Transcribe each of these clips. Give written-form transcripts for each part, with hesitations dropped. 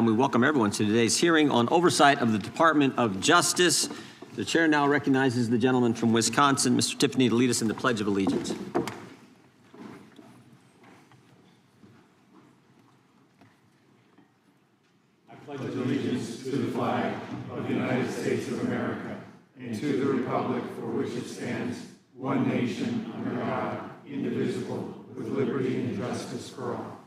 We welcome everyone to today's hearing on oversight of the Department of Justice. The chair now recognizes the gentleman from Wisconsin, Mr. Tiffany, to lead us in the Pledge of Allegiance. I pledge allegiance to the flag of the United States of America and to the republic for which it stands, one nation, under God, indivisible, with liberty and justice for all.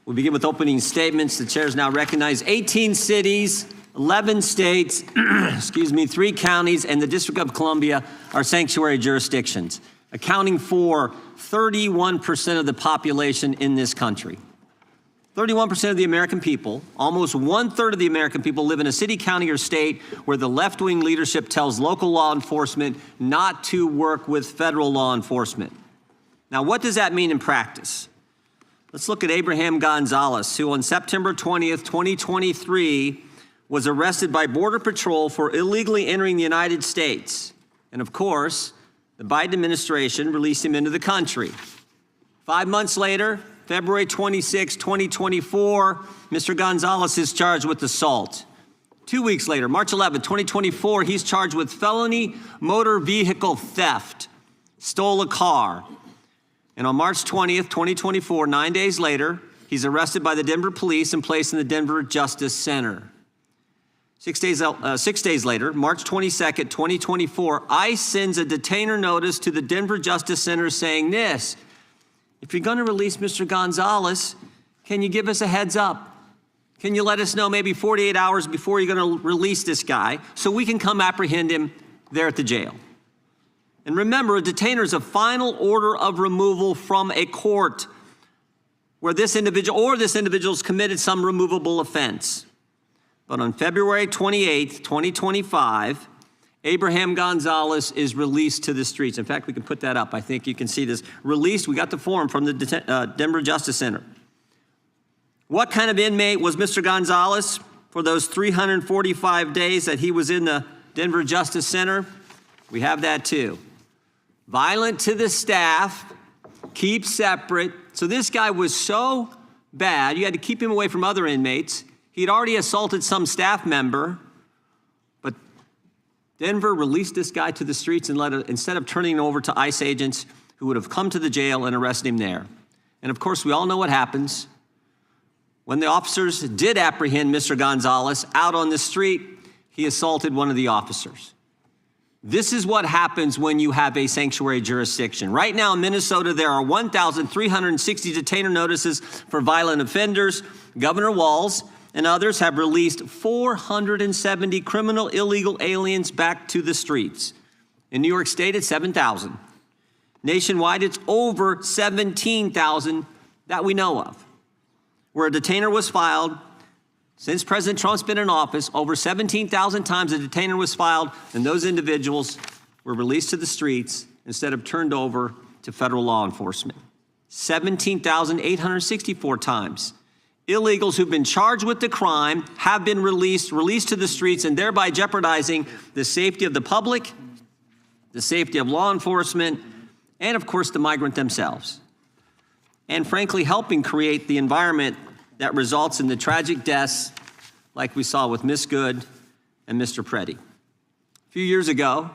We'll begin with opening statements. The chair is now recognized. 18 cities, 11 states, 3 counties, and the District of Columbia are sanctuary jurisdictions, accounting for 31% of the population in this country. 31% of the American people, almost 1/3 of the American people, live in a city, county, or state where the left-wing leadership tells local law enforcement not to work with federal law enforcement. Now, what does that mean in practice? Let's look at Abraham Gonzalez, who on September 20th, 2023, was arrested by Border Patrol for illegally entering the United States. And of course, the Biden administration released him into the country. 5 months later, February 26, 2024, Mr. Gonzalez is charged with assault. 2 weeks later, March 11, 2024, he's charged with felony motor vehicle theft, stole a car. And on March 20th, 2024, 9 days later, he's arrested by the Denver police and placed in the Denver Justice Center. 6 days later, March 22nd, 2024, ICE sends a detainer notice to the Denver Justice Center saying this: if you're going to release Mr. Gonzalez, can you give us a heads up? Can you let us know maybe 48 hours before you're going to release this guy so we can come apprehend him there at the jail? And remember, a detainer is a final order of removal from a court where this individual or this individual's committed some removable offense. But on February 28th, 2025, Abraham Gonzalez is released to the streets. In fact, we can put that up. I think you can see this. Released, we got the form from the Denver Justice Center. What kind of inmate was Mr. Gonzalez for those 345 days that he was in the Denver Justice Center? We have that too. Violent to the staff, keep separate. So this guy was so bad, you had to keep him away from other inmates. He'd already assaulted some staff member, but Denver released this guy to the streets and instead of turning him over to ICE agents who would have come to the jail and arrested him there. And of course, we all know what happens. When the officers did apprehend Mr. Gonzalez out on the street, he assaulted one of the officers. This is what happens when you have a sanctuary jurisdiction. Right now in Minnesota, there are 1,360 detainer notices for violent offenders. Governor Walz and others have released 470 criminal illegal aliens back to the streets. In New York State, it's 7,000. Nationwide, it's over 17,000 that we know of. Where a detainer was filed, since President Trump's been in office, over 17,000 times a detainer was filed, and those individuals were released to the streets instead of turned over to federal law enforcement. 17,864 times. Illegals who've been charged with the crime have been released to the streets, and thereby jeopardizing the safety of the public, the safety of law enforcement, and of course the migrant themselves. And frankly, helping create the environment that results in the tragic deaths like we saw with Miss Good and Mr. Preddy. A few years ago,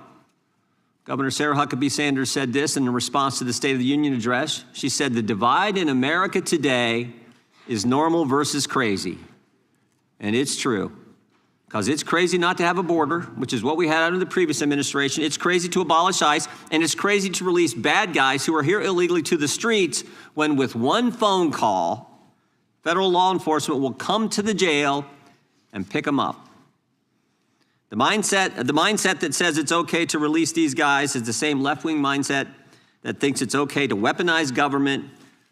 Governor Sarah Huckabee Sanders said this in response to the State of the Union address. She said, "The divide in America today is normal versus crazy." And it's true, because it's crazy not to have a border, which is what we had under the previous administration. It's crazy to abolish ICE, and it's crazy to release bad guys who are here illegally to the streets when with one phone call, federal law enforcement will come to the jail and pick them up. The mindset that says it's okay to release these guys is the same left-wing mindset that thinks it's okay to weaponize government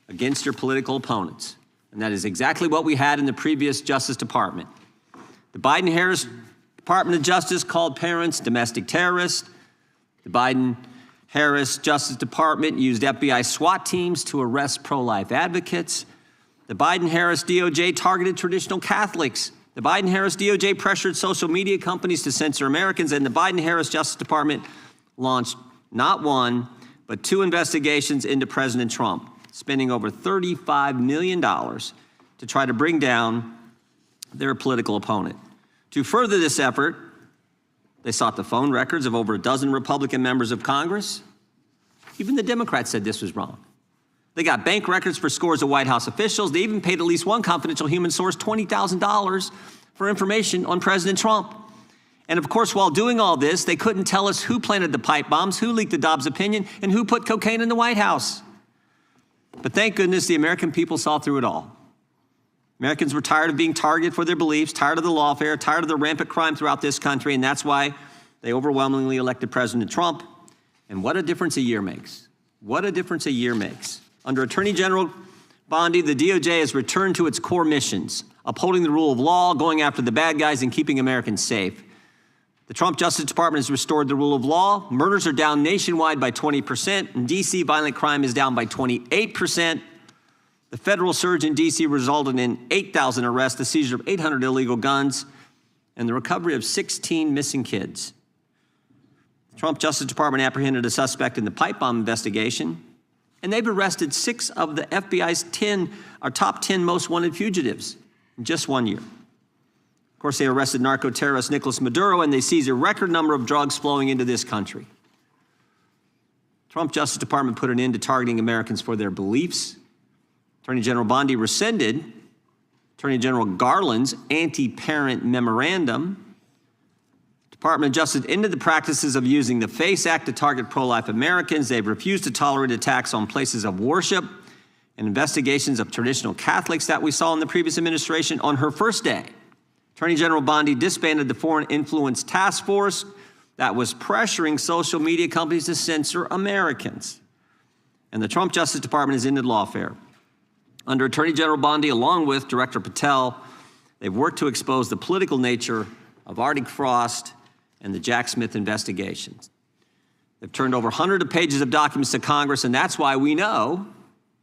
against your political opponents. And that is exactly what we had in the previous Justice Department. The Biden-Harris Department of Justice called parents domestic terrorists. The Biden-Harris Justice Department used FBI SWAT teams to arrest pro-life advocates. The Biden-Harris DOJ targeted traditional Catholics. The Biden-Harris DOJ pressured social media companies to censor Americans, and the Biden-Harris Justice Department launched not one, but 2 investigations into President Trump. spending over $35 million to try to bring down their political opponent. To further this effort, they sought the phone records of over a dozen Republican members of Congress. Even the Democrats said this was wrong. They got bank records for scores of White House officials. They even paid at least one confidential human source $20,000 for information on President Trump. And of course, while doing all this, they couldn't tell us who planted the pipe bombs, who leaked the Dobbs opinion, and who put cocaine in the White House. But thank goodness the American people saw through it all. Americans were tired of being targeted for their beliefs, tired of the lawfare, tired of the rampant crime throughout this country, and that's why they overwhelmingly elected President Trump. And what a difference a year makes. What a difference a year makes. Under Attorney General Bondi, the DOJ has returned to its core missions, upholding the rule of law, going after the bad guys, and keeping Americans safe. The Trump Justice Department has restored the rule of law. Murders are down nationwide by 20%. In D.C., violent crime is down by 28%. The federal surge in D.C. resulted in 8,000 arrests, the seizure of 800 illegal guns, and the recovery of 16 missing kids. The Trump Justice Department apprehended a suspect in the pipe bomb investigation, and they've arrested 6 of the FBI's top 10 most wanted fugitives in just 1 year. Of course, they arrested narco-terrorist Nicolas Maduro, and they seized a record number of drugs flowing into this country. Trump Justice Department put an end to targeting Americans for their beliefs. Attorney General Bondi rescinded Attorney General Garland's anti-parent memorandum. Department of Justice ended the practices of using the FACE Act to target pro-life Americans. They've refused to tolerate attacks on places of worship and investigations of traditional Catholics that we saw in the previous administration. On her first day, Attorney General Bondi disbanded the Foreign Influence Task Force that was pressuring social media companies to censor Americans. And the Trump Justice Department has ended lawfare. Under Attorney General Bondi, along with Director Patel, they've worked to expose the political nature of Arctic Frost and the Jack Smith investigations. They've turned over hundreds of pages of documents to Congress, and that's why we know,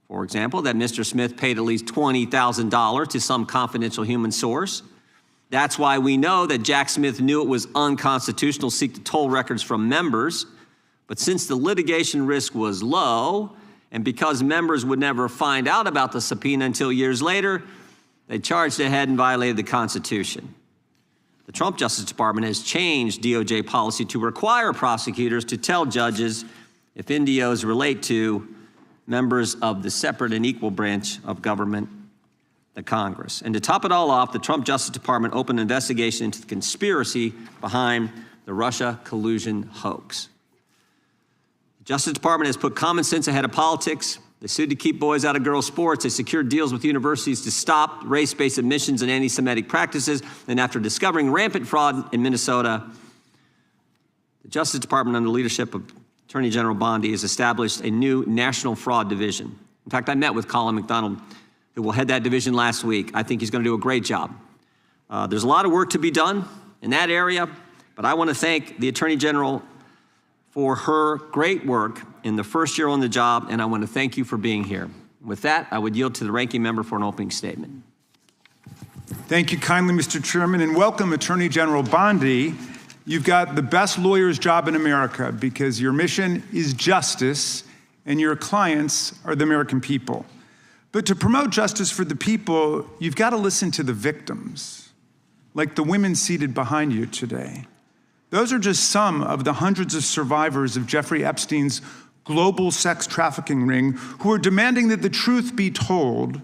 for example, that Mr. Smith paid at least $20,000 to some confidential human source. That's why we know that Jack Smith knew it was unconstitutional to seek to toll records from members. But since the litigation risk was low, and because members would never find out about the subpoena until years later, they charged ahead and violated the Constitution. The Trump Justice Department has changed DOJ policy to require prosecutors to tell judges if NDOs relate to members of the separate and equal branch of government, the Congress. And to top it all off, the Trump Justice Department opened an investigation into the conspiracy behind the Russia collusion hoax. The Justice Department has put common sense ahead of politics. They sued to keep boys out of girls' sports. They secured deals with universities to stop race-based admissions and anti-Semitic practices. And after discovering rampant fraud in Minnesota, the Justice Department, under the leadership of Attorney General Bondi, has established a new national fraud division. In fact, I met with Colin McDonald, who will head that division last week. I think he's going to do a great job. There's a lot of work to be done in that area, but I want to thank the Attorney General for her great work in the first year on the job, and I want to thank you for being here. With that, I would yield to the ranking member for an opening statement. Thank you kindly, Mr. Chairman, and welcome, Attorney General Bondi. You've got the best lawyer's job in America because your mission is justice and your clients are the American people. But to promote justice for the people, you've got to listen to the victims, like the women seated behind you today. Those are just some of the hundreds of survivors of Jeffrey Epstein's global sex trafficking ring who are demanding that the truth be told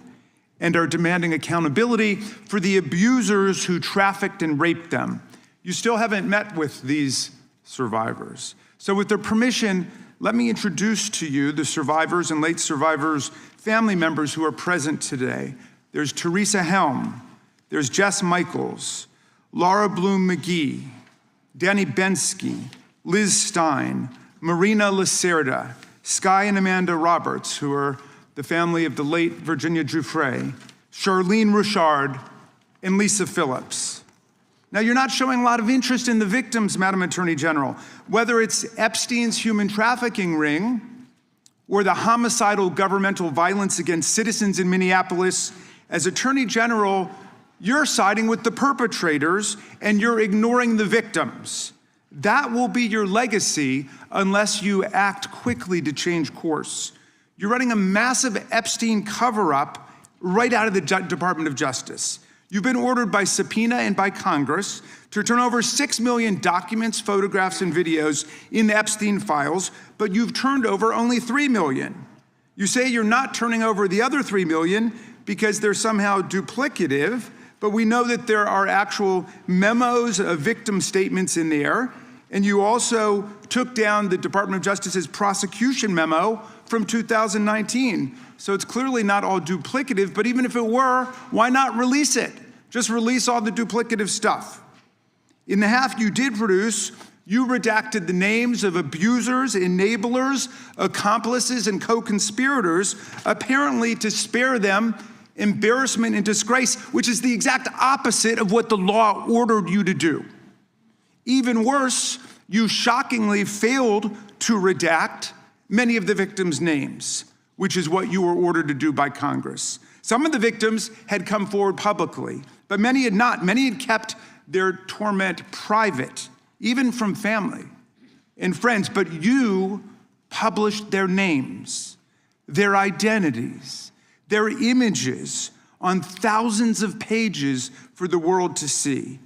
and are demanding accountability for the abusers who trafficked and raped them. You still haven't met with these survivors. So with their permission, let me introduce to you the survivors and late survivors' family members who are present today. There's Teresa Helm, there's Jess Michaels, Laura Bloom McGee, Danny Bensky, Liz Stein, Marina Lacerda, Sky and Amanda Roberts, who are the family of the late Virginia Giuffre, Charlene Richard, and Lisa Phillips. Now, you're not showing a lot of interest in the victims, Madam Attorney General, whether it's Epstein's human trafficking ring or the homicidal governmental violence against citizens in Minneapolis. As Attorney General, you're siding with the perpetrators and you're ignoring the victims. That will be your legacy unless you act quickly to change course. You're running a massive Epstein cover-up right out of the Department of Justice. You've been ordered by subpoena and by Congress to turn over 6 million documents, photographs, and videos in the Epstein files, but you've turned over only 3 million. You say you're not turning over the other 3 million because they're somehow duplicative, but we know that there are actual memos of victim statements in there, and you also took down the Department of Justice's prosecution memo from 2019. So it's clearly not all duplicative, but even if it were, why not release it? Just release all the duplicative stuff. In the half you did produce, you redacted the names of abusers, enablers, accomplices, and co-conspirators, apparently to spare them embarrassment and disgrace, which is the exact opposite of what the law ordered you to do. Even worse, you shockingly failed to redact many of the victims' names, which is what you were ordered to do by Congress. Some of the victims had come forward publicly, but many had not. Many had kept their torment private, even from family and friends, but you published their names, their identities, their images on thousands of pages for the world to see.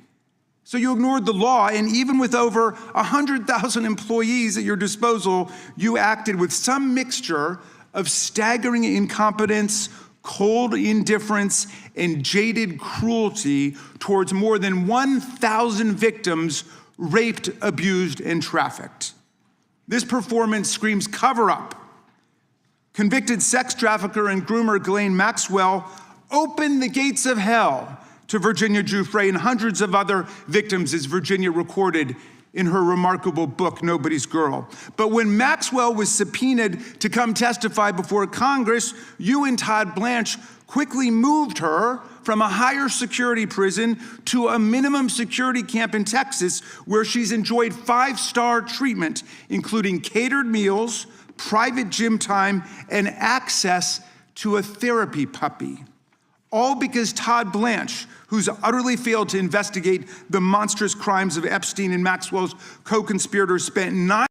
So you ignored the law, and even with over 100,000 employees at your disposal, you acted with some mixture of staggering incompetence, cold indifference, and jaded cruelty towards more than 1,000 victims raped, abused, and trafficked. This performance screams cover-up. Convicted sex trafficker and groomer Ghislaine Maxwell opened the gates of hell to Virginia Giuffre and hundreds of other victims, as Virginia recorded in her remarkable book, Nobody's Girl. But when Maxwell was subpoenaed to come testify before Congress, you and Todd Blanche quickly moved her from a higher security prison to a minimum security camp in Texas, where she's enjoyed 5-star treatment, including catered meals, private gym time, and access to a therapy puppy. All because Todd Blanche, who's utterly failed to investigate the monstrous crimes of Epstein and Maxwell's co-conspirators, spent 9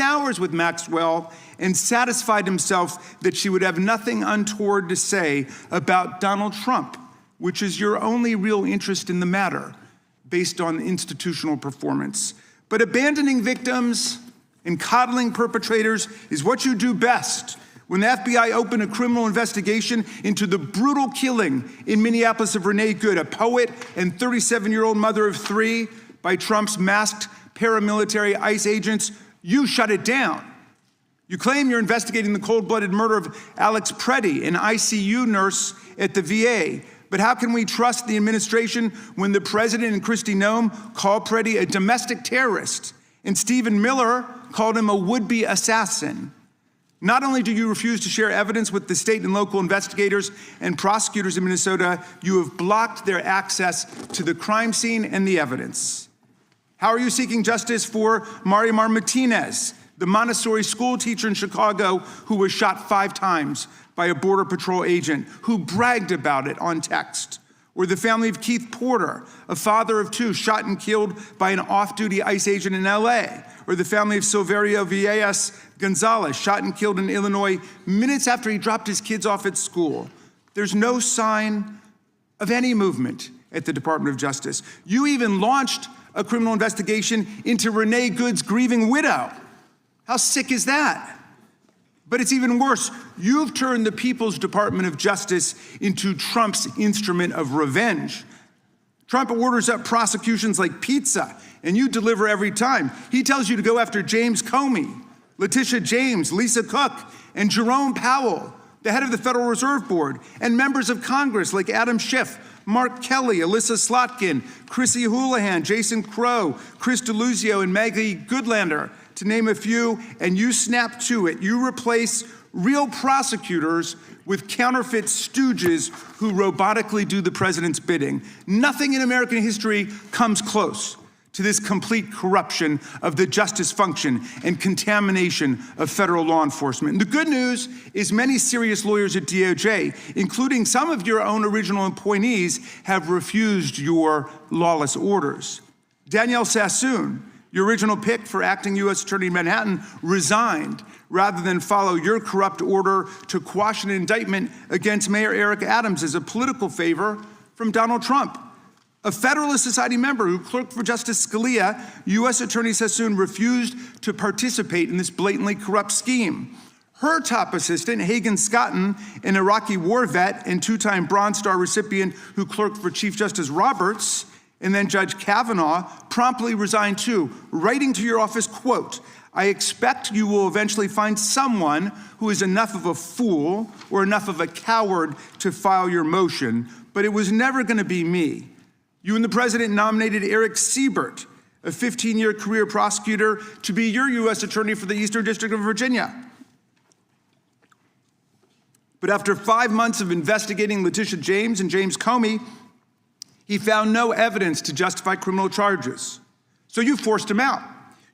hours with Maxwell and satisfied himself that she would have nothing untoward to say about Donald Trump, which is your only real interest in the matter, based on institutional performance. But abandoning victims and coddling perpetrators is what you do best. When the FBI opened a criminal investigation into the brutal killing in Minneapolis of Renee Good, a poet and 37-year-old mother of 3, by Trump's masked paramilitary ICE agents, you shut it down. You claim you're investigating the cold-blooded murder of Alex Preddy, an ICU nurse at the VA. But how can we trust the administration when the president and Kristi Noem called Preddy a domestic terrorist, and Stephen Miller called him a would-be assassin? Not only do you refuse to share evidence with the state and local investigators and prosecutors in Minnesota, you have blocked their access to the crime scene and the evidence. How are you seeking justice for Marimar Martinez, the Montessori school teacher in Chicago who was shot 5 times by a Border Patrol agent who bragged about it on text? Or the family of Keith Porter, a father of 2 shot and killed by an off-duty ICE agent in LA. Or the family of Silverio Villegas Gonzalez, shot and killed in Illinois minutes after he dropped his kids off at school. There's no sign of any movement at the Department of Justice. You even launched a criminal investigation into Renee Good's grieving widow. How sick is that? But it's even worse. You've turned the People's Department of Justice into Trump's instrument of revenge. Trump orders up prosecutions like pizza, and you deliver every time. He tells you to go after James Comey, Letitia James, Lisa Cook, and Jerome Powell, the head of the Federal Reserve Board, and members of Congress like Adam Schiff, Mark Kelly, Alyssa Slotkin, Chrissy Houlihan, Jason Crow, Chris DeLuzio, and Maggie Goodlander, to name a few, and you snap to it. You replace real prosecutors with counterfeit stooges who robotically do the president's bidding. Nothing in American history comes close to this complete corruption of the justice function and contamination of federal law enforcement. And the good news is many serious lawyers at DOJ, including some of your own original appointees, have refused your lawless orders. Danielle Sassoon, Your original pick for acting U.S. Attorney in Manhattan resigned rather than follow your corrupt order to quash an indictment against Mayor Eric Adams as a political favor from Donald Trump. A Federalist Society member who clerked for Justice Scalia, U.S. Attorney Sassoon refused to participate in this blatantly corrupt scheme. Her top assistant, Hagen Scotton, an Iraqi war vet and two-time Bronze Star recipient who clerked for Chief Justice Roberts, and then Judge Kavanaugh, promptly resigned too, writing to your office, quote, "I expect you will eventually find someone who is enough of a fool or enough of a coward to file your motion, but it was never going to be me." You and the president nominated Eric Siebert, a 15-year career prosecutor, to be your U.S. attorney for the Eastern District of Virginia. But after 5 months of investigating Letitia James and James Comey, he found no evidence to justify criminal charges. So you forced him out.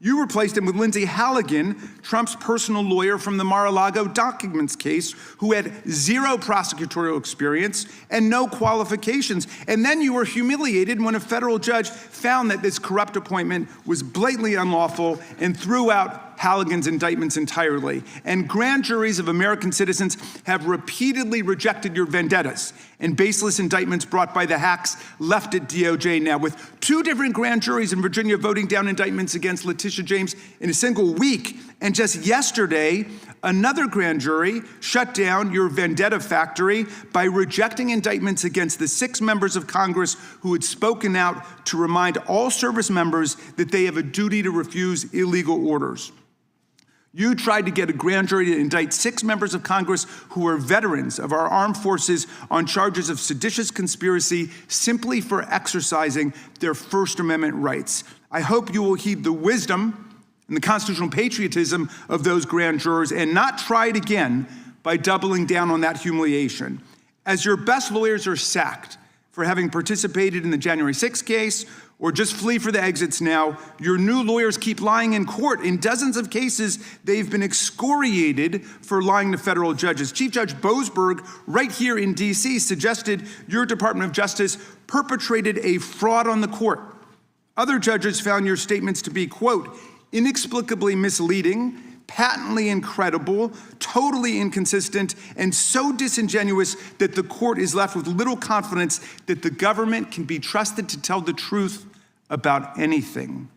You replaced him with Lindsay Halligan, Trump's personal lawyer from the Mar-a-Lago documents case, who had zero prosecutorial experience and no qualifications. And then you were humiliated when a federal judge found that this corrupt appointment was blatantly unlawful and threw out Halligan's indictments entirely. And grand juries of American citizens have repeatedly rejected your vendettas and baseless indictments brought by the hacks left at DOJ now, with 2 different grand juries in Virginia voting down indictments against Letitia James in a single week. And just yesterday, another grand jury shut down your vendetta factory by rejecting indictments against the 6 members of Congress who had spoken out to remind all service members that they have a duty to refuse illegal orders. You tried to get a grand jury to indict 6 members of Congress who are veterans of our armed forces on charges of seditious conspiracy simply for exercising their First Amendment rights. I hope you will heed the wisdom and the constitutional patriotism of those grand jurors and not try it again by doubling down on that humiliation. As your best lawyers are sacked for having participated in the January 6th case or just flee for the exits now, your new lawyers keep lying in court. In dozens of cases, they've been excoriated for lying to federal judges. Chief Judge Boasberg, right here in D.C., suggested your Department of Justice perpetrated a fraud on the court. Other judges found your statements to be, quote, inexplicably misleading, patently incredible, totally inconsistent, and so disingenuous that the court is left with little confidence that the government can be trusted to tell the truth about anything.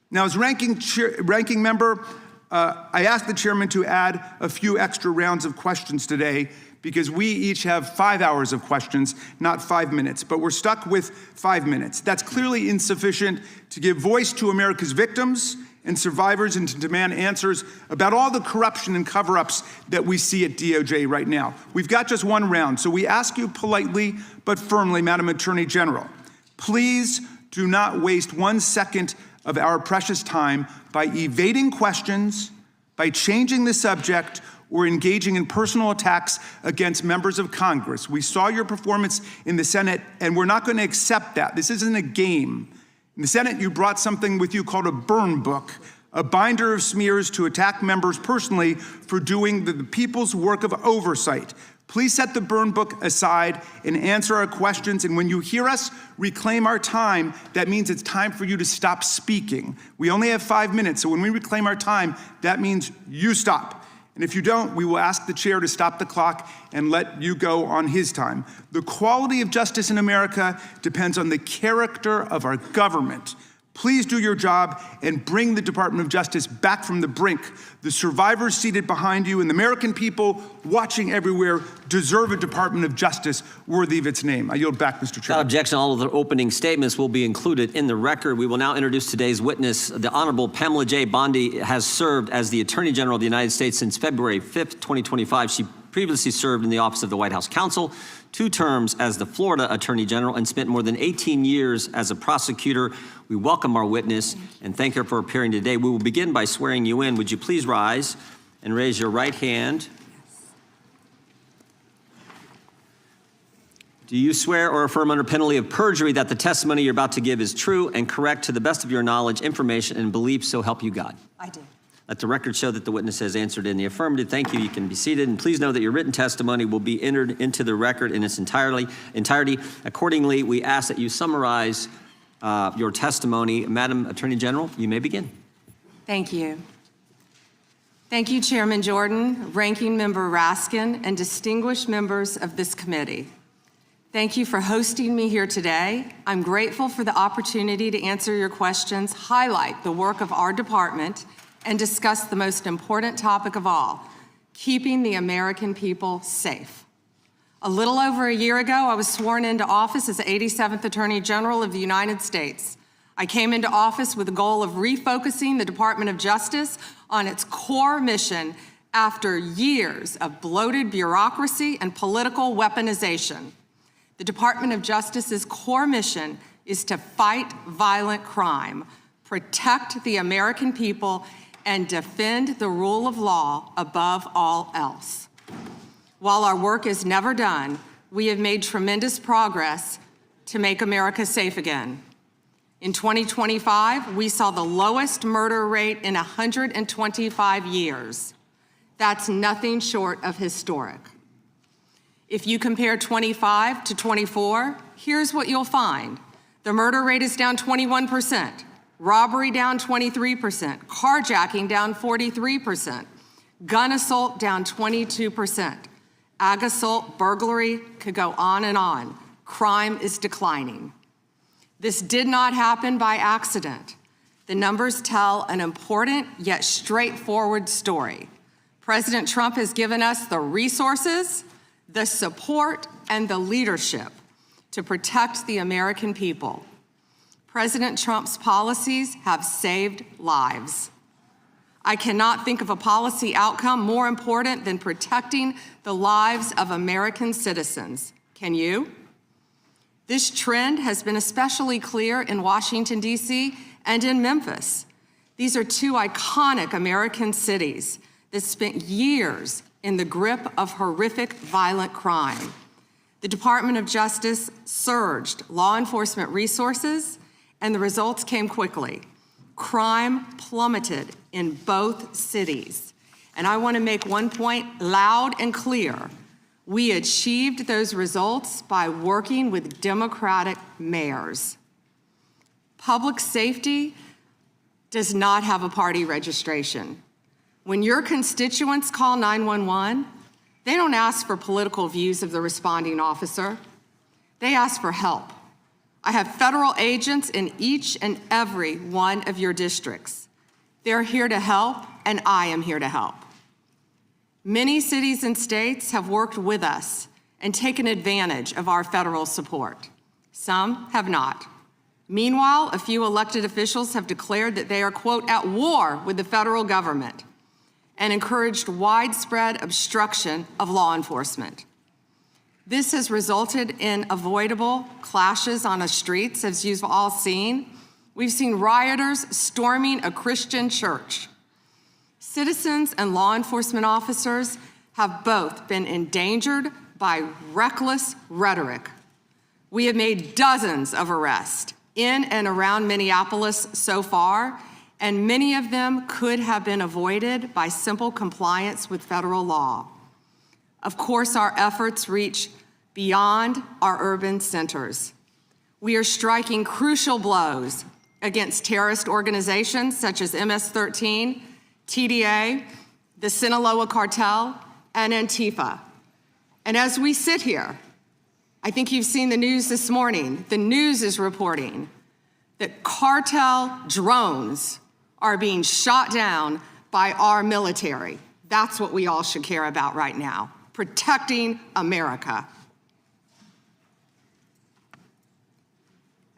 Now, as ranking member, I asked the chairman to add a few extra rounds of questions today because we each have 5 hours of questions, not 5 minutes, but we're stuck with 5 minutes. That's clearly insufficient to give voice to America's victims and survivors and to demand answers about all the corruption and cover-ups that we see at DOJ right now. We've got just 1 round, so we ask you politely but firmly, Madam Attorney General, please do not waste 1 second of our precious time by evading questions, by changing the subject, or engaging in personal attacks against members of Congress. We saw your performance in the Senate, and we're not going to accept that. This isn't a game. In the Senate, you brought something with you called a burn book, a binder of smears to attack members personally for doing the people's work of oversight. Please set the burn book aside and answer our questions. And when you hear us reclaim our time, that means it's time for you to stop speaking. We only have 5 minutes, so when we reclaim our time, that means you stop. And if you don't, we will ask the chair to stop the clock and let you go on his time. The quality of justice in America depends on the character of our government. Please do your job and bring the Department of Justice back from the brink. The survivors seated behind you and the American people watching everywhere deserve a Department of Justice worthy of its name. I yield back, Mr. Chair. Without objection, all of the opening statements will be included in the record. We will now introduce today's witness. The Honorable Pamela J. Bondi has served as the Attorney General of the United States since February 5th, 2025. She previously served in the Office of the White House Counsel, 2 terms as the Florida Attorney General, and spent more than 18 years as a prosecutor. We welcome our witness and thank her for appearing today. We will begin by swearing you in. Would you please rise and raise your right hand? Do you swear or affirm under penalty of perjury that the testimony you're about to give is true and correct to the best of your knowledge, information, and belief, so help you God? I do. Let the record show that the witness has answered in the affirmative. Thank you. You can be seated. And please know that your written testimony will be entered into the record in its entirety. Accordingly, we ask that you summarize your testimony. Madam Attorney General, you may begin. Thank you. Thank you, Chairman Jordan, Ranking Member Raskin, and distinguished members of this committee. Thank you for hosting me here today. I'm grateful for the opportunity to answer your questions, highlight the work of our department, and discuss the most important topic of all, keeping the American people safe. A little over a year ago, I was sworn into office as the 87th Attorney General of the United States. I came into office with the goal of refocusing the Department of Justice on its core mission after years of bloated bureaucracy and political weaponization. The Department of Justice's core mission is to fight violent crime, protect the American people, and defend the rule of law above all else. While our work is never done, we have made tremendous progress to make America safe again. In 2025, we saw the lowest murder rate in 125 years. That's nothing short of historic. If you compare 25 to 24, here's what you'll find. The murder rate is down 21%, robbery down 23%, carjacking down 43%, gun assault down 22%, ag assault, burglary, could go on and on. Crime is declining. This did not happen by accident. The numbers tell an important yet straightforward story. President Trump has given us the resources, the support, and the leadership to protect the American people. President Trump's policies have saved lives. I cannot think of a policy outcome more important than protecting the lives of American citizens. Can you? This trend has been especially clear in Washington, D.C. and in Memphis. These are two iconic American cities that spent years in the grip of horrific violent crime. The Department of Justice surged law enforcement resources, and the results came quickly. Crime plummeted in both cities. And I want to make one point loud and clear. We achieved those results by working with Democratic mayors. Public safety does not have a party registration. When your constituents call 911, they don't ask for political views of the responding officer. They ask for help. I have federal agents in each and every one of your districts. They're here to help, and I am here to help. Many cities and states have worked with us and taken advantage of our federal support. Some have not. Meanwhile, a few elected officials have declared that they are, quote, at war with the federal government and encouraged widespread obstruction of law enforcement. This has resulted in avoidable clashes on the streets, as you've all seen. We've seen rioters storming a Christian church. Citizens and law enforcement officers have both been endangered by reckless rhetoric. We have made dozens of arrests in and around Minneapolis so far, and many of them could have been avoided by simple compliance with federal law. Of course, our efforts reach beyond our urban centers. We are striking crucial blows against terrorist organizations such as MS-13, TDA, the Sinaloa cartel, and Antifa. And as we sit here, I think you've seen the news this morning. The news is reporting that cartel drones are being shot down by our military. That's what we all should care about right now, protecting America.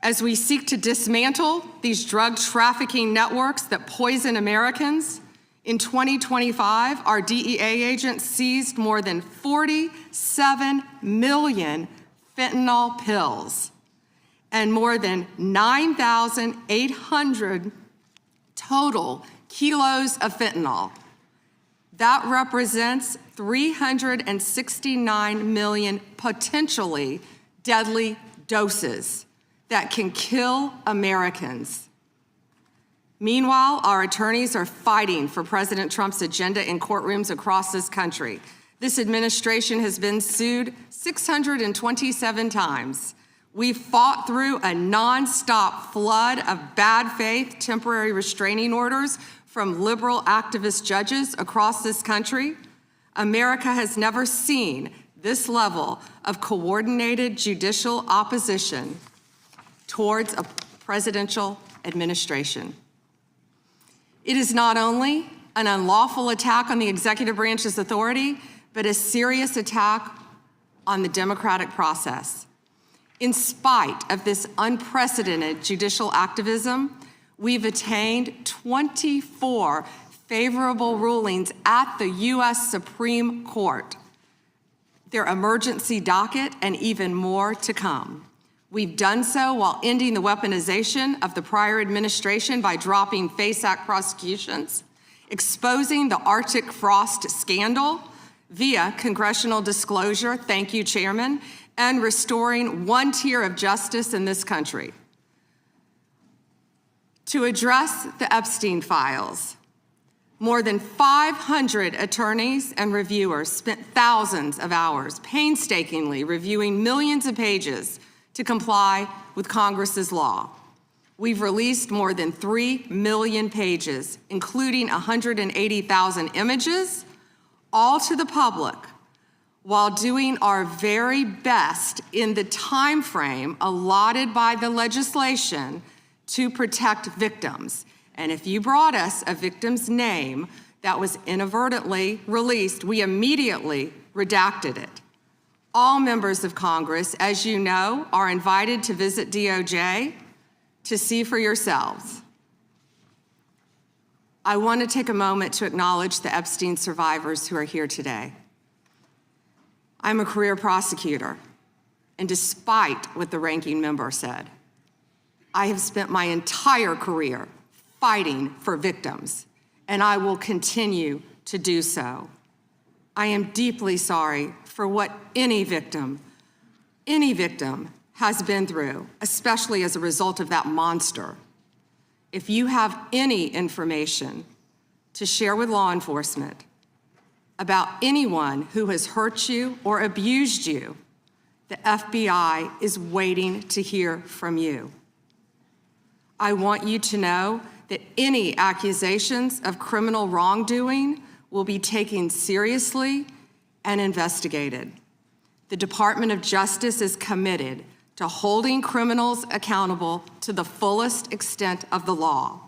As we seek to dismantle these drug trafficking networks that poison Americans, in 2025, our DEA agents seized more than 47 million fentanyl pills and more than 9,800 total kilos of fentanyl. That represents 369 million potentially deadly doses that can kill Americans. Meanwhile, our attorneys are fighting for President Trump's agenda in courtrooms across this country. This administration has been sued 627 times. We fought through a nonstop flood of bad faith temporary restraining orders from liberal activist judges across this country. America has never seen this level of coordinated judicial opposition towards a presidential administration. It is not only an unlawful attack on the executive branch's authority, but a serious attack on the democratic process. In spite of this unprecedented judicial activism, we've attained 24 favorable rulings at the U.S. Supreme Court, their emergency docket, and even more to come. We've done so while ending the weaponization of the prior administration by dropping FACE Act prosecutions, exposing the Arctic Frost scandal via congressional disclosure, thank you, Chairman, and restoring one tier of justice in this country. To address the Epstein files, more than 500 attorneys and reviewers spent thousands of hours painstakingly reviewing millions of pages to comply with Congress's law. We've released more than 3 million pages, including 180,000 images, all to the public, while doing our very best in the time frame allotted by the legislation to protect victims. And if you brought us a victim's name that was inadvertently released, we immediately redacted it. All members of Congress, as you know, are invited to visit DOJ to see for yourselves. I want to take a moment to acknowledge the Epstein survivors who are here today. I'm a career prosecutor, and despite what the ranking member said, I have spent my entire career fighting for victims, and I will continue to do so. I am deeply sorry for what any victim has been through, especially as a result of that monster. If you have any information to share with law enforcement about anyone who has hurt you or abused you, the FBI is waiting to hear from you. I want you to know that any accusations of criminal wrongdoing will be taken seriously and investigated. The Department of Justice is committed to holding criminals accountable to the fullest extent of the law.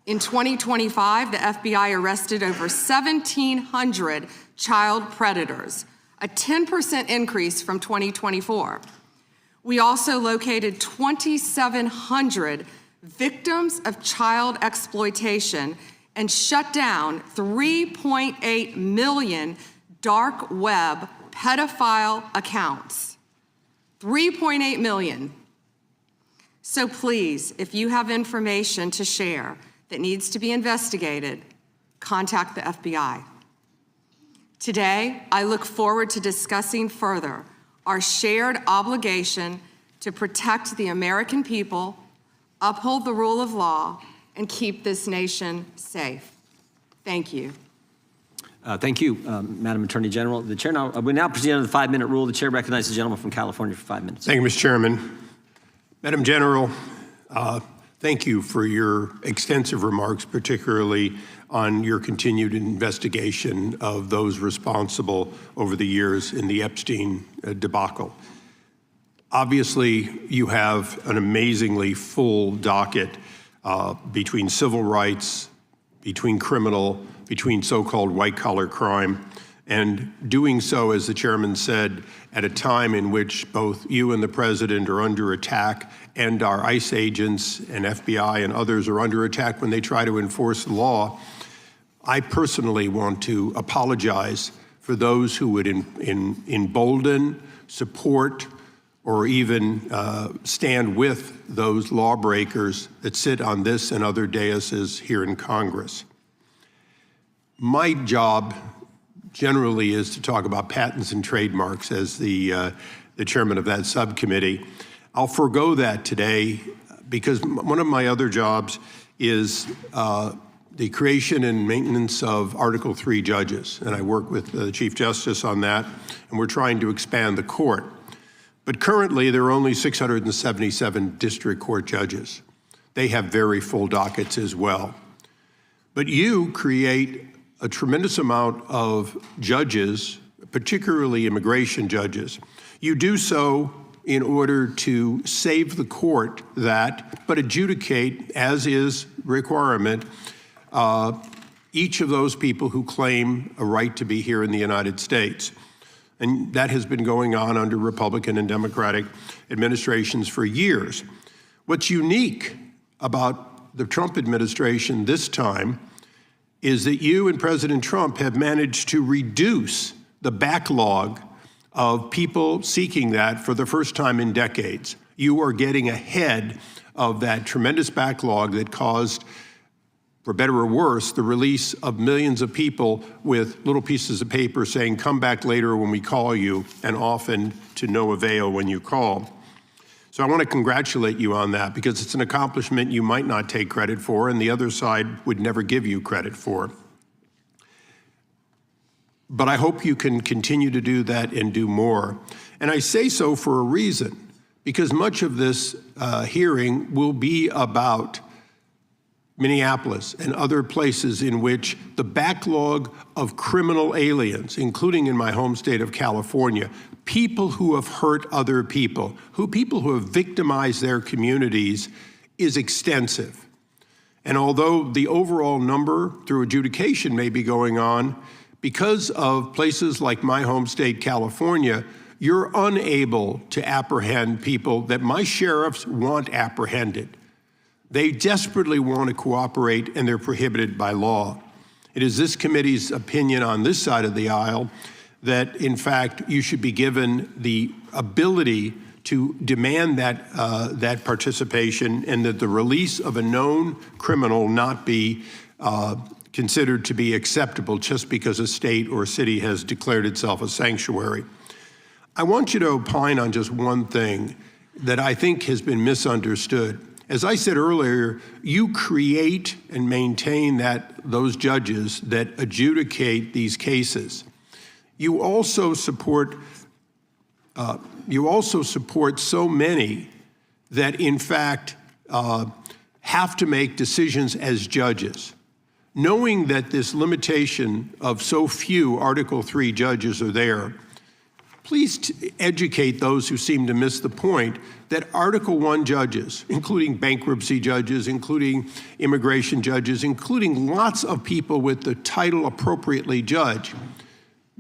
In 2025, the FBI arrested over 1,700 child predators, a 10% increase from 2024. We also located 2,700 victims of child exploitation and shut down 3.8 million dark web pedophile accounts. 3.8 million. So please, if you have information to share that needs to be investigated, contact the FBI. Today, I look forward to discussing further our shared obligation to protect the American people, uphold the rule of law, and keep this nation safe. Thank you. Thank you, Madam Attorney General. The chair we now proceed under the 5-minute rule. The chair recognizes the gentleman from California for 5 minutes. Thank you, Mr. Chairman. Madam General, thank you for your extensive remarks, particularly on your continued investigation of those responsible over the years in the Epstein debacle. Obviously, you have an amazingly full docket between civil rights, between criminal, between so-called white-collar crime, and doing so, as the chairman said, at a time in which both you and the president are under attack, and our ICE agents and FBI and others are under attack when they try to enforce the law. I personally want to apologize for those who would embolden, support, or even stand with those lawbreakers that sit on this and other daises here in Congress. My job generally is to talk about patents and trademarks as the chairman of that subcommittee. I'll forego that today because one of my other jobs is the creation and maintenance of Article III judges, and I work with the Chief Justice on that, and we're trying to expand the court. But currently, there are only 677 district court judges. They have very full dockets as well. But you create a tremendous amount of judges, particularly immigration judges. You do so in order to save the court that, but adjudicate, as is requirement, each of those people who claim a right to be here in the United States. And that has been going on under Republican and Democratic administrations for years. What's unique about the Trump administration this time is that you and President Trump have managed to reduce the backlog of people seeking that for the first time in decades. You are getting ahead of that tremendous backlog that caused, for better or worse, the release of millions of people with little pieces of paper saying, come back later when we call you, and often to no avail when you call. So I want to congratulate you on that, because it's an accomplishment you might not take credit for, and the other side would never give you credit for. But I hope you can continue to do that and do more. And I say so for a reason, because much of this hearing will be about Minneapolis and other places in which the backlog of criminal aliens, including in my home state of California, people who have hurt other people, people who have victimized their communities, is extensive. And although the overall number through adjudication may be going on, because of places like my home state, California, you're unable to apprehend people that my sheriffs want apprehended. They desperately want to cooperate, and they're prohibited by law. It is this committee's opinion on this side of the aisle that, in fact, you should be given the ability to demand that participation, and that the release of a known criminal not be considered to be acceptable just because a state or city has declared itself a sanctuary. I want you to opine on just one thing that I think has been misunderstood. As I said earlier, you create and maintain those judges that adjudicate these cases. You also support so many that, in fact, have to make decisions as judges. Knowing that this limitation of so few Article III judges are there, please educate those who seem to miss the point that Article I judges, including bankruptcy judges, including immigration judges, including lots of people with the title appropriately judge,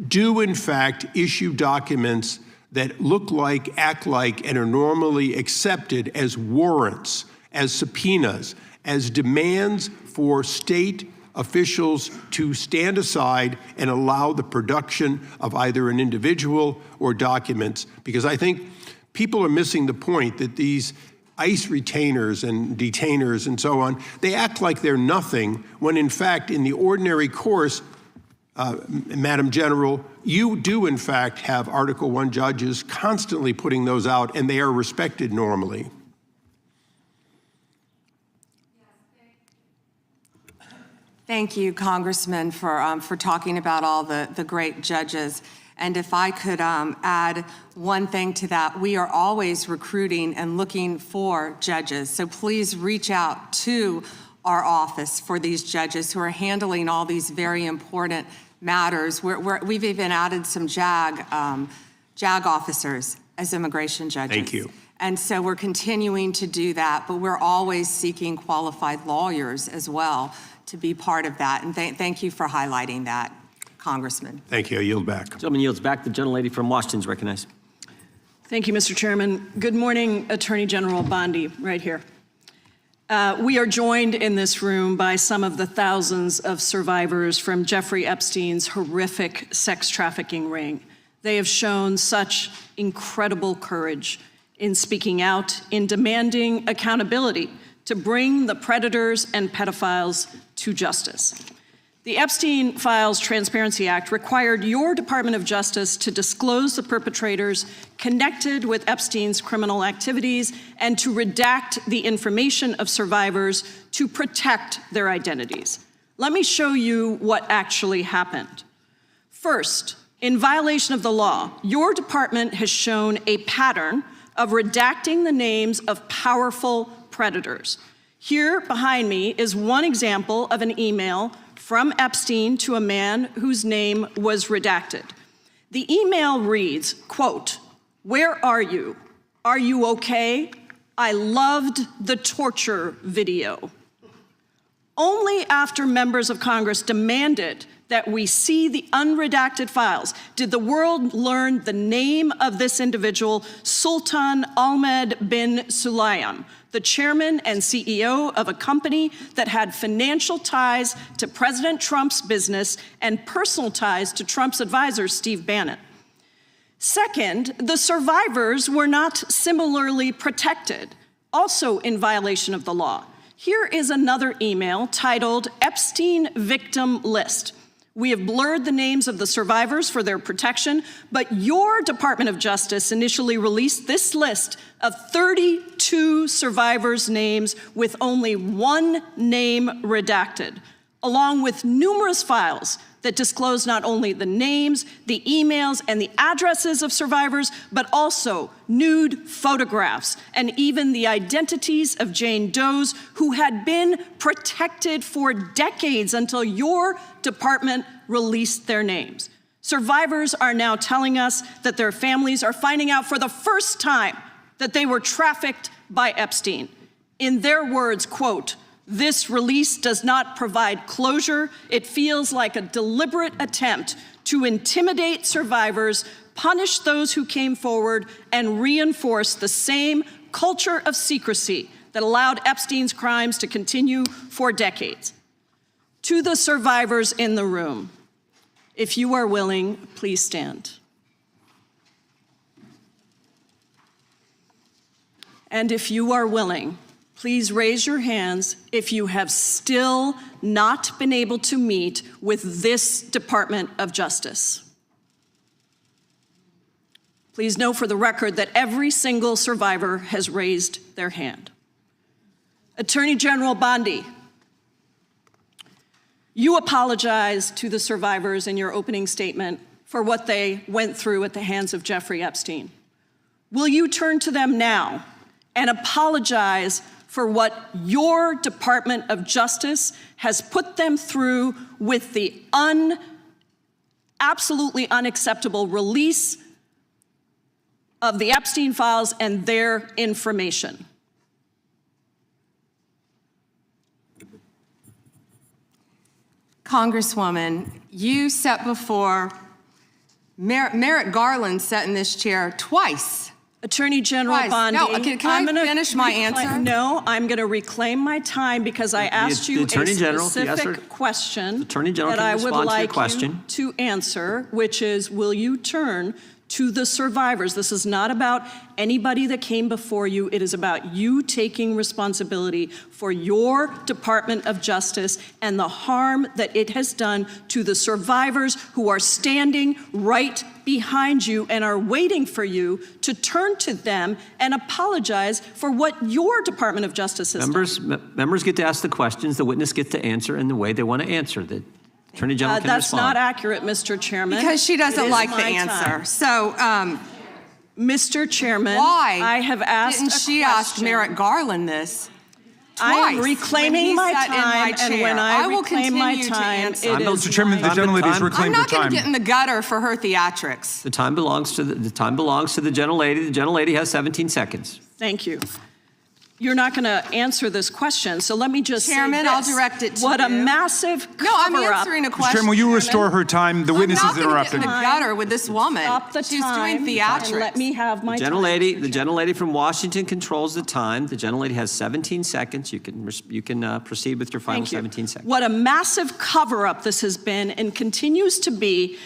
do in fact issue documents that look like, act like, and are normally accepted as warrants, as subpoenas, as demands for state officials to stand aside and allow the production of either an individual or documents. Because I think people are missing the point that these ICE retainers and detainers and so on, they act like they're nothing when in fact in the ordinary course, Madam General, you do in fact have Article I judges constantly putting those out, and they are respected normally. Thank you, Congressman, for talking about all the great judges. And if I could add one thing to that, we are always recruiting and looking for judges. So please reach out to our office for these judges who are handling all these very important matters. We've even added some JAG officers as immigration judges. Thank you. And so we're continuing to do that, but we're always seeking qualified lawyers as well to be part of that. And thank you for highlighting that, Congressman. Thank you. I yield back. Gentleman yields back. The gentlelady from Washington is recognized. Thank you, Mr. Chairman. Good morning, Attorney General Bondi, right here. We are joined in this room by some of the thousands of survivors from Jeffrey Epstein's horrific sex trafficking ring. They have shown such incredible courage in speaking out, in demanding accountability to bring the predators and pedophiles to justice. The Epstein Files Transparency Act required your Department of Justice to disclose the perpetrators connected with Epstein's criminal activities and to redact the information of survivors to protect their identities. Let me show you what actually happened. First, in violation of the law, your department has shown a pattern of redacting the names of powerful predators. Here behind me is one example of an email from Epstein to a man whose name was redacted. The email reads, quote, "Where are you? Are you okay? I loved the torture video." Only after members of Congress demanded that we see the unredacted files did the world learn the name of this individual, Sultan Ahmed bin Sulayem, the chairman and CEO of a company that had financial ties to President Trump's business and personal ties to Trump's advisor, Steve Bannon. Second, the survivors were not similarly protected, also in violation of the law. Here is another email titled Epstein Victim List. We have blurred the names of the survivors for their protection, but your Department of Justice initially released this list of 32 survivors' names with only one name redacted, along with numerous files that disclose not only the names, the emails, and the addresses of survivors, but also nude photographs and even the identities of Jane Does who had been protected for decades until your department released their names. Survivors are now telling us that their families are finding out for the first time that they were trafficked by Epstein. In their words, quote, "This release does not provide closure. It feels like a deliberate attempt to intimidate survivors, punish those who came forward, and reinforce the same culture of secrecy that allowed Epstein's crimes to continue for decades." To the survivors in the room, if you are willing, please stand. And if you are willing, please raise your hands if you have still not been able to meet with this Department of Justice. Please know for the record that every single survivor has raised their hand. Attorney General Bondi, you apologized to the survivors in your opening statement for what they went through at the hands of Jeffrey Epstein. Will you turn to them now and apologize for what your Department of Justice has put them through with the absolutely unacceptable release of the Epstein files and their information? Congresswoman, you sat before, Merrick Garland sat in this chair twice. Attorney General Twice. Bondi, No, can I finish my answer? No, I'm going to reclaim my time because I asked you a specific question Attorney General that I would respond to your like question. you to answer, which is, will you turn to the survivors? This is not about anybody that came before you. It is about you taking responsibility for your Department of Justice and the harm that it has done to the survivors who are standing right behind you and are waiting for you to turn to them and apologize for what your Department of Justice has done. Members get to ask the questions, the witness gets to answer in the way they want to answer. The Attorney General can That's respond. not accurate, Mr. Chairman. Because she doesn't like the my answer. time. So, Mr. Chairman, why I have asked didn't she ask Merrick Garland this? I'm Twice, reclaiming when he my sat in time, my and when chair. I will reclaim my continue to time, answer. it is Mr. Chairman, the my gentlelady's time. reclaimed I'm her not going time. to get in the gutter for her theatrics. The time belongs to the time belongs to the gentlelady. The gentlelady has 17 seconds. Thank you. You're not going to answer this question, so let me just Chairman, say I'll this. direct it to What a you. massive No, I'm cover-up. answering a Mr. question. Chairman, will you restore her time? The witness is I'm not interrupted. going to get in the gutter with this woman. Stop the She's time doing and theatrics. let me have my The time. gentlelady from Washington controls the time. The gentlelady has 17 seconds. You can proceed with your final Thank you. 17 seconds. What a massive cover-up this has been and continues to be.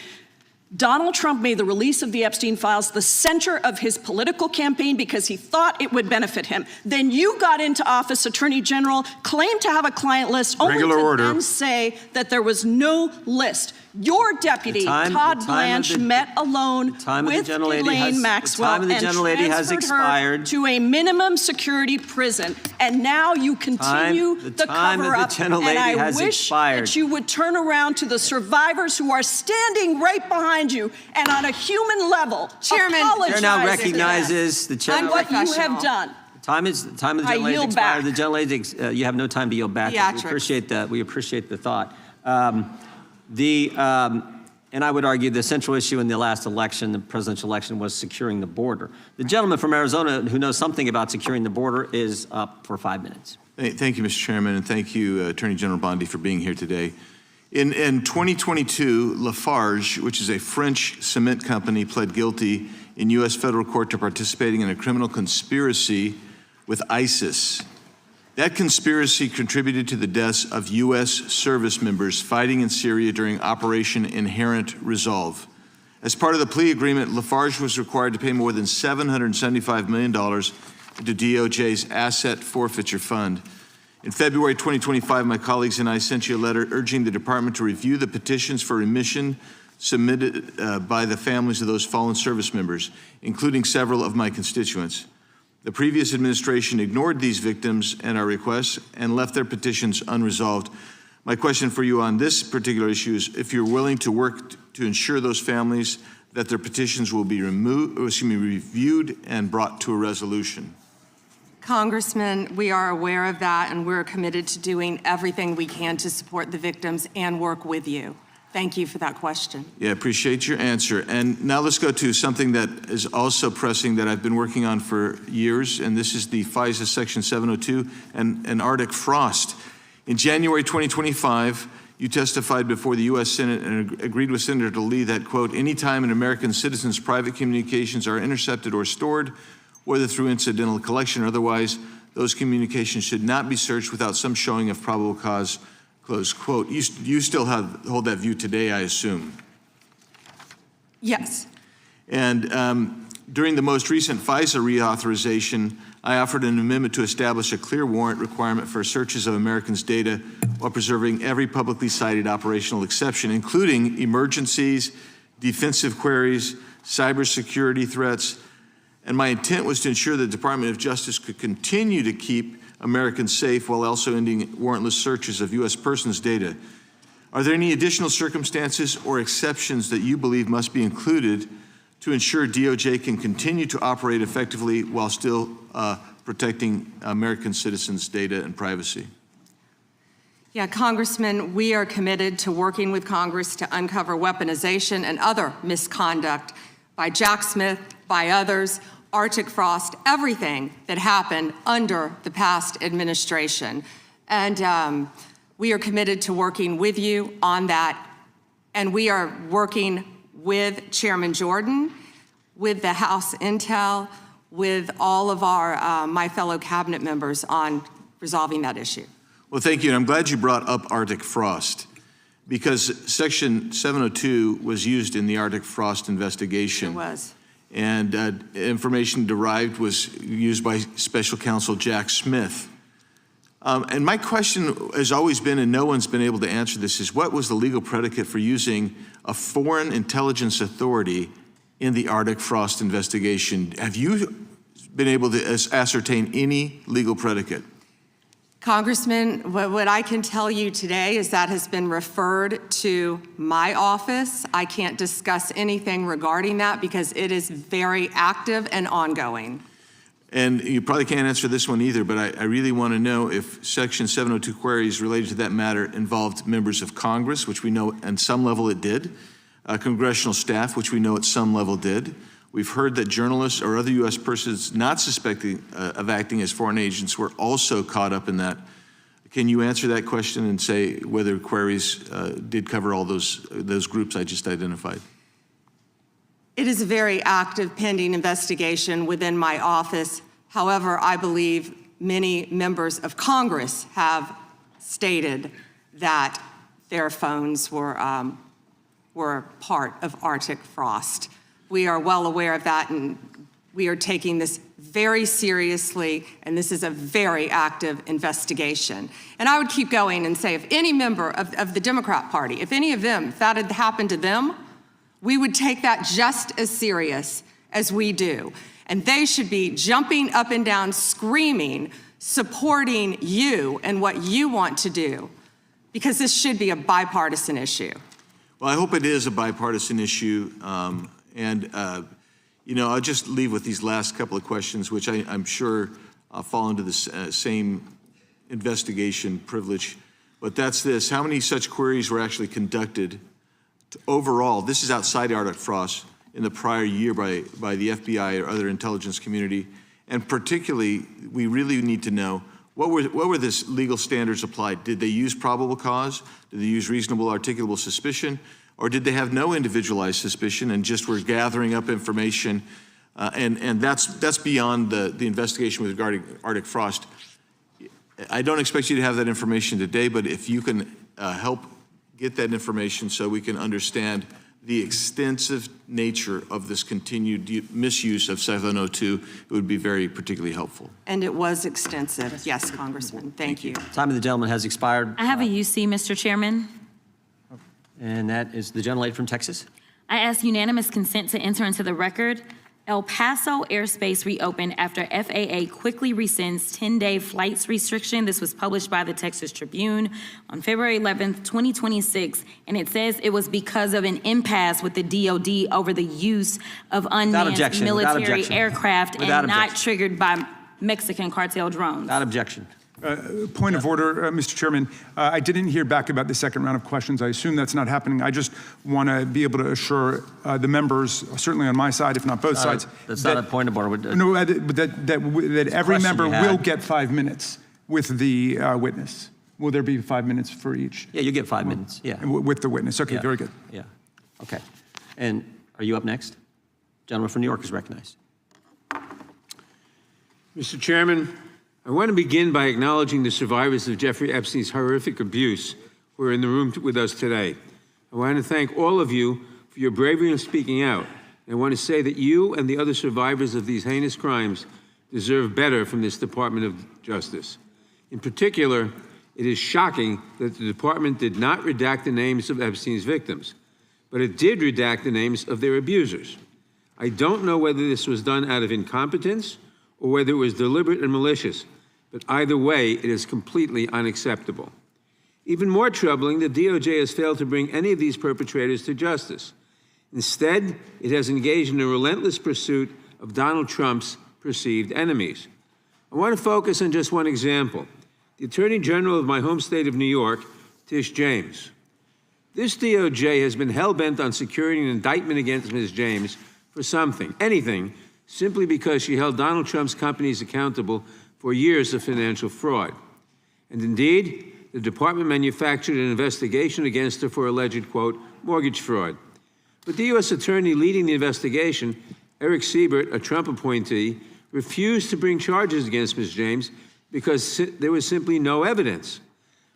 Donald Trump made the release of the Epstein files the center of his political campaign because he thought it would benefit him. Then you got into office, Attorney General, claimed to have a client list, only Regular to order. then say that there was no list. Your deputy, Todd Blanche, met alone with Elaine Maxwell and transferred her to a minimum security prison. And now you continue the cover-up. And I wish that you would turn around to the survivors who are standing right behind you and on a human level apologize. Chair now recognizes the chair. And what you have done. The time of the gentlelady expired. The gentlelady, you have no time to yield back. We appreciate that. We appreciate the thought. And I would argue the central issue in the last election, the presidential election, was securing the border. The gentleman from Arizona who knows something about securing the border is up for 5 minutes. Thank you, Mr. Chairman, and thank you, Attorney General Bondi, for being here today. In 2022, Lafarge, which is a French cement company, pled guilty in U.S. federal court to participating in a criminal conspiracy with ISIS. That conspiracy contributed to the deaths of U.S. service members fighting in Syria during Operation Inherent Resolve. As part of the plea agreement, Lafarge was required to pay more than $775 million into DOJ's asset forfeiture fund. In February 2025, my colleagues and I sent you a letter urging the department to review the petitions for remission submitted by the families of those fallen service members, including several of my constituents. The previous administration ignored these victims and our requests and left their petitions unresolved. My question for you on this particular issue is if you're willing to work to ensure those families that their petitions will be reviewed and brought to a resolution. Congressman, we are aware of that, and we're committed to doing everything we can to support the victims and work with you. Thank you for that question. Yeah, appreciate your answer. And now let's go to something that is also pressing that I've been working on for years, and this is the FISA Section 702 and Arctic frost. In January 2025, you testified before the U.S. Senate and agreed with Senator Lee that, quote, anytime an American citizen's private communications are intercepted or stored, whether through incidental collection or otherwise, those communications should not be searched without some showing of probable cause, close quote. You still hold that view today, I assume? Yes. And during the most recent FISA reauthorization, I offered an amendment to establish a clear warrant requirement for searches of Americans' data while preserving every publicly cited operational exception, including emergencies, defensive queries, cybersecurity threats. And my intent was to ensure the Department of Justice could continue to keep Americans safe while also ending warrantless searches of U.S. persons' data. Are there any additional circumstances or exceptions that you believe must be included to ensure DOJ can continue to operate effectively while still protecting American citizens' data and privacy? Yeah, Congressman, we are committed to working with Congress to uncover weaponization and other misconduct by Jack Smith, by others, Arctic frost, everything that happened under the past administration. And we are committed to working with you on that. And we are working with Chairman Jordan, with the House Intel, with all of our my fellow cabinet members on resolving that issue. Well, thank you. And I'm glad you brought up Arctic frost, because Section 702 was used in the Arctic frost investigation. It was. And information derived was used by Special Counsel Jack Smith. And my question has always been, and no one's been able to answer this, is what was the legal predicate for using a foreign intelligence authority in the Arctic frost investigation? Have you been able to ascertain any legal predicate? Congressman, what I can tell you today is that has been referred to my office. I can't discuss anything regarding that because it is very active and ongoing. And you probably can't answer this one either, but I really want to know if Section 702 queries related to that matter involved members of Congress, which we know at some level it did, congressional staff, which we know at some level did. We've heard that journalists or other U.S. persons not suspecting of acting as foreign agents were also caught up in that. Can you answer that question and say whether queries did cover all those groups I just identified? It is a very active pending investigation within my office. However, I believe many members of Congress have stated that their phones were part of Arctic frost. We are well aware of that, and we are taking this very seriously, and this is a very active investigation. And I would keep going and say, if any member of the Democrat Party, if any of them, if that had happened to them, we would take that just as serious as we do. And they should be jumping up and down, screaming, supporting you and what you want to do, because this should be a bipartisan issue. Well, I hope it is a bipartisan issue. I'll just leave with these last couple of questions, which I'm sure fall into the same investigation privilege. But that's this: how many such queries were actually conducted overall? This is outside Arctic Frost in the prior year by the FBI or other intelligence community. And particularly, we really need to know what were the legal standards applied? Did they use probable cause? Did they use reasonable articulable suspicion? Or did they have no individualized suspicion and just were gathering up information? And that's beyond the investigation regarding Arctic Frost. I don't expect you to have that information today, but if you can help get that information so we can understand the extensive nature of this continued misuse of 702, it would be very particularly helpful. And it was extensive. Yes, Congressman. Thank you. Time of the gentleman has expired. I have a UC, Mr. Chairman. And that is the gentlelady from Texas. I ask unanimous consent to enter into the record. El Paso airspace reopened after FAA quickly rescinds 10-day flights restriction. This was published by the Texas Tribune on February 11th, 2026, and it says it was because of an impasse with the DOD over the use of unmanned military aircraft and not triggered by Mexican cartel drones. Without objection. Point of order, Mr. Chairman. I didn't hear back about the second round of questions. I assume that's not happening. I just want to be able to assure the members, certainly on my side, if not both sides. That's not a point of order. No, that every member will get 5 minutes with the witness. Will there be 5 minutes for each? Yeah, you get 5 minutes. Yeah. With the witness. Okay, Yeah. very good. Yeah. Okay. And are you up next? Gentleman from New York is recognized. Mr. Chairman, I want to begin by acknowledging the survivors of Jeffrey Epstein's horrific abuse who are in the room with us today. I want to thank all of you for your bravery in speaking out. And I want to say that you and the other survivors of these heinous crimes deserve better from this Department of Justice. In particular, it is shocking that the department did not redact the names of Epstein's victims, but it did redact the names of their abusers. I don't know whether this was done out of incompetence or whether it was deliberate and malicious, but either way, it is completely unacceptable. Even more troubling, the DOJ has failed to bring any of these perpetrators to justice. Instead, it has engaged in a relentless pursuit of Donald Trump's perceived enemies. I want to focus on just one example: the Attorney General of my home state of New York, Tish James. This DOJ has been hell-bent on securing an indictment against Ms. James for something, anything, simply because she held Donald Trump's companies accountable for years of financial fraud. And indeed, the department manufactured an investigation against her for alleged, quote, mortgage fraud. But the U.S. attorney leading the investigation, Eric Siebert, a Trump appointee, refused to bring charges against Ms. James because there was simply no evidence.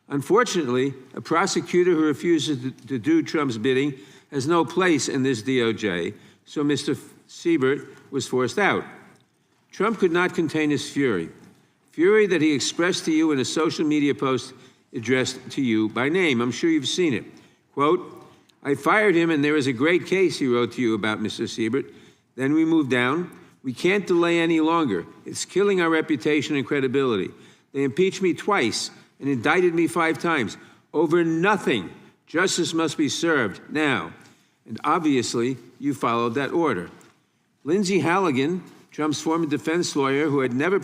Unfortunately, a prosecutor who refuses to do Trump's bidding has no place in this DOJ, so Mr. Siebert was forced out. Trump could not contain his fury that he expressed to you in a social media post addressed to you by name. I'm sure you've seen it. Quote, I fired him and there is a great case, he wrote to you about Mr. Siebert. Then we moved down. We can't delay any longer. It's killing our reputation and credibility. They impeached me twice and indicted me 5 times over nothing. Justice must be served now. And obviously, you followed that order. Lindsay Halligan, Trump's former defense lawyer who had never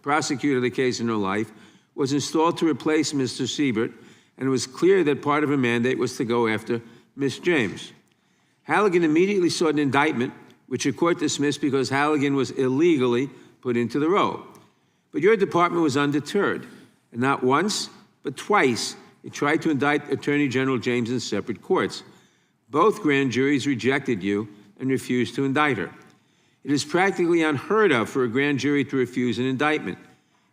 prosecuted a case in her life, was installed to replace Mr. Siebert, and it was clear that part of her mandate was to go after Ms. James. Halligan immediately sought an indictment, which a court dismissed because Halligan was illegally put into the role. But your department was undeterred, and not once, but twice, it tried to indict Attorney General James in separate courts. Both grand juries rejected you and refused to indict her. It is practically unheard of for a grand jury to refuse an indictment.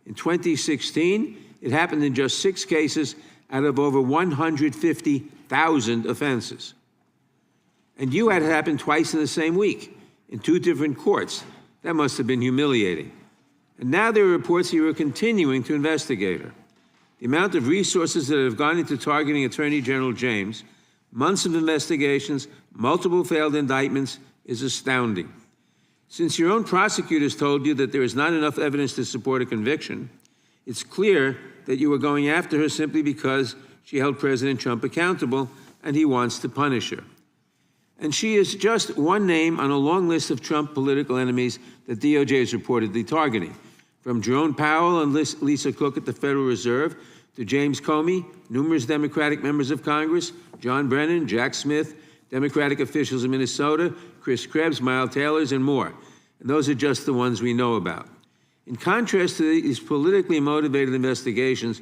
In 2016, it happened in just 6 cases out of over 150,000 offenses. And you had it happen twice in the same week in 2 different courts. That must have been humiliating. And now there are reports you are continuing to investigate her. The amount of resources that have gone into targeting Attorney General James, months of investigations, multiple failed indictments, is astounding. Since your own prosecutors told you that there is not enough evidence to support a conviction, it's clear that you were going after her simply because she held President Trump accountable and he wants to punish her. And she is just one name on a long list of Trump political enemies that DOJ is reportedly targeting, from Jerome Powell and Lisa Cook at the Federal Reserve to James Comey, numerous Democratic members of Congress, John Brennan, Jack Smith, Democratic officials in Minnesota, Chris Krebs, Miles Taylors, and more. And those are just the ones we know about. In contrast to these politically motivated investigations,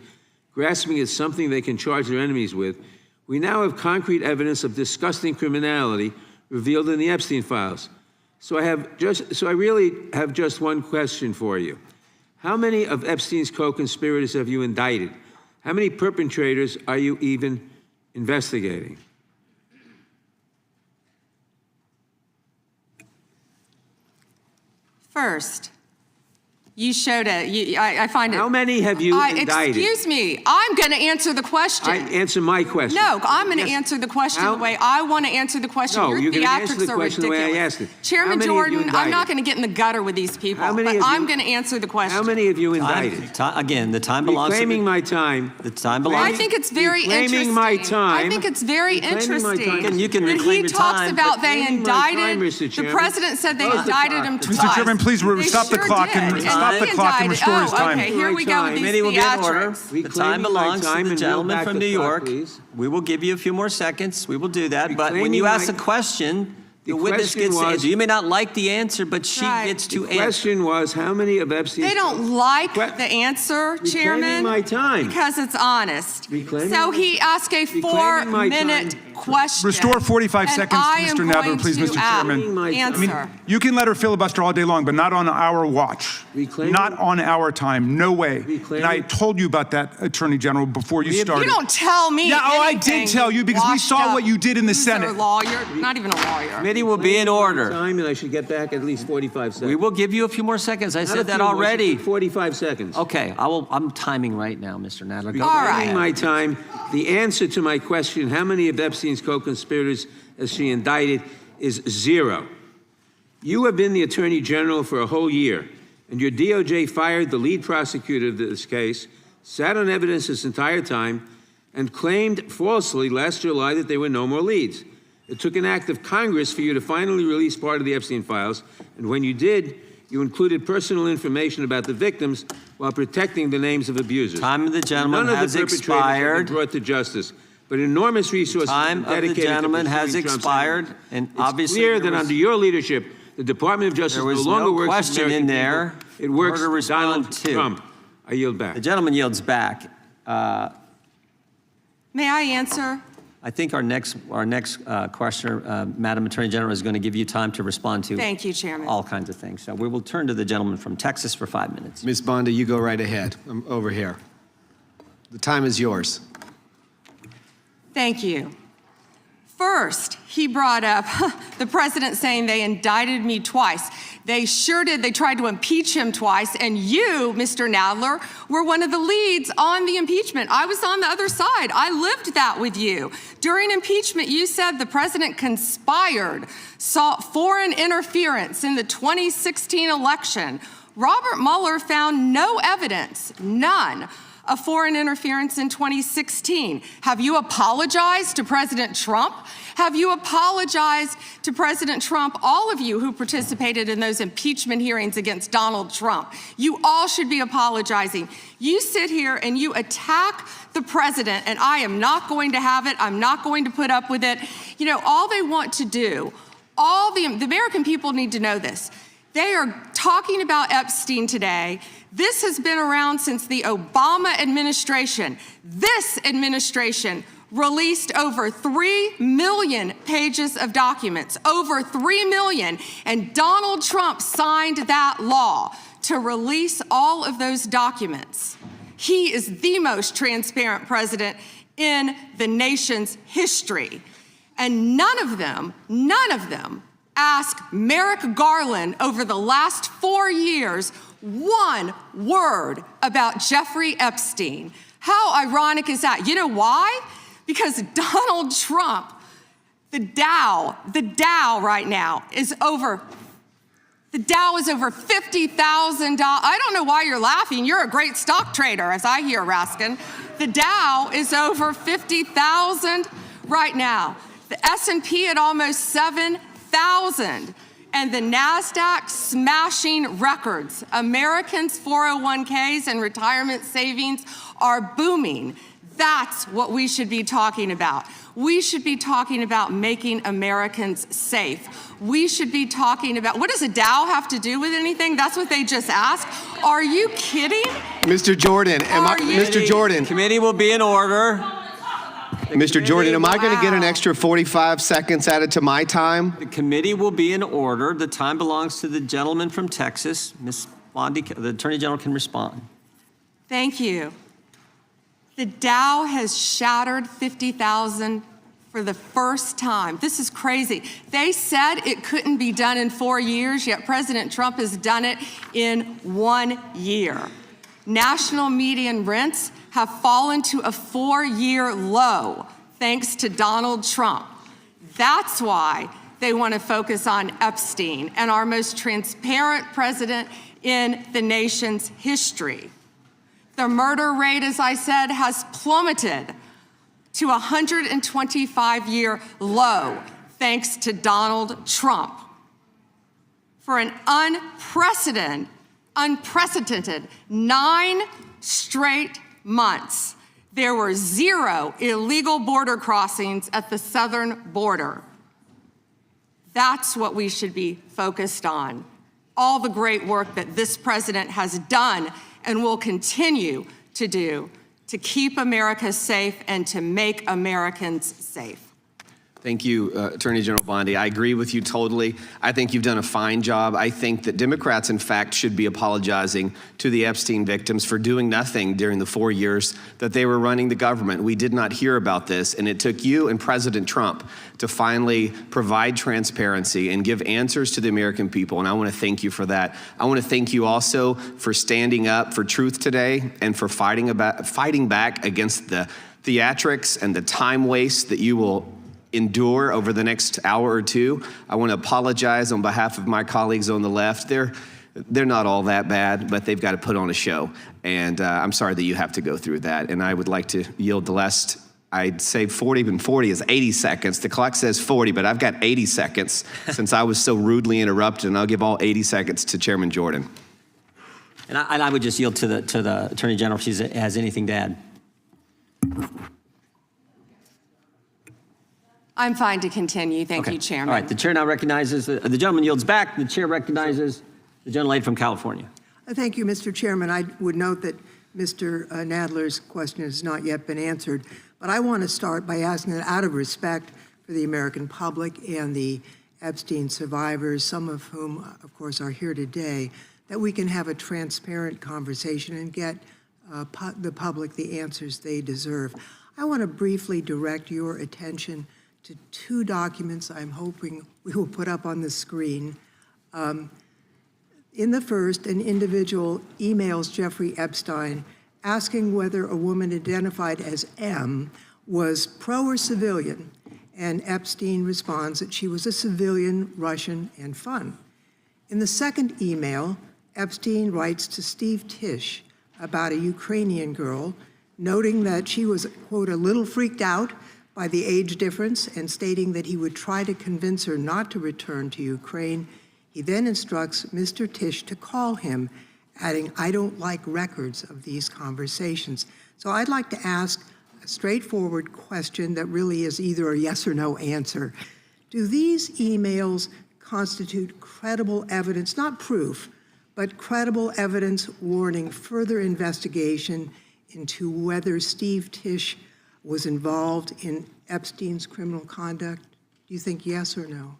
grasping at something they can charge their enemies with, we now have concrete evidence of disgusting criminality revealed in the Epstein files. So I really have just one question for you. How many of Epstein's co-conspirators have you indicted? How many perpetrators are you even investigating? First, you showed it. I find it. How many have you indicted? Excuse me. I'm going to answer the question. Answer my question. No, I'm going to answer the question the way I want to answer the question. No, Your you're going to answer theatrics the are question ridiculous. the way I asked it. Chairman Jordan, I'm not going to get in the gutter with these people, but I'm going to answer the question. How many have you indicted? Again, the time belongs to Reclaiming my time. the time belongs. I think it's very interesting. Reclaiming my time. I think it's very Reclaiming my time. interesting You can that reclaim he your talks time. about they Reclaiming my indicted. time, Mr. The Chairman. president said they Close the indicted him clock. twice. Mr. Chairman, please They stop the sure clock and did. stop the he clock and indicted. restore his time. Okay, here we go with these Committee will get in order. theatrics. The time Reclaiming my belongs time to the and reel gentleman back from the New clock, York. please. We will give you a few more seconds. We will do that. But when Reclaiming you ask my- a question, the The witness question gets to was- answer. You may not like the answer, but she Right. gets to The answer. question was, how many of Epstein's... They don't like Que- the answer, Reclaiming Chairman, my time. because it's honest. Reclaiming So my- he asked a Reclaiming my 4-minute time. question. Restore 45 and seconds to I am Mr. Nadler, going please, to Mr. Chairman. Reclaiming my time. Answer. You can let her filibuster all day long, but not on our watch. Reclaiming- Not on our time. No way. Reclaiming- And I told you about that, Attorney General, before you started. You don't tell me. Yeah, oh, I anything, did tell you because we washed saw up what you did in the loser Senate. Lawyer, not even a lawyer. Committee will be in order. Time, and I should get back at least 45 seconds. We will give you a few more seconds. I Not a said that few more, already. 45 seconds. Okay, I'm timing right now, Mr. Nadler. Go All ahead. right. Reclaiming my time. The answer to my question, how many of Epstein's co-conspirators has she indicted, is 0. You have been the Attorney General for a whole year, and your DOJ fired the lead prosecutor of this case, sat on evidence this entire time, and claimed falsely last July that there were no more leads. It took an act of Congress for you to finally release part of the Epstein files, and when you did, you included personal information about the victims while protecting the names of abusers. Time of the gentleman None has of the perpetrators have expired. been brought to justice, but enormous resources Time have been of the dedicated gentleman to has pursuing Trump's expired, enemies. and It's obviously clear there that was- under your leadership, the Department of Justice There no was longer no works question for American in there people. It works for her to for Donald respond to. Trump. I yield back. The gentleman yields back. May I answer? I think our next questioner, Madam Attorney General, is going to give you time to respond to Thank you, Chairman. all kinds of things. So we will turn to the gentleman from Texas for 5 minutes. Ms. Bondi, you go right ahead. I'm over here. The time is yours. Thank you. First, he brought up the president saying they indicted me twice. They sure did. They tried to impeach him twice. And you, Mr. Nadler, were one of the leads on the impeachment. I was on the other side. I lived that with you. During impeachment, you said the president conspired, sought foreign interference in the 2016 election. Robert Mueller found no evidence, none, of foreign interference in 2016. Have you apologized to President Trump? Have you apologized to President Trump, all of you who participated in those impeachment hearings against Donald Trump? You all should be apologizing. You sit here and you attack the president, and I am not going to have it. I'm not going to put up with it. You know, all they want to do, the American people need to know this. They are talking about Epstein today. This has been around since the Obama administration. This administration released over 3 million pages of documents, over 3 million, and Donald Trump signed that law to release all of those documents. He is the most transparent president in the nation's history. And none of them ask Merrick Garland over the last 4 years one word about Jeffrey Epstein. How ironic is that? You know why? Because Donald Trump, the Dow right now is over $50,000. I don't know why you're laughing. You're a great stock trader, as I hear, Raskin. The Dow is over 50,000 right now. The S&P at almost 7,000. And the NASDAQ smashing records. Americans' 401ks and retirement savings are booming. That's what we should be talking about. We should be talking about making Americans safe. We should be talking about, what does a Dow have to do with anything? That's what they just asked. Are you kidding? Mr. Jordan, Mr. Jordan. Committee will be in order. Mr. Jordan, am I going to get an extra 45 seconds added to my time? The committee will be in order. The time belongs to the gentleman from Texas. Ms. Bondi, the Attorney General can respond. Thank you. The Dow has shattered 50,000 for the first time. This is crazy. They said it couldn't be done in 4 years, yet President Trump has done it in 1 year. National median rents have fallen to a 4-year low thanks to Donald Trump. That's why they want to focus on Epstein and our most transparent president in the nation's history. The murder rate, as I said, has plummeted to a 125-year low thanks to Donald Trump. For an unprecedented 9 straight months, there were 0 illegal border crossings at the southern border. That's what we should be focused on. All the great work that this president has done and will continue to do to keep America safe and to make Americans safe. Thank you, Attorney General Bondi. I agree with you totally. I think you've done a fine job. I think that Democrats, in fact, should be apologizing to the Epstein victims for doing nothing during the 4 years that they were running the government. We did not hear about this, and it took you and President Trump to finally provide transparency and give answers to the American people, and I want to thank you for that. I want to thank you also for standing up for truth today and for fighting back against the theatrics and the time waste that you will endure over the next hour or two. I want to apologize on behalf of my colleagues on the left. They're not all that bad, but they've got to put on a show. And I'm sorry that you have to go through that. And I would like to yield the last, I'd say 40, and 40 is 80 seconds. The clock says 40, but I've got 80 seconds since I was so rudely interrupted, and I'll give all 80 seconds to Chairman Jordan. And I would just yield to the Attorney General if she has anything to add. I'm fine to continue. Thank you, Chairman. All right, the chair now recognizes, the gentleman yields back. The chair recognizes the gentlelady from California. Thank you, Mr. Chairman. I would note that Mr. Nadler's question has not yet been answered, but I want to start by asking that out of respect for the American public and the Epstein survivors, some of whom, of course, are here today, that we can have a transparent conversation and get the public the answers they deserve. I want to briefly direct your attention to 2 documents I'm hoping we will put up on the screen. In the first, an individual emails Jeffrey Epstein asking whether a woman identified as M was pro or civilian, and Epstein responds that she was a civilian, Russian, and fun. In the second email, Epstein writes to Steve Tisch about a Ukrainian girl, noting that she was, quote, a little freaked out by the age difference and stating that he would try to convince her not to return to Ukraine. He then instructs Mr. Tisch to call him, adding, I don't like records of these conversations. So I'd like to ask a straightforward question that really is either a yes or no answer. Do these emails constitute credible evidence, not proof, but credible evidence warning further investigation into whether Steve Tisch was involved in Epstein's criminal conduct? Do you think yes or no?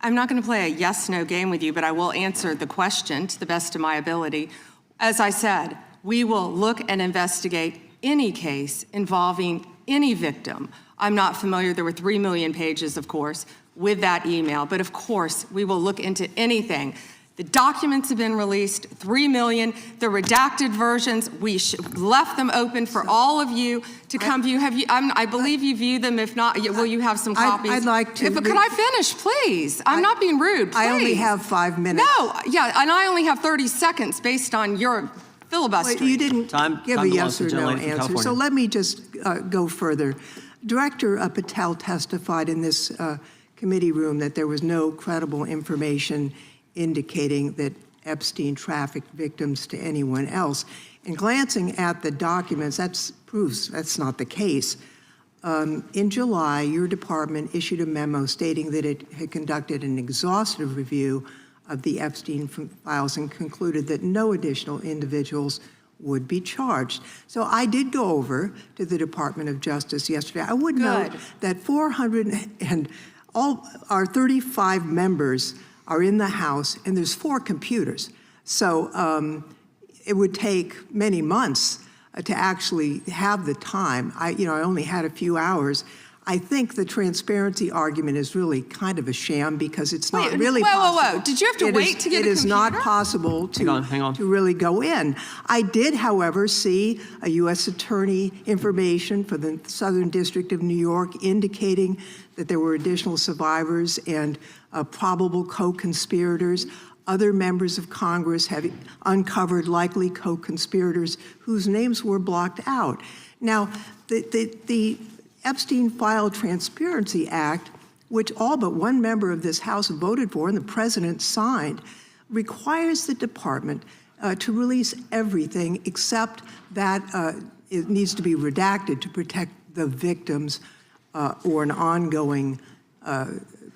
I'm not going to play a yes-no game with you, but I will answer the question to the best of my ability. As I said, we will look and investigate any case involving any victim. I'm not familiar, there were 3 million pages, of course, with that email, but of course, we will look into anything. The documents have been released, 3 million. The redacted versions, we left them open for all of you to come view. Have you? I believe you view them. If not, will you have some copies? I'd like to. But could I finish, please? I'm not being rude. Please. I only have 5 minutes. No, yeah, and I only have 30 seconds based on your filibustering. Well, you didn't give a yes or no gentlelady from answer, so California. let me just go further. Director Patel testified in this committee room that there was no credible information indicating that Epstein trafficked victims to anyone else. And glancing at the documents, that proves that's not the case. In July, your department issued a memo stating that it had conducted an exhaustive review of the Epstein files and concluded that no additional individuals would be charged. So I did go over to the Department of Justice yesterday. I would note that 400 and all our 35 members are in the House, and there's 4 computers. So it would take many months to actually have the time. I only had a few hours. I think the transparency argument is really kind of a sham because it's not really possible. Whoa. Did you have to wait to get a computer? It is not possible to really go in. I did, however, see a U.S. attorney information for the Southern District of New York indicating that there were additional survivors and probable co-conspirators. Other members of Congress have uncovered likely co-conspirators whose names were blocked out. Now, the Epstein File Transparency Act, which all but one member of this House voted for and the president signed, requires the department to release everything except that it needs to be redacted to protect the victims or an ongoing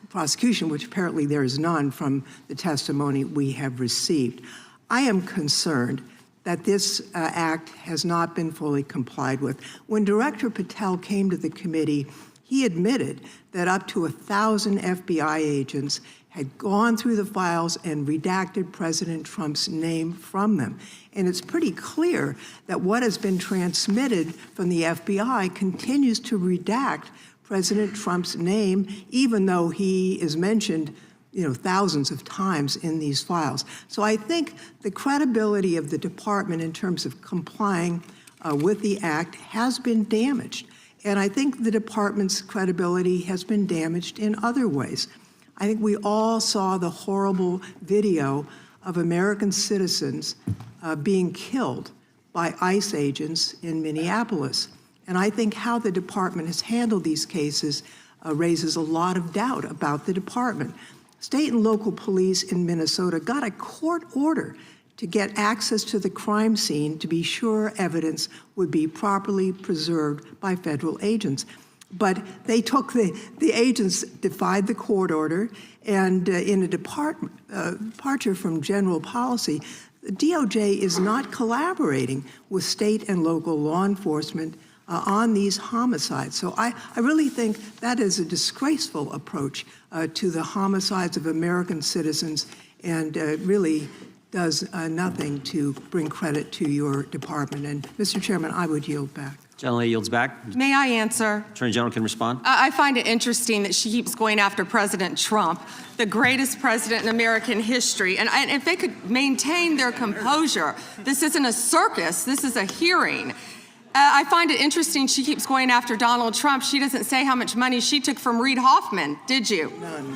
prosecution, which apparently there is none from the testimony we have received. I am concerned that this act has not been fully complied with. When Director Patel came to the committee, he admitted that up to 1,000 FBI agents had gone through the files and redacted President Trump's name from them. And it's pretty clear that what has been transmitted from the FBI continues to redact President Trump's name, even though he is mentioned thousands of times in these files. So I think the credibility of the department in terms of complying with the act has been damaged. And I think the department's credibility has been damaged in other ways. I think we all saw the horrible video of American citizens being killed by ICE agents in Minneapolis. And I think how the department has handled these cases raises a lot of doubt about the department. State and local police in Minnesota got a court order to get access to the crime scene to be sure evidence would be properly preserved by federal agents. But they took the agents defied the court order, and in a departure from general policy, the DOJ is not collaborating with state and local law enforcement on these homicides. So I really think that is a disgraceful approach to the homicides of American citizens and really does nothing to bring credit to your department. And Mr. Chairman, I would yield back. Gentlelady yields back. May I answer? Attorney General can respond. I find it interesting that she keeps going after President Trump, the greatest president in American history. And if they could maintain their composure, this isn't a circus, this is a hearing. I find it interesting she keeps going after Donald Trump. She doesn't say how much money she took from Reid Hoffman, did you? None.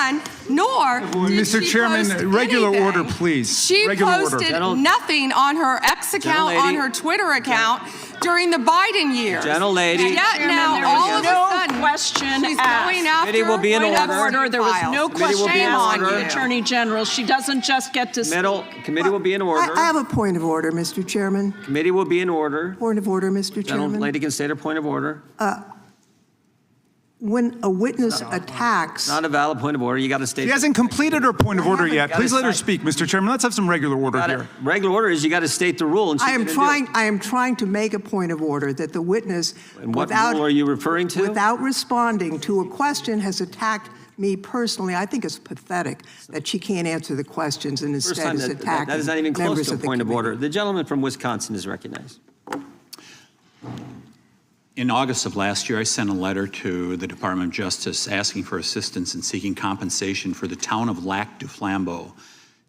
And nor did Mr. she Chairman, post regular anything. order, please. She Regular posted order. nothing on her X account, on her Twitter account during the Biden years. Gentlelady. Yet Chairman, now, there all was of no a sudden, question she's asked. going after Committee will be in Point of order. order. There was no Committee will be question in on order. the Attorney General. She doesn't just get to Committee will be in order. I have a point of order, Mr. Chairman. Committee will be in order. Point of order, Mr. Chairman. Gentlelady can state her point of order. When a witness attacks, Not a valid point of order. You got to state. She hasn't completed her point of order yet. Gotta Please let her cite. speak, Mr. Chairman. Let's have some regular order here. Regular order is you got to state the rule. And she's I am gonna do it. I am trying to make a point of order that the witness, And what rule are you referring to? without responding to a question, has attacked me personally. I think it's pathetic that she can't answer the questions and First instead time is that attacking is not even close members to a of the point of committee. order. The gentleman from Wisconsin is recognized. In August of last year, I sent a letter to the Department of Justice asking for assistance in seeking compensation for the town of Lac du Flambeau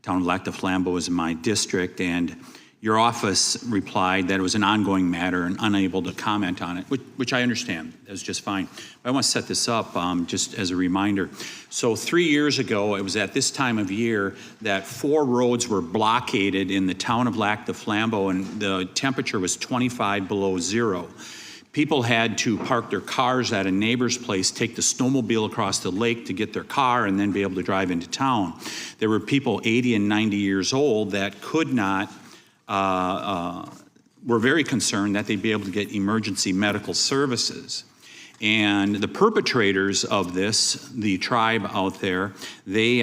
town of Lac du Flambeau is in my district, and your office replied that it was an ongoing matter and unable to comment on it, which I understand. That's just fine. But I want to set this up just as a reminder. So 3 years ago, it was at this time of year that 4 roads were blockaded in the town of Lac du Flambeau, and the temperature was 25 below zero. People had to park their cars at a neighbor's place, take the snowmobile across the lake to get their car, and then be able to drive into town. There were people 80 and 90 years old that could not were very concerned that they'd be able to get emergency medical services. And the perpetrators of this, the tribe out there, they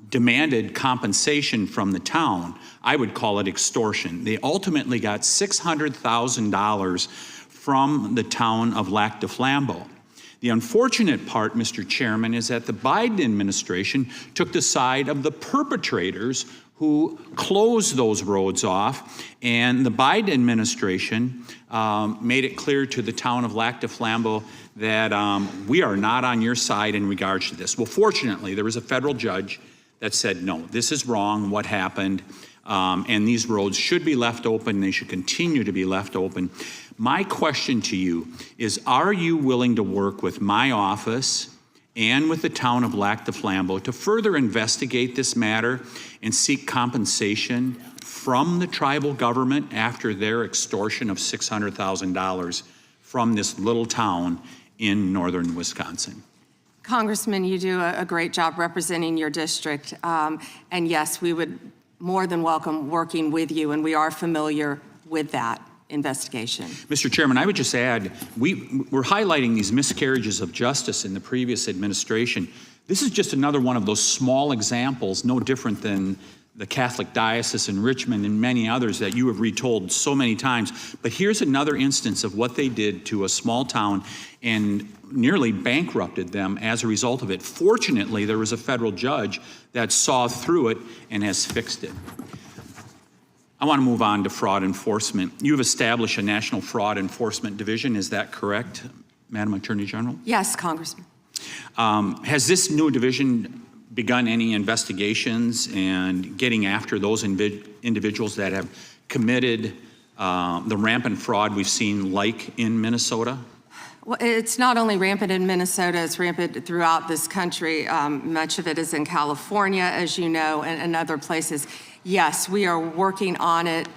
demanded compensation from the town. I would call it extortion. They ultimately got $600,000 from the town of Lac du Flambeau. The unfortunate part, Mr. Chairman, is that the Biden administration took the side of the perpetrators who closed those roads off, and the Biden administration made it clear to the town of Lac du Flambeau that we are not on your side in regards to this. Well, fortunately, there was a federal judge that said, no, this is wrong, what happened, and these roads should be left open, they should continue to be left open. My question to you is, are you willing to work with my office and with the town of Lac du Flambeau to further investigate this matter and seek compensation from the tribal government after their extortion of $600,000 from this little town in northern Wisconsin? Congressman, you do a great job representing your district. And yes, we would more than welcome working with you, and we are familiar with that investigation. Mr. Chairman, I would just add, we're highlighting these miscarriages of justice in the previous administration. This is just another one of those small examples, no different than the Catholic Diocese in Richmond and many others that you have retold so many times. But here's another instance of what they did to a small town and nearly bankrupted them as a result of it. Fortunately, there was a federal judge that saw through it and has fixed it. I want to move on to fraud enforcement. You've established a National Fraud Enforcement Division, is that correct, Madam Attorney General? Yes, Congressman. Has this new division begun any investigations and getting after those individuals that have committed the rampant fraud we've seen, like in Minnesota? Well, it's not only rampant in Minnesota, it's rampant throughout this country. Much of it is in California, as you know, and other places. Yes, we are working on it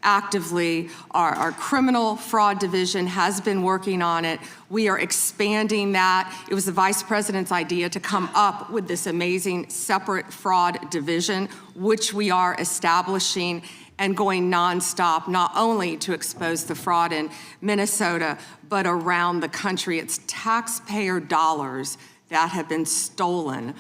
actively. Our criminal fraud division has been working on it. We are expanding that. It was the Vice President's idea to come up with this amazing separate fraud division, which we are establishing and going nonstop, not only to expose the fraud in Minnesota, but around the country. It's taxpayer dollars that have been stolen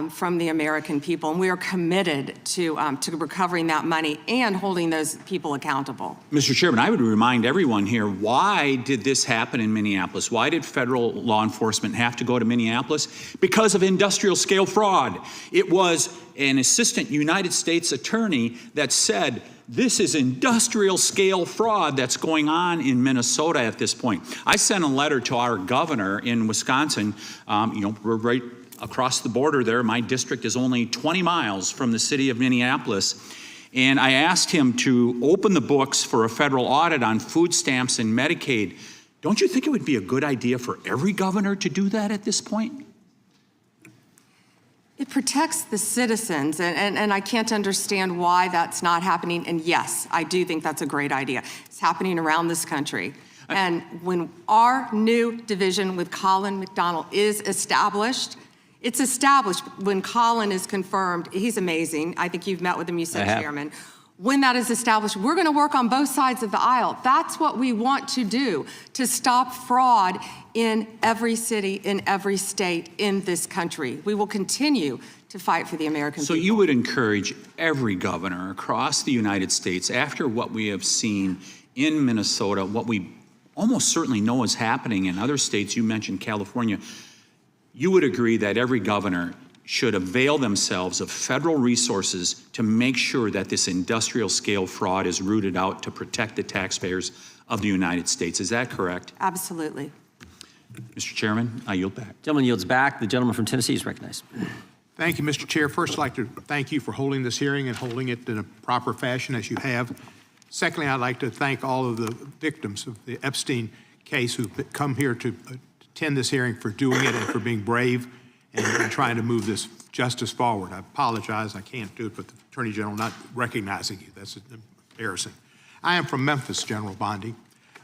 from the American people, and we are committed to recovering that money and holding those people accountable. Mr. Chairman, I would remind everyone here, why did this happen in Minneapolis? Why did federal law enforcement have to go to Minneapolis? Because of industrial scale fraud. It was an assistant United States attorney that said, this is industrial scale fraud that's going on in Minnesota at this point. I sent a letter to our governor in Wisconsin. We're right across the border there. My district is only 20 miles from the city of Minneapolis. And I asked him to open the books for a federal audit on food stamps and Medicaid. Don't you think it would be a good idea for every governor to do that at this point? It protects the citizens, and I can't understand why that's not happening. And yes, I do think that's a great idea. It's happening around this country. And when our new division with Colin McDonald is established, it's established. When Colin is confirmed, he's amazing. I think you've met with him, you said, Chairman. When that is established, we're going to work on both sides of the aisle. That's what we want to do, to stop fraud in every city, in every state in this country. We will continue to fight for the American people. So you would encourage every governor across the United States, after what we have seen in Minnesota, what we almost certainly know is happening in other states, you mentioned California, you would agree that every governor should avail themselves of federal resources to make sure that this industrial scale fraud is rooted out to protect the taxpayers of the United States. Is that correct? Absolutely. Mr. Chairman, I yield back. Gentleman yields back. The gentleman from Tennessee is recognized. Thank you, Mr. Chair. First, I'd like to thank you for holding this hearing and holding it in a proper fashion as you have. Secondly, I'd like to thank all of the victims of the Epstein case who've come here to attend this hearing for doing it and for being brave and trying to move this justice forward. I apologize, I can't do it, but the Attorney General not recognizing you, that's embarrassing. I am from Memphis, General Bondi,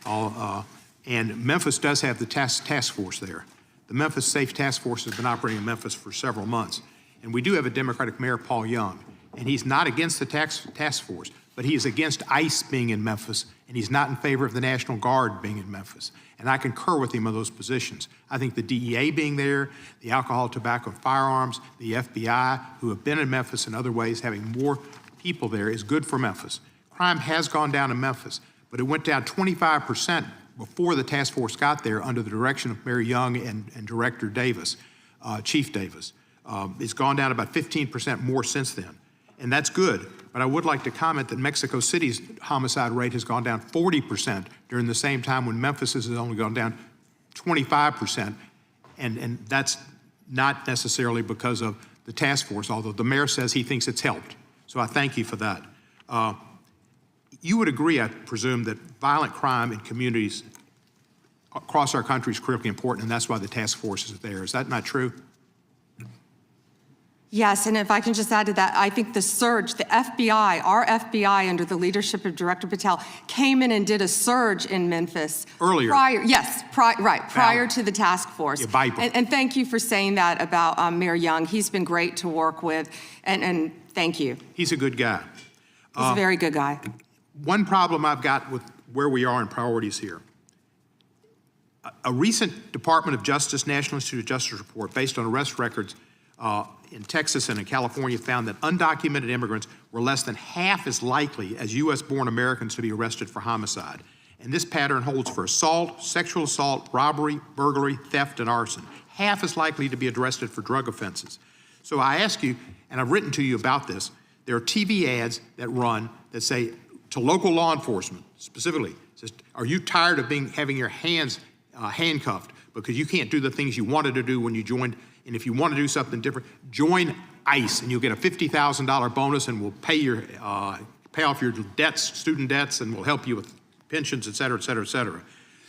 and Memphis does have the task force there. The Memphis Safe Task Force has been operating in Memphis for several months. And we do have a Democratic Mayor, Paul Young, and he's not against the task force, but he is against ICE being in Memphis, and he's not in favor of the National Guard being in Memphis. And I concur with him on those positions. I think the DEA being there, the alcohol, tobacco, and firearms, the FBI, who have been in Memphis in other ways, having more people there is good for Memphis. Crime has gone down in Memphis, but it went down 25% before the task force got there under the direction of Mayor Young and Director Davis, Chief Davis. It's gone down about 15% more since then, and that's good. But I would like to comment that Mexico City's homicide rate has gone down 40% during the same time when Memphis has only gone down 25%, and that's not necessarily because of the task force, although the mayor says he thinks it's helped. So I thank you for that. You would agree, I presume, that violent crime in communities across our country is critically important, and that's why the task force is there. Is that not true? Yes, and if I can just add to that, I think the surge, the FBI, our FBI under the leadership of Director Patel, came in and did a surge in Memphis. Earlier. Prior to the task force. Yeah, and thank you for saying that about Mayor Young. He's been great to work with, and thank you. He's a good guy. He's a very good guy. One problem I've got with where we are in priorities here. A recent Department of Justice, National Institute of Justice report based on arrest records in Texas and in California found that undocumented immigrants were less than half as likely as U.S.-born Americans to be arrested for homicide. And this pattern holds for assault, sexual assault, robbery, burglary, theft, and arson. Half as likely to be arrested for drug offenses. So I ask you, and I've written to you about this, there are TV ads that run that say to local law enforcement, specifically, says, are you tired of having your hands handcuffed because you can't do the things you wanted to do when you joined? And if you want to do something different, join ICE, and you'll get a $50,000 bonus, and we'll pay off your debts, student debts, and we'll help you with pensions, et cetera, et cetera, et cetera.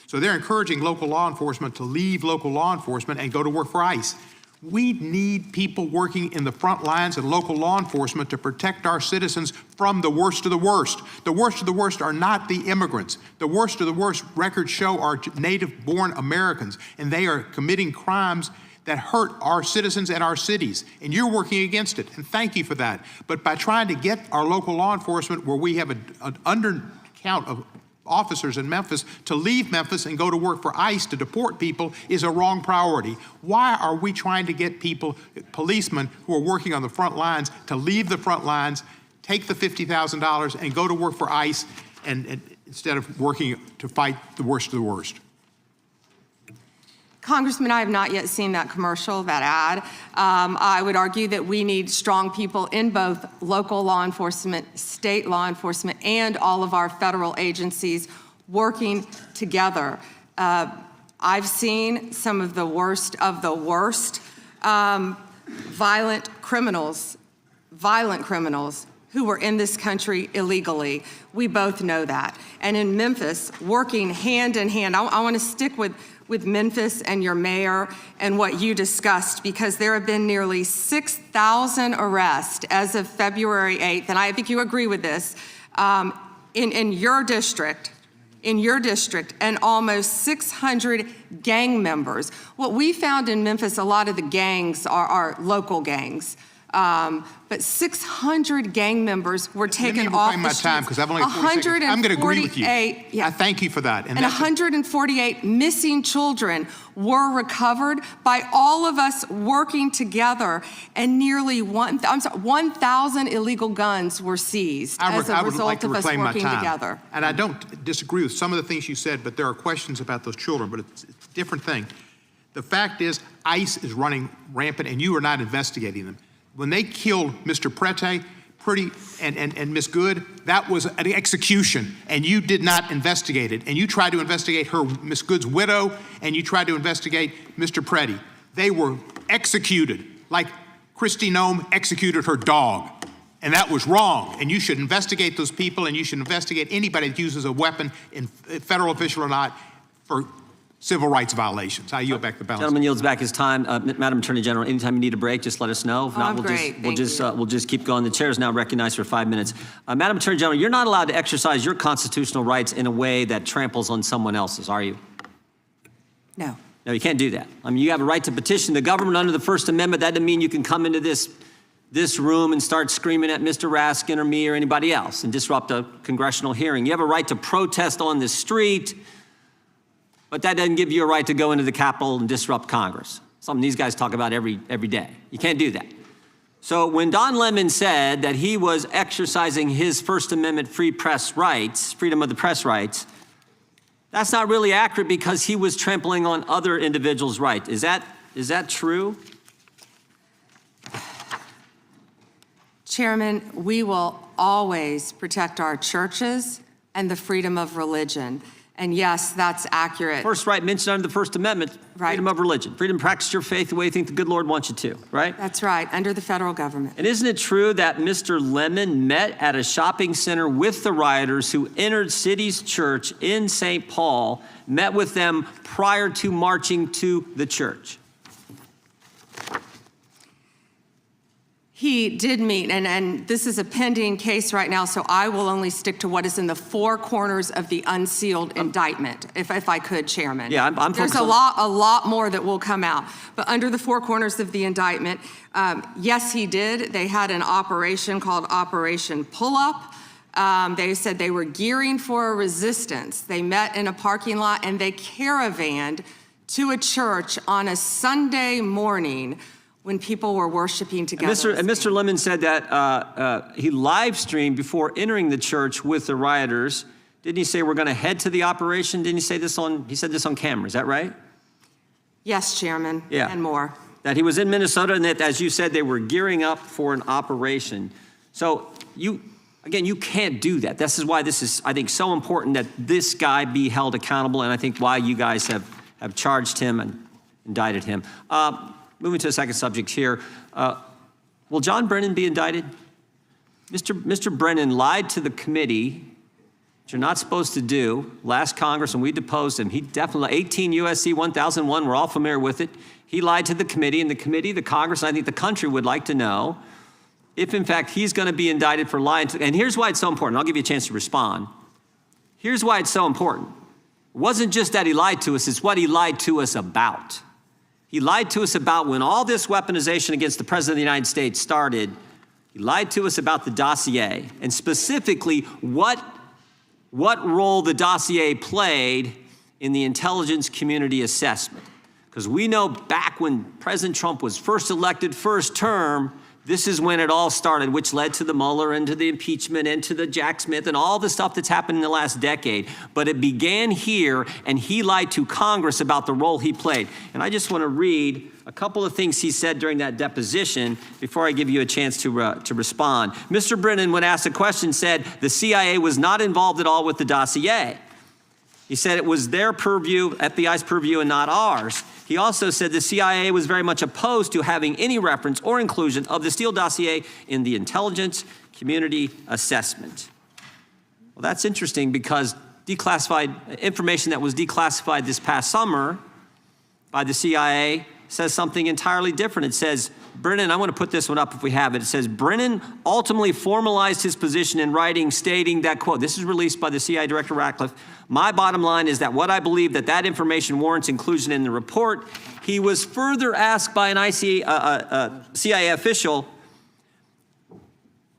So they're encouraging local law enforcement to leave local law enforcement and go to work for ICE. We need people working in the front lines and local law enforcement to protect our citizens from the worst of the worst. The worst of the worst are not the immigrants. The worst of the worst records show are native-born Americans, and they are committing crimes that hurt our citizens and our cities, and you're working against it, and thank you for that. But by trying to get our local law enforcement, where we have an undercount of officers in Memphis, to leave Memphis and go to work for ICE to deport people is a wrong priority. Why are we trying to get people, policemen who are working on the front lines, to leave the front lines, take the $50,000 and go to work for ICE and instead of working to fight the worst of the worst? Congressman, I have not yet seen that commercial, that ad. I would argue that we need strong people in both local law enforcement, state law enforcement, and all of our federal agencies working together. I've seen some of the worst violent criminals who were in this country illegally. We both know that. And in Memphis, working hand in hand, I want to stick with Memphis and your mayor and what you discussed, because there have been nearly 6,000 arrests as of February 8th, and I think you agree with this, in your district, and almost 600 gang members. What we found in Memphis, a lot of the gangs are local gangs. But 600 gang members were taken off the streets. Time, because I've only 40 seconds. I'm going to agree with you. Yeah. I thank you for that. And 148 missing children were recovered by all of us working together, and nearly 1,000 illegal guns were seized as a result of us working together. And I don't disagree with some of the things you said, but there are questions about those children, but it's a different thing. The fact is, ICE is running rampant, and you are not investigating them. When they killed Mr. Prete, and Miss Good, that was an execution, and you did not investigate it. And you tried to investigate her, Miss Good's widow, and you tried to investigate Mr. Prete. They were executed like Kristi Noem executed her dog. And that was wrong. And you should investigate those people, and you should investigate anybody that uses a weapon, in federal official or not, for civil rights violations. I yield back the balance. Gentleman yields back his time. Madam Attorney General, anytime you need a break, just let us know. If not, we'll just keep going. The chair is now recognized for 5 minutes. Madam Attorney General, you're not allowed to exercise your constitutional rights in a way that tramples on someone else's, are you? No. No, you can't do that. I mean, you have a right to petition the government under the First Amendment. That doesn't mean you can come into this room and start screaming at Mr. Raskin or me or anybody else and disrupt a congressional hearing. You have a right to protest on the street, but that doesn't give you a right to go into the Capitol and disrupt Congress. Something these guys talk about every day. You can't do that. So when Don Lemon said that he was exercising his First Amendment free press rights, freedom of the press rights, that's not really accurate because he was trampling on other individuals' rights. Is that true? Chairman, we will always protect our churches and the freedom of religion. And yes, that's accurate. First right mentioned under the First Amendment, freedom of religion. Freedom to practice your faith the way you think the good Lord wants you to, right? That's right, under the federal government. And isn't it true that Mr. Lemon met at a shopping center with the rioters who entered City's church in St. Paul, met with them prior to marching to the church? He did meet, and this is a pending case right now, so I will only stick to what is in the four corners of the unsealed indictment, if I could, Chairman. Yeah, I'm There's a lot more that will come out. But under the four corners of the indictment, yes, he did. They had an operation called Operation Pull-Up. They said they were gearing for a resistance. They met in a parking lot, and they caravanned to a church on a Sunday morning when people were worshiping together. And Mr. Lemon said that he live streamed before entering the church with the rioters. Didn't he say we're going to head to the operation? Didn't he say this he said this on camera, is that right? Yes, Chairman, and more. That he was in Minnesota and that, as you said, they were gearing up for an operation. So you can't do that. This is why this is, I think, so important that this guy be held accountable, and I think why you guys have charged him and indicted him. Moving to the second subject here, will John Brennan be indicted? Mr. Brennan lied to the committee, which you're not supposed to do, last Congress, and we deposed him. He definitely, 18 U.S.C. 1001, we're all familiar with it. He lied to the committee, and the committee, the Congress, and I think the country would like to know if, in fact, he's going to be indicted for lying. And here's why it's so important. I'll give you a chance to respond. Here's why it's so important. It wasn't just that he lied to us, it's what he lied to us about. He lied to us about when all this weaponization against the President of the United States started. He lied to us about the dossier, and specifically what role the dossier played in the intelligence community assessment. Because we know back when President Trump was first elected, first term, this is when it all started, which led to the Mueller and to the impeachment and to the Jack Smith and all the stuff that's happened in the last decade. But it began here, and he lied to Congress about the role he played. And I just want to read a couple of things he said during that deposition before I give you a chance to respond. Mr. Brennan, when asked a question, said the CIA was not involved at all with the dossier. He said it was their purview, FBI's purview, and not ours. He also said the CIA was very much opposed to having any reference or inclusion of the Steele dossier in the intelligence community assessment. Well, that's interesting because declassified information that was declassified this past summer by the CIA says something entirely different. It says, Brennan, I want to put this one up if we have it. It says, Brennan ultimately formalized his position in writing, stating that, quote, this is released by the CIA Director Ratcliffe. My bottom line is that what I believe that information warrants inclusion in the report. He was further asked by an CIA official.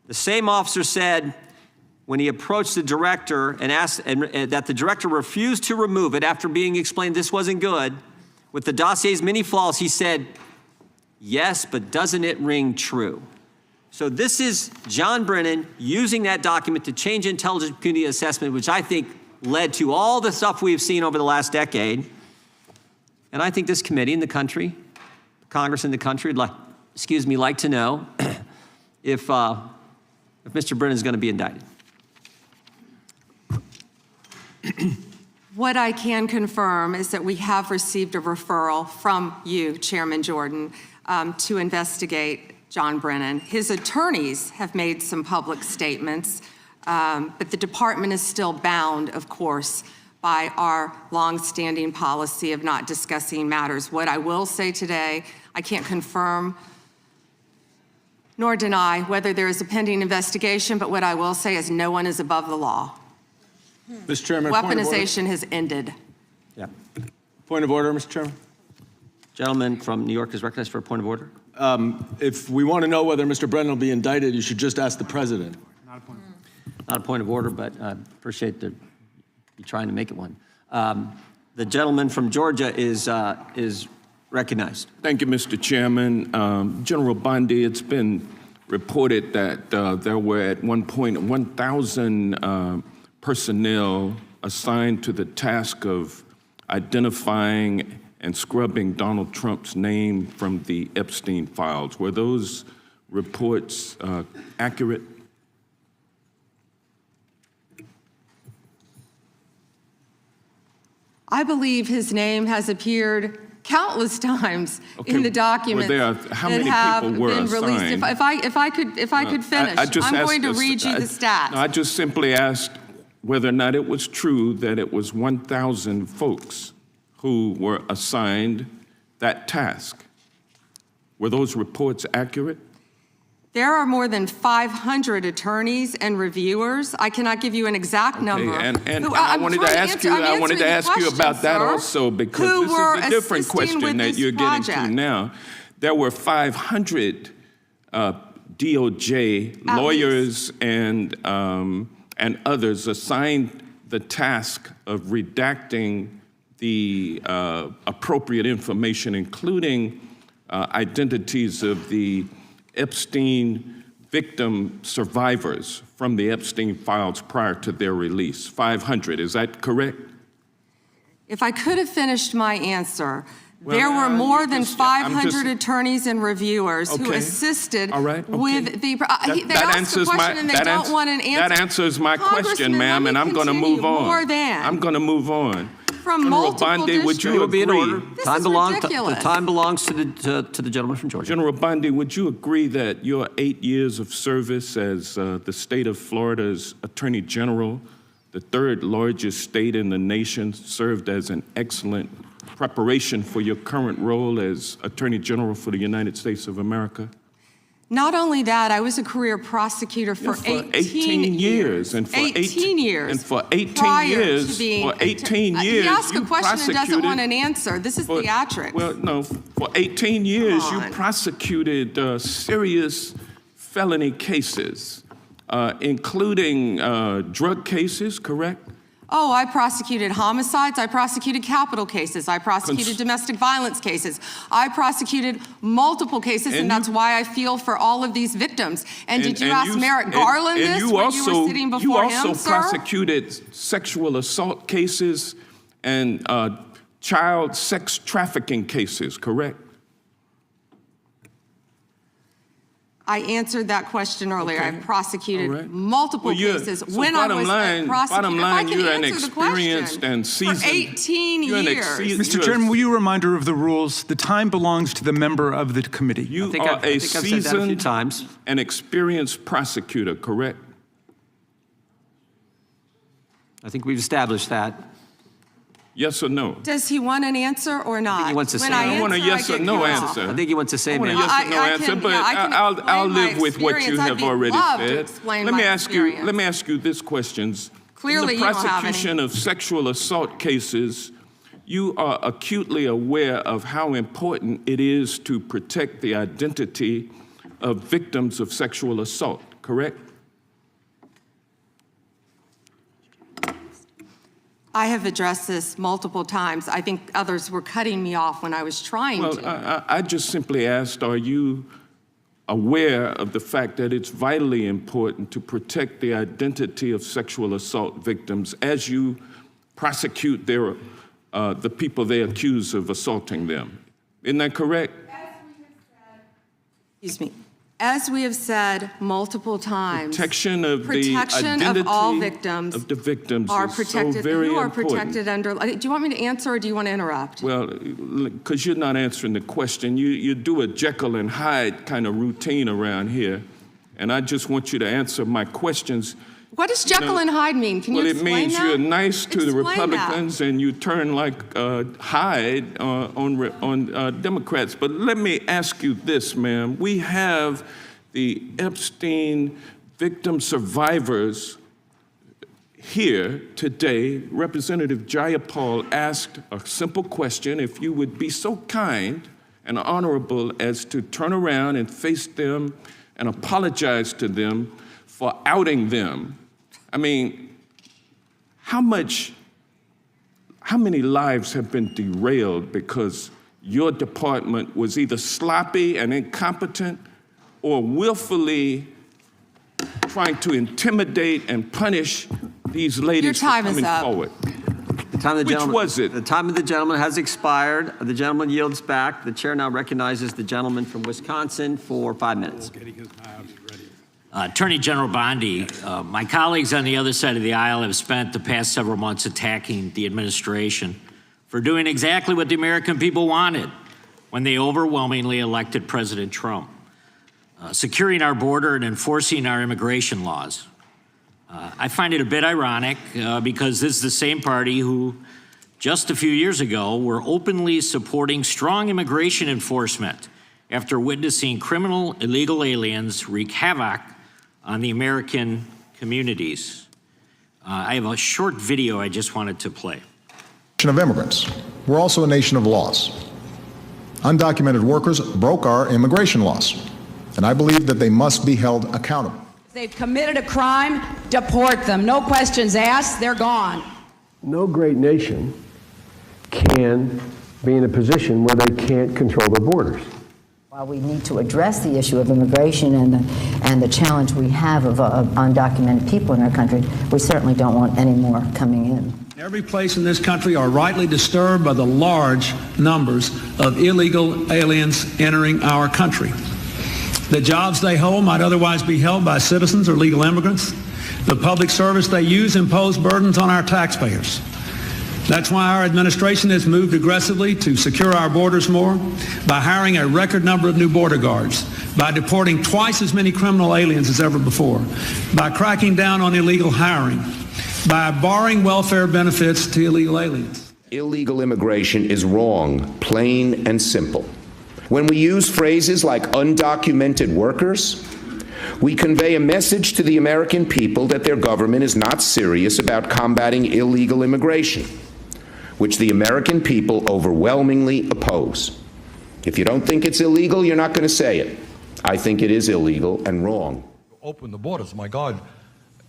The same officer said when he approached the director and asked that the director refused to remove it after being explained this wasn't good. With the dossier's many flaws, he said, yes, but doesn't it ring true? So this is John Brennan using that document to change intelligence community assessment, which I think led to all the stuff we've seen over the last decade. And I think this committee in the country, Congress in the country, would like to know if Mr. Brennan is going to be indicted. What I can confirm is that we have received a referral from you, Chairman Jordan, to investigate John Brennan. His attorneys have made some public statements, but the department is still bound, of course, by our longstanding policy of not discussing matters. What I will say today, I can't confirm nor deny whether there is a pending investigation, but what I will say is no one is above the law. Mr. Chairman, point of order. Weaponization has ended. Yeah. Point of order, Mr. Chairman. Gentleman from New York is recognized for a point of order. If we want to know whether Mr. Brennan will be indicted, you should just ask the president. Not a point of order, but I appreciate you trying to make it one. The gentleman from Georgia is recognized. Thank you, Mr. Chairman. General Bondi, it's been reported that there were at one point 1,000 personnel assigned to the task of identifying and scrubbing Donald Trump's name from the Epstein files. Were those reports accurate? I believe his name has appeared countless times in the documents how that many have people were been released. assigned? If I could finish, I'm going to read you the stats. I just simply asked whether or not it was true that it was 1,000 folks who were assigned that task. Were those reports accurate? There are more than 500 attorneys and reviewers. I cannot give you an exact number. And I wanted to ask you about that also, because this is a different question that you're getting to now. There were 500 DOJ lawyers and others assigned the task of redacting the appropriate information, including identities of the Epstein victim survivors from the Epstein files prior to their release. 500, is that correct? If I could have finished my answer, there were more than 500 attorneys and reviewers who assisted with the. They asked a question and they don't want an answer. That answers my question, ma'am, and I'm going to move on. I'm going to move on. From General Bondi, would you agree? This is ridiculous. The time belongs to the gentleman from Georgia. General Bondi, would you agree that your 8 years of service as the state of Florida's Attorney General, the third largest state in the nation, served as an excellent preparation for your current role as Attorney General for the United States of America? Not only that, I was a career prosecutor for 18 years. And for 18 years. And for 18 years, he asked a question and doesn't want an answer. This is theatrics. Well, no, for 18 years, you prosecuted serious felony cases, including drug cases, correct? Oh, I prosecuted homicides. I prosecuted capital cases. I prosecuted domestic violence cases. I prosecuted multiple cases, and that's why I feel for all of these victims. And did you ask Merrick Garland this when you were sitting before him, sir? You also prosecuted sexual assault cases and child sex trafficking cases, correct? I ansed that question earlier. I prosecuted multiple cases when I was a prosecutor. Bottom line, you're an experienced and seasoned. For 18 years. Mr. Chairman, will you remind her of the rules? The time belongs to the member of the committee. You are a seasoned and experienced prosecutor, correct? I think we've established that. Yes or no? Does he want an answer or not? I think he wants to say I want a yes or no answer. I think he wants to say a yes or no answer, but I'll live with what you have already said. Let me ask you this question. Clearly, in the prosecution of sexual assault cases, you are acutely aware of how important it is to protect the identity of victims of sexual assault, correct? I have addressed this multiple times. I think others were cutting me off when I was trying to. Well, I just simply asked, are you aware of the fact that it's vitally important to protect the identity of sexual assault victims as you prosecute the people they accuse of assaulting them? Isn't that correct? Excuse me. As we have said multiple times, Protection of the protection identity of all victims of the victims are is protected. so very Who are important. protected under? Do you want me to answer or do you want to interrupt? Well, because you're not answering the question. You do a Jekyll and Hyde kind of routine around here, and I just want you to answer my questions. What does Jekyll and Hyde mean? Can you explain it means that? you're nice to the Explain Republicans and you turn like Hyde on Democrats. But let me ask you this, ma'am. We have the Epstein victim survivors here today. Representative Jayapal asked a simple question. If you would be so kind and honorable as to turn around and face them and apologize to them for outing them. I mean, how many lives have been derailed because your department was either sloppy and incompetent or willfully trying to intimidate and punish these ladies for coming forward? Which was it? The time of the gentleman has expired. The gentleman yields back. The chair now recognizes the gentleman from Wisconsin for 5 minutes. Attorney General Bondi, my colleagues on the other side of the aisle have spent the past several months attacking the administration for doing exactly what the American people wanted when they overwhelmingly elected President Trump, securing our border and enforcing our immigration laws. I find it a bit ironic because this is the same party who just a few years ago were openly supporting strong immigration enforcement after witnessing criminal illegal aliens wreak havoc on the American communities. I have a short video I just wanted to play. Of immigrants. We're also a nation of laws. Undocumented workers broke our immigration laws, and I believe that they must be held accountable. They've committed a crime, deport them. No questions asked, they're gone. No great nation can be in a position where they can't control their borders. While we need to address the issue of immigration and the challenge we have of undocumented people in our country, we certainly don't want any more coming in. Every place in this country are rightly disturbed by the large numbers of illegal aliens entering our country. The jobs they hold might otherwise be held by citizens or legal immigrants. The public service they use impose burdens on our taxpayers. That's why our administration has moved aggressively to secure our borders more by hiring a record number of new border guards, by deporting twice as many criminal aliens as ever before, by cracking down on illegal hiring, by barring welfare benefits to illegal aliens. Illegal immigration is wrong, plain and simple. When we use phrases like undocumented workers, we convey a message to the American people that their government is not serious about combating illegal immigration, which the American people overwhelmingly oppose. If you don't think it's illegal, you're not going to say it. I think it is illegal and wrong. Open the borders, my God.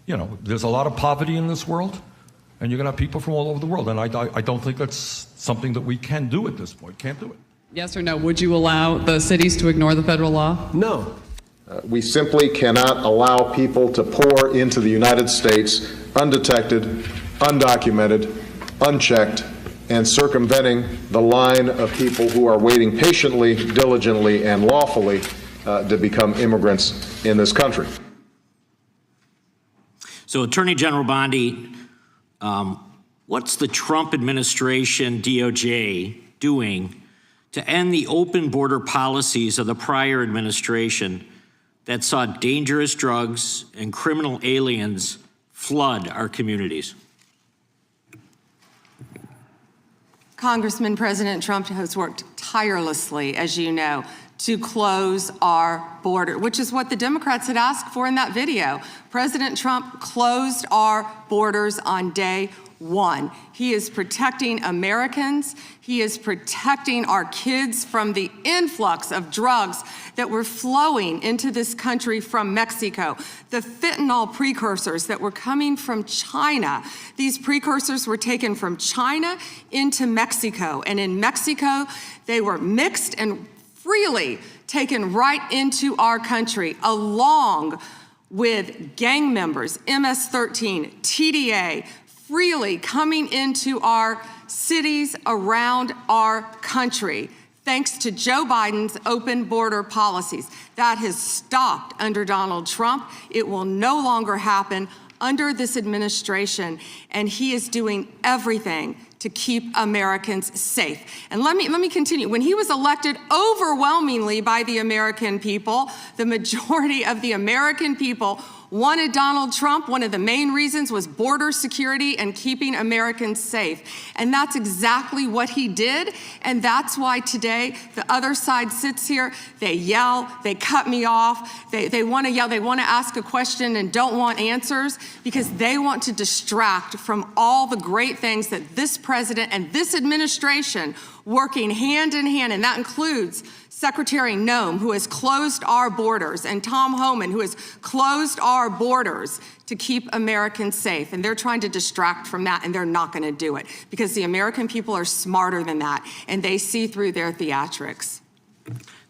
You know, there's a lot of poverty in this world, and you're going to have people from all over the world, and I don't think that's something that we can do at this point. Can't do it. Yes or no, would you allow the cities to ignore the federal law? No. We simply cannot allow people to pour into the United States undetected, undocumented, unchecked, and circumventing the line of people who are waiting patiently, diligently, and lawfully to become immigrants in this country. So, Attorney General Bondi, what's the Trump administration, DOJ, doing to end the open border policies of the prior administration that saw dangerous drugs and criminal aliens flood our communities? Congressman, President Trump has worked tirelessly, as you know, to close our border, which is what the Democrats had asked for in that video. President Trump closed our borders on day one. He is protecting Americans. He is protecting our kids from the influx of drugs that were flowing into this country from Mexico. The fentanyl precursors that were coming from China. These precursors were taken from China into Mexico. And in Mexico, they were mixed and freely taken right into our country, along with gang members, MS-13, TDA, freely coming into our cities around our country. thanks to Joe Biden's open border policies. That has stopped under Donald Trump. It will no longer happen under this administration, and he is doing everything to keep Americans safe. And let me continue. When he was elected overwhelmingly by the American people, the majority of the American people wanted Donald Trump. One of the main reasons was border security and keeping Americans safe. And that's exactly what he did. And that's why today the other side sits here, they yell, they cut me off, they want to yell, they want to ask a question and don't want answers because they want to distract from all the great things that this president and this administration working hand in hand, and that includes Secretary Noem, who has closed our borders, and Tom Homan, who has closed our borders to keep Americans safe. And they're trying to distract from that, and they're not going to do it because the American people are smarter than that, and they see through their theatrics.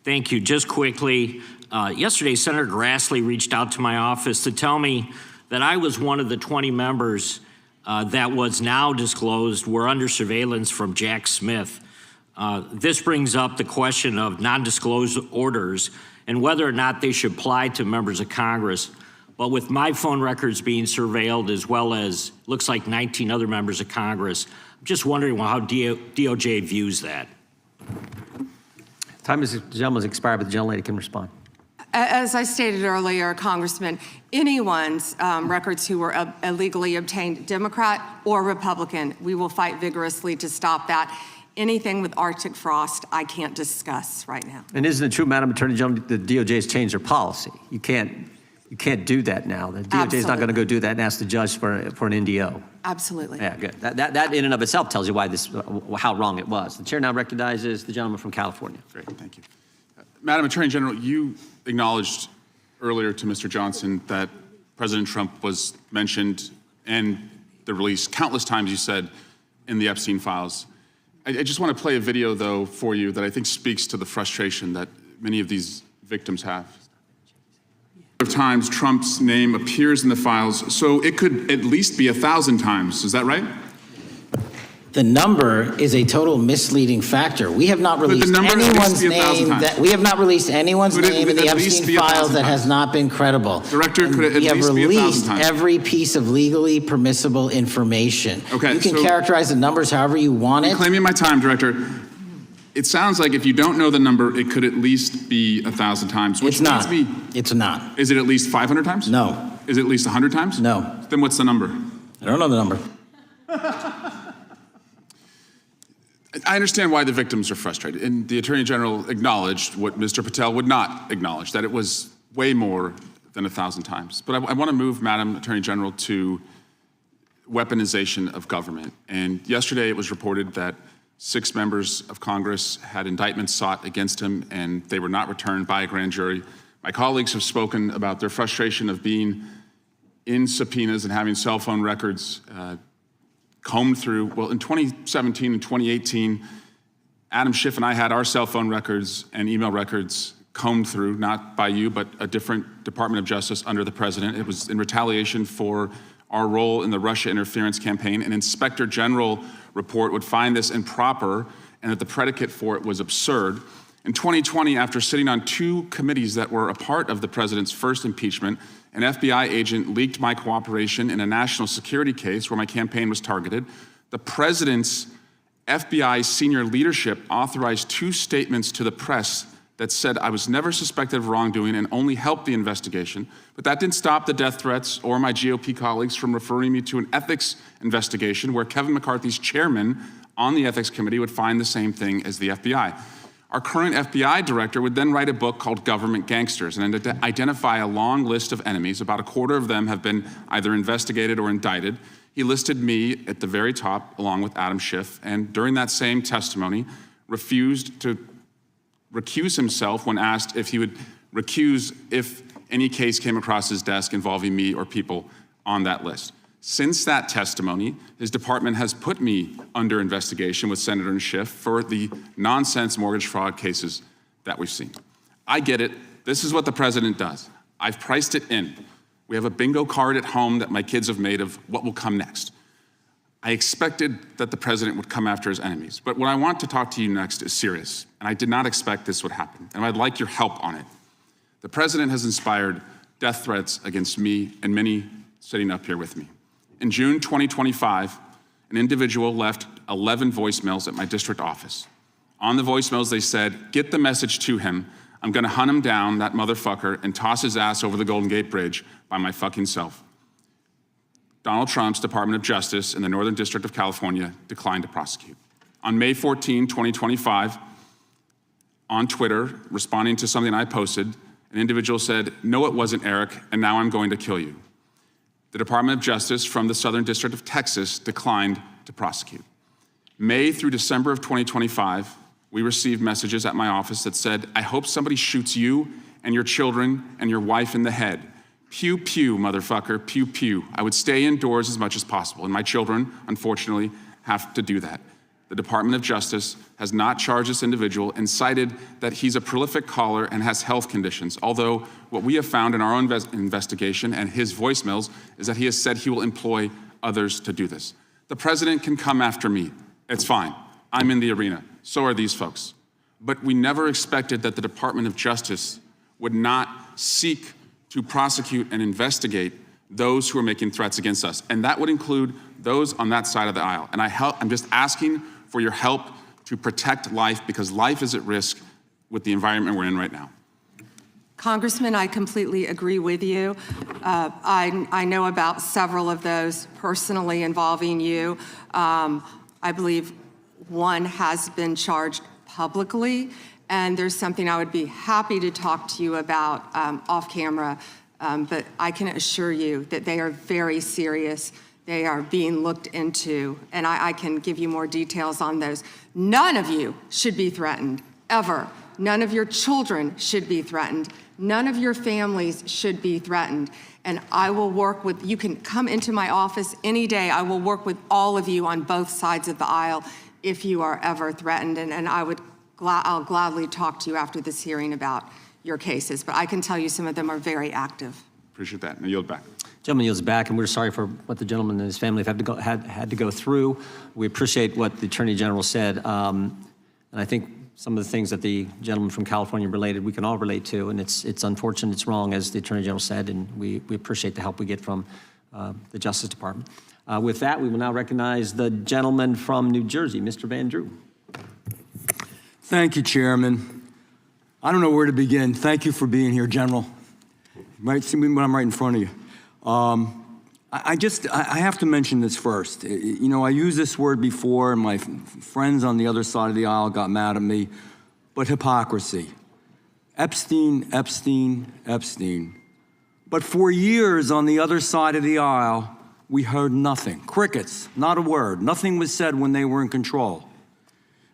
Thank you. Just quickly, yesterday, Senator Grassley reached out to my office to tell me that I was one of the 20 members that was now disclosed were under surveillance from Jack Smith. This brings up the question of non-disclosed orders and whether or not they should apply to members of Congress. But with my phone records being surveilled, as well as looks like 19 other members of Congress, I'm just wondering how DOJ views that. Time is, gentleman's expired, but the gentlelady can respond. As I stated earlier, Congressman, anyone's records who were illegally obtained, Democrat or Republican, we will fight vigorously to stop that. Anything with Arctic frost, I can't discuss right now. And isn't it true, Madam Attorney General, the DOJ has changed their policy? You can't do that now. The DOJ is not going to go do that and ask the judge for an NDO. Absolutely. Yeah, good. That in and of itself tells you why how wrong it was. The chair now recognizes the gentleman from California. Great, thank you. Madam Attorney General, you acknowledged earlier to Mr. Johnson that President Trump was mentioned and the release countless times, you said, in the Epstein files. I just want to play a video, though, for you that I think speaks to the frustration that many of these victims have. Of times Trump's name appears in the files, so it could at least be 1,000 times. Is that right? The number is a total misleading factor. We have not released anyone's name in the Epstein files that has not been credible. Director, could it at least be 1,000 times? We have released every piece of legally permissible information. Okay, you can characterize the numbers however you want it. I'm claiming my time, Director. It sounds like if you don't know the number, it could at least be 1,000 times. Which it's not. Means me, it's not. Is it at least 500 times? No. Is it at least 100 times? No. Then what's the number? I don't know the number. I understand why the victims are frustrated, and the Attorney General acknowledged what Mr. Patel would not acknowledge, that it was way more than 1,000 times. But I want to move, Madam Attorney General, to weaponization of government. And yesterday it was reported that 6 members of Congress had indictments sought against him, and they were not returned by a grand jury. My colleagues have spoken about their frustration of being in subpoenas and having cell phone records combed through. Well, in 2017 and 2018, Adam Schiff and I had our cell phone records and email records combed through, not by you, but a different Department of Justice under the president. It was in retaliation for our role in the Russia interference campaign. An Inspector General report would find this improper and that the predicate for it was absurd. In 2020, after sitting on 2 committees that were a part of the president's first impeachment, an FBI agent leaked my cooperation in a national security case where my campaign was targeted. The president's FBI senior leadership authorized 2 statements to the press that said I was never suspected of wrongdoing and only helped the investigation. But that didn't stop the death threats or my GOP colleagues from referring me to an ethics investigation where Kevin McCarthy's chairman on the ethics committee would find the same thing as the FBI. Our current FBI director would then write a book called Government Gangsters and identify a long list of enemies. About a quarter of them have been either investigated or indicted. He listed me at the very top along with Adam Schiff, and during that same testimony refused to recuse himself when asked if he would recuse if any case came across his desk involving me or people on that list. Since that testimony, his department has put me under investigation with Senator Schiff for the nonsense mortgage fraud cases that we've seen. I get it. This is what the president does. I've priced it in. We have a bingo card at home that my kids have made of what will come next. I expected that the president would come after his enemies. But what I want to talk to you next is serious, and I did not expect this would happen, and I'd like your help on it. The president has inspired death threats against me and many sitting up here with me. In June 2025, an individual left 11 voicemails at my district office. On the voicemails, they said, "Get the message to him. I'm gonna hunt him down, that motherfucker, and toss his ass over the Golden Gate Bridge by my fucking self." Donald Trump's Department of Justice in the Northern District of California declined to prosecute. On May 14, 2025, on Twitter, responding to something I posted, an individual said, "No, it wasn't Eric, and now I'm going to kill you." The Department of Justice from the Southern District of Texas declined to prosecute. May through December of 2025, we received messages at my office that said, "I hope somebody shoots you and your children and your wife in the head. Pew, pew, motherfucker, pew, pew." I would stay indoors as much as possible, and my children, unfortunately, have to do that. The Department of Justice has not charged this individual and cited that he's a prolific caller and has health conditions, although what we have found in our own investigation and his voicemails is that he has said he will employ others to do this. The president can come after me. It's fine. I'm in the arena. So are these folks. But we never expected that the Department of Justice would not seek to prosecute and investigate those who are making threats against us. And that would include those on that side of the aisle. And I'm just asking for your help to protect life, because life is at risk with the environment we're in right now. Congressman, I completely agree with you. I know about several of those personally involving you. I believe one has been charged publicly, and there's something I would be happy to talk to you about off camera, but I can assure you that they are very serious. They are being looked into, and I can give you more details on those. None of you should be threatened, ever. None of your children should be threatened. None of your families should be threatened. And I will work with, you can come into my office any day. I will work with all of you on both sides of the aisle if you are ever threatened. And I'll gladly talk to you after this hearing about your cases. But I can tell you some of them are very active. Appreciate that. And I yield back. Gentleman yields back, and we're sorry for what the gentleman and his family have had to go through. We appreciate what the Attorney General said, and I think some of the things that the gentleman from California related, we can all relate to, and it's unfortunate, it's wrong, as the Attorney General said, and we appreciate the help we get from the Justice Department. With that, we will now recognize the gentleman from New Jersey, Mr. Van Drew. Thank you, Chairman. I don't know where to begin. Thank you for being here, General. You might see me when I'm right in front of you. I have to mention this first. You know, I used this word before, and my friends on the other side of the aisle got mad at me, but hypocrisy. Epstein, Epstein, Epstein. But for years on the other side of the aisle, we heard nothing. Crickets, not a word. Nothing was said when they were in control.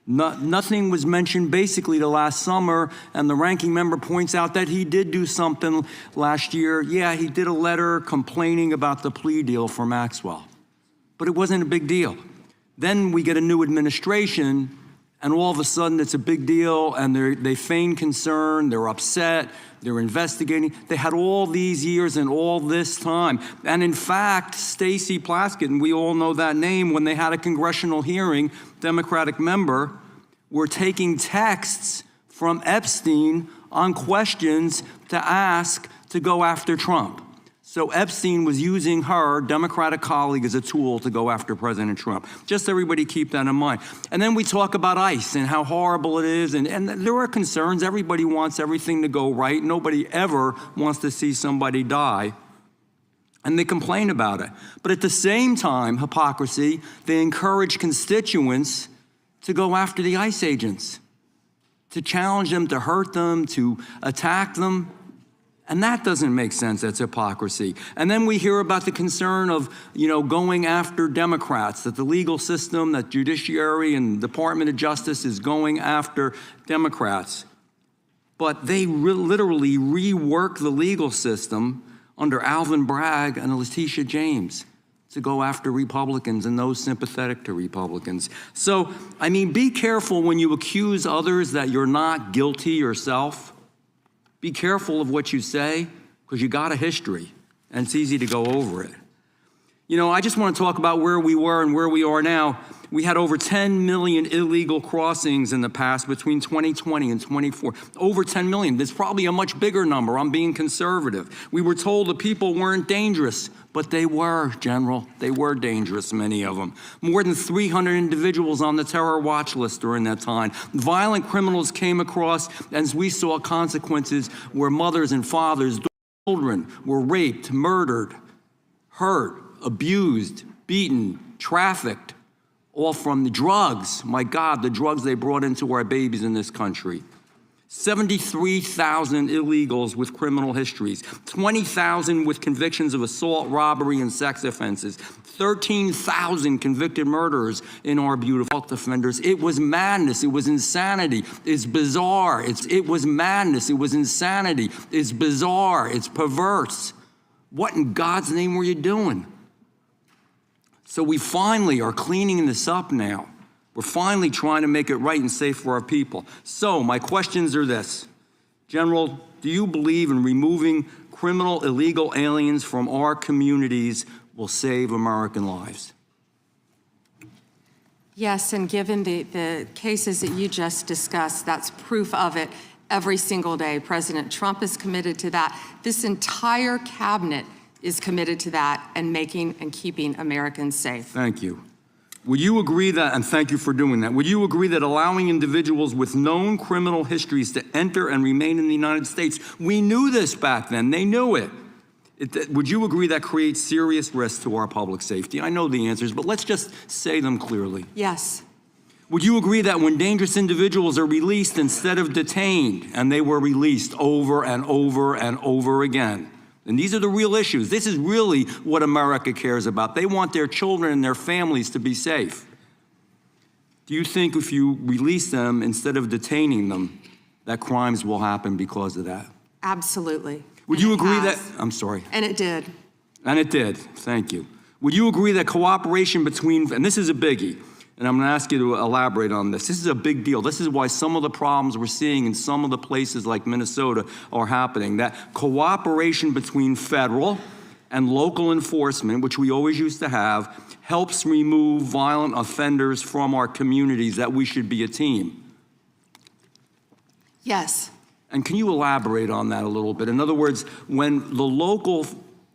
Nothing was mentioned basically till last summer, and the ranking member points out that he did do something last year. Yeah, he did a letter complaining about the plea deal for Maxwell, but it wasn't a big deal. Then we get a new administration, and all of a sudden it's a big deal, and they feign concern, they're upset, they're investigating. They had all these years and all this time. And in fact, Stacey Plaskett, and we all know that name, when they had a congressional hearing, Democratic member, were taking texts from Epstein on questions to ask to go after Trump. So Epstein was using her, Democratic colleague, as a tool to go after President Trump. Just everybody keep that in mind. And then we talk about ICE and how horrible it is, and there are concerns. Everybody wants everything to go right. Nobody ever wants to see somebody die. And they complain about it. But at the same time, hypocrisy, they encourage constituents to go after the ICE agents, to challenge them, to hurt them, to attack them. And that doesn't make sense. That's hypocrisy. And then we hear about the concern of, going after Democrats, that the legal system, that judiciary and Department of Justice is going after Democrats. But they literally rework the legal system under Alvin Bragg and Letitia James to go after Republicans and those sympathetic to Republicans. So, be careful when you accuse others that you're not guilty yourself. Be careful of what you say, because you got a history, and it's easy to go over it. You know, I just want to talk about where we were and where we are now. We had over 10 million illegal crossings in the past between 2020 and 24. Over 10 million. There's probably a much bigger number. I'm being conservative. We were told the people weren't dangerous, but they were, General. They were dangerous, many of them. More than 300 individuals on the terror watch list during that time. Violent criminals came across, as we saw consequences where mothers and fathers, children were raped, murdered, hurt, abused, beaten, trafficked, all from the drugs. My God, the drugs they brought into our babies in this country. 73,000 illegals with criminal histories, 20,000 with convictions of assault, robbery, and sex offenses, 13,000 convicted murderers in our beautiful offenders. It was madness. It was insanity. It's bizarre. It was madness. It was insanity. It's bizarre. It's perverse. What in God's name were you doing? So we finally are cleaning this up now. We're finally trying to make it right and safe for our people. So my questions are this. General, do you believe in removing criminal illegal aliens from our communities will save American lives? Yes, and given the cases that you just discussed, that's proof of it every single day. President Trump is committed to that. This entire cabinet is committed to that and making and keeping Americans safe. Thank you. Would you agree that, and thank you for doing that, would you agree that allowing individuals with known criminal histories to enter and remain in the United States, we knew this back then, they knew it. Would you agree that creates serious risk to our public safety? I know the answers, but let's just say them clearly. Yes. Would you agree that when dangerous individuals are released instead of detained, and they were released over and over and over again, and these are the real issues. This is really what America cares about. They want their children and their families to be safe. Do you think if you release them instead of detaining them, that crimes will happen because of that? Absolutely. Would you agree that, I'm sorry. And it did. And it did, thank you. Would you agree that cooperation between, and this is a biggie, and I'm gonna ask you to elaborate on this. This is a big deal. This is why some of the problems we're seeing in some of the places like Minnesota are happening. That cooperation between federal and local enforcement, which we always used to have, helps remove violent offenders from our communities, that we should be a team. Yes. And can you elaborate on that a little bit? In other words, when the local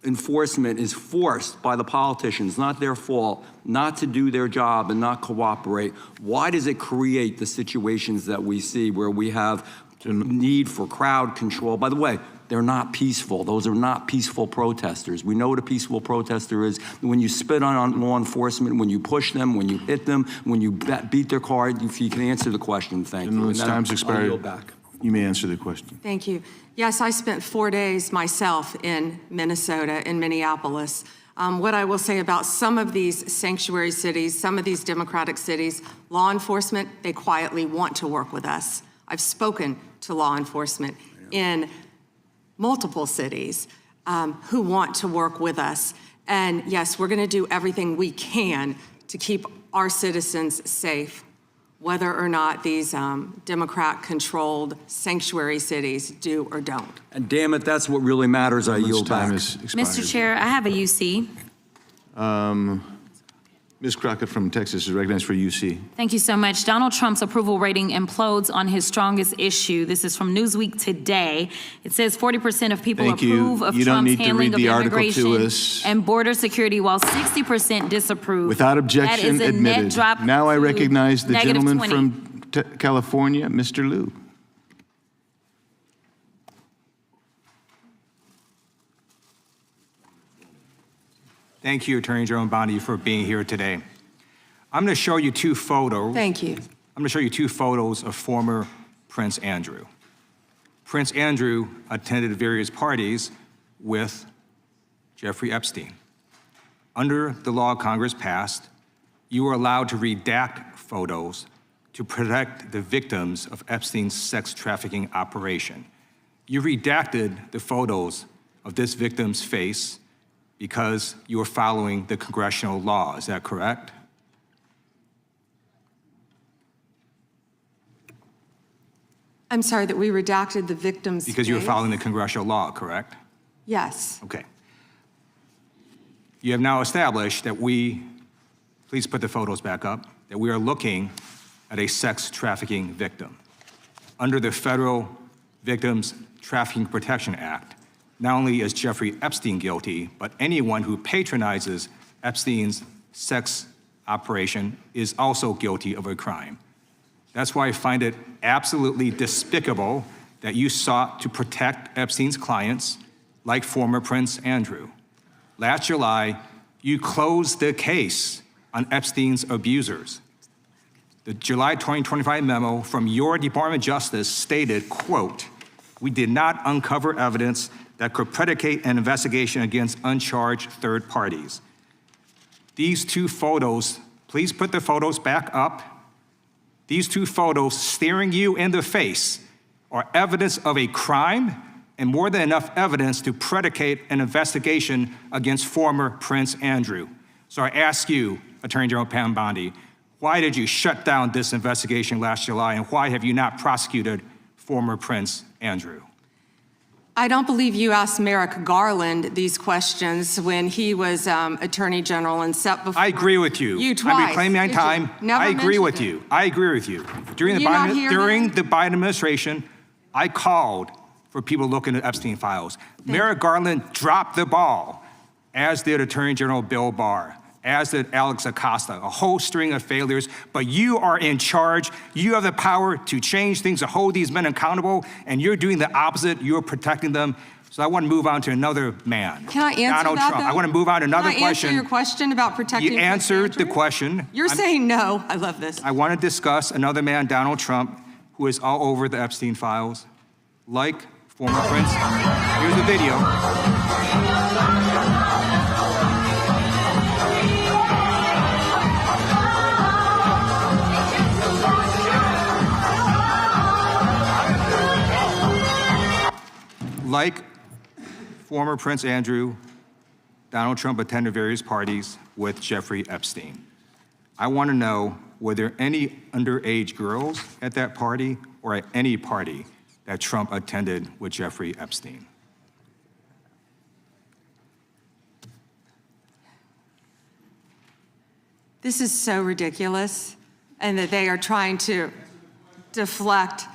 enforcement is forced by the politicians, not their fault, not to do their job and not cooperate, why does it create the situations that we see where we have need for crowd control? By the way, they're not peaceful. Those are not peaceful protesters. We know what a peaceful protester is. When you spit on law enforcement, when you push them, when you hit them, when you beat their car, if you can answer the question, thank you. Time's expired. I'll yield back. You may answer the question. Thank you. Yes, I spent 4 days myself in Minnesota, in Minneapolis. What I will say about some of these sanctuary cities, some of these democratic cities, law enforcement, they quietly want to work with us. I've spoken to law enforcement in multiple cities who want to work with us. And yes, we're gonna do everything we can to keep our citizens safe, whether or not these Democrat-controlled sanctuary cities do or don't. And damn it, that's what really matters. I yield back. Mr. Chair, I have a UC. Ms. Crockett from Texas is recognized for UC. Thank you so much. Donald Trump's approval rating implodes on his strongest issue. This is from Newsweek today. It says 40% of people approve of Trump's handling of immigration and border security, while 60% disapprove. Without objection, that is a admitted. net drop. Now I recognize the gentleman 20. from California, Mr. Liu. Thank you, Attorney General Bondi, for being here today. I'm going to show you two photos. Thank you. I'm going to show you two photos of former Prince Andrew. Prince Andrew attended various parties with Jeffrey Epstein. Under the law Congress passed, you were allowed to redact photos to protect the victims of Epstein's sex trafficking operation. You redacted the photos of this victim's face because you were following the congressional law. Is that correct? I'm sorry, that we redacted the victim's Because you were face? following the congressional law, correct? Yes. Okay. you have now established that please put the photos back up, that we are looking at a sex trafficking victim. Under the Federal Victims Trafficking Protection Act, not only is Jeffrey Epstein guilty, but anyone who patronizes Epstein's sex operation is also guilty of a crime. That's why I find it absolutely despicable that you sought to protect Epstein's clients, like former Prince Andrew. Last July, you closed the case on Epstein's abusers. The July 2025 memo from your Department of Justice stated, quote, "We did not uncover evidence that could predicate an investigation against uncharged third parties." These two photos, please put the photos back up. These two photos staring you in the face are evidence of a crime and more than enough evidence to predicate an investigation against former Prince Andrew. So I ask you, Attorney General Pam Bondi, why did you shut down this investigation last July, and why have you not prosecuted former Prince Andrew? I don't believe you asked Merrick Garland these questions when he was Attorney General and set before. I agree with you. You twice. I'm reclaiming my time. I agree with you. I agree with you. During the Biden administration, I called for people looking at Epstein files. Merrick Garland dropped the ball, as did Attorney General Bill Barr, as did Alex Acosta, a whole string of failures, but you are in charge. You have the power to change things, to hold these men accountable, and you're doing the opposite. You're protecting them. So I want to move on to another man. Can I answer Donald Trump. though? I want to move on to another question. Can I answer your question about protecting You answered the question. You're saying no. I love this. I want to discuss another man, Donald Trump, who is all over the Epstein files, like former Prince. Here's the video. Like former Prince Andrew, Donald Trump attended various parties with Jeffrey Epstein. I want to know, were there any underage girls at that party or at any party that Trump attended with Jeffrey Epstein? This is so ridiculous, and that they are trying to deflect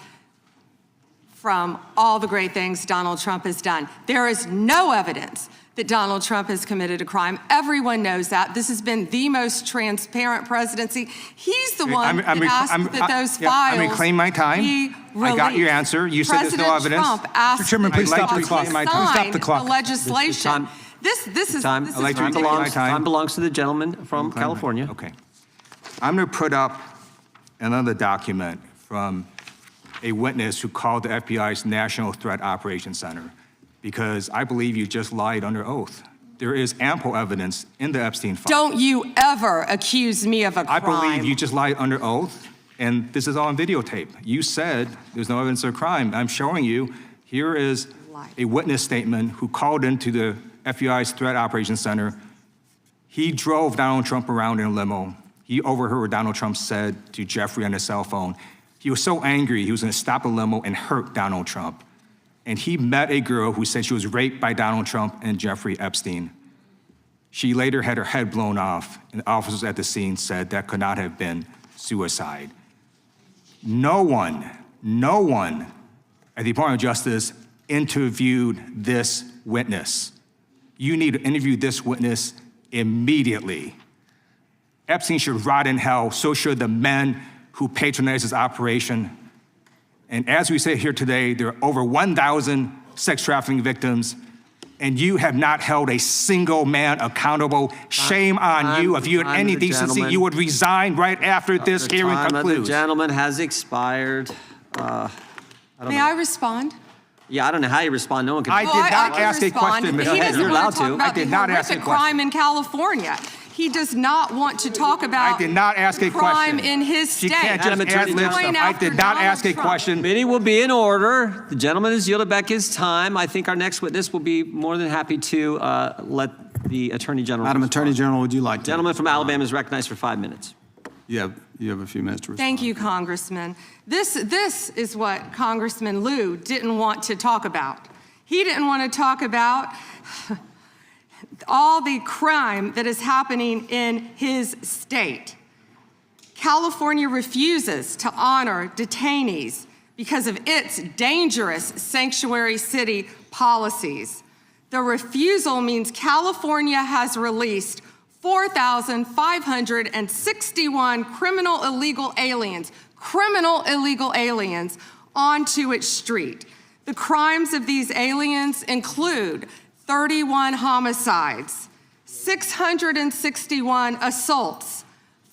from all the great things Donald Trump has done. There is no evidence that Donald Trump has committed a crime. Everyone knows that. This has been the most transparent presidency. He's the one that asked that those files I'm reclaiming my time. I got your answer. You said there's no evidence. Trump asked Mr. Chairman, please stop the clock. Stop the clock. The legislation. This is ridiculous. Time belongs to the gentleman from California. Okay. I'm going to put up another document from a witness who called the FBI's National Threat Operations Center, because I believe you just lied under oath. There is ample evidence in the Epstein file. Don't you ever accuse me of a crime. I believe you just lied under oath, and this is all on videotape. You said there's no evidence of a crime. I'm showing you, here is a witness statement who called into the FBI's Threat Operations Center. He drove Donald Trump around in a limo. He overheard what Donald Trump said to Jeffrey on his cell phone. He was so angry, he was going to stop the limo and hurt Donald Trump. And he met a girl who said she was raped by Donald Trump and Jeffrey Epstein. She later had her head blown off, and officers at the scene said that could not have been suicide. No one at the Department of Justice interviewed this witness. You need to interview this witness immediately. Epstein should rot in hell, so should the men who patronized his operation. And as we say here today, there are over 1,000 sex trafficking victims, and you have not held a single man accountable. Shame on you. If you had any decency, you would resign right after this hearing concludes. The gentleman has expired. May I respond? Yeah, I don't know how you respond. No one can. I did not ask a question, He doesn't You're allowed want to. to. I did not ask a question. Crime in California. He does not want to talk about I did not ask a crime question. in his state. She can't just add lip stuff. I did not ask a question. Meeting will be in order. The gentleman has yielded back his time. I think our next witness will be more than happy to let the Attorney General Madam respond. Attorney General, would you like to? Gentleman from Alabama is recognized for 5 minutes. You have a few minutes to respond. Thank you, Congressman. This is what Congressman Liu didn't want to talk about. He didn't want to talk about all the crime that is happening in his state. California refuses to honor detainees because of its dangerous sanctuary city policies. The refusal means California has released 4,561 criminal illegal aliens onto its street. The crimes of these aliens include 31 homicides, 661 assaults,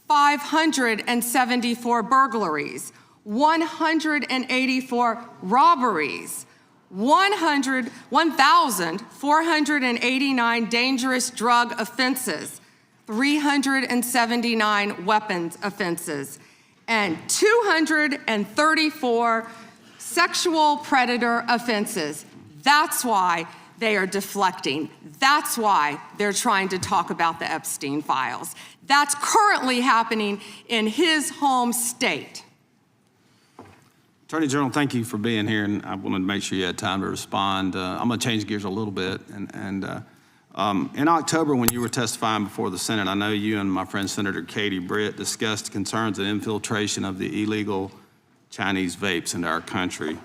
574 burglaries, 184 robberies, 1,489 dangerous drug offenses, 379 weapons offenses, and 234 sexual predator offenses. That's why they are deflecting. That's why they're trying to talk about the Epstein files. That's currently happening in his home state. Attorney General, thank you for being here, and I wanted to make sure you had time to respond. I'm going to change gears a little bit. In October, when you were testifying before the Senate, I know you and my friend Senator Katie Britt discussed concerns of infiltration of the illegal Chinese vapes into our country.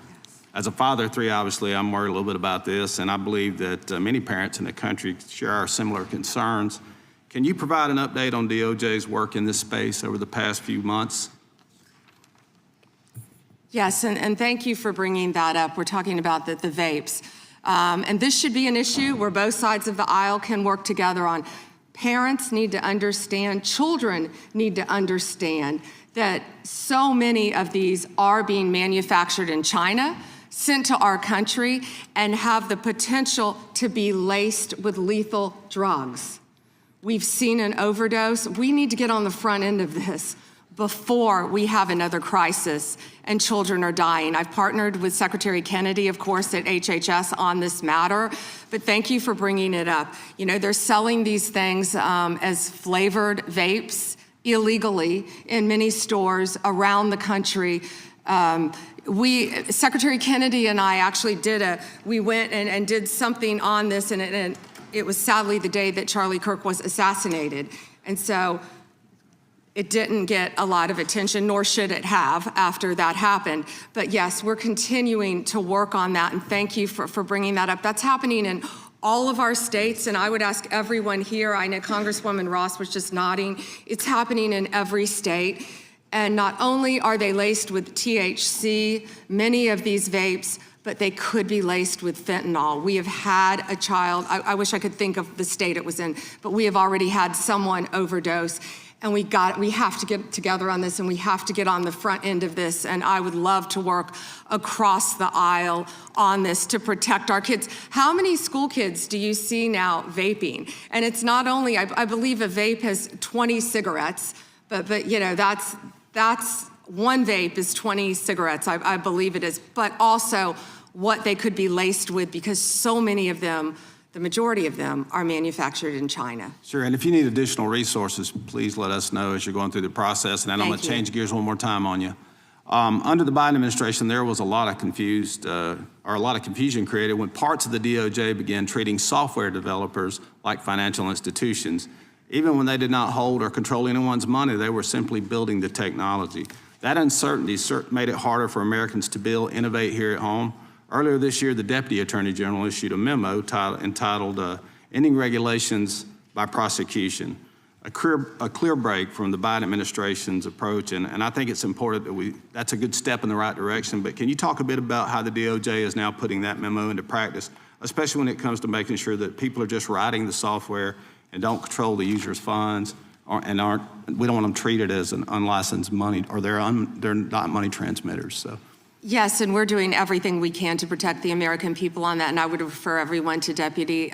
As a father of three, obviously, I'm worried a little bit about this, and I believe that many parents in the country share our similar concerns. Can you provide an update on DOJ's work in this space over the past few months? Yes, and thank you for bringing that up. We're talking about the vapes. And this should be an issue where both sides of the aisle can work together on. Parents need to understand, children need to understand that so many of these are being manufactured in China, sent to our country, and have the potential to be laced with lethal drugs. We've seen an overdose. We need to get on the front end of this before we have another crisis and children are dying. I've partnered with Secretary Kennedy, of course, at HHS on this matter, but thank you for bringing it up. You know, they're selling these things as flavored vapes illegally in many stores around the country. Secretary Kennedy and I actually we went and did something on this, and it was sadly the day that Charlie Kirk was assassinated. And so it didn't get a lot of attention, nor should it have after that happened. But yes, we're continuing to work on that, and thank you for bringing that up. That's happening in all of our states, and I would ask everyone here, I know Congresswoman Ross was just nodding, it's happening in every state. And not only are they laced with THC, many of these vapes, but they could be laced with fentanyl. We have had a child, I wish I could think of the state it was in, but we have already had someone overdose. And we have to get together on this, and we have to get on the front end of this. And I would love to work across the aisle on this to protect our kids. How many school kids do you see now vaping? And it's not only, I believe a vape has 20 cigarettes, but you know, that's one vape is 20 cigarettes, I believe it is, but also what they could be laced with, because so many of them, the majority of them, are manufactured in China. Sure, and if you need additional resources, please let us know as you're going through the process. And then I'm going to change gears one more time on you. Under the Biden administration, there was a lot of confusion created when parts of the DOJ began treating software developers like financial institutions. Even when they did not hold or control anyone's money, they were simply building the technology. That uncertainty made it harder for Americans to build, innovate here at home. Earlier this year, the Deputy Attorney General issued a memo entitled Ending Regulations by Prosecution, a clear break from the Biden administration's approach, and I think it's important that that's a good step in the right direction, but can you talk a bit about how the DOJ is now putting that memo into practice, especially when it comes to making sure that people are just writing the software and don't control the user's funds, we don't want them treated as an unlicensed money, or they're not money transmitters, so. Yes, and we're doing everything we can to protect the American people on that, and I would refer everyone to Deputy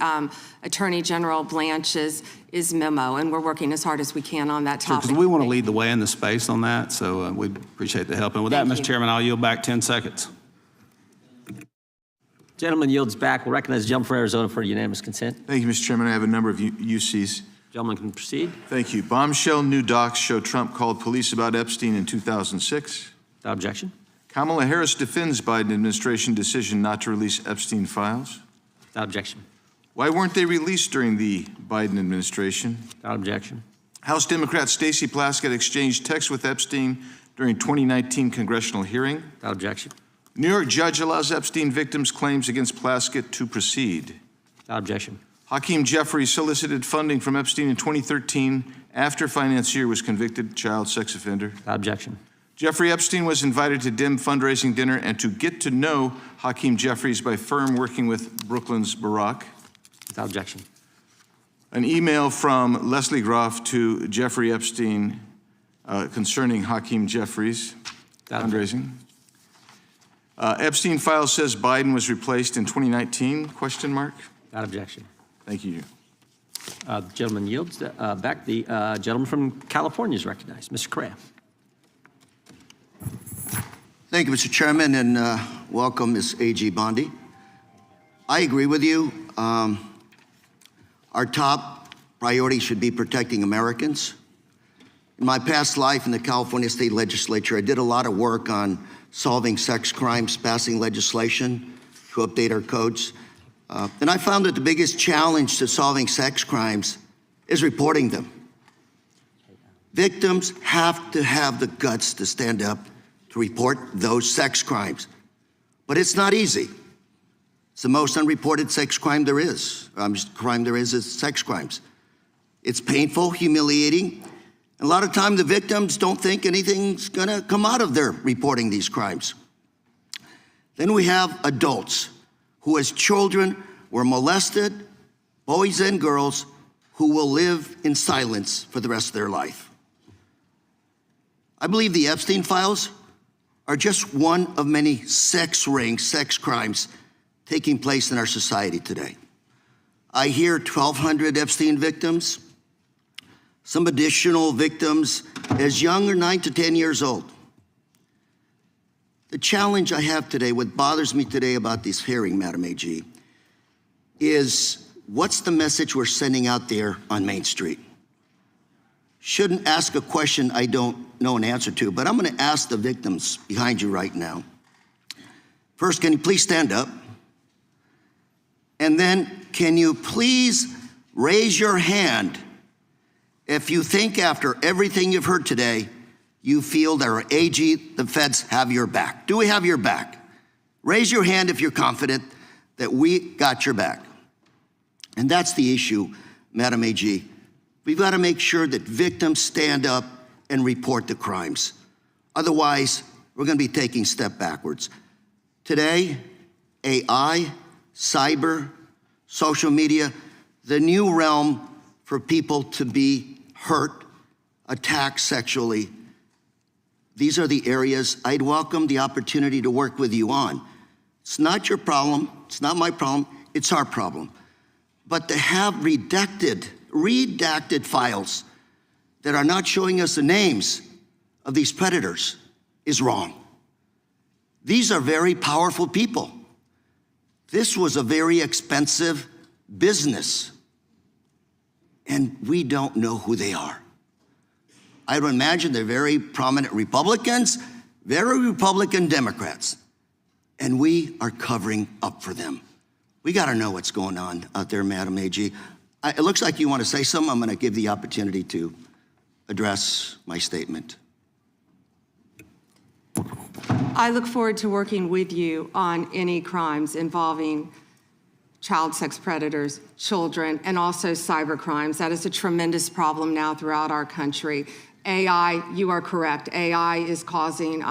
Attorney General Blanche's memo, and we're working as hard as we can on that topic. Because we want to lead the way in the space on that, so we'd appreciate the help. And with that, Mr. Chairman, I'll yield back 10 seconds. Gentleman yields back. We'll recognize the gentleman from Arizona for unanimous consent. Thank you, Mr. Chairman. I have a number of UCs. Gentleman can proceed. Thank you. Bombshell new docs show Trump called police about Epstein in 2006. Without objection. Kamala Harris defends Biden administration decision not to release Epstein files. Without objection. Why weren't they released during the Biden administration? Without objection. House Democrat Stacey Plaskett exchanged texts with Epstein during 2019 congressional hearing. Without objection. New York judge allows Epstein victims' claims against Plaskett to proceed. Without objection. Hakeem Jeffrey solicited funding from Epstein in 2013 after financier was convicted child sex offender. Without objection. Jeffrey Epstein was invited to dim fundraising dinner and to get to know Hakeem Jeffries by firm working with Brooklyn's Barack. Without objection. An email from Leslie Groff to Jeffrey Epstein concerning Hakeem Jeffries fundraising. Epstein file says Biden was replaced in 2019, question mark? Without objection. Thank you. The gentleman yields back. The gentleman from California is recognized. Mr. Correa. Thank you, Mr. Chairman, and welcome, Ms. A.G. Bondi. I agree with you. Our top priority should be protecting Americans. In my past life in the California State Legislature, I did a lot of work on solving sex crimes, passing legislation to update our codes. And I found that the biggest challenge to solving sex crimes is reporting them. Victims have to have the guts to stand up to report those sex crimes. But it's not easy. It's the most unreported sex crime there is. Crime there is sex crimes. It's painful, humiliating. And a lot of time the victims don't think anything's gonna come out of their reporting these crimes. Then we have adults who as children were molested, boys and girls who will live in silence for the rest of their life. I believe the Epstein files are just one of many sex rings, sex crimes taking place in our society today. I hear 1,200 Epstein victims, some additional victims as young as 9 to 10 years old. The challenge I have today, what bothers me today about this hearing, Madam AG, is what's the message we're sending out there on Main Street? Shouldn't ask a question I don't know an answer to, but I'm gonna ask the victims behind you right now. First, can you please stand up? And then, can you please raise your hand if you think after everything you've heard today, you feel that our AG, the feds have your back? Do we have your back? Raise your hand if you're confident that we got your back. And that's the issue, Madam AG. We've got to make sure that victims stand up and report the crimes. Otherwise, we're going to be taking a step backwards. Today, AI, cyber, social media, the new realm for people to be hurt, attacked sexually. These are the areas I'd welcome the opportunity to work with you on. It's not your problem, it's not my problem, it's our problem. But to have redacted files that are not showing us the names of these predators is wrong. These are very powerful people. This was a very expensive business, and we don't know who they are. I would imagine they're very prominent Republicans, very Republican Democrats, and we are covering up for them. We got to know what's going on out there, Madam AG. It looks like you want to say something. I'm going to give the opportunity to address my statement. I look forward to working with you on any crimes involving child sex predators, children, and also cyber crimes. That is a tremendous problem now throughout our country. AI, you are correct. AI is causing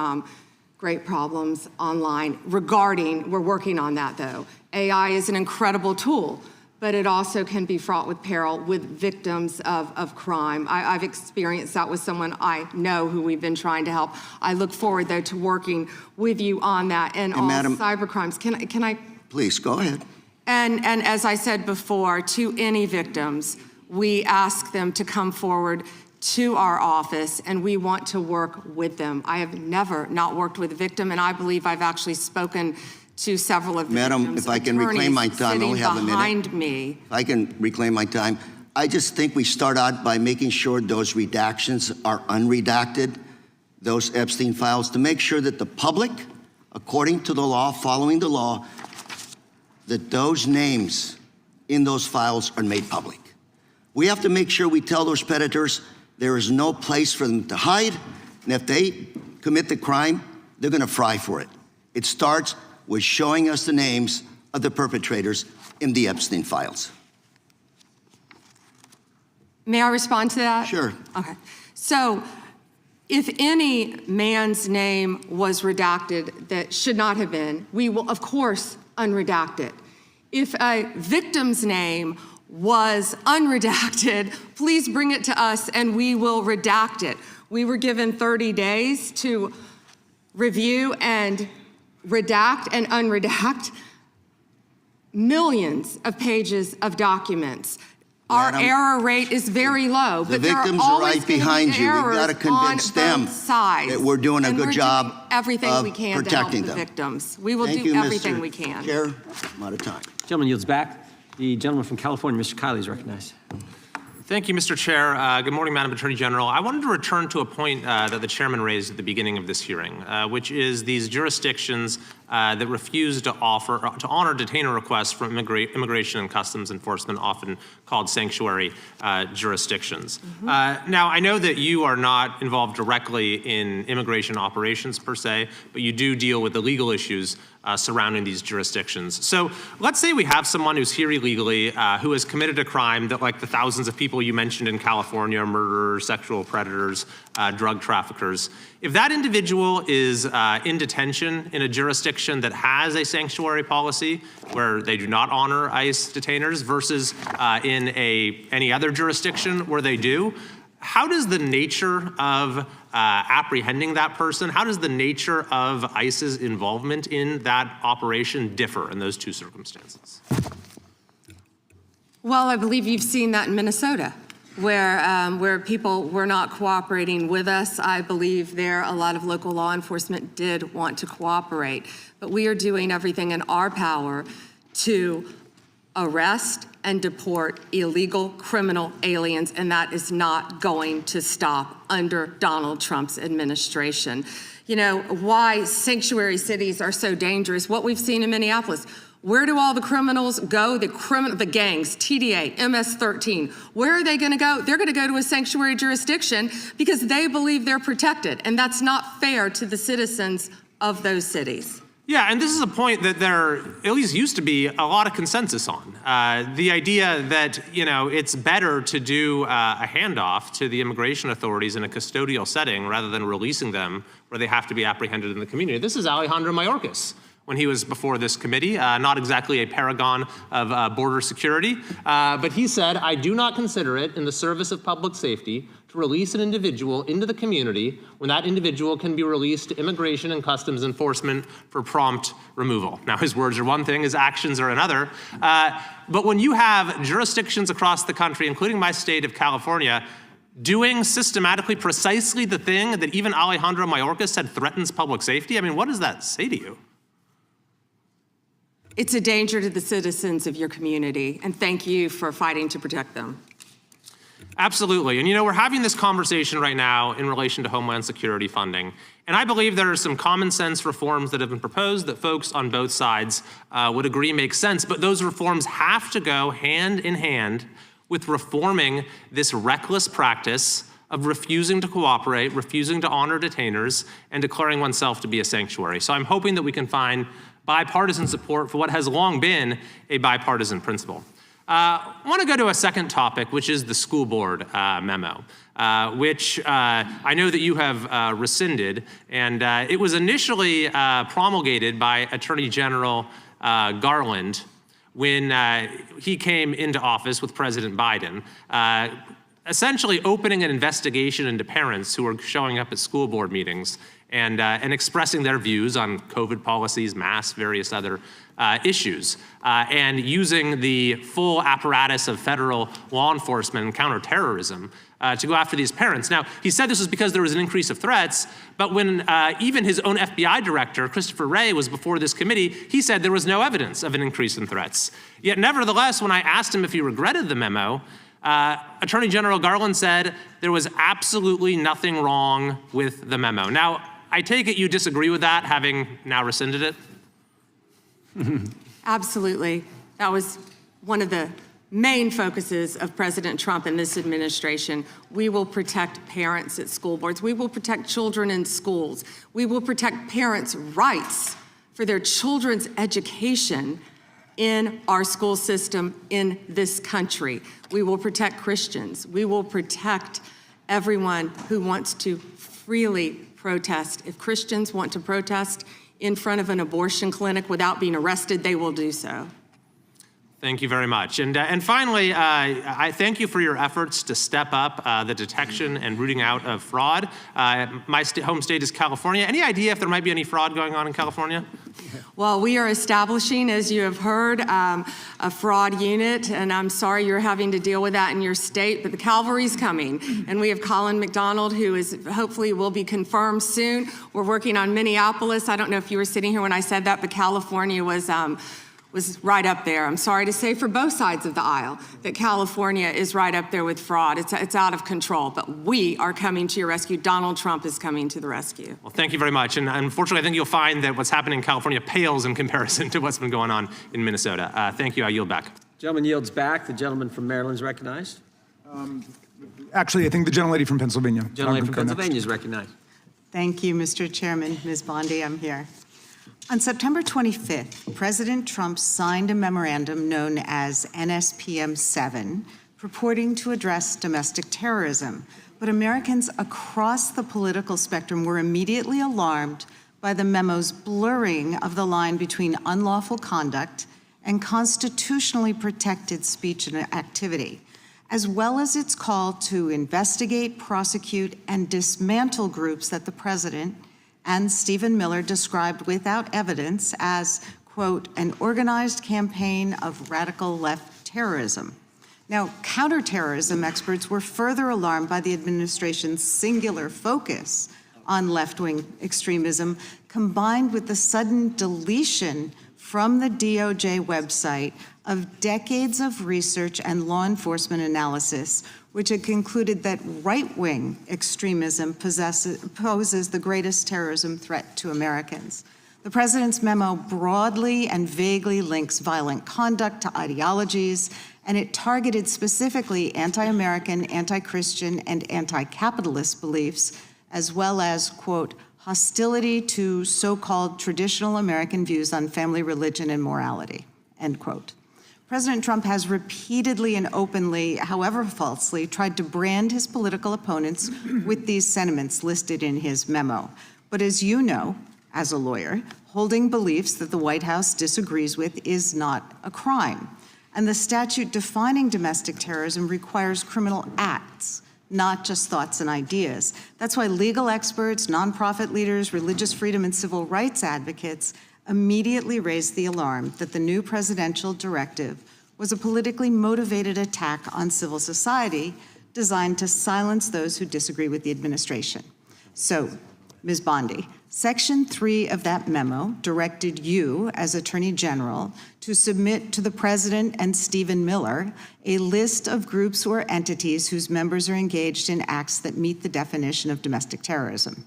great problems online we're working on that though. AI is an incredible tool, but it also can be fraught with peril with victims of crime. I've experienced that with someone I know who we've been trying to help. I look forward, though, to working with you on that and all Madam, cyber crimes. Can I? Please, go ahead. And as I said before, to any victims, we ask them to come forward to our office, and we want to work with them. I have never not worked with a victim, and I believe I've actually spoken to several of the Madam, if I can reclaim my time, I only have a minute. Behind me. If I can reclaim my time, I just think we start out by making sure those redactions are unredacted, those Epstein files, to make sure that the public, according to the law, following the law, that those names in those files are made public. We have to make sure we tell those predators there is no place for them to hide, and if they commit the crime, they're going to fry for it. It starts with showing us the names of the perpetrators in the Epstein files. May I respond to that? Sure. Okay. So if any man's name was redacted that should not have been, we will, of course, unredact it. If a victim's name was unredacted, please bring it to us and we will redact it. We were given 30 days to review and redact and unredact millions of pages of documents. Our error rate is very low, but there are victims are always right behind you. We've got to convince them that we're doing a good job everything we can to help the them. victims. We will Thank do you, everything Mr. we can. Chair, I'm out of time. Gentleman yields back. The gentleman from California, Mr. Kiley, is recognized. Thank you, Mr. Chair. Good morning, Madam Attorney General. I wanted to return to a point that the chairman raised at the beginning of this hearing, which is these jurisdictions that refuse to honor detainer requests from Immigration and Customs Enforcement, often called sanctuary jurisdictions. Now, I know that you are not involved directly in immigration operations per se, but you do deal with the legal issues surrounding these jurisdictions. So let's say we have someone who's here illegally, who has committed a crime that, like the thousands of people you mentioned in California, murderers, sexual predators, drug traffickers. If that individual is in detention in a jurisdiction that has a sanctuary policy where they do not honor ICE detainers versus in any other jurisdiction where they do, how does the nature of apprehending that person, how does the nature of ICE's involvement in that operation differ in those two circumstances? Well, I believe you've seen that in Minnesota, where people were not cooperating with us. I believe there a lot of local law enforcement did want to cooperate, but we are doing everything in our power to arrest and deport illegal criminal aliens, and that is not going to stop under Donald Trump's administration. You know, why sanctuary cities are so dangerous, what we've seen in Minneapolis. Where do all the criminals go? The gangs, TDA, MS-13, where are they gonna go? They're gonna go to a sanctuary jurisdiction because they believe they're protected, and that's not fair to the citizens of those cities. Yeah, and this is a point that there at least used to be a lot of consensus on. The idea that, you know, it's better to do a handoff to the immigration authorities in a custodial setting rather than releasing them where they have to be apprehended in the community. This is Alejandro Mayorkas when he was before this committee, not exactly a paragon of border security, but he said, "I do not consider it in the service of public safety to release an individual into the community when that individual can be released to Immigration and Customs Enforcement for prompt removal." Now, his words are one thing, his actions are another. But when you have jurisdictions across the country, including my state of California, doing systematically precisely the thing that even Alejandro Mayorkas said threatens public safety, I mean, what does that say to you? It's a danger to the citizens of your community, and thank you for fighting to protect them. Absolutely. And you know, we're having this conversation right now in relation to Homeland Security funding. And I believe there are some common sense reforms that have been proposed that folks on both sides would agree make sense. But those reforms have to go hand in hand with reforming this reckless practice of refusing to cooperate, refusing to honor detainers, and declaring oneself to be a sanctuary. So I'm hoping that we can find bipartisan support for what has long been a bipartisan principle. I want to go to a second topic, which is the school board memo, which I know that you have rescinded. And it was initially promulgated by Attorney General Garland when he came into office with President Biden, essentially opening an investigation into parents who are showing up at school board meetings and expressing their views on COVID policies, masks, various other issues, and using the full apparatus of federal law enforcement and counterterrorism to go after these parents. Now, he said this was because there was an increase of threats, but when even his own FBI director, Christopher Wray, was before this committee, he said there was no evidence of an increase in threats. Yet nevertheless, when I asked him if he regretted the memo, Attorney General Garland said there was absolutely nothing wrong with the memo. Now, I take it you disagree with that, having now rescinded it? Absolutely. That was one of the main focuses of President Trump and this administration. We will protect parents at school boards. We will protect children in schools. We will protect parents' rights for their children's education in our school system in this country. We will protect Christians. We will protect everyone who wants to freely protest. If Christians want to protest in front of an abortion clinic without being arrested, they will do so. Thank you very much. And finally, I thank you for your efforts to step up the detection and rooting out of fraud. My home state is California. Any idea if there might be any fraud going on in California? Well, we are establishing, as you have heard, a fraud unit, and I'm sorry you're having to deal with that in your state, but the cavalry's coming. And we have Colin McDonald, who is hopefully will be confirmed soon. We're working on Minneapolis. I don't know if you were sitting here when I said that, but California was right up there. I'm sorry to say for both sides of the aisle that California is right up there with fraud. It's out of control, but we are coming to your rescue. Donald Trump is coming to the rescue. Well, thank you very much. And unfortunately, I think you'll find that what's happening in California pales in comparison to what's been going on in Minnesota. Thank you. I yield back. Gentleman yields back. The gentleman from Maryland is recognized. Actually, I think the gentlelady from Pennsylvania. Gentlelady from Pennsylvania is recognized. Thank you, Mr. Chairman. Ms. Bondi, I'm here. On September 25th, President Trump signed a memorandum known as NSPM 7, purporting to address domestic terrorism. But Americans across the political spectrum were immediately alarmed by the memo's blurring of the line between unlawful conduct and constitutionally protected speech and activity, as well as its call to investigate, prosecute, and dismantle groups that the president and Stephen Miller described without evidence as, quote, an organized campaign of radical left terrorism. Now, counterterrorism experts were further alarmed by the administration's singular focus on left-wing extremism, combined with the sudden deletion from the DOJ website of decades of research and law enforcement analysis, which had concluded that right-wing extremism poses the greatest terrorism threat to Americans. The president's memo broadly and vaguely links violent conduct to ideologies, and it targeted specifically anti-American, anti-Christian, and anti-capitalist beliefs, as well as, quote, hostility to so-called traditional American views on family, religion, and morality, end quote. President Trump has repeatedly and openly, however falsely, tried to brand his political opponents with these sentiments listed in his memo. But as you know, as a lawyer, holding beliefs that the White House disagrees with is not a crime. And the statute defining domestic terrorism requires criminal acts, not just thoughts and ideas. That's why legal experts, nonprofit leaders, religious freedom, and civil rights advocates immediately raised the alarm that the new presidential directive was a politically motivated attack on civil society designed to silence those who disagree with the administration. So, Ms. Bondi, Section 3 of that memo directed you, as Attorney General, to submit to the President and Stephen Miller a list of groups or entities whose members are engaged in acts that meet the definition of domestic terrorism.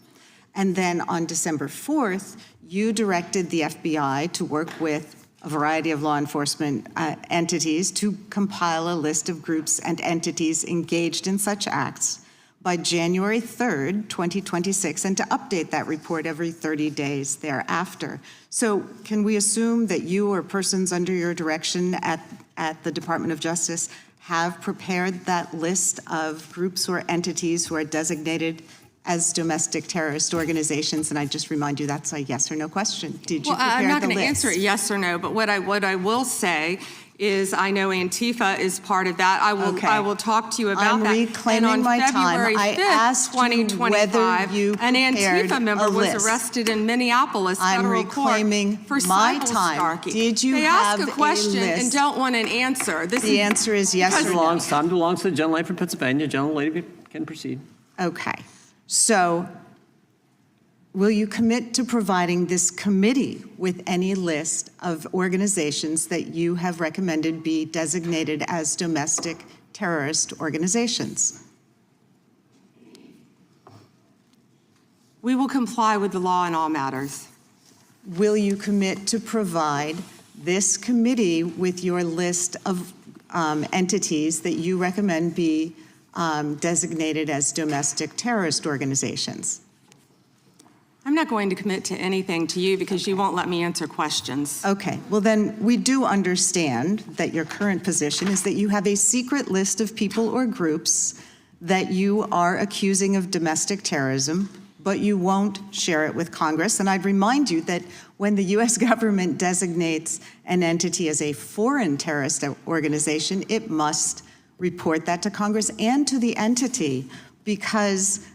And then on December 4th, you directed the FBI to work with a variety of law enforcement entities to compile a list of groups and entities engaged in such acts by January 3rd, 2026, and to update that report every 30 days thereafter. So can we assume that you or persons under your direction at the Department of Justice have prepared that list of groups or entities who are designated as domestic terrorist organizations? And I just remind you that's a yes or no question. Did you prepare the list? I'm not going to answer it yes or no, but what I will say is I know Antifa is part of that. I will talk to you about that. I'm reclaiming my time. I asked you whether you an Antifa member a was list. arrested in Minneapolis I'm federal reclaiming court for my cyber time. stalking. Did you they have ask a question list? and don't want an answer. The answer is yes or no. Time belongs to the gentlelady from Pennsylvania. Gentlelady can proceed. Okay. So will you commit to providing this committee with any list of organizations that you have recommended be designated as domestic terrorist organizations? We will comply with the law in all matters. Will you commit to provide this committee with your list of entities that you recommend be designated as domestic terrorist organizations? I'm not going to commit to anything to you because you won't let me answer questions. Okay, well then, we do understand that your current position is that you have a secret list of people or groups that you are accusing of domestic terrorism, but you won't share it with Congress. And I'd remind you that when the US government designates an entity as a foreign terrorist organization, it must report that to Congress and to the entity, because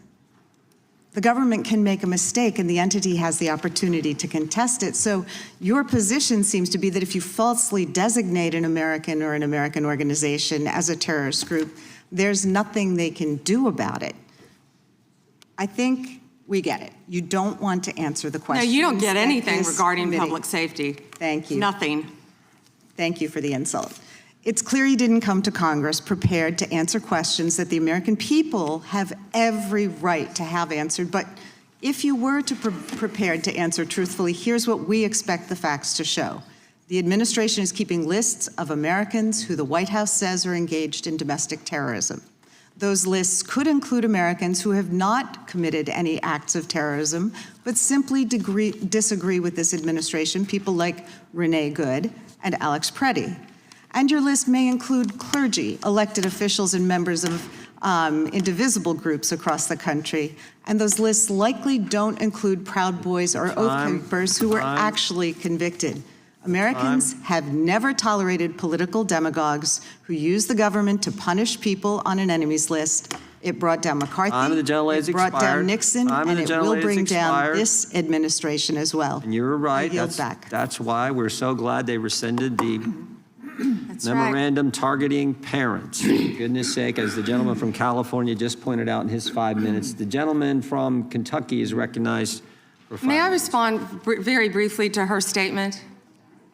the government can make a mistake and the entity has the opportunity to contest it. So your position seems to be that if you falsely designate an American or an American organization as a terrorist group, there's nothing they can do about it. I think we get it. You don't want to answer the question. No, you don't get anything regarding public safety. Thank you. Nothing. Thank you for the insult. It's clear you didn't come to Congress prepared to answer questions that the American people have every right to have answered. But if you were to prepared to answer truthfully, here's what we expect the facts to show. The administration is keeping lists of Americans who the White House says are engaged in domestic terrorism. Those lists could include Americans who have not committed any acts of terrorism, but simply disagree with this administration, people like Renee Good and Alex Preddy. And your list may include clergy, elected officials, and members of indivisible groups across the country. And those lists likely don't include Proud Boys or Oath Keepers who were actually convicted. Americans have never tolerated political demagogues who use the government to punish people on an enemies list. It brought down McCarthy, it brought down Nixon, and it will bring down this administration as well. And you were right. I yield back. That's why we're so glad they rescinded the memorandum targeting parents. For goodness sake, as the gentleman from California just pointed out in his 5 minutes, the gentleman from Kentucky is recognized for 5 May I minutes. respond very briefly to her statement?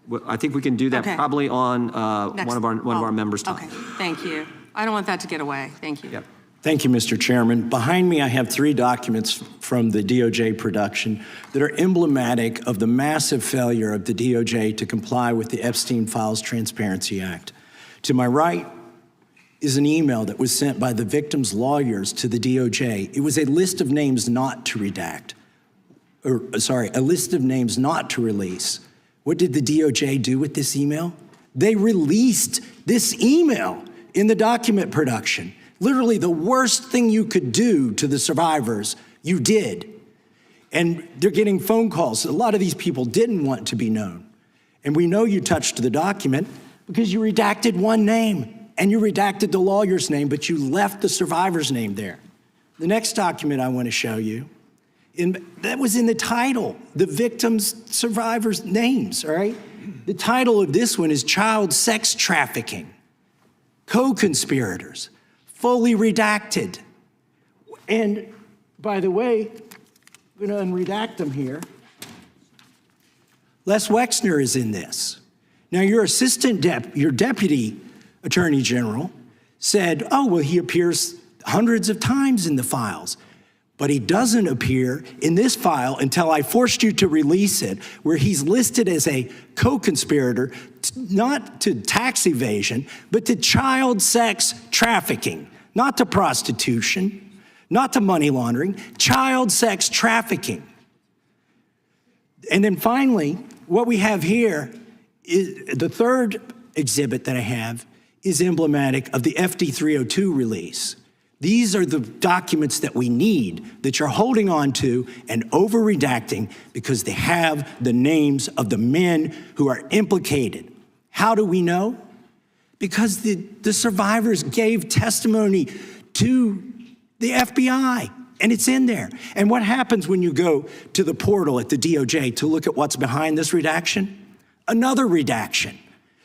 Well, I think we can do that probably on one of our members' time. Okay, thank you. I don't want that to get away. Thank you. Yep. Thank you, Mr. Chairman. Behind me, I have 3 documents from the DOJ production that are emblematic of the massive failure of the DOJ to comply with the Epstein Files Transparency Act. To my right is an email that was sent by the victims' lawyers to the DOJ. It was a list of names not to redact, a list of names not to release. What did the DOJ do with this email? They released this email in the document production. Literally the worst thing you could do to the survivors, you did. And they're getting phone calls. A lot of these people didn't want to be known. And we know you touched the document because you redacted one name and you redacted the lawyer's name, but you left the survivor's name there. The next document I want to show you, that was in the title, the victims' survivors' names, all right? The title of this one is Child Sex Trafficking, Co-Conspirators, fully redacted. And by the way, I'm gonna unredact them here. Les Wexner is in this. Now your your deputy attorney general said, oh, well, he appears hundreds of times in the files, but he doesn't appear in this file until I forced you to release it, where he's listed as a co-conspirator, not to tax evasion, but to child sex trafficking, not to prostitution, not to money laundering, child sex trafficking. And then finally, what we have here is the third exhibit that I have is emblematic of the FD 302 release. These are the documents that we need that you're holding on to and over-redacting because they have the names of the men who are implicated. How do we know? Because the survivors gave testimony to the FBI, and it's in there. And what happens when you go to the portal at the DOJ to look at what's behind this redaction? Another redaction.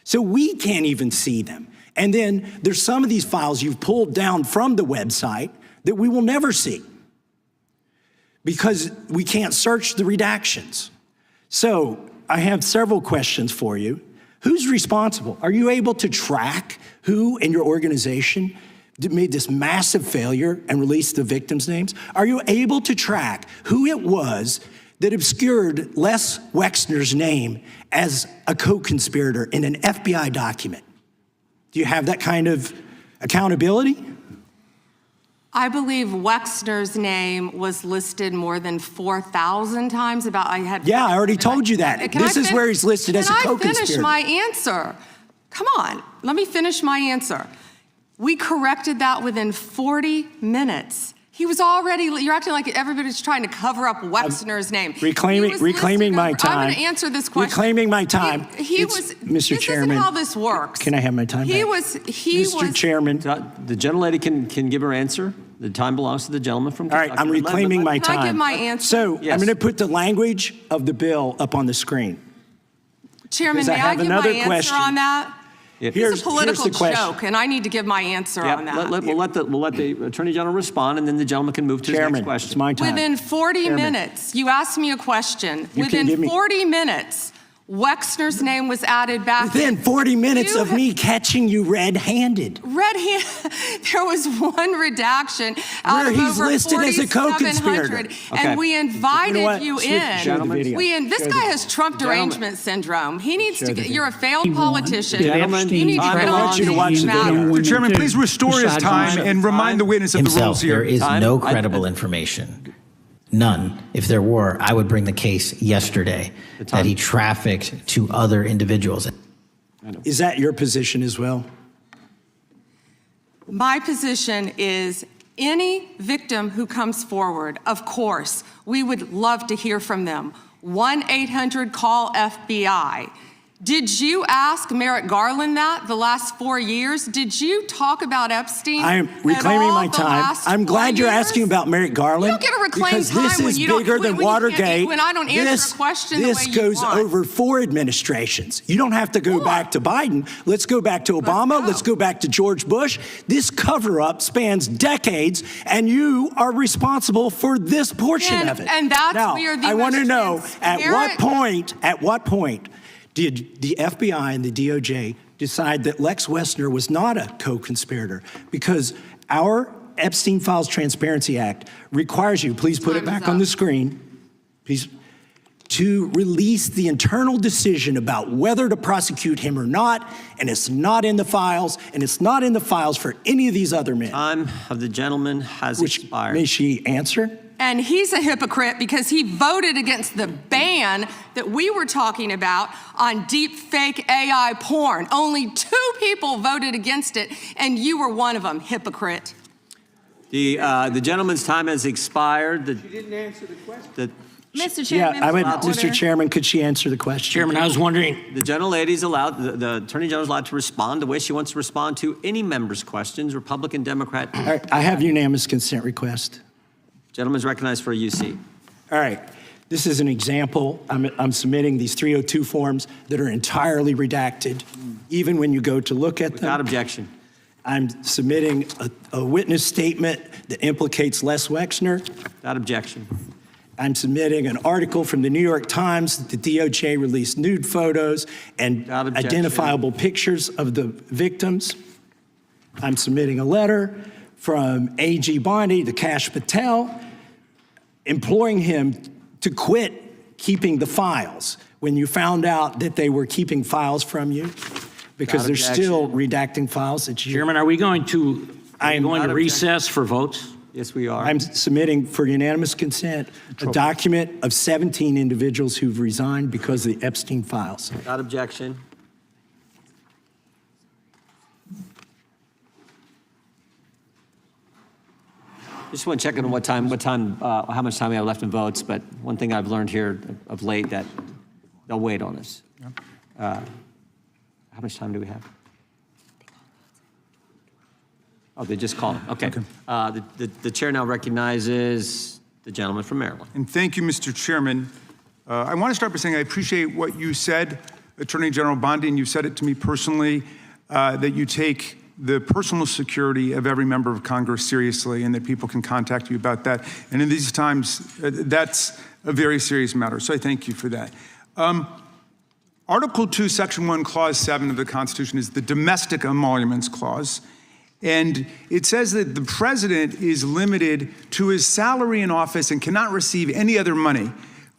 So we can't even see them. And then there's some of these files you've pulled down from the website that we will never see because we can't search the redactions. So I have several questions for you. Who's responsible? Are you able to track who in your organization made this massive failure and released the victims' names? Are you able to track who it was that obscured Les Wexner's name as a co-conspirator in an FBI document. Do you have that kind of accountability? I believe Wexner's name was listed more than 4,000 times. Yeah, I already told you that. This is where he's listed as a co-conspirator. Can I finish my answer? Come on, let me finish my answer. We corrected that within 40 minutes. He was already, you're acting like everybody's trying to cover up Wexner's name. Reclaiming my time. I'm going to answer this question. Reclaiming my time. Mr. Chairman. This isn't how this works. Can I have my time back? Mr. Chairman. The gentlelady can give her answer. The time belongs to the gentleman from Kentucky. All right, I'm reclaiming my time. Can I give my answer? So I'm going to put the language of the bill up on the screen. Chairman, may I give my answer on that? It's a political joke, and I need to give my answer on that. We'll let the Attorney General respond, and then the gentleman can move to his next question. It's my time. Within 40 minutes, you asked me a question. Within 40 minutes, Wexner's name was added back. Within 40 minutes of me catching you red-handed. There was one redaction out of he's over listed as a co-conspirator. And we invited you in. This guy has Trump derangement Gentlemen. syndrome. He needs to get, you're a failed politician. Gentlemen, You need to I get want on you to to watch these the video. matters. Chairman, please restore his time and remind the witness of the rules here. There is no credible information. None. If there were, I would bring the case yesterday that he trafficked to other individuals. Is that your position as well? My position is any victim who comes forward, of course, we would love to hear from them. 1-800-CALL-FBI. Did you ask Merrick Garland that the last 4 years? Did you talk about Epstein? I am reclaiming my time. I'm glad you're asking about Merrick Garland. You don't get to reclaim because time this when is you don't. bigger than Watergate. When I don't answer a question the way This you goes want. over 4 administrations. You don't have to go back to Biden. Let's go back to Obama. Let's go back to George Bush. This cover-up spans decades, and you are responsible for this portion of it. And that's now, where the I want to know transparent- at what point did the FBI and the DOJ decide that Lex Wexner was not a co-conspirator? Because our Epstein Files Transparency Act requires you, please put it back on the screen, please, to release the internal decision about whether to prosecute him or not, and it's not in the files, and it's not in the files for any of these other men. Time of the gentleman has expired. May she answer? And he's a hypocrite because he voted against the ban that we were talking about on deep fake AI porn. Only 2 people voted against it, and you were one of them, hypocrite. The gentleman's time has expired. She didn't answer the question. Mr. Chairman, Mr. Chairman, could she answer the question? Chairman, I was wondering. The gentlelady's allowed, the Attorney General's allowed to respond the way she wants to respond to any member's questions, Republican, Democrat. All right, I have unanimous consent request. Gentleman's recognized for a UC. All right. This is an example. I'm submitting these 302 forms that are entirely redacted, even when you go to look at them. Without objection. I'm submitting a witness statement that implicates Les Wexner. Without objection. I'm submitting an article from the New York Times that the DOJ released nude photos and identifiable pictures of the victims. I'm submitting a letter from AG Bondi to Kash Patel, imploring him to quit keeping the files when you found out that they were keeping files from you, because they're still redacting files that you... Chairman, are we going to recess for votes? Yes, we are. I'm submitting for unanimous consent a document of 17 individuals who've resigned because of the Epstein files. Without objection. Just want to check on how much time we have left in votes, but one thing I've learned here of late that they'll wait on us. How much time do we have? Oh, they just called. Okay. The chair now recognizes the gentleman from Maryland. And thank you, Mr. Chairman. I want to start by saying I appreciate what you said, Attorney General Bondi, and you said it to me personally, that you take the personal security of every member of Congress seriously and that people can contact you about that. And in these times, that's a very serious matter. So I thank you for that. Article 2, Section 1, Clause 7 of the Constitution is the Domestic Emoluments Clause. And it says that the president is limited to his salary in office and cannot receive any other money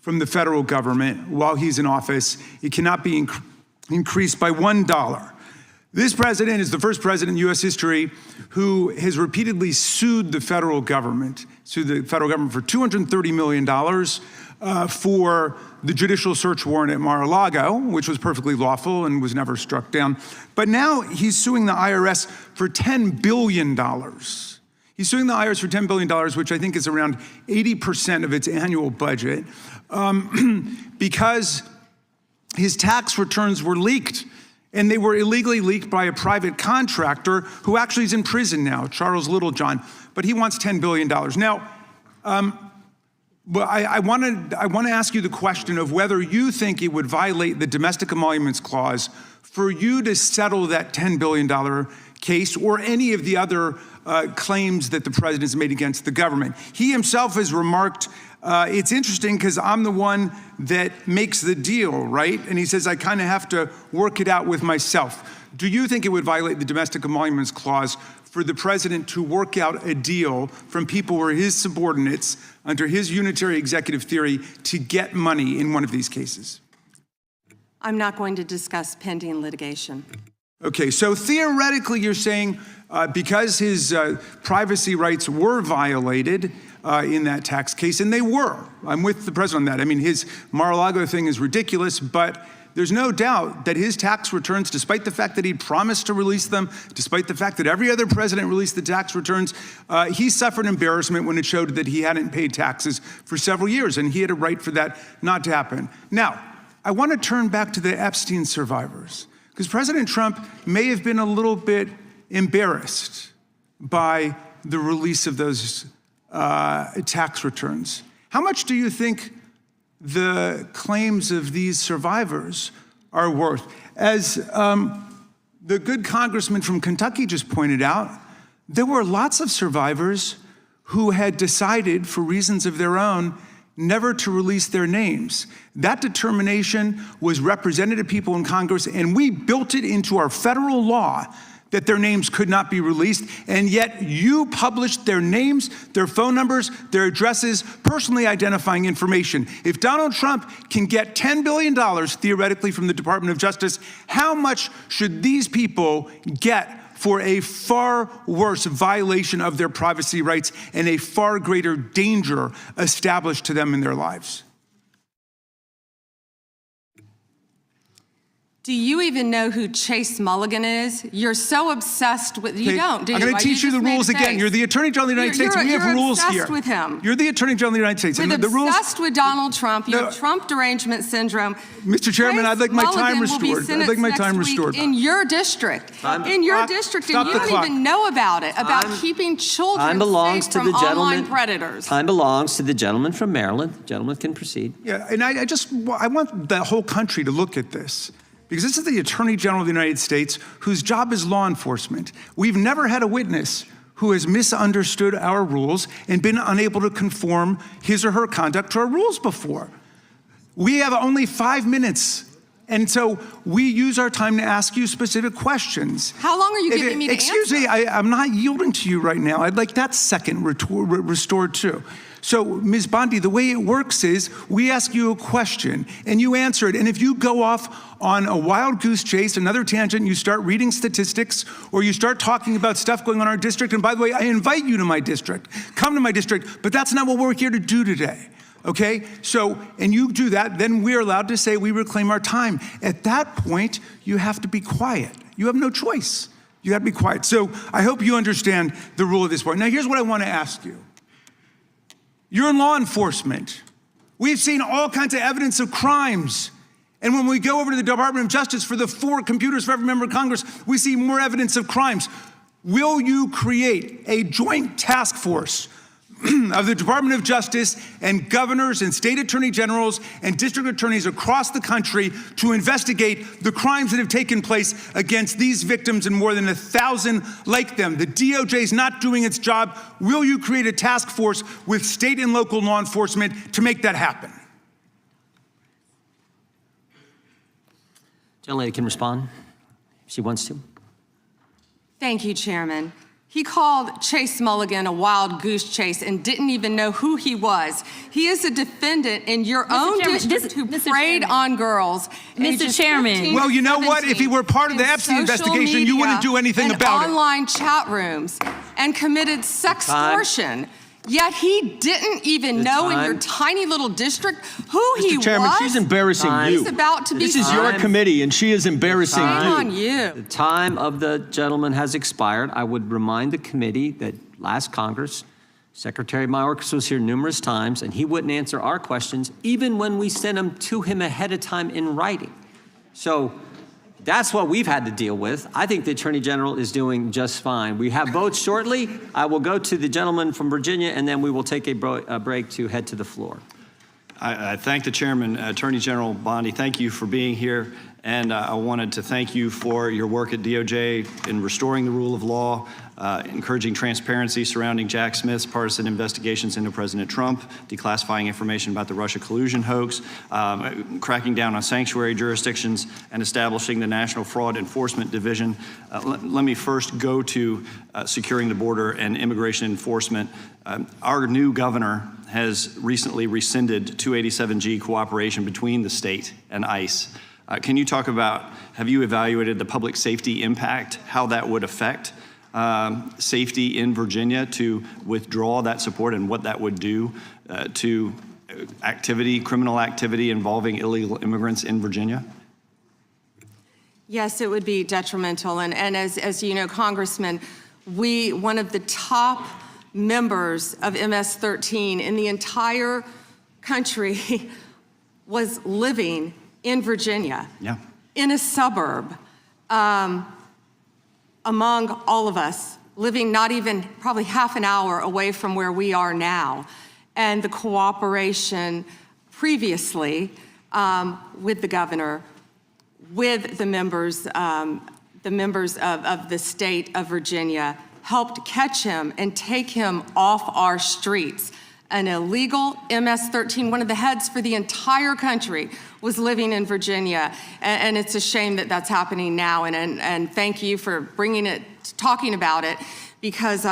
from the federal government while he's in office. It cannot be increased by $1. This president is the first president in U.S. history who has repeatedly sued the federal government for $230 million for the judicial search warrant at Mar-a-Lago, which was perfectly lawful and was never struck down. But now he's suing the IRS for $10 billion. He's suing the IRS for $10 billion, which I think is around 80% of its annual budget, because his tax returns were leaked. And they were illegally leaked by a private contractor who actually is in prison now, Charles Littlejohn. But he wants $10 billion. Now, I want to ask you the question of whether you think it would violate the Domestic Emoluments Clause for you to settle that $10 billion case or any of the other claims that the president has made against the government. He himself has remarked, it's interesting because I'm the one that makes the deal, right? And he says, I kind of have to work it out with myself. Do you think it would violate the Domestic Emoluments Clause for the president to work out a deal from people who are his subordinates under his unitary executive theory to get money in one of these cases? I'm not going to discuss pending litigation. Okay, so theoretically you're saying because his privacy rights were violated in that tax case, and they were. I'm with the president on that. I mean, his Mar-a-Lago thing is ridiculous, but there's no doubt that his tax returns, despite the fact that he promised to release them, despite the fact that every other president released the tax returns, he suffered embarrassment when it showed that he hadn't paid taxes for several years, and he had a right for that not to happen. Now, I want to turn back to the Epstein survivors, because President Trump may have been a little bit embarrassed by the release of those tax returns. How much do you think the claims of these survivors are worth? As the good congressman from Kentucky just pointed out, there were lots of survivors who had decided, for reasons of their own, never to release their names. That determination was represented to people in Congress, and we built it into our federal law that their names could not be released, and yet you published their names, their phone numbers, their addresses, personally identifying information. If Donald Trump can get $10 billion theoretically from the Department of Justice, how much should these people get for a far worse violation of their privacy rights and a far greater danger established to them in their lives? Do you even know who Chase Mulligan is? You're so obsessed with, you don't, do you? I'm going to teach you the rules again. You're the Attorney General of the United States. We have rules here. You're obsessed with him. You're the Attorney General of the United States. With obsessed with Donald Trump. You have Trump derangement syndrome. Mr. Chairman, I'd like my time restored. I'd like my time restored. In your district. In your district, and you don't even know about it, about keeping children safe from online predators. Time belongs to the gentleman from Maryland. The gentleman can proceed. Yeah, and I want the whole country to look at this. Because this is the Attorney General of the United States, whose job is law enforcement. We've never had a witness who has misunderstood our rules and been unable to conform his or her conduct to our rules before. We have only 5 minutes, and so we use our time to ask you specific questions. How long are you giving me to answer? Excuse me, I'm not yielding to you right now. I'd like that second restored too. So, Ms. Bondi, the way it works is we ask you a question and you answer it. And if you go off on a wild goose chase, another tangent, you start reading statistics or you start talking about stuff going on in our district. And by the way, I invite you to my district. Come to my district, but that's not what we're here to do today. Okay? So, and you do that, then we're allowed to say we reclaim our time. At that point, you have to be quiet. You have no choice. You have to be quiet. So I hope you understand the rule at this point. Now, here's what I want to ask you. You're in law enforcement. We've seen all kinds of evidence of crimes. And when we go over to the Department of Justice for the 4 computers for every member of Congress, we see more evidence of crimes. Will you create a joint task force of the Department of Justice and governors and state attorney generals and district attorneys across the country to investigate the crimes that have taken place against these victims and more than 1,000 like them? The DOJ is not doing its job. Will you create a task force with state and local law enforcement to make that happen? Gentlelady can respond if she wants to. Thank you, Chairman. He called Chase Mulligan a wild goose chase and didn't even know who he was. He is a defendant in your own district who preyed on girls. Mr. Chairman. Well, you know what? If he were part of the Epstein investigation, you wouldn't do anything about it. Online chat rooms and committed sextortion. Yet he didn't even know in your tiny little district who he was. Mr. Chairman, she's embarrassing you. He's about to be This is your committee, and she is embarrassing you. Shame on you. The time of the gentleman has expired. I would remind the committee that last Congress, Secretary Mayorkas was here numerous times, and he wouldn't answer our questions, even when we sent them to him ahead of time in writing. So that's what we've had to deal with. I think the Attorney General is doing just fine. We have votes shortly. I will go to the gentleman from Virginia, and then we will take a break to head to the floor. I thank the chairman, Attorney General Bondi. Thank you for being here. And I wanted to thank you for your work at DOJ in restoring the rule of law, encouraging transparency surrounding Jack Smith's partisan investigations into President Trump, declassifying information about the Russia collusion hoax, cracking down on sanctuary jurisdictions, and establishing the National Fraud Enforcement Division. Let me first go to securing the border and immigration enforcement. Our new governor has recently rescinded 287G cooperation between the state and ICE. Can you talk about, have you evaluated the public safety impact, how that would affect safety in Virginia to withdraw that support and what that would do to criminal activity involving illegal immigrants in Virginia? Yes, it would be detrimental. And as you know, Congressman, one of the top members of MS-13 in the entire country was living in Virginia, in a suburb, among all of us, living not even probably half an hour away from where we are now. And the cooperation previously with the governor, with the members of the state of Virginia, helped catch him and take him off our streets. An illegal MS-13, one of the heads for the entire country, was living in Virginia. And it's a shame that that's happening now. And thank you for talking about it, because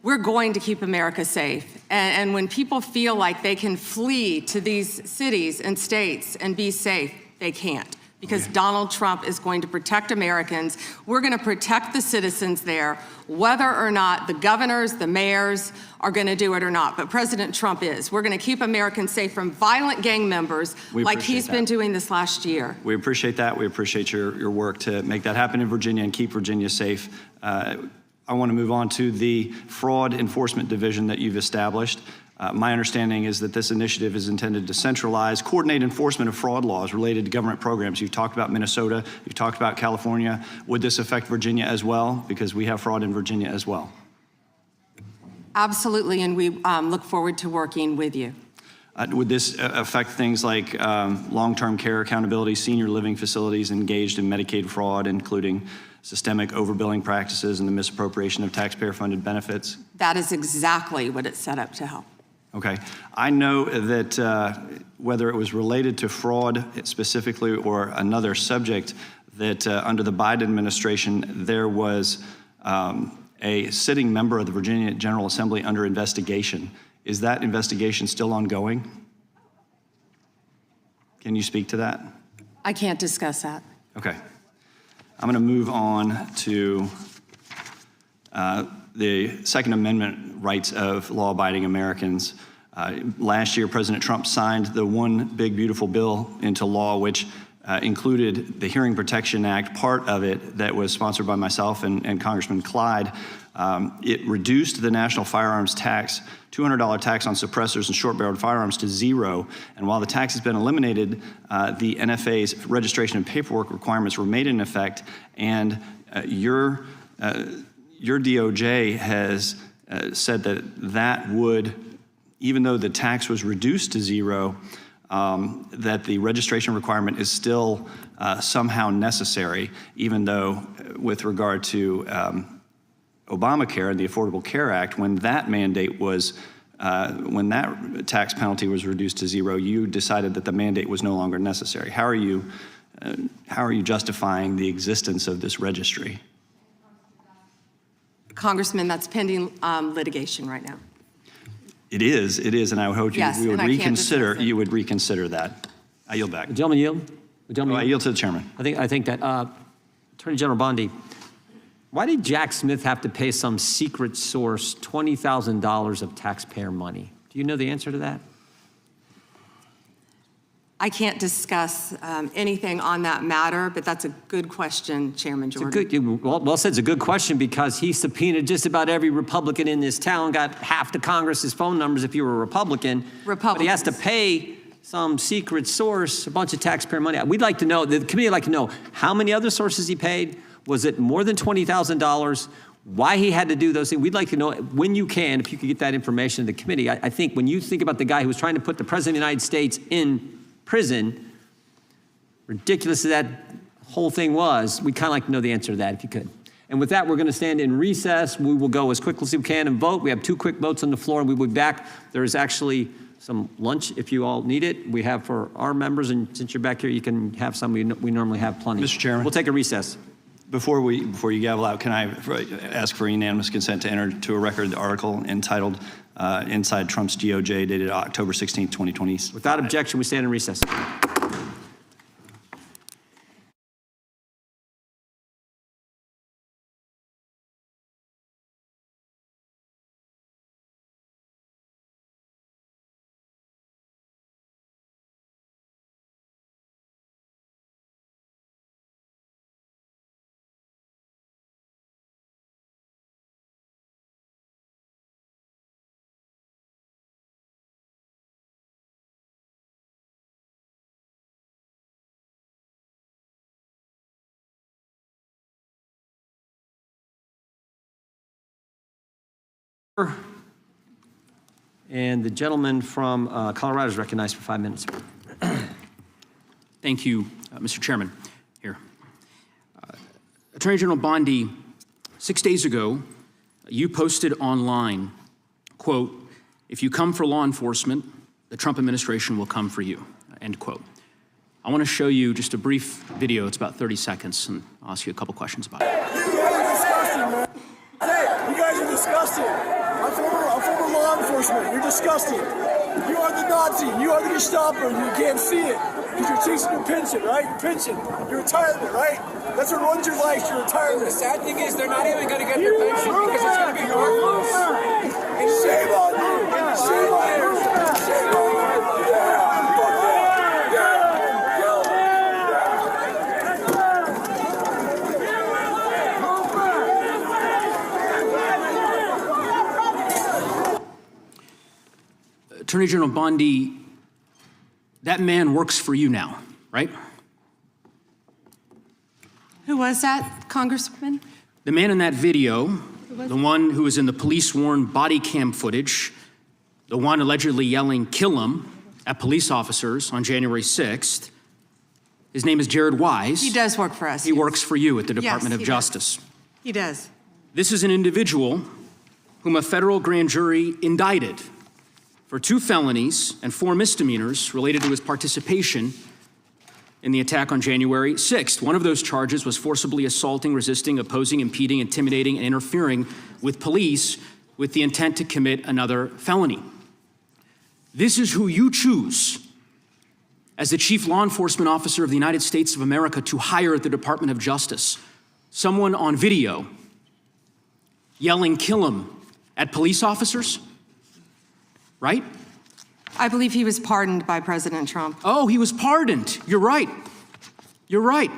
we're going to keep America safe. And when people feel like they can flee to these cities and states and be safe, they can't. Because Donald Trump is going to protect Americans. We're going to protect the citizens there, whether or not the governors, the mayors are going to do it or not. But President Trump is. We're going to keep Americans safe from violent gang members like he's been doing this last year. We appreciate that. We appreciate your work to make that happen in Virginia and keep Virginia safe. I want to move on to the Fraud Enforcement Division that you've established. My understanding is that this initiative is intended to centralize, coordinate enforcement of fraud laws related to government programs. You've talked about Minnesota, you've talked about California. Would this affect Virginia as well? Because we have fraud in Virginia as well. Absolutely, and we look forward to working with you. Would this affect things like long-term care accountability, senior living facilities engaged in Medicaid fraud, including systemic overbilling practices and the misappropriation of taxpayer-funded benefits? That is exactly what it's set up to help. Okay. I know that whether it was related to fraud specifically or another subject, that under the Biden administration, there was a sitting member of the Virginia General Assembly under investigation. Is that investigation still ongoing? Can you speak to that? I can't discuss that. Okay. I'm going to move on to the Second Amendment rights of law-abiding Americans. Last year, President Trump signed the One Big Beautiful Bill into law, which included the Hearing Protection Act, part of it that was sponsored by myself and Congressman Clyde. It reduced the national firearms tax, $200 tax on suppressors and short-barreled firearms, to zero. And while the tax has been eliminated, the NFA's registration and paperwork requirements remain in effect. And your DOJ has said that would, even though the tax was reduced to zero, that the registration requirement is still somehow necessary, even though with regard to Obamacare and the Affordable Care Act, when that mandate was, when that tax penalty was reduced to zero, you decided that the mandate was no longer necessary. How are you justifying the existence of this registry? Congressman, that's pending litigation right now. It is, and I hope Yes, you would and I can't discuss it. reconsider that. I yield back. The gentleman yield? The gentleman I yield to the chairman. I think that Attorney General Bondi, why did Jack Smith have to pay some secret source $20,000 of taxpayer money? Do you know the answer to that? I can't discuss anything on that matter, but that's a good question, Chairman Jordan. Well said, it's a good question because he subpoenaed just about every Republican in this town, got half the Congress's phone numbers if you were a Republican. But he has to pay some secret source a bunch of taxpayer money. We'd like to know, the committee would like to know how many other sources he paid. Was it more than $20,000? Why he had to do those things. We'd like to know when you can, if you could get that information to the committee. I think when you think about the guy who was trying to put the President of the United States in prison, ridiculous as that whole thing was, we'd kind of like to know the answer to that if you could. And with that, we're going to stand in recess. We will go as quickly as we can and vote. We have 2 quick votes on the floor, and we will be back. There is actually some lunch if you all need it. We have for our members, and since you're back here, you can have some. We normally have plenty. Mr. Chairman. We'll take a recess. Before you gavel out, can I ask for unanimous consent to enter to a record the article entitled Inside Trump's DOJ dated October 16, 2020? Without objection, we stand in recess. And the gentleman from Colorado is recognized for 5 minutes. Thank you, Mr. Chairman. Here. Attorney General Bondi, 6 days ago, you posted online, quote, "If you come for law enforcement, the Trump administration will come for you," end quote. I want to show you just a brief video. It's about 30 seconds, and I'll ask you a couple questions about it. You guys are disgusting, man. Hey, you guys are disgusting. I'm former law enforcement. You're disgusting. You are the Nazi. You are the Gestapo. You can't see it because you're chasing your pension, right? Your pension, your retirement, right? That's what runs your life, your retirement. The sad thing is they're not even going to get their pension because it's going to be worthless. And shame on you. Shame on you. Shame on you. Attorney General Bondi, that man works for you now, right? Who was that, Congressman? The man in that video, the one who was in the police-worn body cam footage, the one allegedly yelling, "Kill him," at police officers on January 6th, his name is Jared Wise. He does work for us. He works for you at the Department of he Justice. Does. He does. This is an individual whom a federal grand jury indicted for 2 felonies and 4 misdemeanors related to his participation in the attack on January 6th. One of those charges was forcibly assaulting, resisting, opposing, impeding, intimidating, and interfering with police with the intent to commit another felony. This is who you choose as the chief law enforcement officer of the United States of America to hire at the Department of Justice. Someone on video yelling, "Kill him," at police officers? Right? I believe he was pardoned by President Trump. Oh, he was pardoned. You're right. You're right.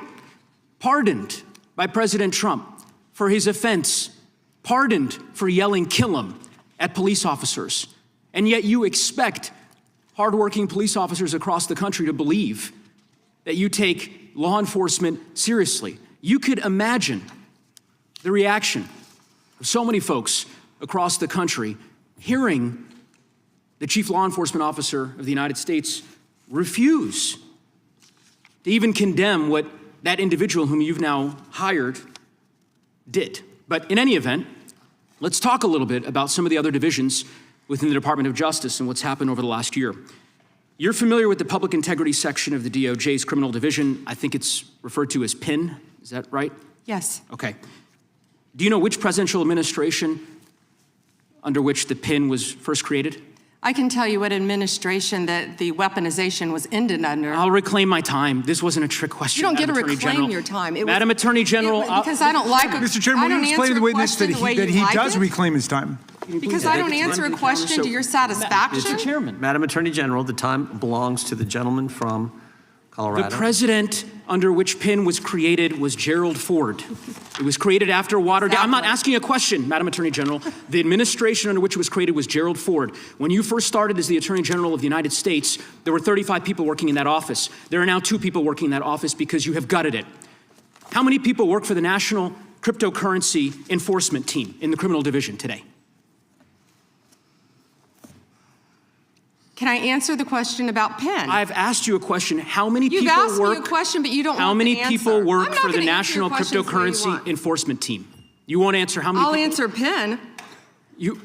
Pardoned by President Trump for his offense. Pardoned for yelling, "Kill him," at police officers. And yet you expect hardworking police officers across the country to believe that you take law enforcement seriously. You could imagine the reaction of so many folks across the country hearing the chief law enforcement officer of the United States refuse to even condemn what that individual whom you've now hired did. But in any event, let's talk a little bit about some of the other divisions within the Department of Justice and what's happened over the last year. You're familiar with the public integrity section of the DOJ's criminal division. I think it's referred to as PIN. Is that right? Yes. Okay. Do you know which presidential administration under which the PIN was first created? I can tell you what administration that the weaponization was ended under. I'll reclaim my time. This wasn't a trick question. You don't get to Madam Attorney reclaim General. your time. Madam Attorney General. Because I don't like it. Mr. Chairman, will you explain to the witness that he does reclaim his time? Because I don't answer a question to your satisfaction. Mr. Chairman. Madam Attorney General, the time belongs to the gentleman from Colorado. The president under which PIN was created was Gerald Ford. It was created after Watergate. I'm not asking a question, Madam Attorney General. The administration under which it was created was Gerald Ford. When you first started as the Attorney General of the United States, there were 35 people working in that office. There are now 2 people working in that office because you have gutted it. How many people work for the National Cryptocurrency Enforcement Team in the criminal division today? Can I answer the question about PIN? I've asked you a question. How many You've people asked work? me a question, but you don't How want many the people answer. work I'm not for the gonna answer your National questions the way you Cryptocurrency want. Enforcement Team? You won't answer how many I'll people? answer PIN. You.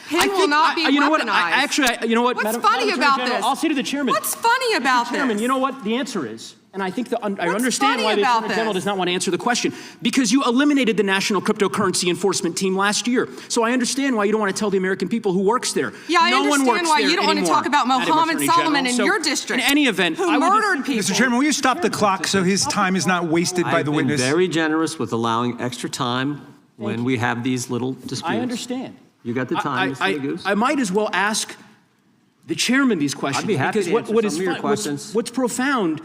PIN will not be you know what? weaponized. You know what? What's Madam funny Attorney about General, this? I'll say to the chairman. What's funny about Mr. Chairman, this? you know what the answer is? And I think I understand funny why the about Attorney General this? does not want to answer the question. Because you eliminated the National Cryptocurrency Enforcement Team last year. So I understand why you don't want to tell the American people who works there. Yeah, I no one understand works why there you don't want to anymore, talk about Madam Mohammed Attorney Solomon General. in So, your district. In any event, who I would murdered people. Mr. Chairman, will you stop the clock so his time is not wasted by the witness? I've been very generous with allowing extra time when we have these little disputes. I understand. You got the time, Mr. Magoo's. I might as well ask the chairman these questions. I'd be happy because to answer what some is of your fun- questions. What's profound,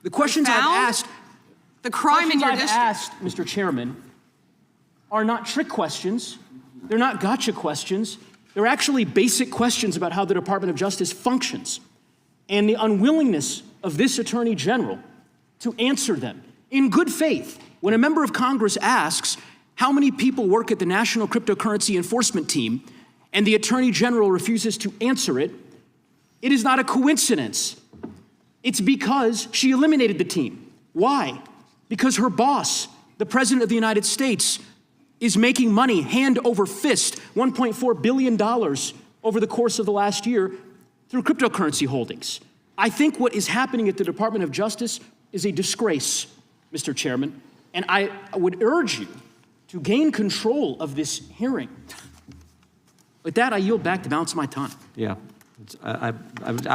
the questions I've asked, the crime in your I've district. asked, Mr. Chairman, are not trick questions. They're not gotcha questions. They're actually basic questions about how the Department of Justice functions and the unwillingness of this Attorney General to answer them in good faith. When a member of Congress asks how many people work at the National Cryptocurrency Enforcement Team and the Attorney General refuses to answer it, it is not a coincidence. It's because she eliminated the team. Why? Because her boss, the President of the United States, is making money hand over fist, $1.4 billion over the course of the last year through cryptocurrency holdings. I think what is happening at the Department of Justice is a disgrace, Mr. Chairman, and I would urge you to gain control of this hearing. With that, I yield back the balance of my time. Yeah. I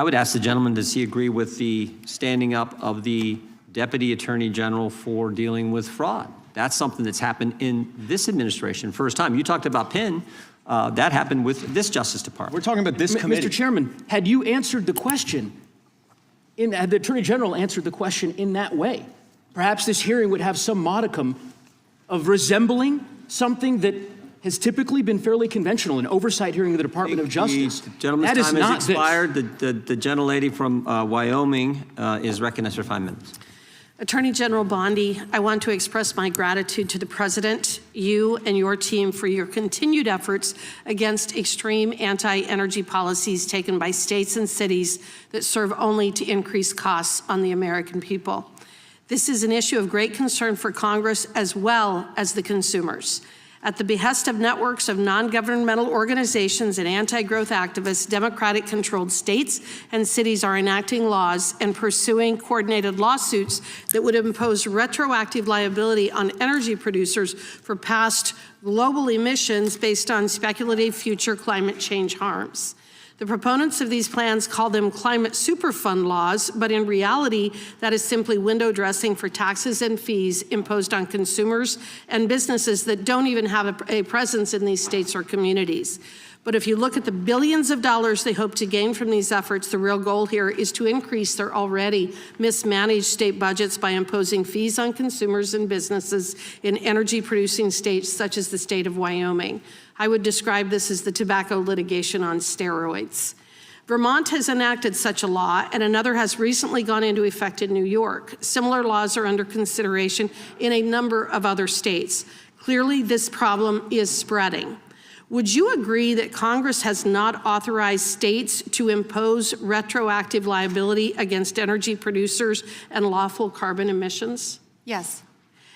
would ask the gentleman, does he agree with the standing up of the Deputy Attorney General for dealing with fraud? That's something that's happened in this administration. First time. You talked about PIN. That happened with this Justice Department. We're talking about this committee. Mr. Chairman, had you answered the question, had the Attorney General answered the question in that way, perhaps this hearing would have some modicum of resembling something that has typically been fairly conventional, an oversight hearing of the Department of Justice. The gentleman's That is time not has expired. The gentlelady from Wyoming is recognized for 5 minutes. Attorney General Bondi, I want to express my gratitude to the President, you and your team for your continued efforts against extreme anti-energy policies taken by states and cities that serve only to increase costs on the American people. This is an issue of great concern for Congress as well as the consumers. At the behest of networks of non-governmental organizations and anti-growth activists, Democratic-controlled states and cities are enacting laws and pursuing coordinated lawsuits that would impose retroactive liability on energy producers for past global emissions based on speculative future climate change harms. The proponents of these plans call them climate superfund laws, but in reality, that is simply window dressing for taxes and fees imposed on consumers and businesses that don't even have a presence in these states or communities. But if you look at the billions of dollars they hope to gain from these efforts, the real goal here is to increase their already mismanaged state budgets by imposing fees on consumers and businesses in energy-producing states such as the state of Wyoming. I would describe this as the tobacco litigation on steroids. Vermont has enacted such a law, and another has recently gone into effect in New York. Similar laws are under consideration in a number of other states. Clearly, this problem is spreading. Would you agree that Congress has not authorized states to impose retroactive liability against energy producers and lawful carbon emissions? Yes.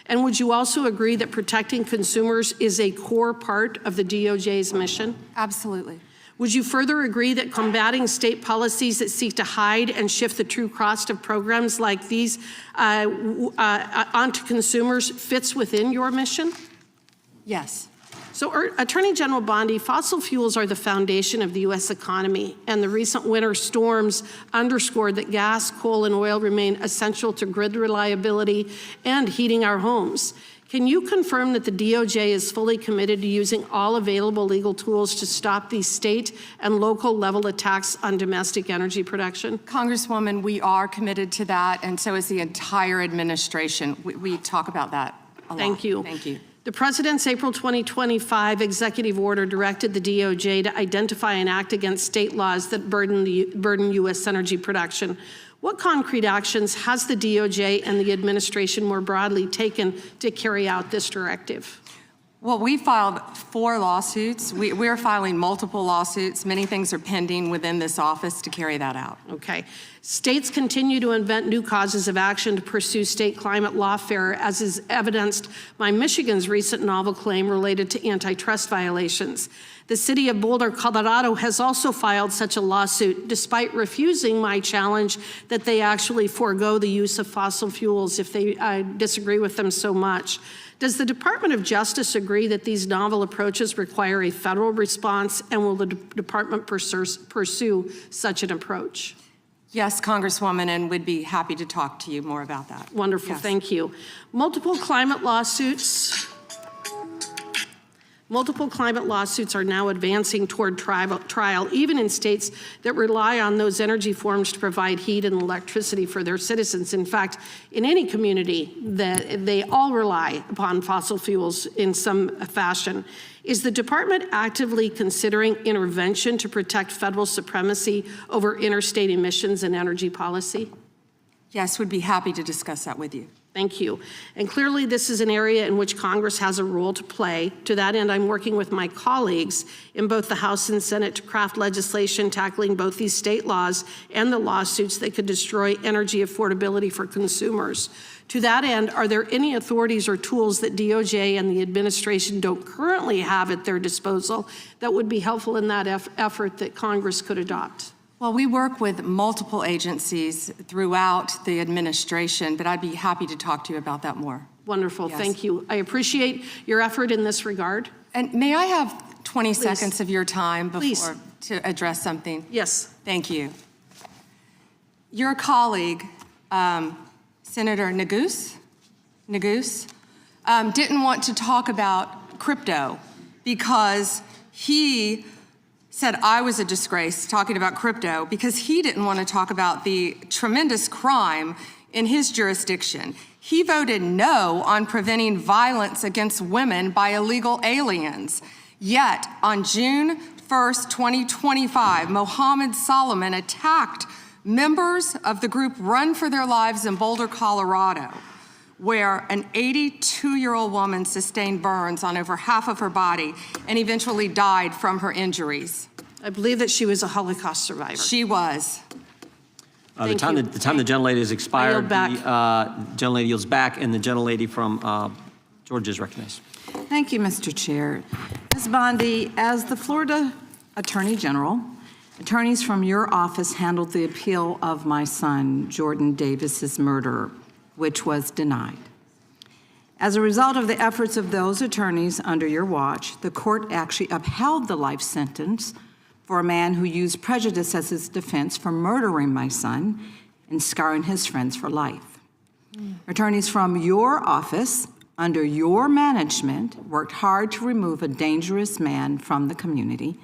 And would you also agree that protecting consumers is a core part of the DOJ's mission? Absolutely. Would you further agree that combating state policies that seek to hide and shift the true cost of programs like these onto consumers fits within your mission? Yes. So, Attorney General Bondi, fossil fuels are the foundation of the U.S. economy, and the recent winter storms underscored that gas, coal, and oil remain essential to grid reliability and heating our homes. Can you confirm that the DOJ is fully committed to using all available legal tools to stop these state and local level attacks on domestic energy production? Congresswoman, we are committed to that, and so is the entire administration. We talk about that a lot. Thank you. Thank you. The President's April 2025 executive order directed the DOJ to identify and act against state laws that burden U.S. energy production. What concrete actions has the DOJ and the administration more broadly taken to carry out this directive? Well, we filed 4 lawsuits. We're filing multiple lawsuits. Many things are pending within this office to carry that out. Okay. States continue to invent new causes of action to pursue state climate lawfare, as is evidenced by Michigan's recent novel claim related to antitrust violations. The city of Boulder, Colorado, has also filed such a lawsuit, despite refusing my challenge that they actually forego the use of fossil fuels if they disagree with them so much. Does the Department of Justice agree that these novel approaches require a federal response, and will the department pursue such an approach? Yes, Congresswoman, and we'd be happy to talk to you more about that. Wonderful, Yes. Thank you. Multiple climate lawsuits are now advancing toward trial, even in states that rely on those energy forms to provide heat and electricity for their citizens. In fact, in any community, that they all rely upon fossil fuels in some fashion. Is the department actively considering intervention to protect federal supremacy over interstate emissions and energy policy? Yes, we'd be happy to discuss that with you. Thank you. And clearly this is an area in which Congress has a role to play. To that end, I'm working with my colleagues in both the House and Senate to craft legislation tackling both these state laws and the lawsuits that could destroy energy affordability for consumers. To that end, are there any authorities or tools that DOJ and the administration don't currently have at their disposal that would be helpful in that effort that Congress could adopt? Well, we work with multiple agencies throughout the administration, but I'd be happy to talk to you about that more. Wonderful, Yes. Thank you. I appreciate your effort in this regard. And may I have 20 Please. seconds of your time Please. before to address something? Yes. Thank you. Your colleague, Senator Neguse, didn't want to talk about crypto because he said I was a disgrace talking about crypto because he didn't want to talk about the tremendous crime in his jurisdiction. He voted no on preventing violence against women by illegal aliens. Yet, on June 1st, 2025, Mohammed Solomon attacked members of the group Run for Their Lives in Boulder, Colorado, where an 82-year-old woman sustained burns on over half of her body and eventually died from her injuries. I believe that she was a Holocaust survivor. She was. The time the gentlelady has expired, I yield back. the gentlelady yields back, and the gentlelady from Georgia is recognized. Thank you, Mr. Chair. Ms. Bondi, as the Florida Attorney General, attorneys from your office handled the appeal of my son, Jordan Davis's murder, which was denied. As a result of the efforts of those attorneys under your watch, the court actually upheld the life sentence for a man who used prejudice as his defense for murdering my son and scarring his friends for life. Attorneys from your office, under your management, worked hard to remove a dangerous man from the community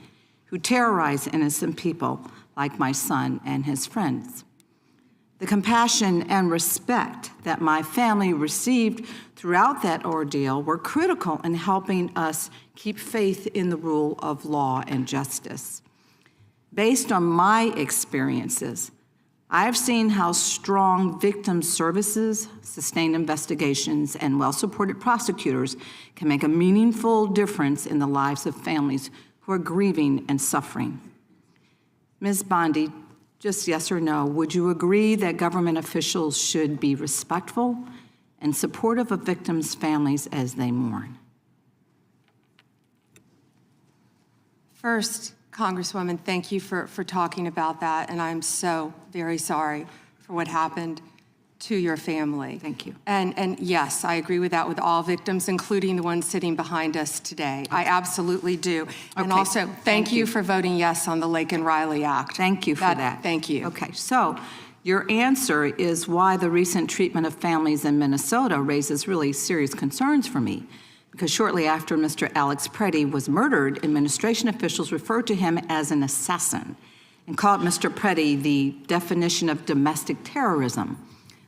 who terrorized innocent people like my son and his friends. The compassion and respect that my family received throughout that ordeal were critical in helping us keep faith in the rule of law and justice. Based on my experiences, I've seen how strong victim services, sustained investigations, and well-supported prosecutors can make a meaningful difference in the lives of families who are grieving and suffering. Ms. Bondi, just yes or no, would you agree that government officials should be respectful and supportive of victims' families as they mourn? First, Congresswoman, thank you for talking about that, and I'm so very sorry for what happened. to your family. Thank you. And yes, I agree with that with all victims, including the ones sitting behind us today. I absolutely do. And Okay. also, thank you for voting yes on the Lake and Riley Act. Thank you for that. Thank you. Okay, so your answer is why the recent treatment of families in Minnesota raises really serious concerns for me. Because shortly after Mr. Alex Preddy was murdered, administration officials referred to him as an assassin and called Mr. Preddy the definition of domestic terrorism.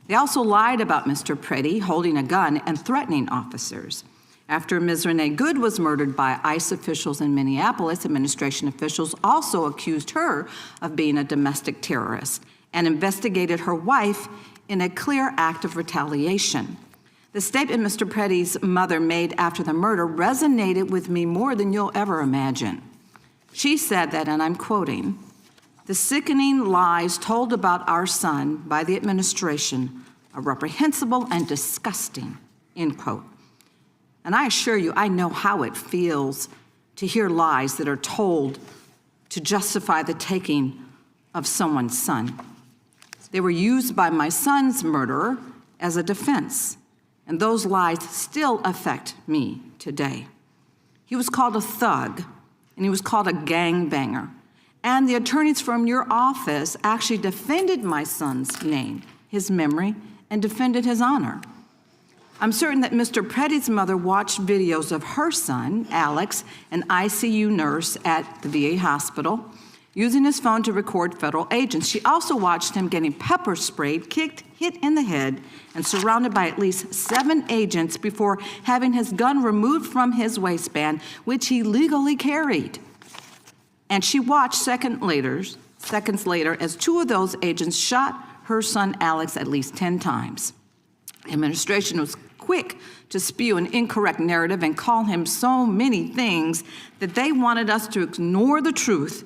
They also lied about Mr. Preddy holding a gun and threatening officers. After Ms. Renee Good was murdered by ICE officials in Minneapolis, administration officials also accused her of being a domestic terrorist and investigated her wife in a clear act of retaliation. The statement Mr. Preddy's mother made after the murder resonated with me more than you'll ever imagine. She said that, and I'm quoting, "The sickening lies told about our son by the administration are reprehensible and disgusting," end quote. And I assure you, I know how it feels to hear lies that are told to justify the taking of someone's son. They were used by my son's murderer as a defense, and those lies still affect me today. He was called a thug, and he was called a gangbanger. And the attorneys from your office actually defended my son's name, his memory, and defended his honor. I'm certain that Mr. Preddy's mother watched videos of her son, Alex, an ICU nurse at the VA hospital, using his phone to record federal agents. She also watched him getting pepper sprayed, kicked, hit in the head, and surrounded by at least 7 agents before having his gun removed from his waistband, which he legally carried. And she watched seconds later as 2 of those agents shot her son Alex at least 10 times. The administration was quick to spew an incorrect narrative and call him so many things that they wanted us to ignore the truth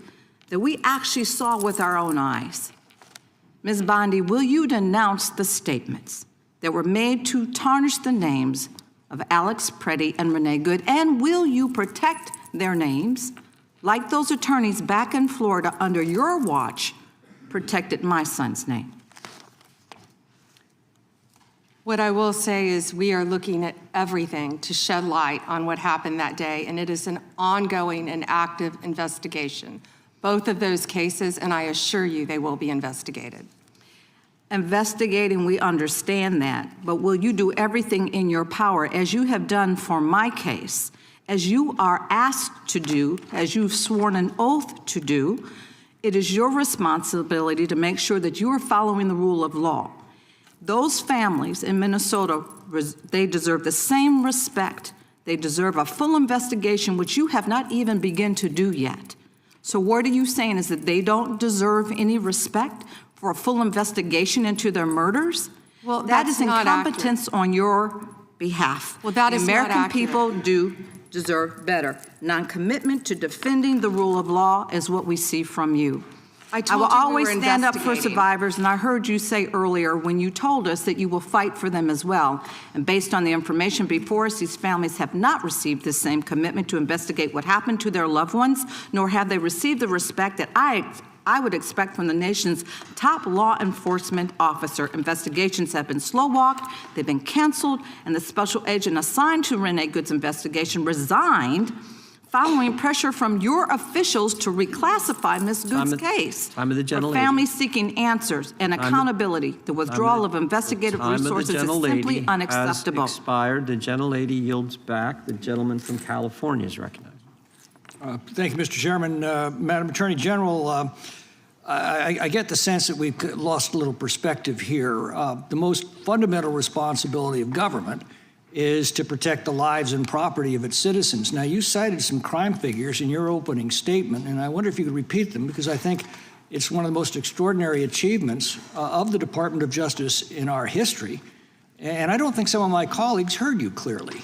that we actually saw with our own eyes. Ms. Bondi, will you denounce the statements that were made to tarnish the names of Alex Preddy and Renee Good, and will you protect their names like those attorneys back in Florida under your watch protected my son's name? What I will say is we are looking at everything to shed light on what happened that day, and it is an ongoing and active investigation. Both of those cases, and I assure you they will be investigated. Investigating, we understand that, but will you do everything in your power, as you have done for my case, as you are asked to do, as you've sworn an oath to do? It is your responsibility to make sure that you are following the rule of law. Those families in Minnesota, they deserve the same respect. They deserve a full investigation, which you have not even begun to do yet. So what are you saying, is that they don't deserve any respect for a full investigation into their murders? Well, that is that's not incompetence on your behalf. Well, that the is not American accurate. people do deserve better. Non-commitment to defending the rule of law is what we see from you. I I will told you we always were stand up for investigating. survivors, and I heard you say earlier when you told us that you will fight for them as well. And based on the information before us, these families have not received the same commitment to investigate what happened to their loved ones, nor have they received the respect that I would expect from the nation's top law enforcement officer. Investigations have been slow-walked, they've been canceled, and the special agent assigned to Renee Good's investigation resigned following pressure from your officials to reclassify Ms. Good's case. Time of the For gentlelady. families seeking answers and accountability, the withdrawal of investigative resources is simply unacceptable. Has expired. The gentlelady yields back. The gentleman from California is recognized. Thank you, Mr. Chairman. Madam Attorney General, I get the sense that we've lost a little perspective here. The most fundamental responsibility of government is to protect the lives and property of its citizens. Now, you cited some crime figures in your opening statement, and I wonder if you could repeat them, because I think it's one of the most extraordinary achievements of the Department of Justice in our history. And I don't think some of my colleagues heard you clearly.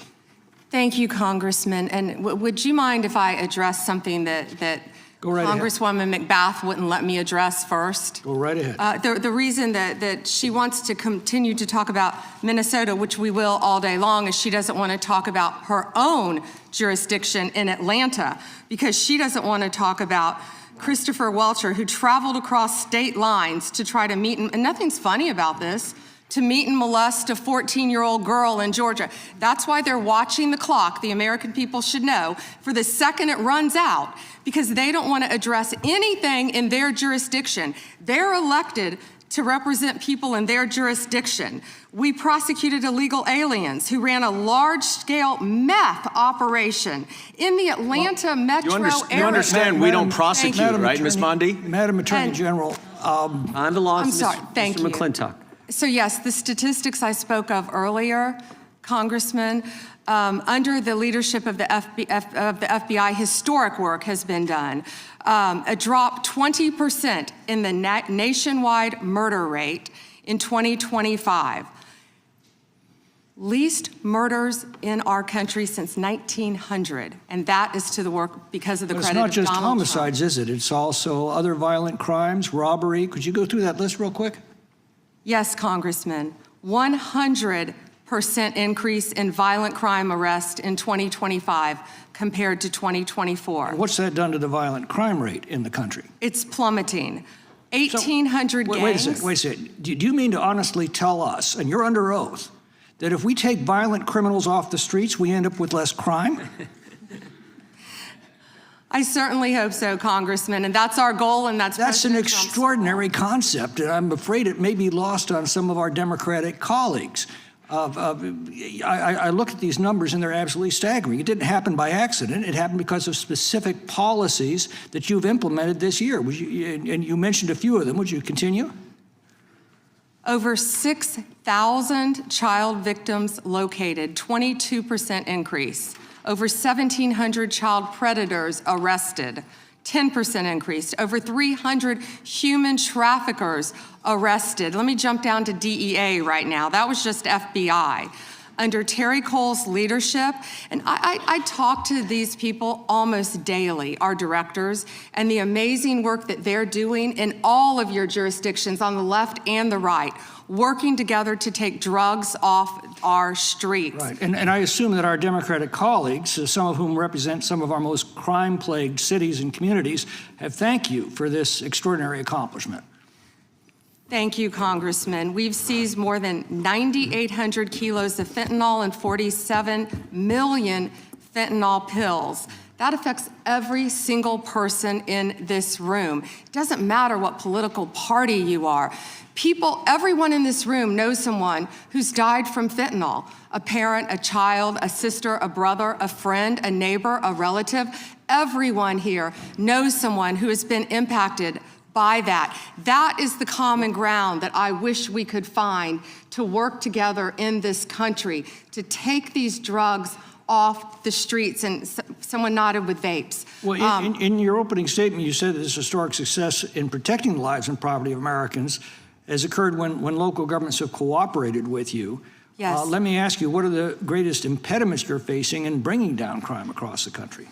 Thank you, Congressman. And would you mind if I address something that Go right Congresswoman McBath wouldn't let me address first? Go right ahead. The reason that she wants to continue to talk about Minnesota, which we will all day long, is she doesn't want to talk about her own jurisdiction in Atlanta, because she doesn't want to talk about Christopher Welcher, who traveled across state lines to try to meet, and nothing's funny about this, to meet and molest a 14-year-old girl in Georgia. That's why they're watching the clock, the American people should know, for the second it runs out, because they don't want to address anything in their jurisdiction. They're elected to represent people in their jurisdiction. We prosecuted illegal aliens who ran a large-scale meth operation in the Atlanta metro area. You understand we don't prosecute, right, Ms. Bondi? Madam Attorney General. On the law, I'm sorry, thank Mr. you. McClintock. So yes, the statistics I spoke of earlier, Congressman, under the leadership of the FBI, historic work has been done. A drop 20% in the nationwide murder rate in 2025. Least murders in our country since 1900, and that is to the work because of the credit of Donald Trump. It's not just homicides, is it? It's also other violent crimes, robbery. Could you go through that list real quick? Yes, Congressman. 100% increase in violent crime arrest in 2025 compared to 2024. What's that done to the violent crime rate in the country? It's plummeting. 1,800 gangs. Wait a second. Do you mean to honestly tell us, and you're under oath, that if we take violent criminals off the streets, we end up with less crime? I certainly hope so, Congressman, and that's our goal, and that's an extraordinary concept, and I'm afraid it may be lost on some of our Democratic colleagues. I look at these numbers, and they're absolutely staggering. It didn't happen by accident. It happened because of specific policies that you've implemented this year. And you mentioned a few of them. Would you continue? Over 6,000 child victims located, 22% increase. Over 1,700 child predators arrested, 10% increase. Over 300 human traffickers arrested. Let me jump down to DEA right now. That was just FBI. Under Terry Cole's leadership, and I talk to these people almost daily, our directors, and the amazing work that they're doing in all of your jurisdictions on the left and the right, working together to take drugs off our streets. Right, and I assume that our Democratic colleagues, some of whom represent some of our most crime-plagued cities and communities, have thanked you for this extraordinary accomplishment. Thank you, Congressman. We've seized more than 9,800 kilos of fentanyl and 47 million fentanyl pills. That affects every single person in this room. It doesn't matter what political party you are. Everyone in this room knows someone who's died from fentanyl. A parent, a child, a sister, a brother, a friend, a neighbor, a relative. Everyone here knows someone who has been impacted by that. That is the common ground that I wish we could find to work together in this country, to take these drugs off the streets. And someone nodded with vapes. Well, in your opening statement, you said that this historic success in protecting the lives and property of Americans has occurred when local governments have cooperated with you. Yes. Let me ask you, what are the greatest impediments you're facing in bringing down crime across the country?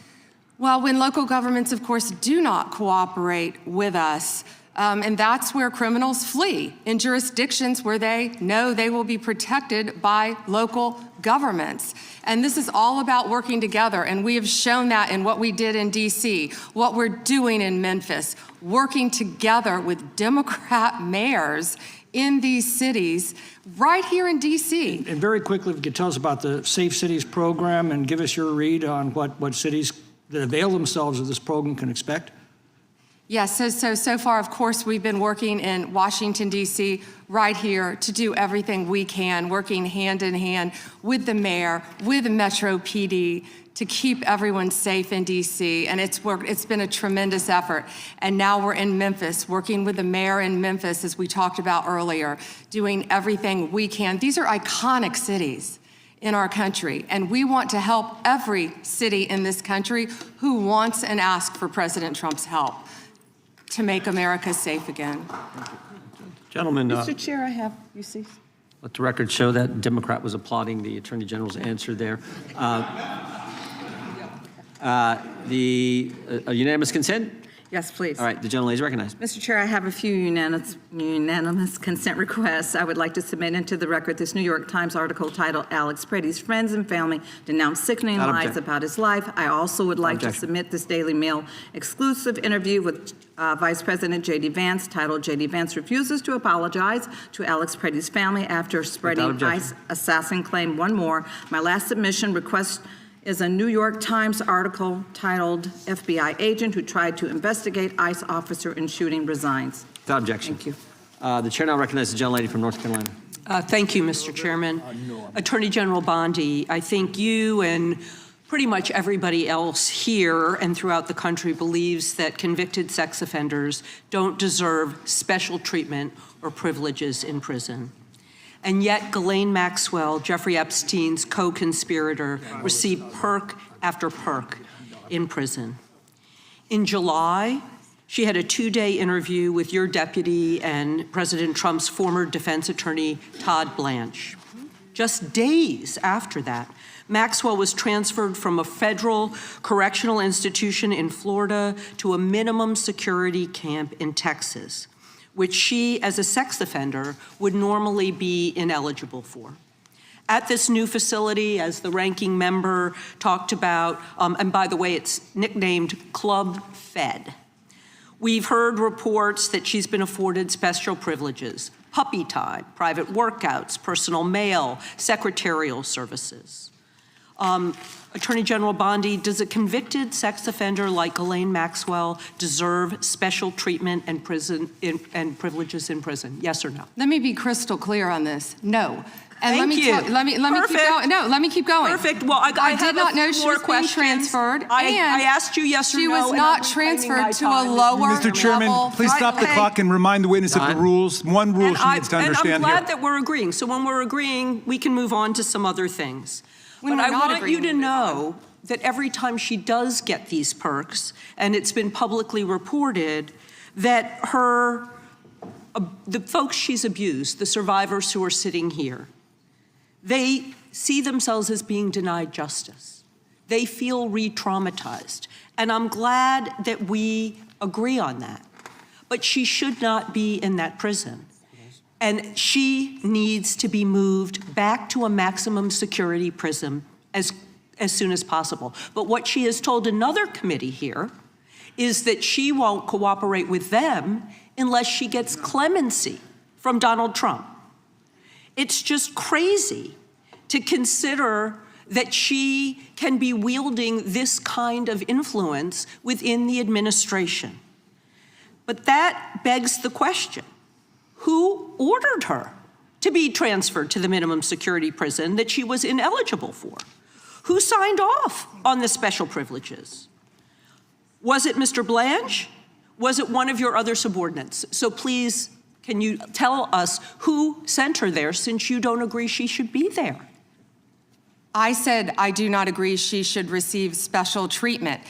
Well, when local governments, of course, do not cooperate with us, and that's where criminals flee, in jurisdictions where they know they will be protected by local governments. And this is all about working together, and we have shown that in what we did in D.C., what we're doing in Memphis, working together with Democrat mayors in these cities right here in D.C. And very quickly, if you could tell us about the Safe Cities program and give us your read on what cities that avail themselves of this program can expect? Yes, so far, of course, we've been working in Washington, D.C., right here to do everything we can, working hand in hand with the mayor, with Metro PD, to keep everyone safe in D.C., and it's been a tremendous effort. And now we're in Memphis, working with the mayor in Memphis, as we talked about earlier, doing everything we can. These are iconic cities in our country, and we want to help every city in this country who wants and asks for President Trump's help to make America safe again. Gentlemen, Mr. Chair, I have, you see. let the record show that Democrat was applauding the Attorney General's answer there. A unanimous consent? Yes, please. All right, the gentlelady is recognized. Mr. Chair, I have a few unanimous consent requests. I would like to submit into the record this New York Times article titled "Alex Pretty's Friends and Family Denounce Sickening Lies About His Life." I also would like to submit this Daily Mail exclusive interview with Vice President J.D. Vance titled "J.D. Vance Refuses to Apologize to Alex Pretty's Family After Spreading ICE Assassin Claim." One more. My last submission request is a New York Times article titled "FBI Agent Who Tried to Investigate ICE Officer in Shooting Resigns." Without objection. Thank you. The chair now recognizes the gentlelady from North Carolina. Thank you, Mr. Chairman. Attorney General Bondi, I think you and pretty much everybody else here and throughout the country believes that convicted sex offenders don't deserve special treatment or privileges in prison. And yet Ghislaine Maxwell, Jeffrey Epstein's co-conspirator, received perk after perk in prison. In July, she had a 2-day interview with your deputy and President Trump's former defense attorney, Todd Blanche. Just days after that, Maxwell was transferred from a federal correctional institution in Florida to a minimum security camp in Texas, which she, as a sex offender, would normally be ineligible for. At this new facility, as the ranking member talked about, and by the way, it's nicknamed Club Fed, we've heard reports that she's been afforded special privileges: puppy time, private workouts, personal mail, secretarial services. Attorney General Bondi, does a convicted sex offender like Ghislaine Maxwell deserve special treatment and privileges in prison? Yes or no? Let me be crystal clear on this. No. And Thank you. let me keep going. No, let me keep going. Perfect. Well, I did not know she was being transferred. I asked you yes or no. She was not transferred to a lower Mr. Chairman, level. please stop the clock and remind the witness of the rules. One rule she needs to understand And I'm glad that we're agreeing. So when we're agreeing, we can move on to some other things. But I want you to know that every time she does get these perks, and it's been publicly reported, that the folks she's abused, the survivors who are sitting here, they see themselves as being denied justice. They feel re-traumatized. And I'm glad that we agree on that. But she should not be in that prison. And she needs to be moved back to a maximum security prison as soon as possible. But what she has told another committee here is that she won't cooperate with them unless she gets clemency from Donald Trump. It's just crazy to consider that she can be wielding this kind of influence within the administration. But that begs the question: who ordered her to be transferred to the minimum security prison that she was ineligible for? Who signed off on the special privileges? Was it Mr. Blanche? Was it one of your other subordinates? So please, can you tell us who sent her there, since you don't agree she should be there? I said I do not agree she should receive special treatment.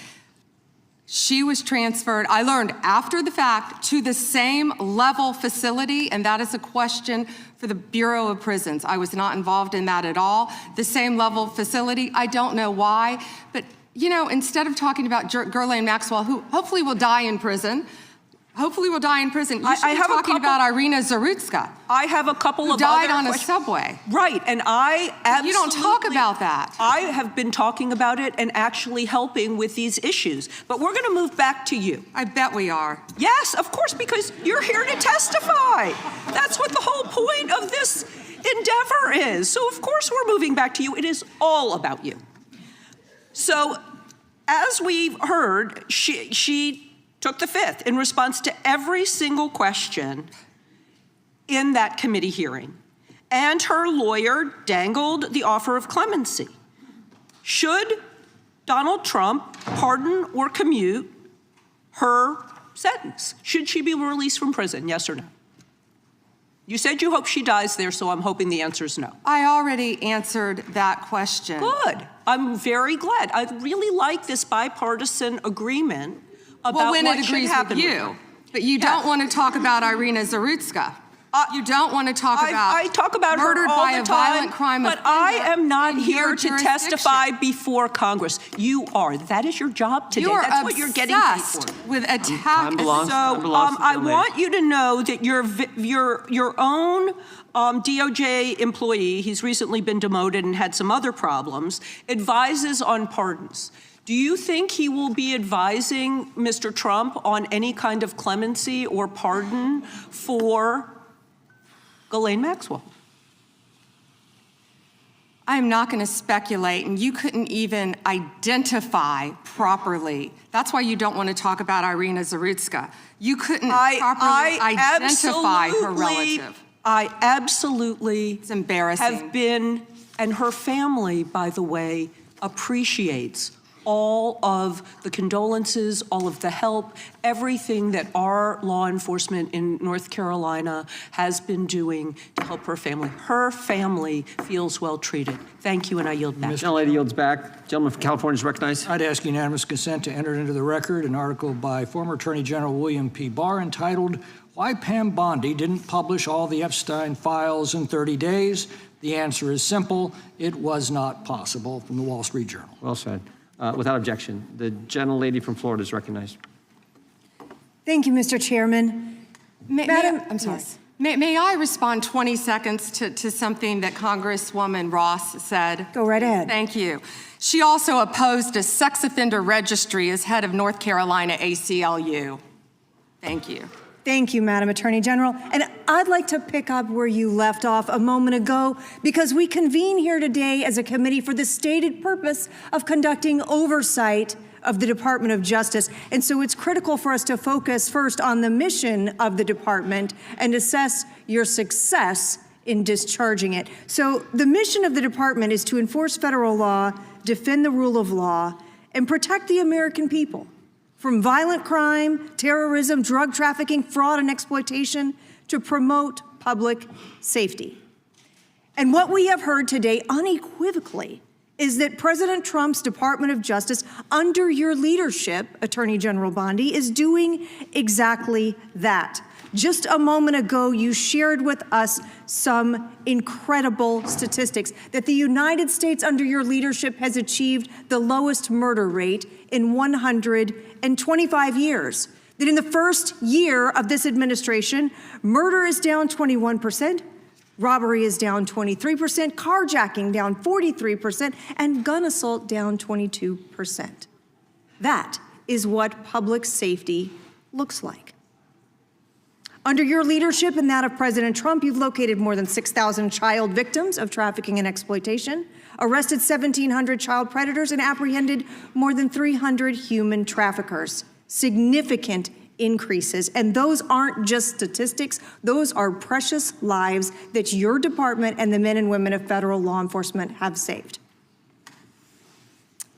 She was transferred, I learned after the fact, to the same level facility, and that is a question for the Bureau of Prisons. I was not involved in that at all. The same level facility, I don't know why, but you know, instead of talking about Ghislaine Maxwell, who hopefully will die in prison, you should be talking about Irina Zarutska. I have a couple of died other on a subway. Right, and I absolutely— You don't talk about that. I have been talking about it and actually helping with these issues. But we're gonna move back to you. I bet we are. Yes, of course, because you're here to testify. That's what the whole point of this endeavor is. So of course we're moving back to you. It is all about you. So as we've heard, she took the fifth in response to every single question in that committee hearing. And her lawyer dangled the offer of clemency. Should Donald Trump pardon or commute her sentence? Should she be released from prison, yes or no? You said you hope she dies there, so I'm hoping the answer is no. I already answered that question. Good. I'm very glad. I really like this bipartisan agreement about when what it should agrees happen with you. But you don't want to talk about Irina Zarutska. You don't want to talk about I talk about murdered her all by the a time, violent crime but offender I am not in here your to jurisdiction. testify before Congress. You are. That is your job today. You're That's what you're getting paid obsessed for. with attack. I want you to know that your own DOJ employee, he's recently been demoted and had some other problems, advises on pardons. Do you think he will be advising Mr. Trump on any kind of clemency or pardon for Ghislaine Maxwell? I'm not going to speculate, and you couldn't even identify properly. That's why you don't want to talk about Irina Zarutska. You couldn't properly identify her relative. I absolutely it's embarrassing. Have been, and her family, by the way, appreciates all of the condolences, all of the help, everything that our law enforcement in North Carolina has been doing to help her family. Her family feels well treated. Thank you, and I yield back. Gentlelady yields back. Gentleman from California is recognized. I'd ask unanimous consent to enter into the record an article by former Attorney General William P. Barr entitled, "Why Pam Bondi Didn't Publish All the Epstein Files in 30 Days. The answer is simple. It was not possible," from the Wall Street Journal. Well said. Without objection, the gentlelady from Florida is recognized. Thank you, Mr. Chairman. I'm sorry. May I respond 20 seconds to something that Congresswoman Ross said? Go right ahead. Thank you. She also opposed a sex offender registry as head of North Carolina ACLU. Thank you. Thank you, Madam Attorney General. And I'd like to pick up where you left off a moment ago, because we convene here today as a committee for the stated purpose of conducting oversight of the Department of Justice. And so it's critical for us to focus first on the mission of the department and assess your success in discharging it. So the mission of the department is to enforce federal law, defend the rule of law, and protect the American people from violent crime, terrorism, drug trafficking, fraud, and exploitation, to promote public safety. And what we have heard today unequivocally is that President Trump's Department of Justice, under your leadership, Attorney General Bondi, is doing exactly that. Just a moment ago, you shared with us some incredible statistics that the United States, under your leadership, has achieved the lowest murder rate in 125 years. That in the first year of this administration, murder is down 21%, robbery is down 23%, carjacking down 43%, and gun assault down 22%. That is what public safety looks like. Under your leadership and that of President Trump, you've located more than 6,000 child victims of trafficking and exploitation, arrested 1,700 child predators, and apprehended more than 300 human traffickers. Significant increases. And those aren't just statistics. Those are precious lives that your department and the men and women of federal law enforcement have saved.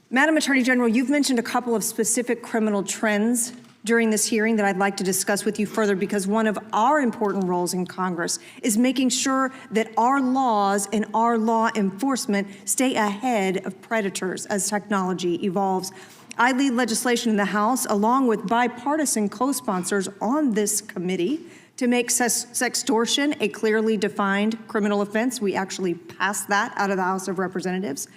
Madam Attorney General, you've mentioned a couple of specific criminal trends during this hearing that I'd like to discuss with you further, because one of our important roles in Congress is making sure that our laws and our law enforcement stay ahead of predators as technology evolves. I lead legislation in the House, along with bipartisan co-sponsors on this committee, to make sextortion a clearly defined criminal offense. We actually passed that out of the House of Representatives.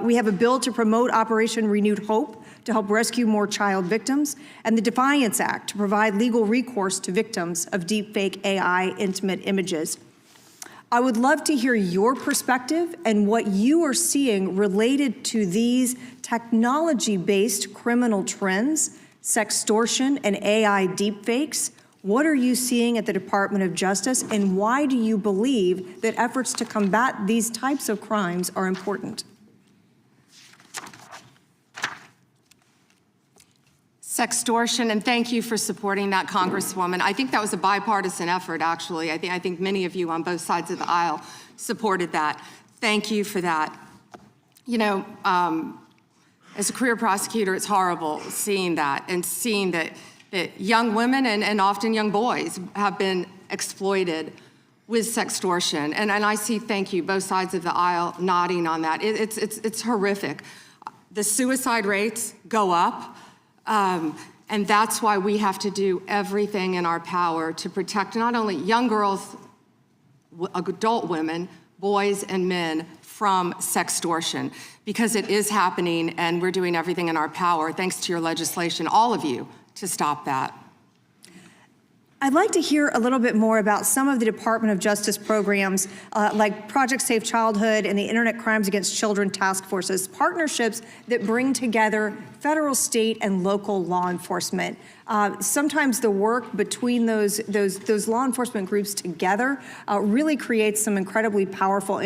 We have a bill to promote Operation Renewed Hope to help rescue more child victims, and the Defiance Act to provide legal recourse to victims of deepfake AI intimate images. I would love to hear your perspective and what you are seeing related to these technology-based criminal trends, sextortion and AI deepfakes. What are you seeing at the Department of Justice, and why do you believe that efforts to combat these types of crimes are important? Sextortion, and thank you for supporting that, Congresswoman. I think that was a bipartisan effort, actually. I think many of you on both sides of the aisle supported that. Thank you for that. You know, as a career prosecutor, it's horrible seeing that, and seeing that young women and often young boys have been exploited with sextortion. And I see, thank you, both sides of the aisle nodding on that. It's horrific. The suicide rates go up. And that's why we have to do everything in our power to protect not only young girls adult women, boys and men from sextortion, because it is happening and we're doing everything in our power, thanks to your legislation, all of you, to stop that. I'd like to hear a little bit more about some of the Department of Justice programs like Project Safe Childhood and the Internet Crimes Against Children Task Forces, partnerships that bring together federal, state, and local law enforcement. Sometimes the work between those law enforcement groups together really creates some incredibly powerful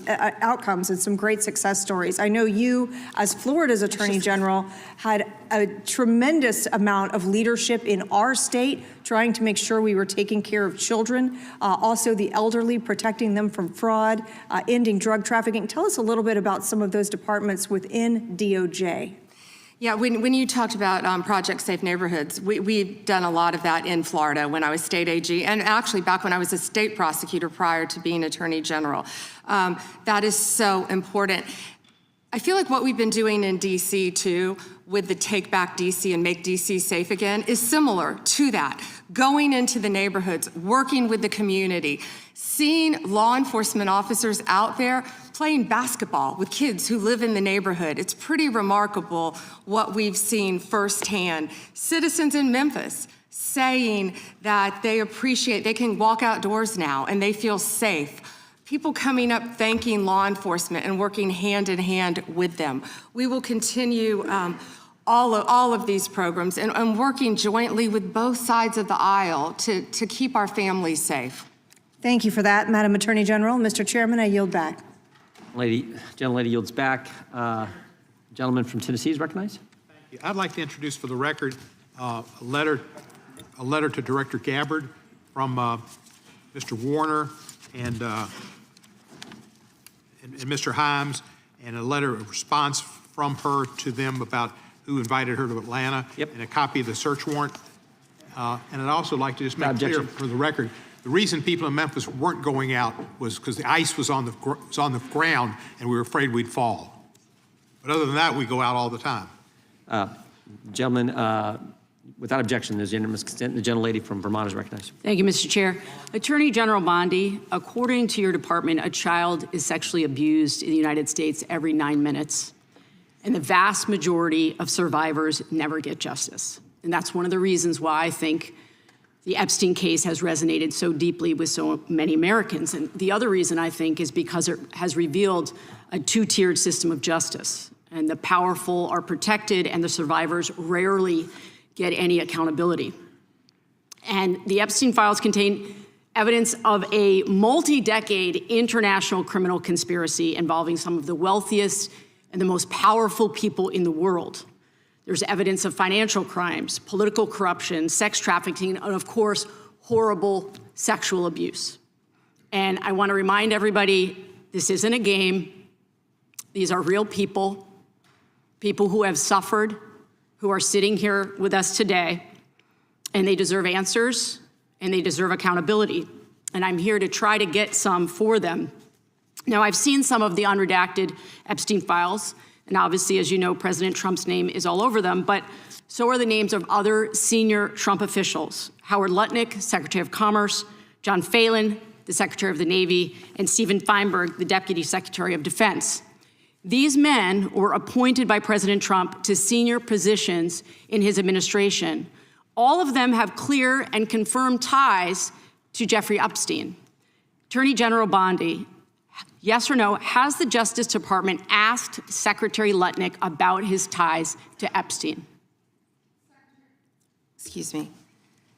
outcomes and some great success stories. I know you, as Florida's Attorney General, had a tremendous amount of leadership in our state trying to make sure we were taking care of children, also the elderly, protecting them from fraud, ending drug trafficking. Tell us a little bit about some of those departments within DOJ. Yeah, when you talked about Project Safe Neighborhoods, we've done a lot of that in Florida when I was state AG, and actually back when I was a state prosecutor prior to being Attorney General. That is so important. I feel like what we've been doing in DC too, with the Take Back DC and Make DC Safe Again, is similar to that. Going into the neighborhoods, working with the community, seeing law enforcement officers out there playing basketball with kids who live in the neighborhood. It's pretty remarkable what we've seen firsthand. Citizens in Memphis saying that they can walk outdoors now and they feel safe. People coming up thanking law enforcement and working hand in hand with them. We will continue all of these programs and working jointly with both sides of the aisle to keep our families safe. Thank you for that, Madam Attorney General. Mr. Chairman, I yield back. Gentlelady yields back. Gentleman from Tennessee is recognized. Thank you. I'd like to introduce for the record a letter to Director Gabbard from Mr. Warner and Mr. Himes, and a letter of response from her to them about who invited her to Atlanta, and a copy of the search warrant. And I'd also like to just make clear for the record, the reason people in Memphis weren't going out was because the ice was on the ground and we were afraid we'd fall. But other than that, we go out all the time. Gentlemen, without objection, there's unanimous consent. The gentlelady from Vermont is recognized. Thank you, Mr. Chair. Attorney General Bondi, according to your department, a child is sexually abused in the United States every 9 minutes, and the vast majority of survivors never get justice. And that's one of the reasons why I think the Epstein case has resonated so deeply with so many Americans. And the other reason, I think, is because it has revealed a two-tiered system of justice. And the powerful are protected, and the survivors rarely get any accountability. And the Epstein files contain evidence of a multi-decade international criminal conspiracy involving some of the wealthiest and the most powerful people in the world. There's evidence of financial crimes, political corruption, sex trafficking, and of course, horrible sexual abuse. And I want to remind everybody, this isn't a game. These are real people, people who have suffered, who are sitting here with us today, and they deserve answers, and they deserve accountability. And I'm here to try to get some for them. Now, I've seen some of the unredacted Epstein files, and obviously, as you know, President Trump's name is all over them, but so are the names of other senior Trump officials: Howard Lutnick, Secretary of Commerce; John Phelan, the Secretary of the Navy; and Stephen Feinberg, the Deputy Secretary of Defense. These men were appointed by President Trump to senior positions in his administration. All of them have clear and confirmed ties to Jeffrey Epstein. Attorney General Bondi, yes or no, has the Justice Department asked Secretary Lutnick about his ties to Epstein? Excuse me.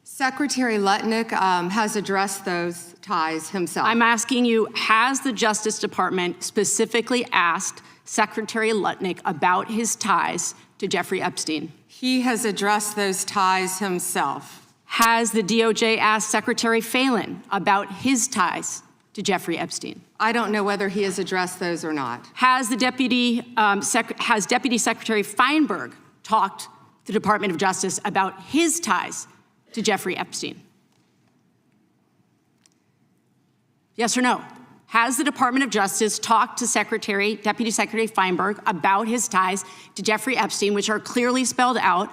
Secretary Lutnick has addressed those ties himself. I'm asking you, has the Justice Department specifically asked Secretary Lutnick about his ties to Jeffrey Epstein? He has addressed those ties himself. Has the DOJ asked Secretary Phelan about his ties to Jeffrey Epstein? I don't know whether he has addressed those or not. Has the Deputy Secretary Feinberg talked to the Department of Justice about his ties to Jeffrey Epstein? Yes or no? Has the Department of Justice talked to Deputy Secretary Feinberg about his ties to Jeffrey Epstein, which are clearly spelled out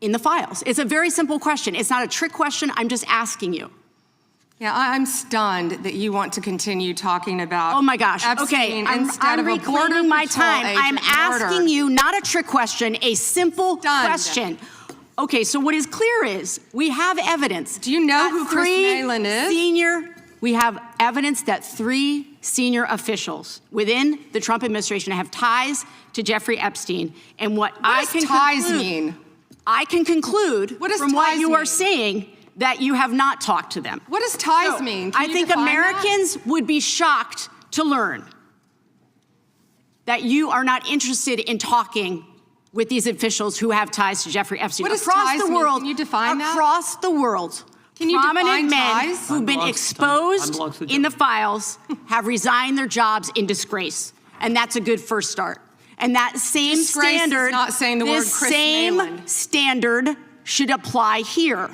in the files? It's a very simple question. It's not a trick question. I'm just asking you. Yeah, I'm stunned that you want to continue talking about. Oh my gosh. Epstein Okay, instead I'm of a Border reclaiming my Patrol time. I'm agent asking murdered. you not a trick question, a simple question. Okay, so what is clear is we have evidence. Do you know who Chris Malin is? We have evidence that 3 senior officials within the Trump administration have ties to Jeffrey Epstein. And what does ties mean? I can conclude What does from what ties you are mean? saying that you have not talked to them. What does ties mean? Can I you think define Americans would be shocked to learn that you are not interested in talking with these officials who have ties to Jeffrey Epstein. What does across ties the mean? world, Can you define that? across the world, Can you prominent define men ties? who've been Time exposed belongs to the in the files have resigned their jobs in disgrace, and that's a good first start. And that same Disgrace is standard, not saying the word this Chris same Malin. standard should apply here.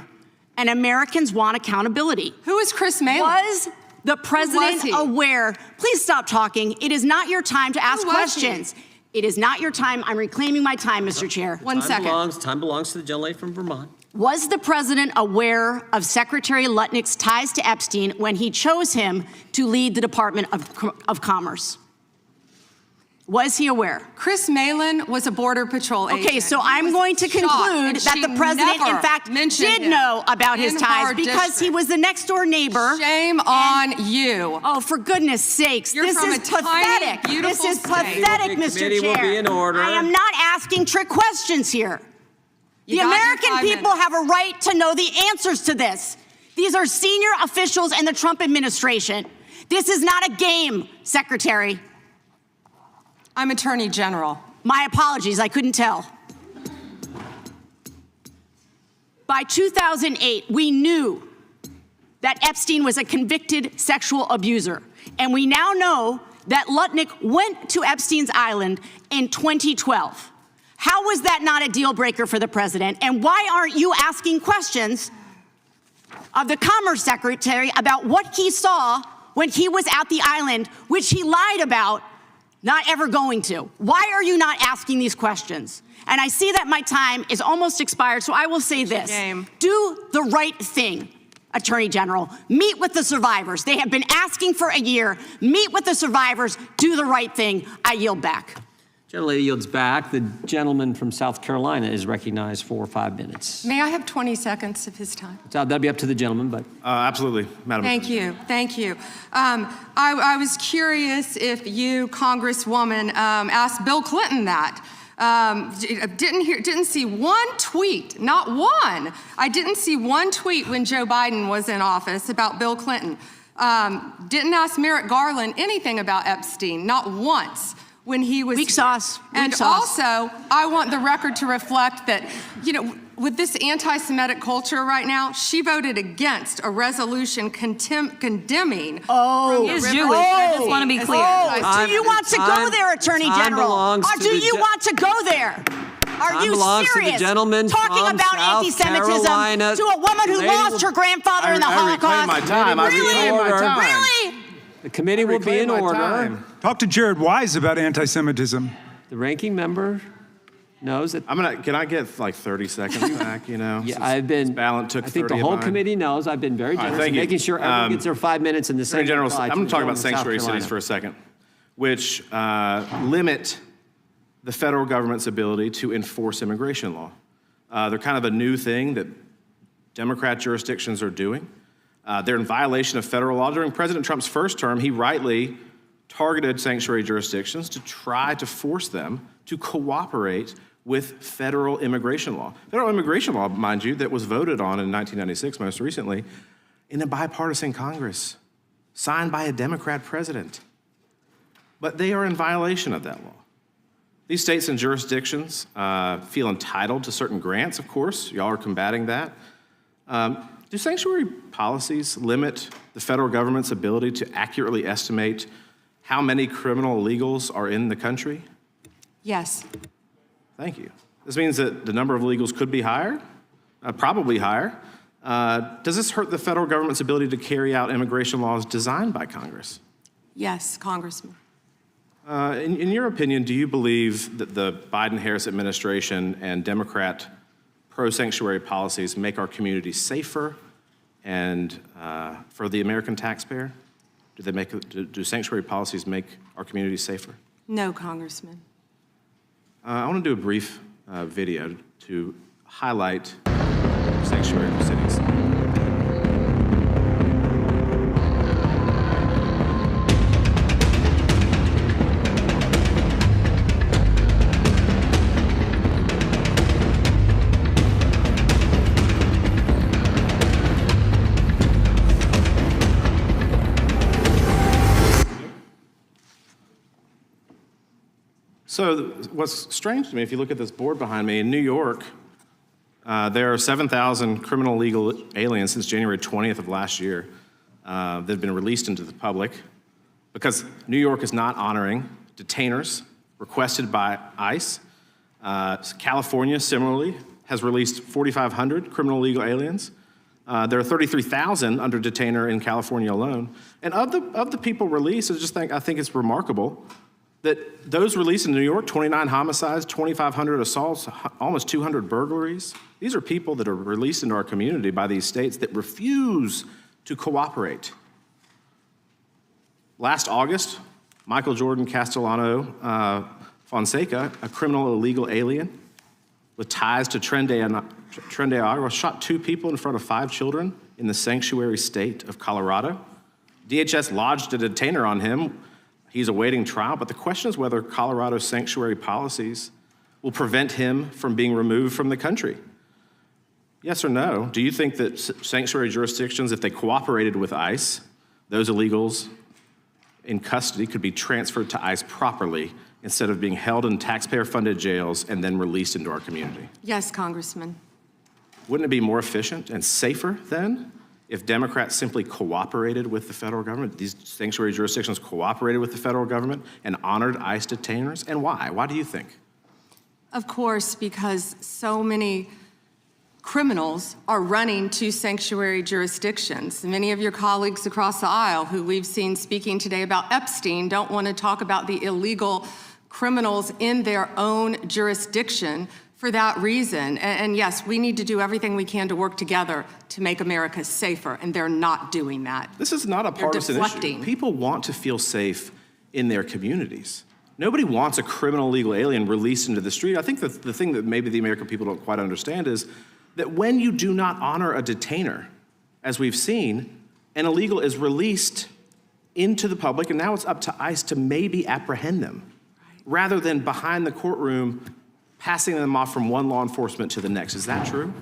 And Americans want accountability. Who is Chris Malin? Was the president he? aware? Please stop talking. It is not your time to ask was questions. It is not your time. I'm reclaiming my time, Mr. Chair. One second. Time belongs to the gentlelady from Vermont. Was the president aware of Secretary Lutnick's ties to Epstein when he chose him to lead the Department of Commerce? Was he aware? Chris Malin was a Border Patrol agent. Okay, so He I'm was going to shot, conclude and that she the president, in never fact, mentioned did him know about his in ties her because he district. was the next door neighbor. Shame on you. Oh, for goodness sakes. You're this from is a tiny, pathetic. beautiful This is state. pathetic, Mr. Committee will Chair. be in order. I am not asking trick questions here. You The got your American 5 people minutes. have a right to know the answers to this. These are senior officials in the Trump administration. This is not a game, Secretary. I'm Attorney General. My apologies, I couldn't tell. By 2008, we knew that Epstein was a convicted sexual abuser. And we now know that Lutnick went to Epstein's Island in 2012. How was that not a deal breaker for the president? And why aren't you asking questions of the Commerce Secretary about what he saw when he was at the island, which he lied about not ever going to? Why are you not asking these questions? And I see that my time is almost expired, so I will say this. Do the right thing, Attorney General. Meet with the survivors. They have been asking for a year. Meet with the survivors. Do the right thing. I yield back. Gentlelady yields back. The gentleman from South Carolina is recognized for 5 minutes. May I have 20 seconds of his time? So that'd be up to the gentleman, but. Absolutely, Madam Thank you. Thank you. I was curious if you, Congresswoman, asked Bill Clinton that. Didn't see one tweet, not one. I didn't see one tweet when Joe Biden was in office about Bill Clinton. Didn't ask Merrick Garland anything about Epstein, not once. When he was weak sauce. And also, I want the record to reflect that, you know, with this anti-Semitic culture right now, she voted against a resolution condemning. Oh, He is Jewish. I just want to be clear. Do you want to go there, Attorney General? Or do you want to go there? Are you serious? Talking about anti-Semitism to a woman who lost her grandfather in the Holocaust? I reclaim my time. Really? The committee will be in order. Talk to Jared Wise about anti-Semitism. The ranking member knows that. Can I get like 30 seconds back, you know? Yeah, I've been, Ballant took I think 30 the of whole mine. committee knows I've been very generous in you. making sure everyone gets their 5 minutes in the same. Attorney General, reply I'm going to talk about the gentleman sanctuary from South cities for a Carolina. second, which limit the federal government's ability to enforce immigration law. They're kind of a new thing that Democrat jurisdictions are doing. They're in violation of federal law. During President Trump's first term, he rightly targeted sanctuary jurisdictions to try to force them to cooperate with federal immigration law. Federal immigration law, mind you, that was voted on in 1996, most recently, in a bipartisan Congress, signed by a Democrat president. But they are in violation of that law. These states and jurisdictions feel entitled to certain grants, of course. Y'all are combating that. Do sanctuary policies limit the federal government's ability to accurately estimate how many criminal illegals are in the country? Yes. Thank you. This means that the number of illegals could be higher, probably higher. Does this hurt the federal government's ability to carry out immigration laws designed by Congress? Yes, Congressman. In your opinion, do you believe that the Biden-Harris administration and Democrat pro-sanctuary policies make our communities safer, and for the American taxpayer? Do sanctuary policies make our communities safer? No, Congressman. I want to do a brief video to highlight sanctuary cities. So what's strange to me, if you look at this board behind me, in New York, there are 7,000 criminal illegal aliens since January 20th of last year that have been released into the public because New York is not honoring detainers requested by ICE. California, similarly, has released 4,500 criminal illegal aliens. There are 33,000 under detainer in California alone. And of the people released, I think it's remarkable that those released in New York, 29 homicides, 2,500 assaults, almost 200 burglaries. These are people that are released into our community by these states that refuse to cooperate. Last August, Michael Jordan Castellano Fonseca, a criminal illegal alien with ties to Tren de Agua, shot 2 people in front of 5 children in the sanctuary state of Colorado. DHS lodged a detainer on him. He's awaiting trial, but the question is whether Colorado's sanctuary policies will prevent him from being removed from the country. Yes or no? Do you think that sanctuary jurisdictions, if they cooperated with ICE, those illegals in custody could be transferred to ICE properly instead of being held in taxpayer-funded jails and then released into our community? Yes, Congressman. Wouldn't it be more efficient and safer then if Democrats simply cooperated with the federal government, these sanctuary jurisdictions cooperated with the federal government and honored ICE detainers? And why? Why do you think? Of course, because so many criminals are running to sanctuary jurisdictions. Many of your colleagues across the aisle who we've seen speaking today about Epstein don't want to talk about the illegal criminals in their own jurisdiction for that reason. And yes, we need to do everything we can to work together to make America safer, and they're not doing that. This is not a partisan issue. People want to feel safe in their communities. Nobody wants a criminal illegal alien released into the street. I think the thing that maybe the American people don't quite understand is that when you do not honor a detainer, as we've seen, an illegal is released into the public, and now it's up to ICE to maybe apprehend them, rather than behind the courtroom passing them off from one law enforcement to the next. Is that true?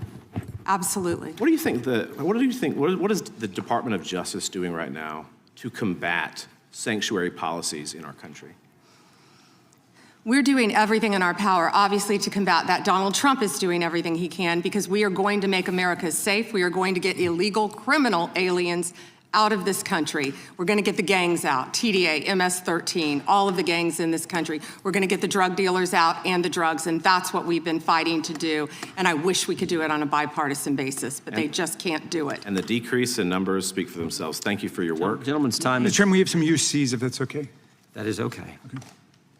Absolutely. What do you think what is the Department of Justice doing right now to combat sanctuary policies in our country? We're doing everything in our power, obviously, to combat that. Donald Trump is doing everything he can because we are going to make America safe. We are going to get illegal criminal aliens out of this country. We're going to get the gangs out, TDA, MS-13, all of the gangs in this country. We're going to get the drug dealers out and the drugs, and that's what we've been fighting to do. And I wish we could do it on a bipartisan basis, but they just can't do it. And the decrease in numbers speak for themselves. Thank you for your work. Gentleman's time is... Mr. Chairman, we have some UCs, if that's okay. That is okay. Okay.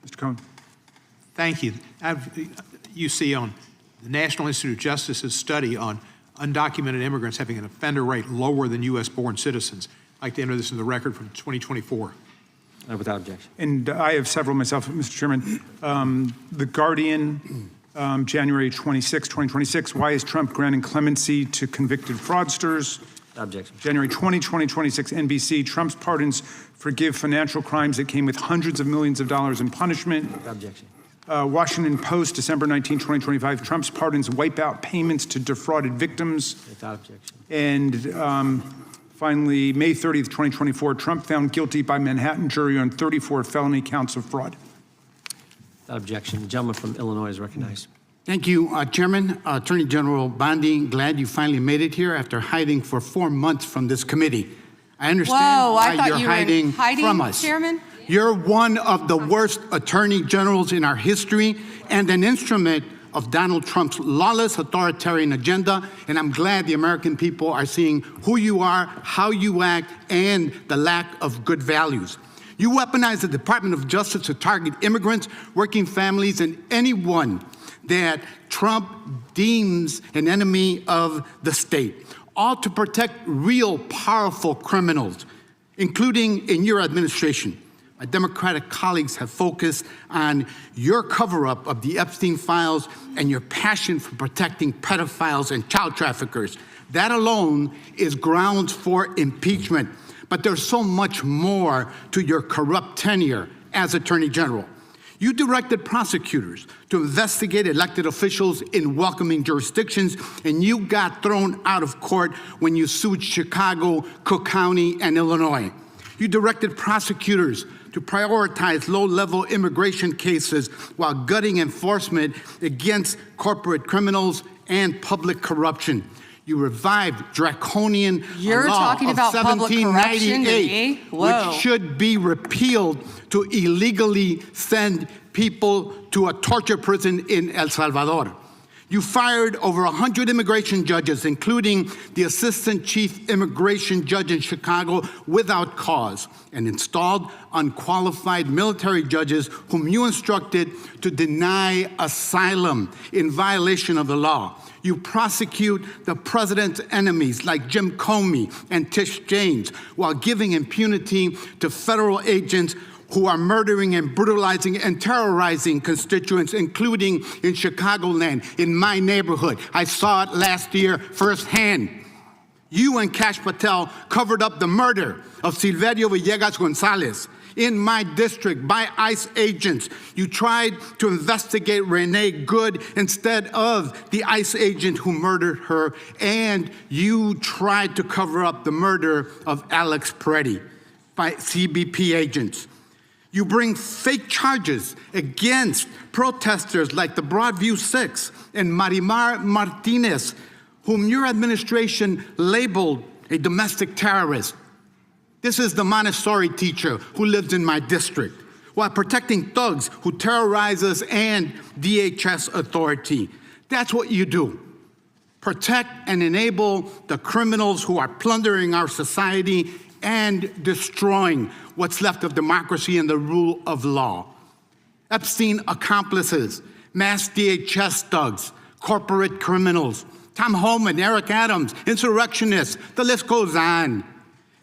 Mr. Cohen. Thank you. You see on the National Institute of Justice's study on undocumented immigrants having an offender rate lower than U.S.-born citizens. I'd like to enter this into the record from 2024. Without objection. And I have several myself, Mr. Chairman. The Guardian, January 26, 2026, why is Trump granting clemency to convicted fraudsters? Objection. January 20, 2026, NBC, Trump's pardons forgive financial crimes that came with hundreds of millions of dollars in punishment. Objection. Washington Post, December 19, 2025, Trump's pardons wipe out payments to defrauded victims. Without objection. And finally, May 30th, 2024, Trump found guilty by Manhattan jury on 34 felony counts of fraud. Without objection. The gentleman from Illinois is recognized. Thank you, Chairman. Attorney General Bondi, glad you finally made it here after hiding for 4 months from this committee. I understand why you're hiding from us. Chairman? You're one of the worst attorney generals in our history and an instrument of Donald Trump's lawless authoritarian agenda, and I'm glad the American people are seeing who you are, how you act, and the lack of good values. You weaponize the Department of Justice to target immigrants, working families, and anyone that Trump deems an enemy of the state. all to protect real powerful criminals, including in your administration. My Democratic colleagues have focused on your cover-up of the Epstein files and your passion for protecting pedophiles and child traffickers. That alone is grounds for impeachment. But there's so much more to your corrupt tenure as Attorney General. You directed prosecutors to investigate elected officials in welcoming jurisdictions, and you got thrown out of court when you sued Chicago, Cook County, and Illinois. You directed prosecutors to prioritize low-level immigration cases while gutting enforcement against corporate criminals and public corruption. You revived draconian You're law talking of about public corruption, 1798, which should be repealed to illegally send people to a torture prison in El Salvador. You fired over 100 immigration judges, including the assistant chief immigration judge in Chicago, without cause, and installed unqualified military judges whom you instructed to deny asylum in violation of the law. You prosecute the president's enemies like Jim Comey and Tish James while giving impunity to federal agents who are murdering and brutalizing and terrorizing constituents, including in Chicagoland, in my neighborhood. I saw it last year firsthand. You and Kash Patel covered up the murder of Silverio Villegas Gonzalez in my district by ICE agents. You tried to investigate Renee Good instead of the ICE agent who murdered her, and you tried to cover up the murder of Alex Peretti by CBP agents. You bring fake charges against protesters like the Broadview Six and Marimar Martinez, whom your administration labeled a domestic terrorist. This is the Montessori teacher who lives in my district, while protecting thugs who terrorize us and DHS authority. That's what you do. Protect and enable the criminals who are plundering our society and destroying what's left of democracy and the rule of law. Epstein accomplices, mass DHS thugs, corporate criminals, Tom Homan, Eric Adams, insurrectionists, the list goes on.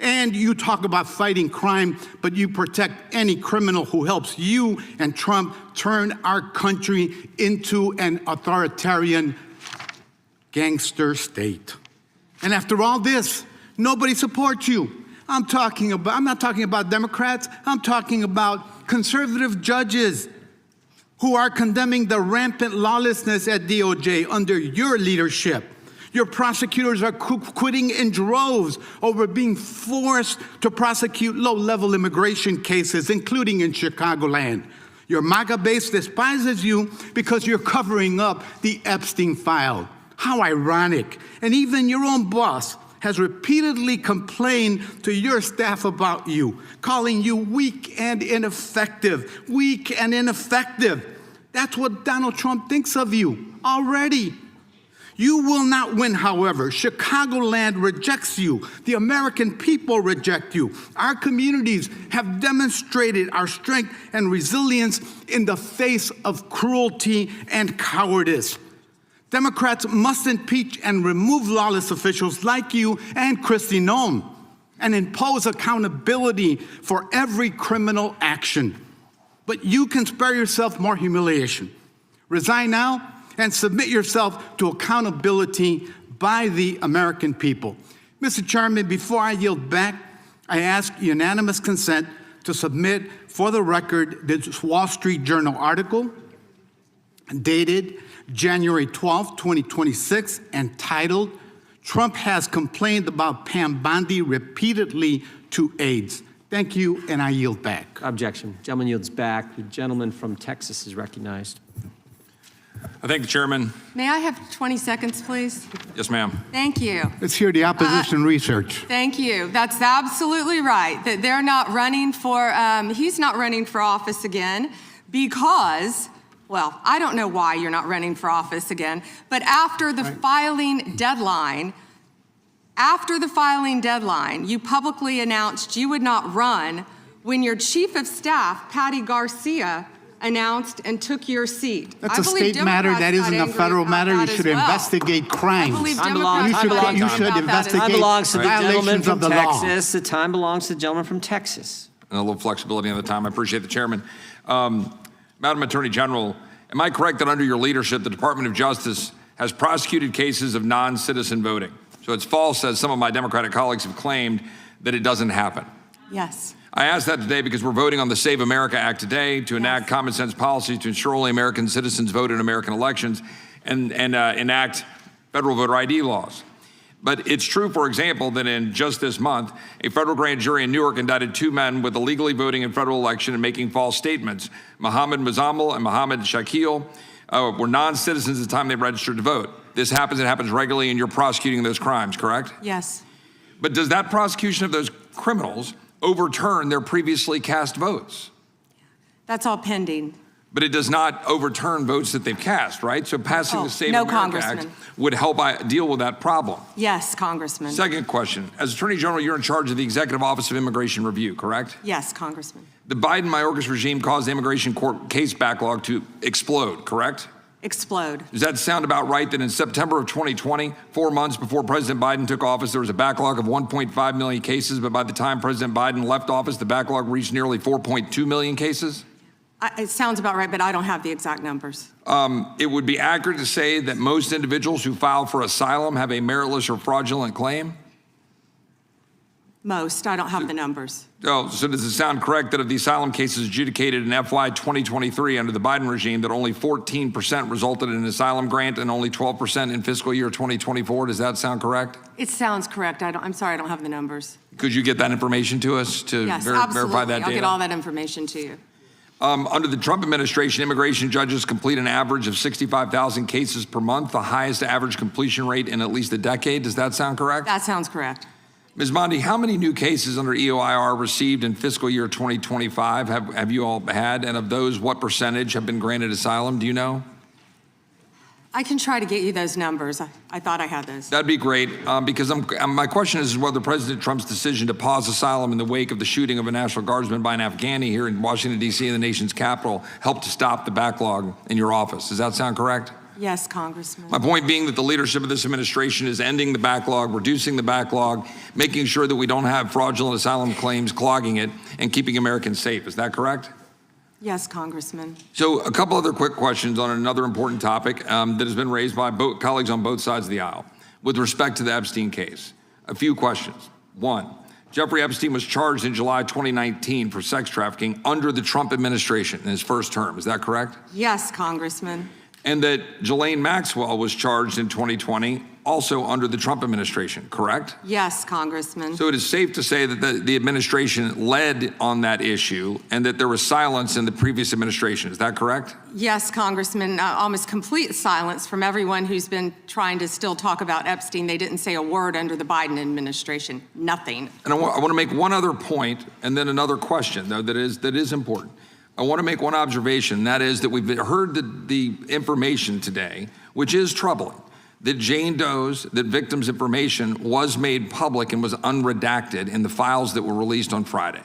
And you talk about fighting crime, but you protect any criminal who helps you and Trump turn our country into an authoritarian gangster state. And after all this, nobody supports you. I'm not talking about Democrats. I'm talking about conservative judges who are condemning the rampant lawlessness at DOJ under your leadership. Your prosecutors are quitting in droves over being forced to prosecute low-level immigration cases, including in Chicagoland. Your MAGA base despises you because you're covering up the Epstein file. How ironic. And even your own boss has repeatedly complained to your staff about you, calling you weak and ineffective. Weak and ineffective. That's what Donald Trump thinks of you already. You will not win, however. Chicagoland rejects you. The American people reject you. Our communities have demonstrated our strength and resilience in the face of cruelty and cowardice. Democrats must impeach and remove lawless officials like you and Kristi Noem and impose accountability for every criminal action. But you can spare yourself more humiliation. Resign now and submit yourself to accountability by the American people. Mr. Chairman, before I yield back, I ask unanimous consent to submit for the record this Wall Street Journal article dated January 12, 2026, entitled, "Trump has complained about Pam Bondi repeatedly to aides." Thank you, and I yield back. Objection. Gentleman yields back. The gentleman from Texas is recognized. I thank the chairman. May I have 20 seconds, please? Yes, ma'am. Thank you. Let's hear the opposition research. Thank you. That's absolutely right, that they're not running for, he's not running for office again because, well, I don't know why you're not running for office again, but after the filing deadline, you publicly announced you would not run when your chief of staff, Patty Garcia, announced and took your seat. That's a state matter. That isn't a federal matter. You should investigate crimes. Time belongs You should investigate Time belongs to the gentleman violations from of the law. Texas. The time belongs to the gentleman from Texas. And a little flexibility on the time. I appreciate the chairman. Madam Attorney General, am I correct that under your leadership, the Department of Justice has prosecuted cases of non-citizen voting? So it's false, as some of my Democratic colleagues have claimed, that it doesn't happen. Yes. I ask that today because we're voting on the Save America Act today to enact common sense policies to ensure only American citizens vote in American elections and enact federal voter ID laws. But it's true, for example, that in just this month, a federal grand jury in Newark indicted 2 men with illegally voting in federal election and making false statements. Mohammed Mazammel and Mohammed Shakil were non-citizens at the time they registered to vote. This happens, it happens regularly, and you're prosecuting those crimes, correct? Yes. But does that prosecution of those criminals overturn their previously cast votes? That's all pending. But it does not overturn votes that they've cast, right? So passing the Save America Act would help deal with that problem. Yes, Congressman. Second question. As Attorney General, you're in charge of the Executive Office of Immigration Review, correct? Yes, Congressman. The Biden-Mayorkas regime caused the immigration court case backlog to explode, correct? Explode. Does that sound about right that in September of 2020, 4 months before President Biden took office, there was a backlog of 1.5 million cases, but by the time President Biden left office, the backlog reached nearly 4.2 million cases? It sounds about right, but I don't have the exact numbers. It would be accurate to say that most individuals who file for asylum have a meritless or fraudulent claim? Most. I don't have the numbers. Oh, so does it sound correct that of the asylum cases adjudicated in FY 2023 under the Biden regime, that only 14% resulted in an asylum grant and only 12% in fiscal year 2024? Does that sound correct? It sounds correct. I'm sorry, I don't have the numbers. Could you get that information to us to verify that data? I'll get all that information to you. Under the Trump administration, immigration judges complete an average of 65,000 cases per month, the highest average completion rate in at least a decade. Does that sound correct? That sounds correct. Ms. Bondi, how many new cases under EOIR received in fiscal year 2025 have you all had? And of those, what percentage have been granted asylum? Do you know? I can try to get you those numbers. I thought I had those. That'd be great, because my question is whether President Trump's decision to pause asylum in the wake of the shooting of a National Guardsman by an Afghani here in Washington, D.C., in the nation's capital, helped to stop the backlog in your office. Does that sound correct? Yes, Congressman. My point being that the leadership of this administration is ending the backlog, reducing the backlog, making sure that we don't have fraudulent asylum claims clogging it, and keeping Americans safe. Is that correct? Yes, Congressman. So a couple other quick questions on another important topic that has been raised by colleagues on both sides of the aisle with respect to the Epstein case. A few questions. One, Jeffrey Epstein was charged in July 2019 for sex trafficking under the Trump administration in his first term. Is that correct? Yes, Congressman. And that Ghislaine Maxwell was charged in 2020 also under the Trump administration, correct? Yes, Congressman. So it is safe to say that the administration led on that issue and that there was silence in the previous administration. Is that correct? Yes, Congressman. Almost complete silence from everyone who's been trying to still talk about Epstein. They didn't say a word under the Biden administration. Nothing. And I want to make one other point and then another question, though, that is important. I want to make one observation, and that is that we've heard the information today, which is troubling, that Jane Doe's, that victims' information was made public and was unredacted in the files that were released on Friday.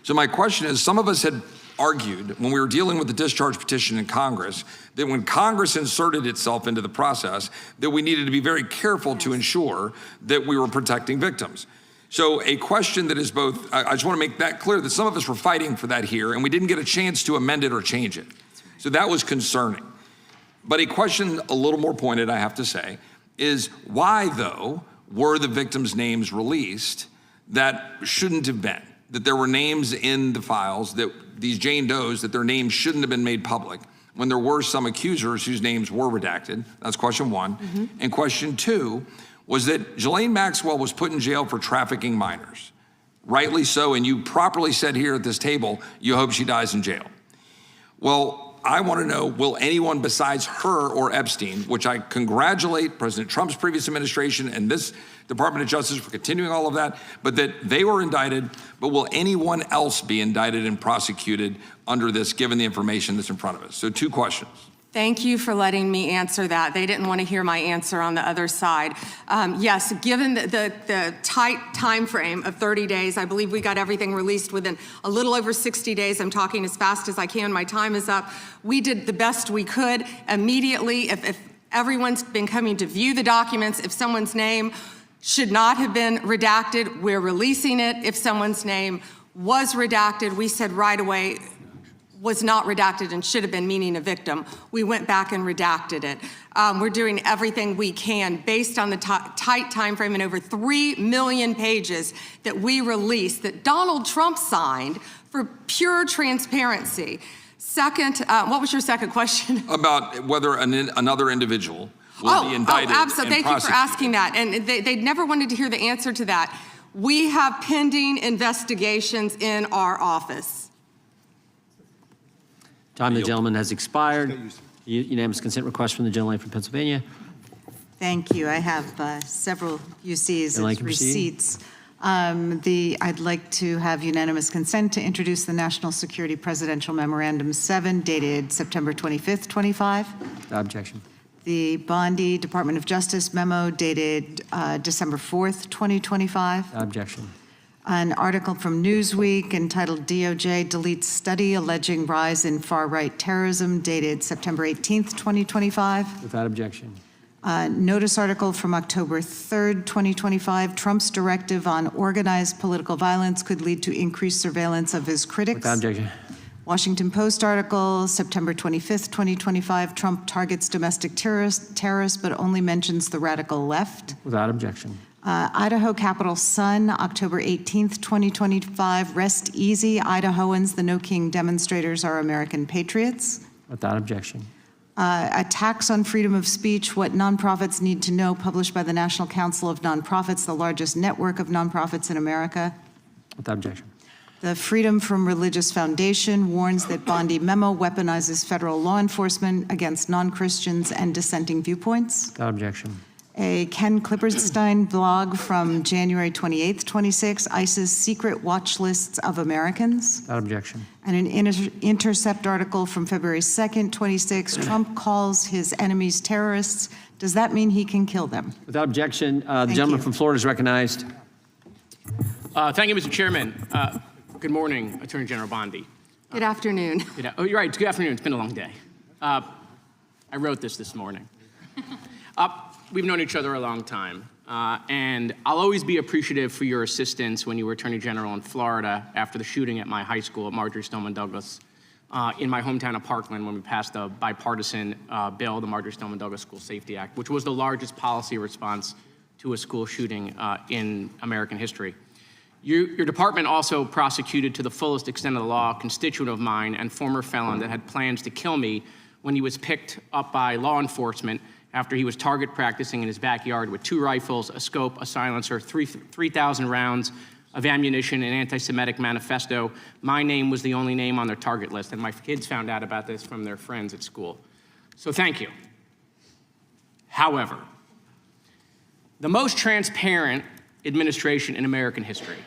So my question is, some of us had argued when we were dealing with the discharge petition in Congress that when Congress inserted itself into the process, that we needed to be very careful to ensure that we were protecting victims. So a question that is both, I just want to make that clear that some of us were fighting for that here and we didn't get a chance to amend it or change it. So that was concerning. But a question a little more pointed, I have to say, is why, though, were the victims' names released that shouldn't have been? That there were names in the files, that these Jane Does, that their names shouldn't have been made public when there were some accusers whose names were redacted? That's question one. Mm-hmm. And question two was that Ghislaine Maxwell was put in jail for trafficking minors. Rightly so, and you properly said here at this table, you hope she dies in jail. Well, I want to know, will anyone besides her or Epstein, which I congratulate President Trump's previous administration and this Department of Justice for continuing all of that, but that they were indicted, but will anyone else be indicted and prosecuted under this, given the information that's in front of us? So two questions. Thank you for letting me answer that. They didn't want to hear my answer on the other side. Yes, given the tight time frame of 30 days, I believe we got everything released within a little over 60 days. I'm talking as fast as I can. My time is up. We did the best we could immediately. If everyone's been coming to view the documents, if someone's name should not have been redacted, we're releasing it. If someone's name was redacted, we said right away, was not redacted and should have been, meaning a victim. We went back and redacted it. We're doing everything we can based on the tight time frame and over 3 million pages that we released that Donald Trump signed for pure transparency. Second, what was your second question? About whether another individual will be indicted. Oh, absolutely. Thank you for asking that. And they never wanted to hear the answer to that. We have pending investigations in our office. Time of the gentleman has expired. Unanimous consent request from the gentleman from Pennsylvania. Thank you. I have several UCs as receipts. I'd like to have unanimous consent to introduce the National Security Presidential Memorandum 7, dated September 25th, 25. Without objection. The Bondi Department of Justice memo dated December 4th, 2025. Without objection. An article from Newsweek entitled DOJ Deletes Study Alleging Rise in Far-Right Terrorism, dated September 18th, 2025. Without objection. Notice article from October 3rd, 2025. Trump's directive on organized political violence could lead to increased surveillance of his critics. Without objection. Washington Post article, September 25th, 2025. Trump targets domestic terrorists, but only mentions the radical left. Without objection. Idaho Capital Sun, October 18th, 2025. Rest easy, Idahoans. The No King demonstrators are American patriots. Without objection. Attacks on freedom of speech, what nonprofits need to know, published by the National Council of Nonprofits, the largest network of nonprofits in America. Without objection. The Freedom from Religious Foundation warns that Bondi memo weaponizes federal law enforcement against non-Christians and dissenting viewpoints. Without objection. A Ken Klipperstein blog from January 28th, 26, ICE's secret watch lists of Americans. Without objection. And an Intercept article from February 2nd, 26, Trump calls his enemies terrorists. Does that mean he can kill them? Without objection, the gentleman from Florida is recognized. Thank you, Mr. Chairman. Good morning, Attorney General Bondi. Good afternoon. Oh, you're right. It's good afternoon. It's been a long day. I wrote this morning. We've known each other a long time, and I'll always be appreciative for your assistance when you were Attorney General in Florida after the shooting at my high school at Marjory Stoneman Douglas in my hometown of Parkland when we passed the bipartisan bill, the Marjory Stoneman Douglas School Safety Act, which was the largest policy response to a school shooting in American history. Your department also prosecuted to the fullest extent of the law a constituent of mine and former felon that had plans to kill me when he was picked up by law enforcement after he was target practicing in his backyard with 2 rifles, a scope, a silencer, 3,000 rounds of ammunition, an anti-Semitic manifesto. My name was the only name on their target list, and my kids found out about this from their friends at school. So thank you. However, the most transparent administration in American history.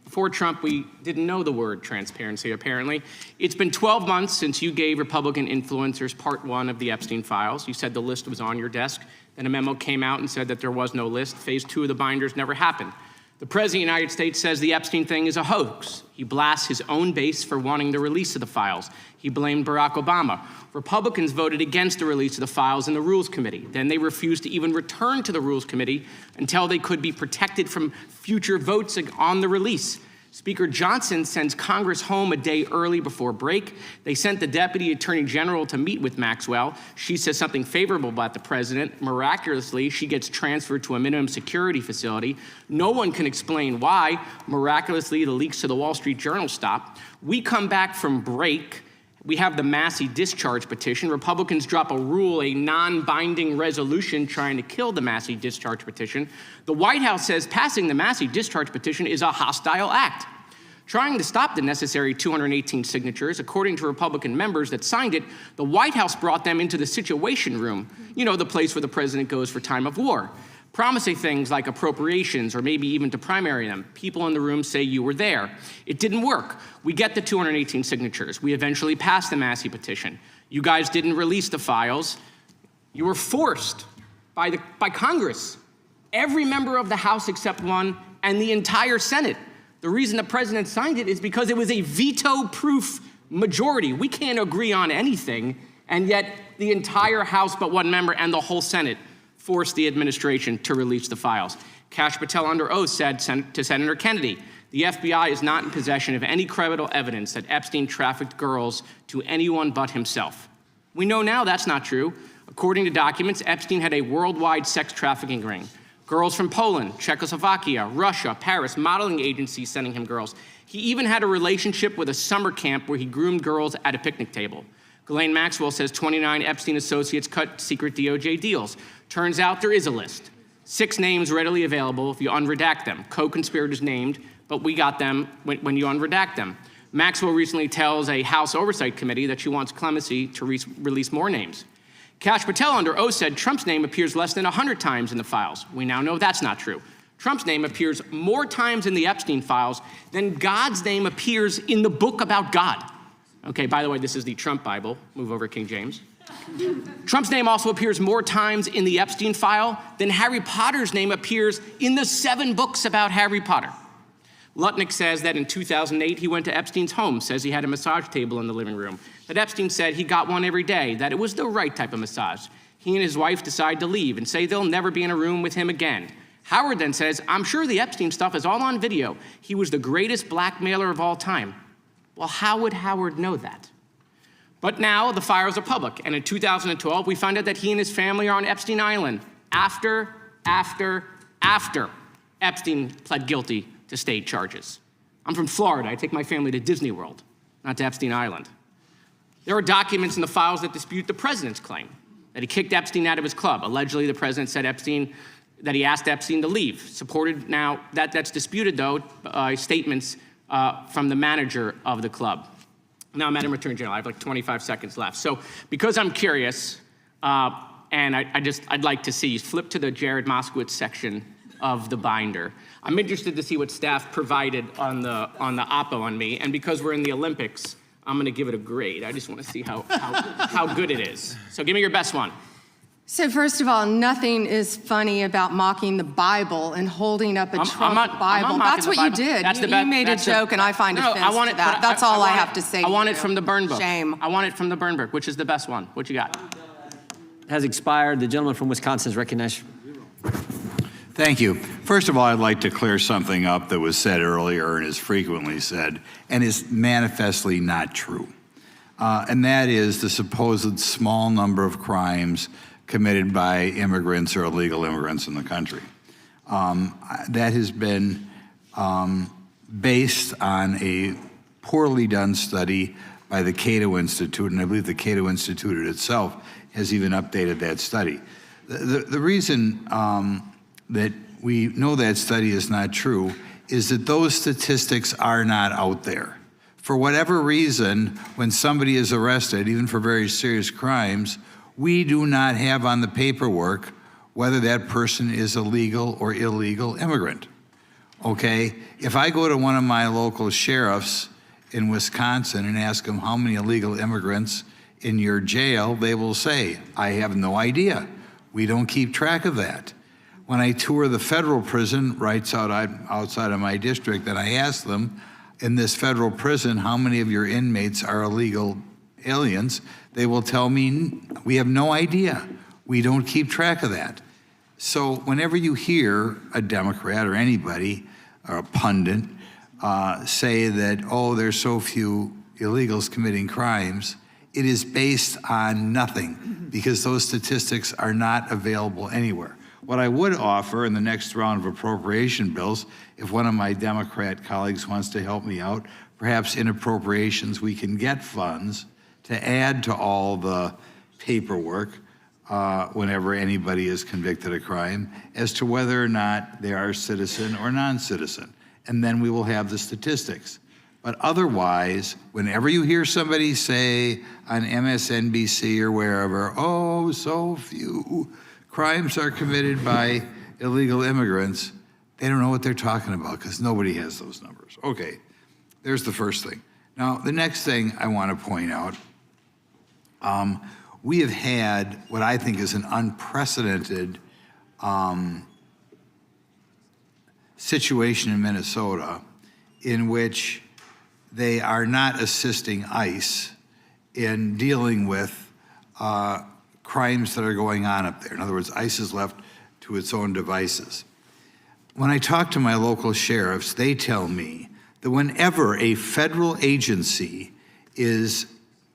Before Trump, we didn't know the word transparency, apparently. It's been 12 months since you gave Republican influencers part 1 of the Epstein files. You said the list was on your desk. Then a memo came out and said that there was no list. Phase 2 of the binders never happened. The President of the United States says the Epstein thing is a hoax. He blasts his own base for wanting the release of the files. He blamed Barack Obama. Republicans voted against the release of the files in the Rules Committee. Then they refused to even return to the Rules Committee until they could be protected from future votes on the release. Speaker Johnson sends Congress home a day early before break. They sent the Deputy Attorney General to meet with Maxwell. She says something favorable about the president. Miraculously, she gets transferred to a minimum security facility. No one can explain why. Miraculously, the leaks to the Wall Street Journal stop. We come back from break. We have the Massey discharge petition. Republicans drop a rule, a non-binding resolution trying to kill the Massey discharge petition. The White House says passing the Massey discharge petition is a hostile act. Trying to stop the necessary 218 signatures, according to Republican members that signed it, the White House brought them into the Situation Room, you know, the place where the president goes for time of war, promising things like appropriations or maybe even to primary them. People in the room say you were there. It didn't work. We get the 218 signatures. We eventually pass the Massey petition. You guys didn't release the files. You were forced by Congress, every member of the House except one, and the entire Senate. The reason the president signed it is because it was a veto-proof majority. We can't agree on anything, and yet the entire House but one member and the whole Senate forced the administration to release the files. Kash Patel under oath said to Senator Kennedy, the FBI is not in possession of any credible evidence that Epstein trafficked girls to anyone but himself. We know now that's not true. According to documents, Epstein had a worldwide sex trafficking ring. Girls from Poland, Czechoslovakia, Russia, Paris, modeling agencies sending him girls. He even had a relationship with a summer camp where he groomed girls at a picnic table. Ghislaine Maxwell says 29 Epstein associates cut secret DOJ deals. Turns out there is a list. 6 names readily available if you unredact them. Co-conspirators named, but we got them when you unredact them. Maxwell recently tells a House Oversight Committee that she wants clemency to release more names. Kash Patel under oath said Trump's name appears less than 100 times in the files. We now know that's not true. Trump's name appears more times in the Epstein files than God's name appears in the book about God. Okay, by the way, this is the Trump Bible. Move over, King James. Trump's name also appears more times in the Epstein file than Harry Potter's name appears in the 7 books about Harry Potter. Lutnick says that in 2008, he went to Epstein's home, says he had a massage table in the living room, that Epstein said he got one every day, that it was the right type of massage. He and his wife decide to leave and say they'll never be in a room with him again. Howard then says, I'm sure the Epstein stuff is all on video. He was the greatest blackmailer of all time. Well, how would Howard know that? But now the files are public, and in 2012, we find out that he and his family are on Epstein Island after Epstein pled guilty to state charges. I'm from Florida. I take my family to Disney World, not to Epstein Island. There are documents in the files that dispute the president's claim that he kicked Epstein out of his club. Allegedly, the president said that he asked Epstein to leave. Supported now, that's disputed though, statements from the manager of the club. Now, Madam Attorney General, I have like 25 seconds left. So because I'm curious, and I'd like to see you flip to the Jared Moskowitz section of the binder. I'm interested to see what staff provided on the oppo on me, and because we're in the Olympics, I'm going to give it a grade. I just want to see how good it is. So give me your best one. So first of all, nothing is funny about mocking the Bible and holding up a Trump Bible. That's what you did. You made a joke, and I find offense to that. That's all I have to say. I want it from the burn book. Shame. I want it from the burn book. Which is the best one? What you got? Has expired. The gentleman from Wisconsin is recognized. Thank you. First of all, I'd like to clear something up that was said earlier and is frequently said and is manifestly not true. And that is the supposed small number of crimes committed by immigrants or illegal immigrants in the country. That has been based on a poorly done study by the Cato Institute, and I believe the Cato Institute itself has even updated that study. The reason that we know that study is not true is that those statistics are not out there. For whatever reason, when somebody is arrested, even for very serious crimes, we do not have on the paperwork whether that person is a legal or illegal immigrant, okay? If I go to one of my local sheriffs in Wisconsin and ask them how many illegal immigrants in your jail, they will say, I have no idea. We don't keep track of that. When I tour the federal prison right outside of my district, and I ask them, in this federal prison, how many of your inmates are illegal aliens, they will tell me, we have no idea. We don't keep track of that. So whenever you hear a Democrat or anybody, or a pundit, say that, oh, there's so few illegals committing crimes, it is based on nothing, because those statistics are not available anywhere. What I would offer in the next round of appropriation bills, if one of my Democrat colleagues wants to help me out, perhaps in appropriations we can get funds to add to all the paperwork whenever anybody is convicted of crime as to whether or not they are citizen or non-citizen. And then we will have the statistics. But otherwise, whenever you hear somebody say on MSNBC or wherever, oh, so few crimes are committed by illegal immigrants, they don't know what they're talking about because nobody has those numbers. Okay, there's the first thing. Now, the next thing I want to point out We have had what I think is an unprecedented situation in Minnesota in which they are not assisting ICE in dealing with crimes that are going on up there. In other words, ICE is left to its own devices. When I talk to my local sheriffs, they tell me that whenever a federal agency is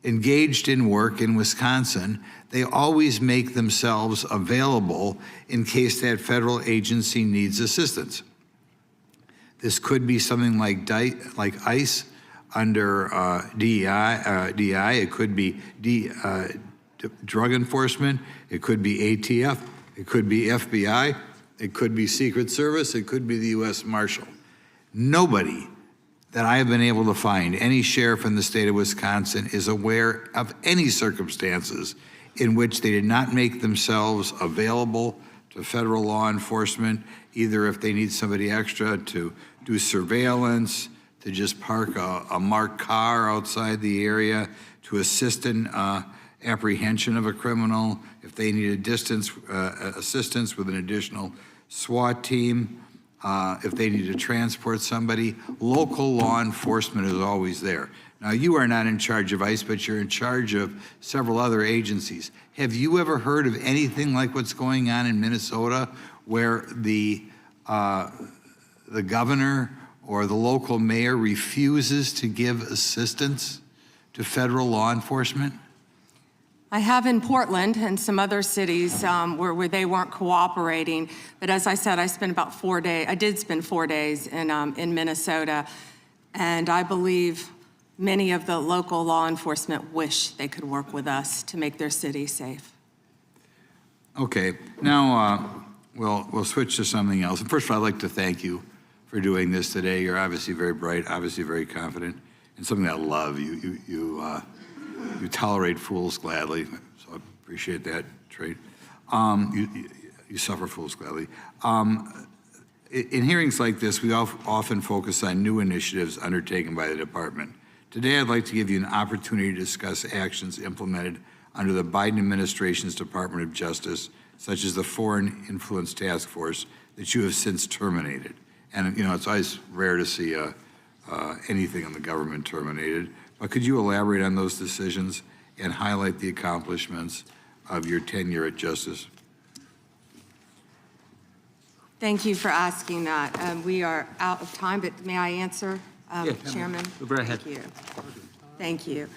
engaged in work in Wisconsin, they always make themselves available in case that federal agency needs assistance. This could be something like ICE under DEI. It could be drug enforcement. It could be ATF. It could be FBI. It could be Secret Service. It could be the U.S. Marshal. Nobody that I have been able to find, any sheriff in the state of Wisconsin, is aware of any circumstances in which they did not make themselves available to federal law enforcement, either if they need somebody extra to do surveillance, to just park a marked car outside the area, to assist in apprehension of a criminal, if they need assistance with an additional SWAT team, if they need to transport somebody. Local law enforcement is always there. Now, you are not in charge of ICE, but you're in charge of several other agencies. Have you ever heard of anything like what's going on in Minnesota, where the governor or the local mayor refuses to give assistance to federal law enforcement? I have in Portland and some other cities where they weren't cooperating. But as I said, I spent about 4 days. I did spend 4 days in Minnesota, and I believe many of the local law enforcement wish they could work with us to make their city safe. Okay, now we'll switch to something else. And first of all, I'd like to thank you for doing this today. You're obviously very bright, obviously very confident, and something I love. You tolerate fools gladly, so I appreciate that trait. You suffer fools gladly. In hearings like this, we often focus on new initiatives undertaken by the department. Today, I'd like to give you an opportunity to discuss actions implemented under the Biden administration's Department of Justice, such as the Foreign Influence Task Force that you have since terminated. And it's always rare to see anything in the government terminated. But could you elaborate on those decisions and highlight the accomplishments of your tenure at Justice? Thank you for asking that. We are out of time, but may I answer, Chairman? Go right ahead. Thank you. Thank you.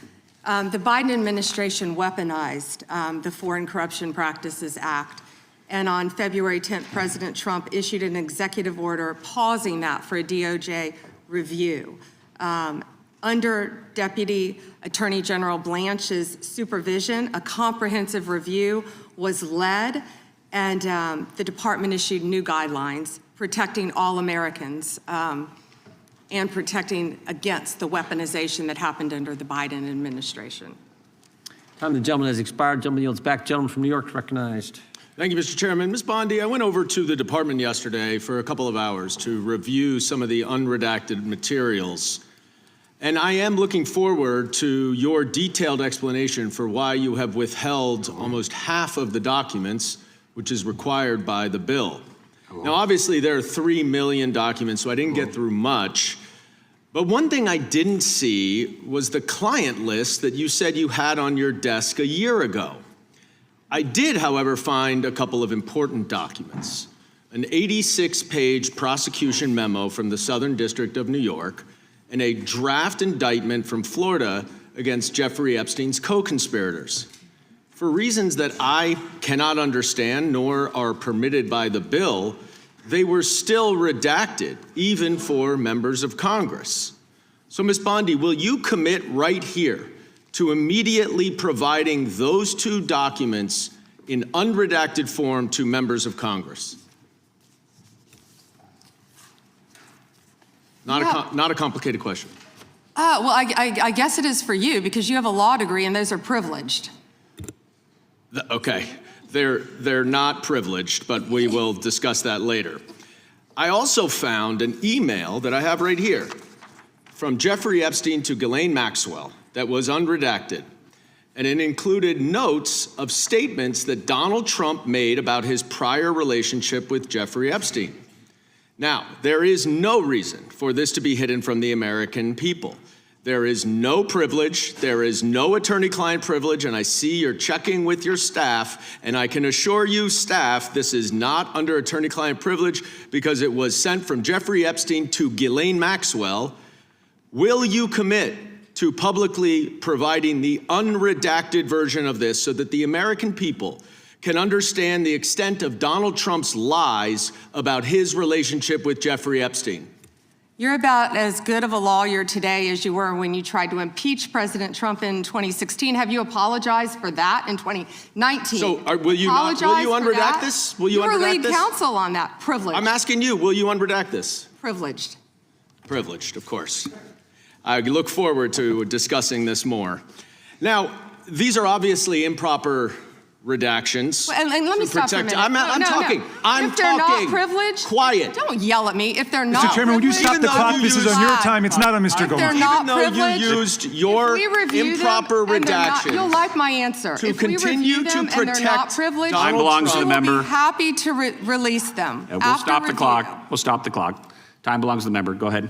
The Biden administration weaponized the Foreign Corruption Practices Act. And on February 10th, President Trump issued an executive order pausing that for a DOJ review. Under Deputy Attorney General Blanche's supervision, a comprehensive review was led, and the department issued new guidelines protecting all Americans and protecting against the weaponization that happened under the Biden administration. Time of the gentleman has expired. Gentleman yields back. Gentleman from New York recognized. Thank you, Mr. Chairman. Ms. Bondi, I went over to the department yesterday for a couple of hours to review some of the unredacted materials. And I am looking forward to your detailed explanation for why you have withheld almost half of the documents, which is required by the bill. Now, obviously, there are 3 million documents, so I didn't get through much. But one thing I didn't see was the client list that you said you had on your desk a year ago. I did, however, find a couple of important documents. An 86-page prosecution memo from the Southern District of New York, and a draft indictment from Florida against Jeffrey Epstein's co-conspirators. For reasons that I cannot understand nor are permitted by the bill, they were still redacted, even for members of Congress. So, Ms. Bondi, will you commit right here to immediately providing those 2 documents in unredacted form to members of Congress? Not a complicated question. Well, I guess it is for you because you have a law degree and those are privileged. Okay, they're not privileged, but we will discuss that later. I also found an email that I have right here from Jeffrey Epstein to Ghislaine Maxwell that was unredacted. And it included notes of statements that Donald Trump made about his prior relationship with Jeffrey Epstein. Now, there is no reason for this to be hidden from the American people. There is no privilege, there is no attorney-client privilege, and I see you're checking with your staff, and I can assure you, staff, this is not under attorney-client privilege because it was sent from Jeffrey Epstein to Ghislaine Maxwell. Will you commit to publicly providing the unredacted version of this so that the American people can understand the extent of Donald Trump's lies about his relationship with Jeffrey Epstein? You're about as good of a lawyer today as you were when you tried to impeach President Trump in 2016. Have you apologized for that in 2019? So will you unredact this? Will you were unredact lead this? counsel on that. Privileged. I'm asking you, will you unredact this? Privileged. Privileged, of course. I look forward to discussing this more. Now, these are obviously improper redactions. Well, and let me stop for a minute. I'm talking. If they're not privileged, quiet. Don't yell at me. If they're not Mr. Chairman, would you stop the clock? This is on your time. It's not on Mr. Goldman. If they're not Even though you used your improper redactions. You'll like my answer. To if continue we review them to and they're not protect privileged, Time belongs to the member. we'll be happy to release them. We'll stop the clock. We'll stop the clock. Time belongs to the member. Go ahead.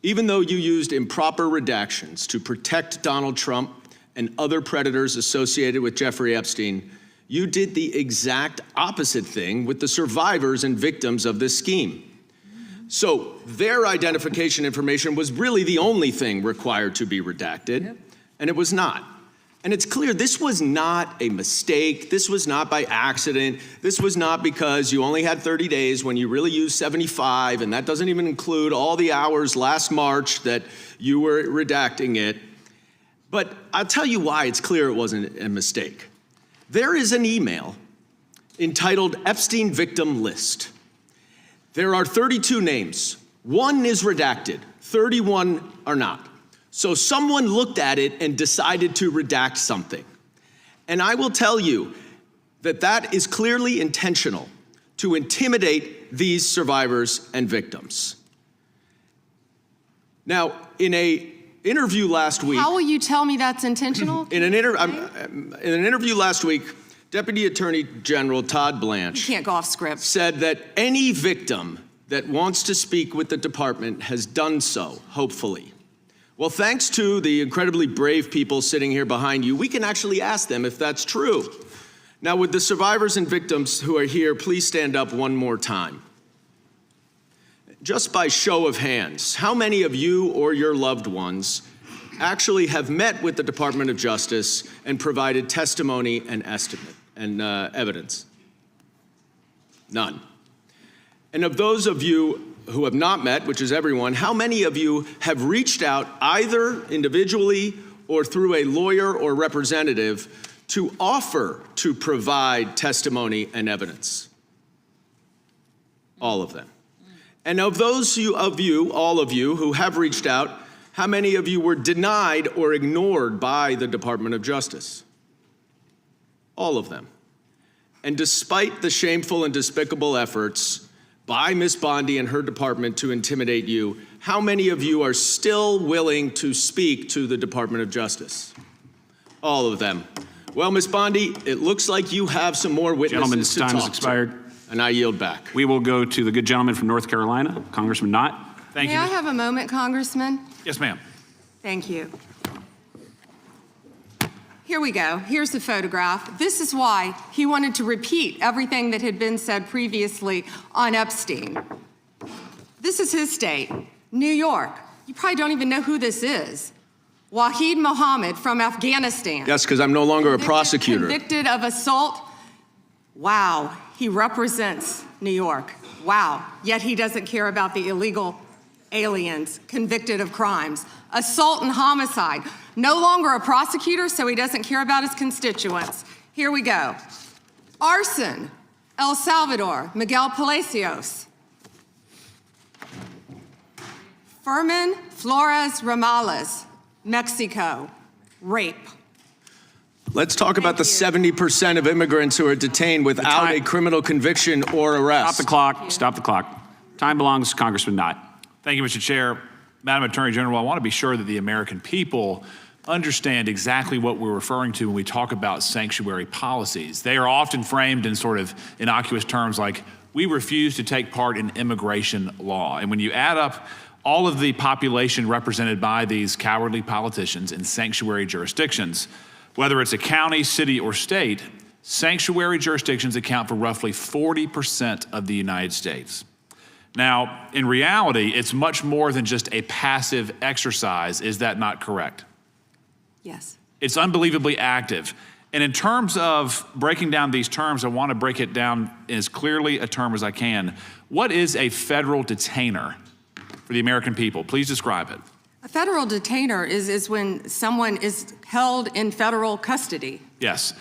Even though you used improper redactions to protect Donald Trump and other predators associated with Jeffrey Epstein, you did the exact opposite thing with the survivors and victims of this scheme. So their identification information was really the only thing required to be redacted, and it was not. And it's clear this was not a mistake. This was not by accident. This was not because you only had 30 days when you really used 75, and that doesn't even include all the hours last March that you were redacting it. But I'll tell you why it's clear it wasn't a mistake. There is an email entitled Epstein Victim List. There are 32 names. 1 is redacted, 31 are not. So someone looked at it and decided to redact something. And I will tell you that that is clearly intentional to intimidate these survivors and victims. Now, in an interview last week. How will you tell me that's intentional? In an interview last week, Deputy Attorney General Todd Blanche You can't go off script. said that any victim that wants to speak with the department has done so, hopefully. Well, thanks to the incredibly brave people sitting here behind you, we can actually ask them if that's true. Now, would the survivors and victims who are here please stand up one more time? Just by show of hands, how many of you or your loved ones actually have met with the Department of Justice and provided testimony and estimate and evidence? None. And of those of you who have not met, which is everyone, how many of you have reached out either individually or through a lawyer or representative to offer to provide testimony and evidence? All of them. And of those of you, all of you who have reached out, how many of you were denied or ignored by the Department of Justice? All of them. And despite the shameful and despicable efforts by Ms. Bondi and her department to intimidate you, how many of you are still willing to speak to the Department of Justice? All of them. Well, Ms. Bondi, it looks like you have some more witnesses to talk to. Gentleman's time has expired. And I yield back. We will go to the good gentleman from North Carolina, Congressman Knott. May I have a moment, Congressman? Yes, ma'am. Thank you. Here we go. Here's the photograph. This is why he wanted to repeat everything that had been said previously on Epstein. This is his state, New York. You probably don't even know who this is. Wahid Mohammed from Afghanistan. Yes, because I'm no longer a prosecutor. Convicted of assault. Wow, he represents New York. Wow, yet he doesn't care about the illegal aliens convicted of crimes. Assault and homicide. No longer a prosecutor, so he doesn't care about his constituents. Here we go. Arson, El Salvador, Miguel Palacios. Fermin Flores Ramales, Mexico, rape. Let's talk about the 70% of immigrants who are detained without a criminal conviction or arrest. Stop the clock. Stop the clock. Time belongs to Congressman Knott. Thank you, Mr. Chair. Madam Attorney General, I want to be sure that the American people understand exactly what we're referring to when we talk about sanctuary policies. They are often framed in sort of innocuous terms like, we refuse to take part in immigration law. And when you add up all of the population represented by these cowardly politicians in sanctuary jurisdictions, whether it's a county, city, or state, sanctuary jurisdictions account for roughly 40% of the United States. Now, in reality, it's much more than just a passive exercise. Is that not correct? Yes. It's unbelievably active. And in terms of breaking down these terms, I want to break it down as clearly a term as I can. What is a federal detainer for the American people? Please describe it. A federal detainer is when someone is held in federal custody. Yes.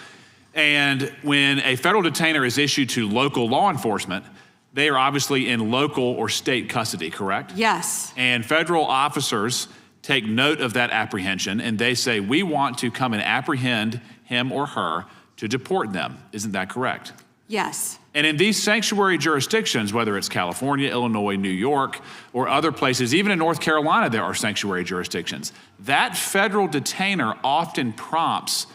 And when a federal detainer is issued to local law enforcement, they are obviously in local or state custody, correct? Yes. And federal officers take note of that apprehension and they say, we want to come and apprehend him or her to deport them. Isn't that correct? Yes. And in these sanctuary jurisdictions, whether it's California, Illinois, New York, or other places, even in North Carolina, there are sanctuary jurisdictions. That federal detainer often prompts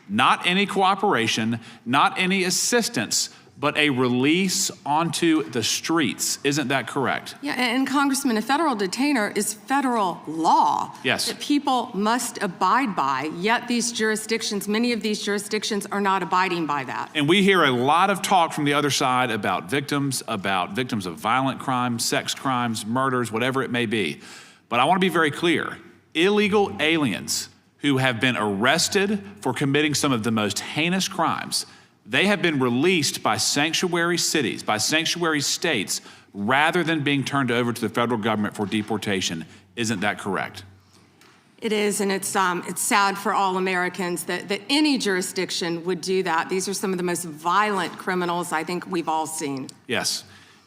not any cooperation, not any assistance, but a release onto the streets. Isn't that correct? Yeah, and Congressman, a federal detainer is federal law. Yes. That people must abide by, yet these jurisdictions, many of these jurisdictions are not abiding by that. And we hear a lot of talk from the other side about victims of violent crimes, sex crimes, murders, whatever it may be. But I want to be very clear. Illegal aliens who have been arrested for committing some of the most heinous crimes, they have been released by sanctuary cities, by sanctuary states, rather than being turned over to the federal government for deportation. Isn't that correct? It is, and it's sad for all Americans that any jurisdiction would do that. These are some of the most violent criminals I think we've all seen. Yes.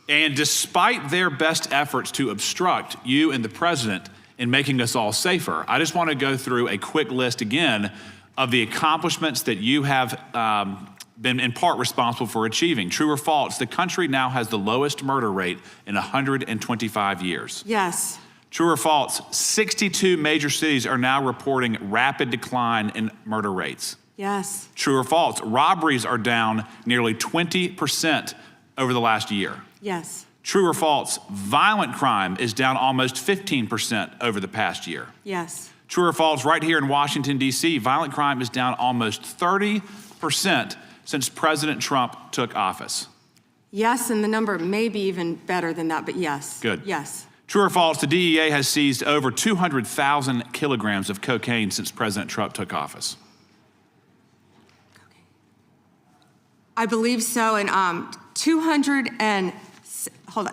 And despite their best efforts to obstruct you and the president in making us all safer, I just want to go through a quick list again of the accomplishments that you have been in part responsible for achieving. True or false, the country now has the lowest murder rate in 125 years. Yes. True or false, 62 major cities are now reporting rapid decline in murder rates. Yes. True or false, robberies are down nearly 20% over the last year. Yes. True or false, violent crime is down almost 15% over the past year. Yes. True or false, right here in Washington, D.C., violent crime is down almost 30% since President Trump took office. Yes, and the number may be even better than that, but yes. Good. Yes. True or false, the DEA has seized over 200,000 kilograms of cocaine since President Trump took office. I believe so, and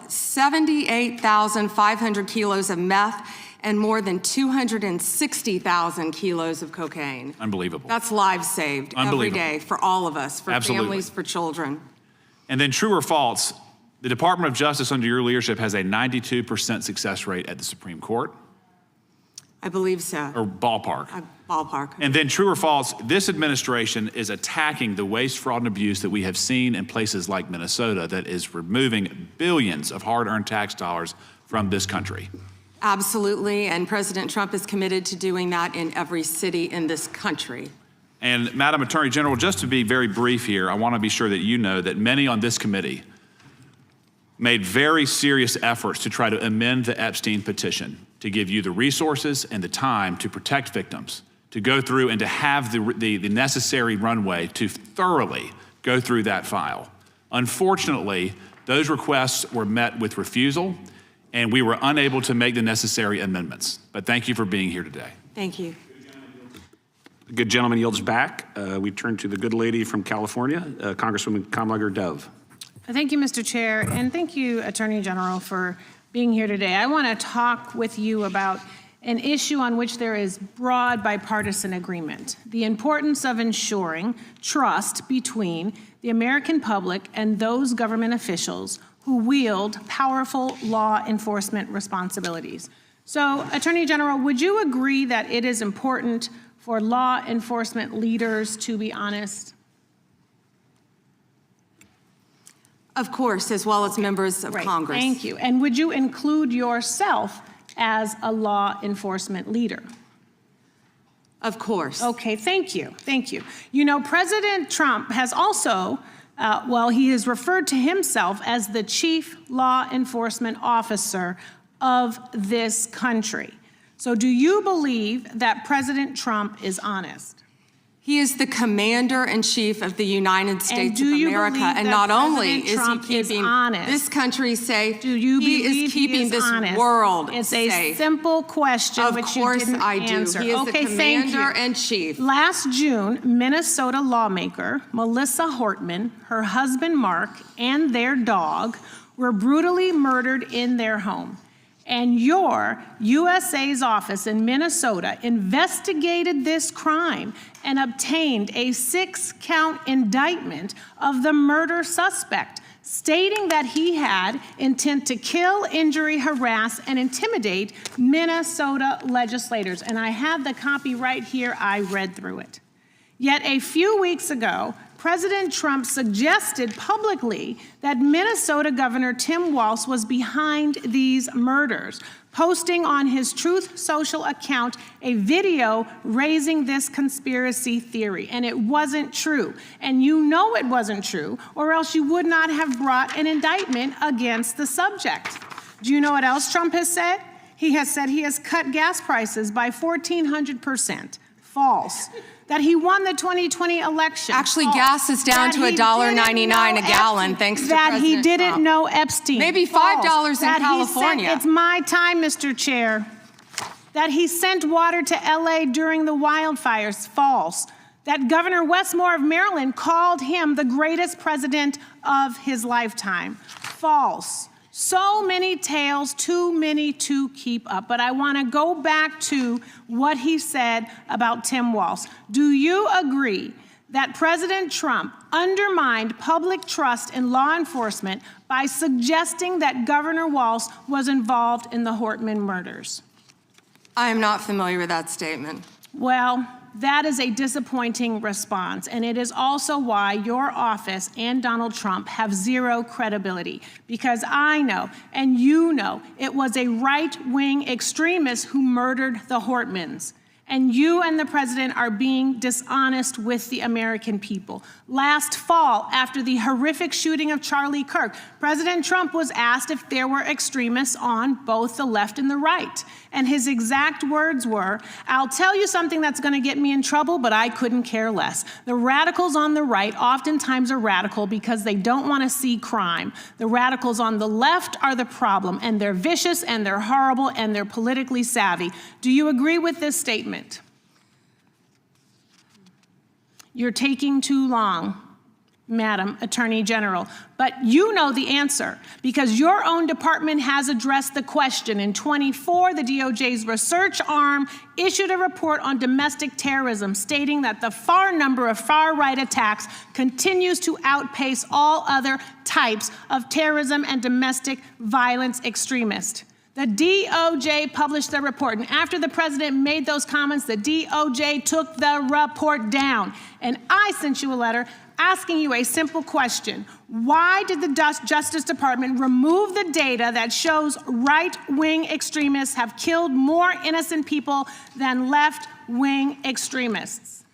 78,500 kilos of meth and more than 260,000 kilos of cocaine. Unbelievable. That's lives saved every day for all of us, for Absolutely. families, for children. And then true or false, the Department of Justice under your leadership has a 92% success rate at the Supreme Court? I believe so. Or ballpark. Ballpark. And then true or false, this administration is attacking the waste, fraud, and abuse that we have seen in places like Minnesota that is removing billions of hard-earned tax dollars from this country. Absolutely, and President Trump is committed to doing that in every city in this country. And Madam Attorney General, just to be very brief here, I want to be sure that you know that many on this committee made very serious efforts to try to amend the Epstein petition to give you the resources and the time to protect victims, to go through and to have the necessary runway to thoroughly go through that file. Unfortunately, those requests were met with refusal, and we were unable to make the necessary amendments. But thank you for being here today. Thank you. The good gentleman yields back. We turn to the good lady from California, Congresswoman Kamlager-Dove. Thank you, Mr. Chair, and thank you, Attorney General, for being here today. I want to talk with you about an issue on which there is broad bipartisan agreement: the importance of ensuring trust between the American public and those government officials who wield powerful law enforcement responsibilities. So, Attorney General, would you agree that it is important for law enforcement leaders to be honest? Of course, as well as members of Congress. Thank you. And would you include yourself as a law enforcement leader? Of course. Okay, thank you, thank you. You know, President Trump has also, he has referred to himself as the chief law enforcement officer of this country. So do you believe that President Trump is honest? He is the commander-in-chief of the United States of America, and not only is he keeping this country safe, he is keeping this world safe. It's a simple question, which you didn't answer. He is the commander-in-chief. Last June, Minnesota lawmaker Melissa Hortman, her husband Mark, and their dog were brutally murdered in their home. And your USA's office in Minnesota investigated this crime and obtained a 6-count indictment of the murder suspect, stating that he had intent to kill, injury, harass, and intimidate Minnesota legislators. And I have the copy right here. I read through it. Yet a few weeks ago, President Trump suggested publicly that Minnesota Governor Tim Walz was behind these murders, posting on his Truth Social account a video raising this conspiracy theory. And it wasn't true. And you know it wasn't true, or else you would not have brought an indictment against the subject. Do you know what else Trump has said? He has said he has cut gas prices by 1,400%. False. That he won the 2020 election. Actually, gas is down to $1.99 a gallon, thanks to President Trump. That he didn't know Epstein. Maybe $5 in California. It's my time, Mr. Chair. That he sent water to LA during the wildfires. False. That Governor Westmore of Maryland called him the greatest president of his lifetime. False. So many tales, too many to keep up. But I want to go back to what he said about Tim Walz. Do you agree that President Trump undermined public trust in law enforcement by suggesting that Governor Walz was involved in the Hortman murders? I am not familiar with that statement. Well, that is a disappointing response, and it is also why your office and Donald Trump have zero credibility, because I know, and you know, it was a right-wing extremist who murdered the Hortmans. And you and the president are being dishonest with the American people. Last fall, after the horrific shooting of Charlie Kirk, President Trump was asked if there were extremists on both the left and the right. And his exact words were, "I'll tell you something that's going to get me in trouble, but I couldn't care less. The radicals on the right oftentimes are radical because they don't want to see crime. The radicals on the left are the problem, and they're vicious, and they're horrible, and they're politically savvy." Do you agree with this statement? You're taking too long, Madam Attorney General. But you know the answer, because your own department has addressed the question. In 24, the DOJ's research arm issued a report on domestic terrorism, stating that the number of far-right attacks continues to outpace all other types of terrorism and domestic violence extremists. The DOJ published the report, and after the president made those comments, the DOJ took the report down. And I sent you a letter asking you a simple question. Why did the Justice Department remove the data that shows right-wing extremists have killed more innocent people than left-wing extremists?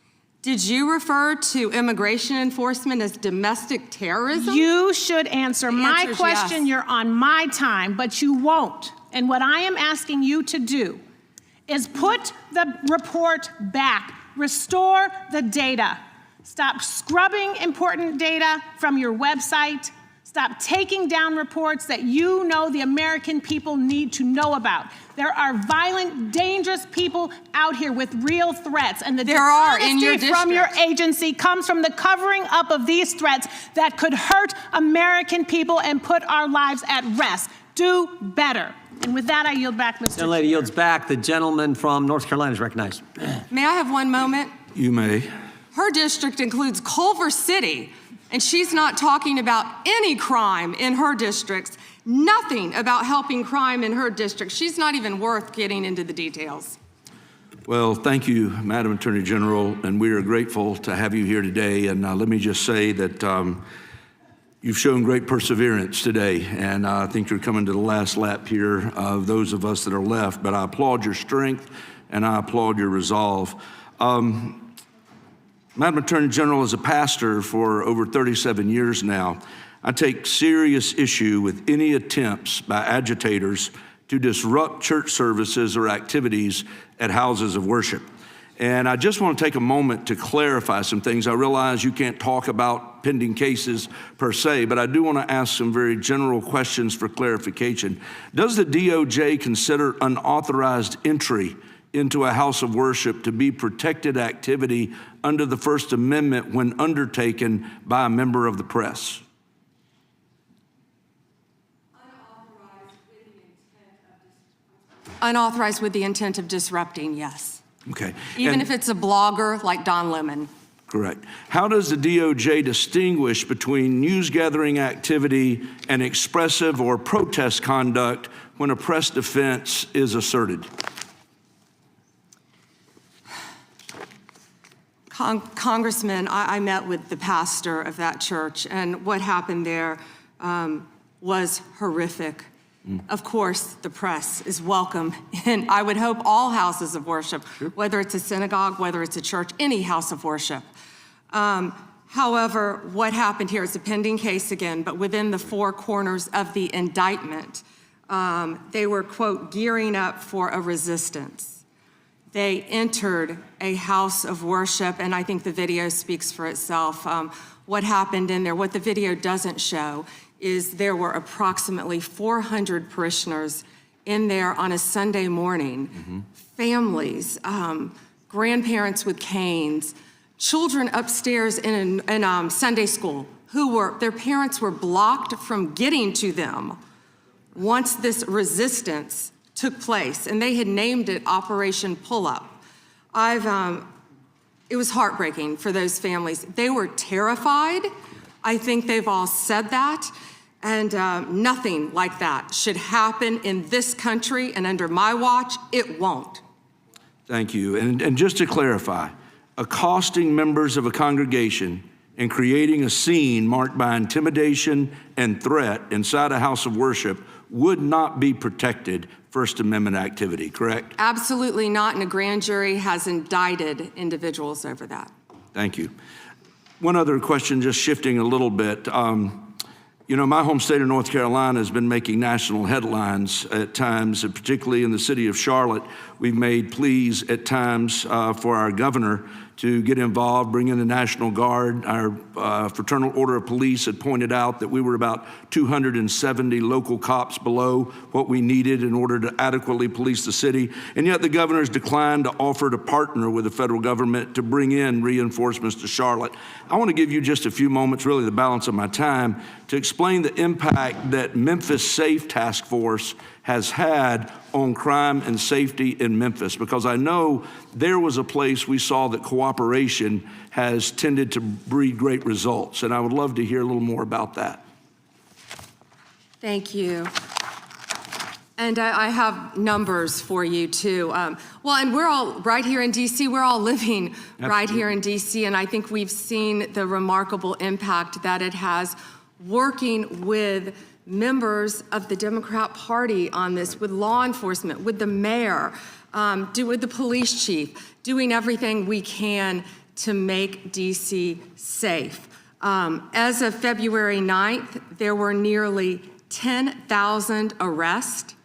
Did you refer to immigration enforcement as domestic terrorism? You should answer my question. Yes. You're on my time, but you won't. And what I am asking you to do is put the report back, restore the data. Stop scrubbing important data from your website. Stop taking down reports that you know the American people need to know about. There are violent, dangerous people out here with real threats, and the dishonesty from your agency comes from the covering up of these threats that could hurt American people and put our lives at rest. Do better. And with that, I yield back, Mr. Chair. The lady yields back. The gentleman from North Carolina is recognized. May I have one moment? You may. Her district includes Culver City, and she's not talking about any crime in her districts, nothing about helping crime in her district. She's not even worth getting into the details. Well, thank you, Madam Attorney General, and we are grateful to have you here today. And let me just say that you've shown great perseverance today, and I think you're coming to the last lap here of those of us that are left, but I applaud your strength and I applaud your resolve. Madam Attorney General, as a pastor for over 37 years now, I take serious issue with any attempts by agitators to disrupt church services or activities at houses of worship. And I just want to take a moment to clarify some things. I realize you can't talk about pending cases per se, but I do want to ask some very general questions for clarification. Does the DOJ consider unauthorized entry into a house of worship to be protected activity under the First Amendment when undertaken by a member of the press? Unauthorized with the intent of disrupting, yes. Okay. Even if it's a blogger like Don Lemon. Correct. How does the DOJ distinguish between news gathering activity and expressive or protest conduct when a press defense is asserted? Congressman, I met with the pastor of that church, and what happened there was horrific. Of course, the press is welcome, and I would hope all houses of worship, whether it's a synagogue, whether it's a church, any house of worship. However, what happened here is a pending case again, but within the four corners of the indictment, they were, quote, gearing up for a resistance. They entered a house of worship, and I think the video speaks for itself. What happened in there, what the video doesn't show, is there were approximately 400 parishioners in there on a Sunday morning. Families, grandparents with canes, children upstairs in Sunday school their parents were blocked from getting to them once this resistance took place, and they had named it Operation Pull-Up. It was heartbreaking for those families. They were terrified. I think they've all said that. And nothing like that should happen in this country, and under my watch, it won't. Thank you. And just to clarify, accosting members of a congregation and creating a scene marked by intimidation and threat inside a house of worship would not be protected First Amendment activity, correct? Absolutely not, and a grand jury has indicted individuals over that. Thank you. One other question, just shifting a little bit. You know, my home state of North Carolina has been making national headlines at times, and particularly in the city of Charlotte. We've made pleas at times for our governor to get involved, bring in the National Guard. Our Fraternal Order of Police had pointed out that we were about 270 local cops below what we needed in order to adequately police the city. And yet the governor's declined to offer to partner with the federal government to bring in reinforcements to Charlotte. I want to give you just a few moments, really the balance of my time, to explain the impact that Memphis Safe Task Force has had on crime and safety in Memphis, because I know there was a place we saw that cooperation has tended to breed great results, and I would love to hear a little more about that. Thank you. And I have numbers for you too. Well, and we're all right here in DC, we're all living right here in DC, and I think we've seen the remarkable impact that it has working with members of the Democrat Party on this, with law enforcement, with the mayor, with the police chief, doing everything we can to make DC safe. As of February 9th, there were nearly 10,000 arrests.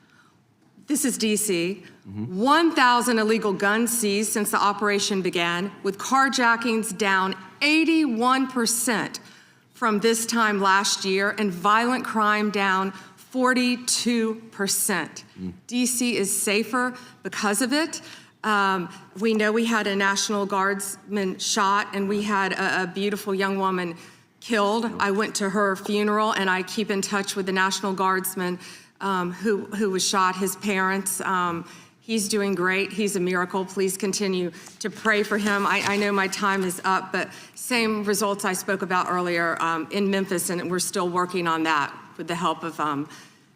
This is DC. 1,000 illegal guns seized since the operation began, with carjackings down 81% from this time last year, and violent crime down 42%. DC is safer because of it. We know we had a National Guardsman shot, and we had a beautiful young woman killed. I went to her funeral, and I keep in touch with the National Guardsman who was shot, his parents. He's doing great. He's a miracle. Please continue to pray for him. I know my time is up, but same results I spoke about earlier in Memphis, and we're still working on that with the help of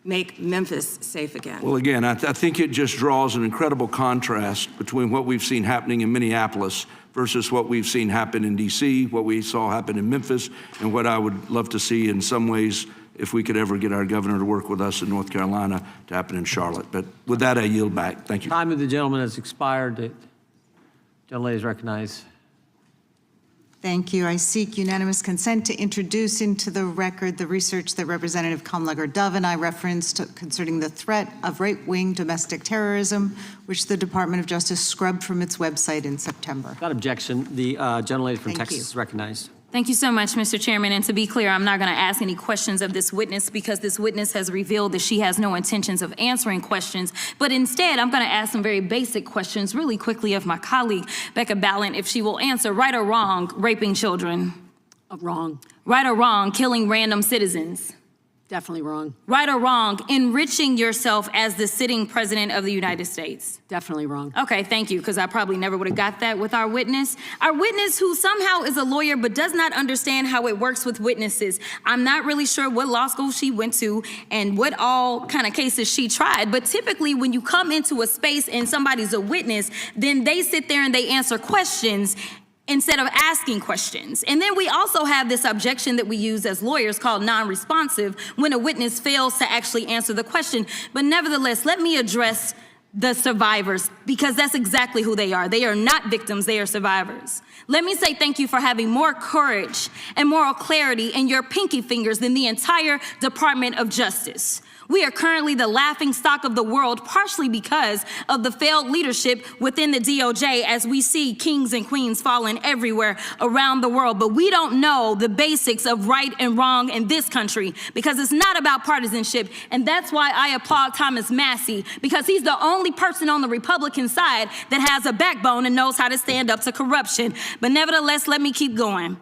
Make Memphis Safe Again. Well, again, I think it just draws an incredible contrast between what we've seen happening in Minneapolis versus what we've seen happen in D.C., what we saw happen in Memphis, and what I would love to see in some ways, if we could ever get our governor to work with us in North Carolina, to happen in Charlotte. But with that, I yield back. Thank you. Time of the gentleman has expired. Gentlelady is recognized. Thank you. I seek unanimous consent to introduce into the record the research that Representative Kamlager-Dove and I referenced concerning the threat of right-wing domestic terrorism, which the Department of Justice scrubbed from its website in September. Without objection, the gentlelady from Thank Texas you. is recognized. Thank you so much, Mr. Chairman. And to be clear, I'm not going to ask any questions of this witness because this witness has revealed that she has no intentions of answering questions. But instead, I'm going to ask some very basic questions really quickly of my colleague, Becca Ballant, if she will answer right or wrong, raping children. Wrong. Right or wrong, killing random citizens. Definitely wrong. Right or wrong, enriching yourself as the sitting president of the United States. Definitely wrong. Okay, thank you, because I probably never would have got that with our witness. Our witness who somehow is a lawyer but does not understand how it works with witnesses. I'm not really sure what law school she went to and what all kind of cases she tried, but typically when you come into a space and somebody's a witness, then they sit there and they answer questions instead of asking questions. And then we also have this objection that we use as lawyers called non-responsive when a witness fails to actually answer the question. But nevertheless, let me address the survivors because that's exactly who they are. They are not victims, they are survivors. Let me say thank you for having more courage and moral clarity in your pinky fingers than the entire Department of Justice. We are currently the laughing stock of the world, partially because of the failed leadership within the DOJ as we see kings and queens falling everywhere around the world. But we don't know the basics of right and wrong in this country because it's not about partisanship. And that's why I applaud Thomas Massie, because he's the only person on the Republican side that has a backbone and knows how to stand up to corruption. But nevertheless, let me keep going.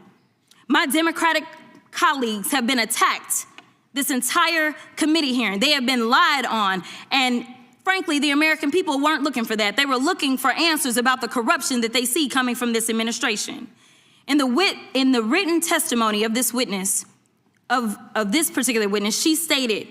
My Democratic colleagues have been attacked this entire committee hearing. They have been lied on. And frankly, the American people weren't looking for that. They were looking for answers about the corruption that they see coming from this administration. In the written testimony of this witness, of this particular witness, she stated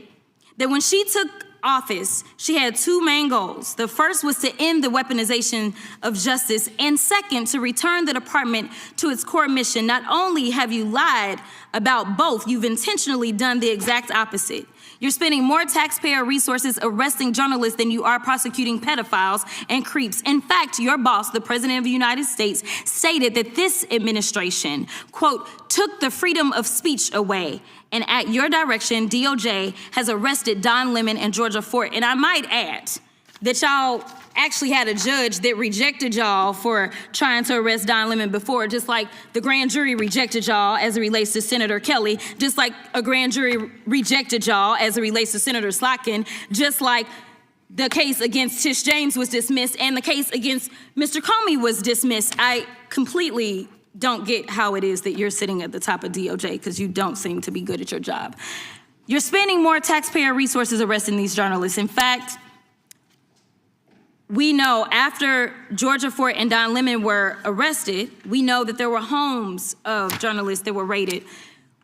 that when she took office, she had two main goals. The first was to end the weaponization of justice, and second, to return the department to its core mission. Not only have you lied about both, you've intentionally done the exact opposite. You're spending more taxpayer resources arresting journalists than you are prosecuting pedophiles and creeps. In fact, your boss, the President of the United States, stated that this administration, quote, took the freedom of speech away. And at your direction, DOJ has arrested Don Lemon and Georgia Fort. And I might add that y'all actually had a judge that rejected y'all for trying to arrest Don Lemon before, just like the grand jury rejected y'all as it relates to Senator Kelly, just like a grand jury rejected y'all as it relates to Senator Slotkin, just like the case against Tish James was dismissed and the case against Mr. Comey was dismissed. I completely don't get how it is that you're sitting at the top of DOJ because you don't seem to be good at your job. You're spending more taxpayer resources arresting these journalists. In fact, we know after Georgia Fort and Don Lemon were arrested, we know that there were homes of journalists that were raided.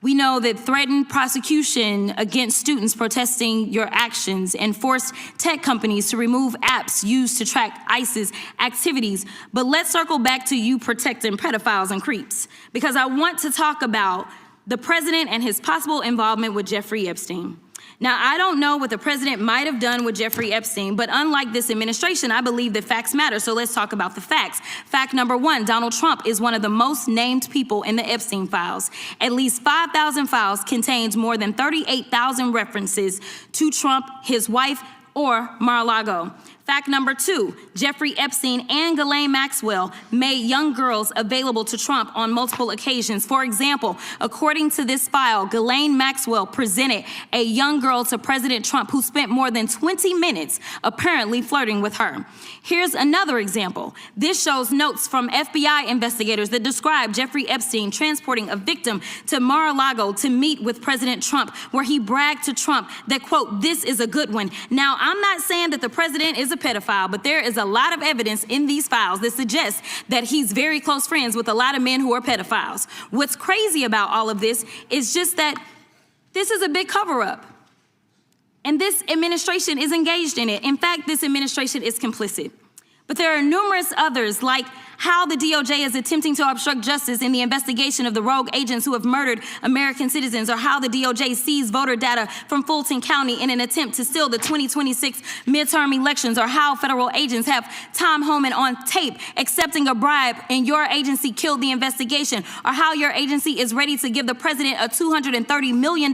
We know that threatened prosecution against students protesting your actions and forced tech companies to remove apps used to track ISIS activities. But let's circle back to you protecting pedophiles and creeps, because I want to talk about the president and his possible involvement with Jeffrey Epstein. Now, I don't know what the president might have done with Jeffrey Epstein, but unlike this administration, I believe that facts matter. So let's talk about the facts. Fact number one, Donald Trump is one of the most named people in the Epstein files. At least 5,000 files contains more than 38,000 references to Trump, his wife, or Mar-a-Lago. Fact number two, Jeffrey Epstein and Ghislaine Maxwell made young girls available to Trump on multiple occasions. For example, according to this file, Ghislaine Maxwell presented a young girl to President Trump who spent more than 20 minutes apparently flirting with her. Here's another example. This shows notes from FBI investigators that describe Jeffrey Epstein transporting a victim to Mar-a-Lago to meet with President Trump, where he bragged to Trump that, quote, this is a good one. Now, I'm not saying that the president is a pedophile, but there is a lot of evidence in these files that suggests that he's very close friends with a lot of men who are pedophiles. What's crazy about all of this is just that this is a big cover-up. And this administration is engaged in it. In fact, this administration is complicit. But there are numerous others, like how the DOJ is attempting to obstruct justice in the investigation of the rogue agents who have murdered American citizens, or how the DOJ seized voter data from Fulton County in an attempt to steal the 2026 midterm elections, or how federal agents have Tom Homan on tape accepting a bribe and your agency killed the investigation, or how your agency is ready to give the president a $230 million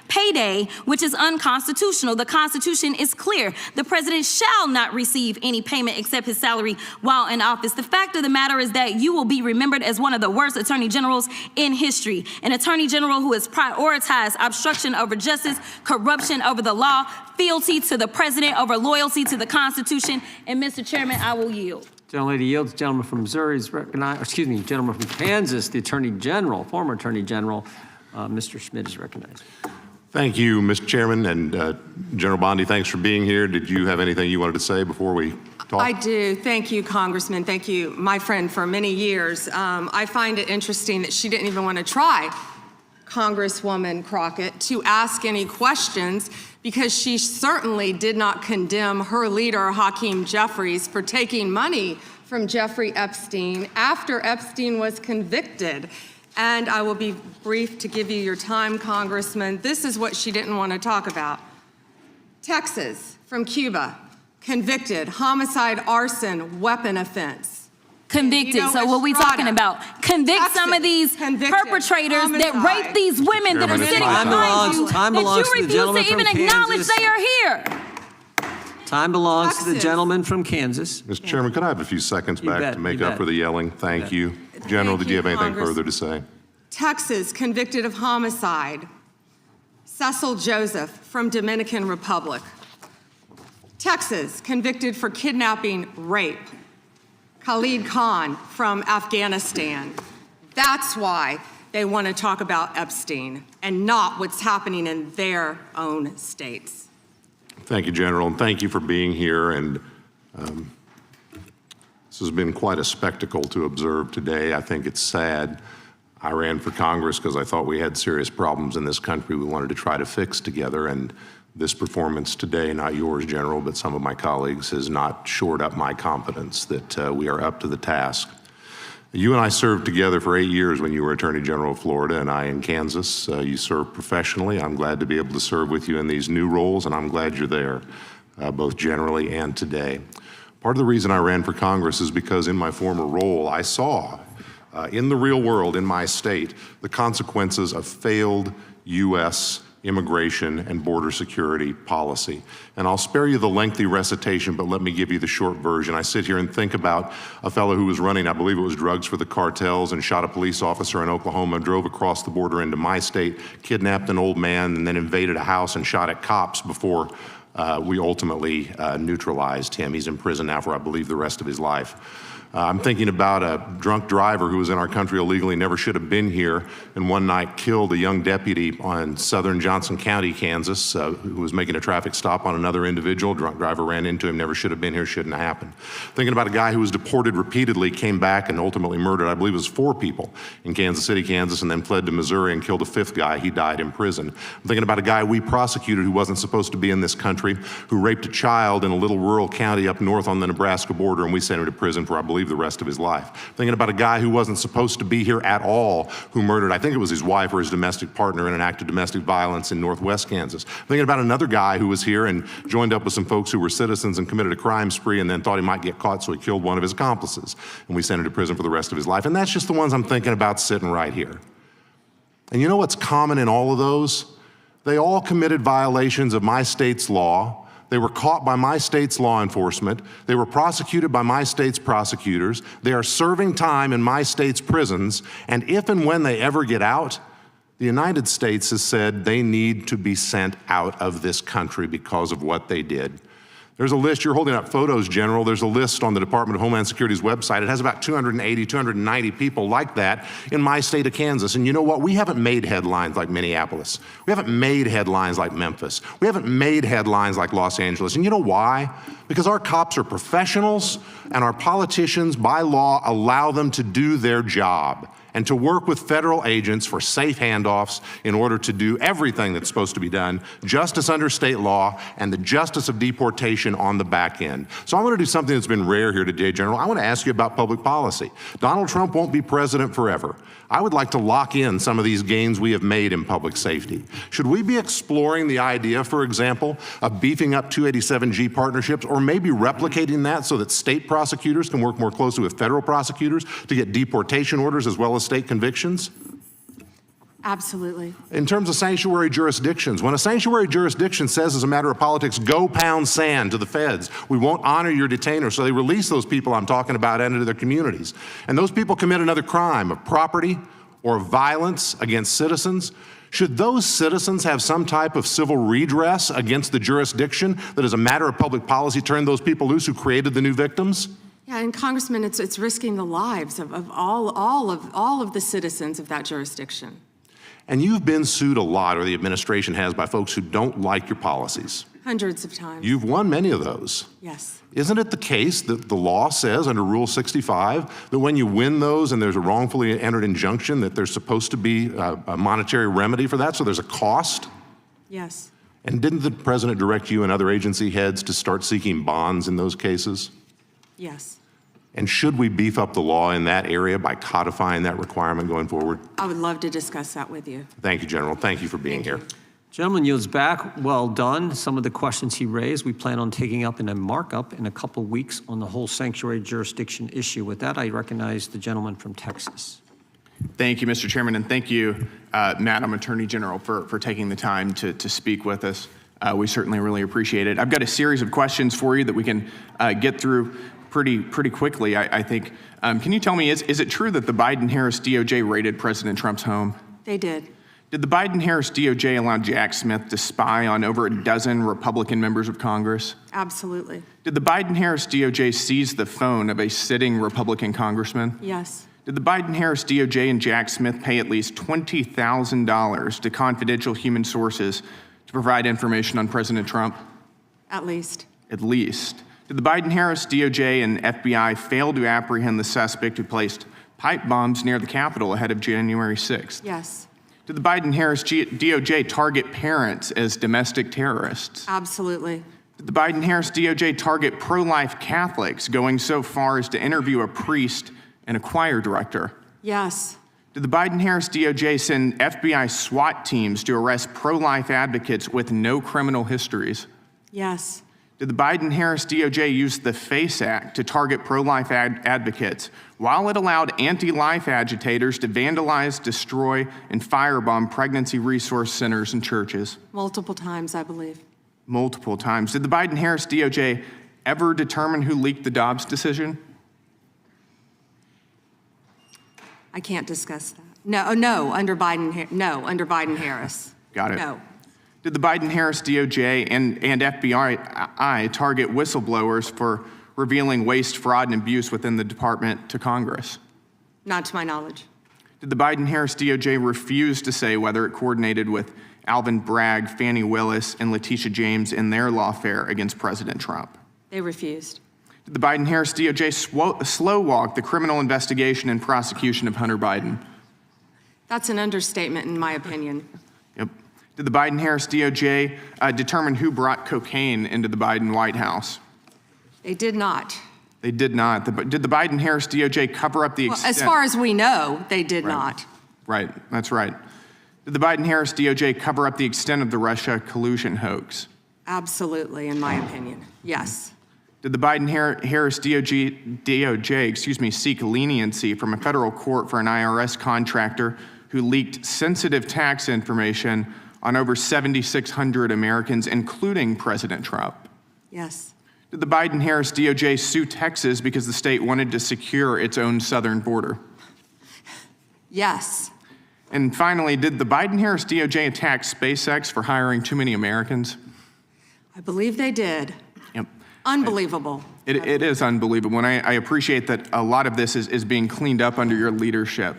payday, which is unconstitutional. The Constitution is clear. The president shall not receive any payment except his salary while in office. The fact of the matter is that you will be remembered as one of the worst attorney generals in history, an attorney general who has prioritized obstruction over justice, corruption over the law, fealty to the president over loyalty to the Constitution. And Mr. Chairman, I will yield. Gentlelady yields. Gentleman from Missouri is recognized. Excuse me, gentleman from Kansas, the Attorney General, former Attorney General, Mr. Schmidt is recognized. Thank you, Mr. Chairman, and General Bondi, thanks for being here. Did you have anything you wanted to say before we talk? I do. Thank you, Congressman. Thank you, my friend, for many years. I find it interesting that she didn't even want to try, Congresswoman Crockett, to ask any questions, because she certainly did not condemn her leader, Hakeem Jeffries, for taking money from Jeffrey Epstein after Epstein was convicted. And I will be brief to give you your time, Congressman. This is what she didn't want to talk about. Texas, from Cuba, convicted, homicide, arson, weapon offense. Convicted. So what we talking about? Convict Texas, some of these perpetrators that rape these women that are sitting behind you, that you refuse to even acknowledge they are here. Time belongs to the gentleman from Kansas. Mr. Chairman, could I have a few seconds back to make up for the yelling? Thank you. General, did you have anything further to say? Texas, convicted of homicide, Cecil Joseph from Dominican Republic. Texas, convicted for kidnapping, rape, Khalid Khan from Afghanistan. That's why they want to talk about Epstein and not what's happening in their own states. Thank you, General, and thank you for being here. And this has been quite a spectacle to observe today. I think it's sad. I ran for Congress because I thought we had serious problems in this country we wanted to try to fix together, and this performance today, not yours, General, but some of my colleagues, has not shored up my confidence that we are up to the task. You and I served together for 8 years when you were Attorney General of Florida and I in Kansas. You served professionally. I'm glad to be able to serve with you in these new roles, and I'm glad you're there, both generally and today. Part of the reason I ran for Congress is because in my former role, I saw in the real world, in my state, the consequences of failed U.S. immigration and border security policy. And I'll spare you the lengthy recitation, but let me give you the short version. I sit here and think about a fellow who was running, I believe it was drugs for the cartels, and shot a police officer in Oklahoma, drove across the border into my state, kidnapped an old man, and then invaded a house and shot at cops before we ultimately neutralized him. He's in prison now for, I believe, the rest of his life. I'm thinking about a drunk driver who was in our country illegally, never should have been here, and one night killed a young deputy on southern Johnson County, Kansas, who was making a traffic stop on another individual. Drunk driver ran into him, never should have been here, shouldn't have happened. Thinking about a guy who was deported repeatedly, came back and ultimately murdered, I believe it was 4 people in Kansas City, Kansas, and then fled to Missouri and killed a 5th guy. He died in prison. I'm thinking about a guy we prosecuted who wasn't supposed to be in this country, who raped a child in a little rural county up north on the Nebraska border, and we sent him to prison for, I believe, the rest of his life. Thinking about a guy who wasn't supposed to be here at all, who murdered, I think it was his wife or his domestic partner in an act of domestic violence in northwest Kansas. Thinking about another guy who was here and joined up with some folks who were citizens and committed a crime spree and then thought he might get caught, so he killed one of his accomplices. And we sent him to prison for the rest of his life. And that's just the ones I'm thinking about sitting right here. And you know what's common in all of those? They all committed violations of my state's law. They were caught by my state's law enforcement. They were prosecuted by my state's prosecutors. They are serving time in my state's prisons. And if and when they ever get out, the United States has said they need to be sent out of this country because of what they did. There's a list, you're holding up photos, General. There's a list on the Department of Homeland Security's website. It has about 280, 290 people like that in my state of Kansas. And you know what? We haven't made headlines like Minneapolis. We haven't made headlines like Memphis. We haven't made headlines like Los Angeles. And you know why? Because our cops are professionals and our politicians, by law, allow them to do their job. and to work with federal agents for safe handoffs in order to do everything that's supposed to be done, justice under state law, and the justice of deportation on the back end. So I want to do something that's been rare here today, General. I want to ask you about public policy. Donald Trump won't be president forever. I would like to lock in some of these gains we have made in public safety. Should we be exploring the idea, for example, of beefing up 287G partnerships, or maybe replicating that so that state prosecutors can work more closely with federal prosecutors to get deportation orders as well as state convictions? Absolutely. In terms of sanctuary jurisdictions, when a sanctuary jurisdiction says as a matter of politics, go pound sand to the feds, we won't honor your detainer, so they release those people I'm talking about into their communities. And those people commit another crime of property or violence against citizens. Should those citizens have some type of civil redress against the jurisdiction that as a matter of public policy turned those people loose who created the new victims? Yeah, and Congressman, it's risking the lives of all of the citizens of that jurisdiction. And you've been sued a lot, or the administration has, by folks who don't like your policies. Hundreds of times. You've won many of those. Yes. Isn't it the case that the law says under Rule 65 that when you win those and there's a wrongfully entered injunction that there's supposed to be a monetary remedy for that, so there's a cost? Yes. And didn't the president direct you and other agency heads to start seeking bonds in those cases? Yes. And should we beef up the law in that area by codifying that requirement going forward? I would love to discuss that with you. Thank you, General. Thank you for being here. Gentleman yields back. Well done. Some of the questions he raised, we plan on taking up in a markup in a couple weeks on the whole sanctuary jurisdiction issue. With that, I recognize the gentleman from Texas. Thank you, Mr. Chairman, and thank you, Madam Attorney General, for taking the time to speak with us. We certainly really appreciate it. I've got a series of questions for you that we can get through pretty quickly, I think. Can you tell me, is it true that the Biden-Harris DOJ raided President Trump's home? They did. Did the Biden-Harris DOJ allow Jack Smith to spy on over a dozen Republican members of Congress? Absolutely. Did the Biden-Harris DOJ seize the phone of a sitting Republican congressman? Yes. Did the Biden-Harris DOJ and Jack Smith pay at least $20,000 to confidential human sources to provide information on President Trump? At least. At least. Did the Biden-Harris DOJ and FBI fail to apprehend the suspect who placed pipe bombs near the Capitol ahead of January 6th? Yes. Did the Biden-Harris DOJ target parents as domestic terrorists? Absolutely. Did the Biden-Harris DOJ target pro-life Catholics, going so far as to interview a priest and a choir director? Yes. Did the Biden-Harris DOJ send FBI SWAT teams to arrest pro-life advocates with no criminal histories? Yes. Did the Biden-Harris DOJ use the FACE Act to target pro-life advocates while it allowed anti-life agitators to vandalize, destroy, and firebomb pregnancy resource centers and churches? Multiple times, I believe. Multiple times. Did the Biden-Harris DOJ ever determine who leaked the Dobbs decision? I can't discuss that. No, under Biden-Harris. Got it. No. Did the Biden-Harris DOJ and FBI target whistleblowers for revealing waste, fraud, and abuse within the department to Congress? Not to my knowledge. Did the Biden-Harris DOJ refuse to say whether it coordinated with Alvin Bragg, Fani Willis, and Letitia James in their lawfare against President Trump? They refused. Did the Biden-Harris DOJ slow-walk the criminal investigation and prosecution of Hunter Biden? That's an understatement, in my opinion. Yep. Did the Biden-Harris DOJ determine who brought cocaine into the Biden White House? They did not. They did not. Did the Biden-Harris DOJ cover up the extent? As far as we know, they did not. Right, that's right. Did the Biden-Harris DOJ cover up the extent of the Russia collusion hoax? Absolutely, in my opinion, yes. Did the Biden-Harris DOJ seek leniency from a federal court for an IRS contractor who leaked sensitive tax information on over 7,600 Americans, including President Trump? Yes. Did the Biden-Harris DOJ sue Texas because the state wanted to secure its own southern border? Yes. And finally, did the Biden-Harris DOJ attack SpaceX for hiring too many Americans? I believe they did. Yep. Unbelievable. It is unbelievable, and I appreciate that a lot of this is being cleaned up under your leadership.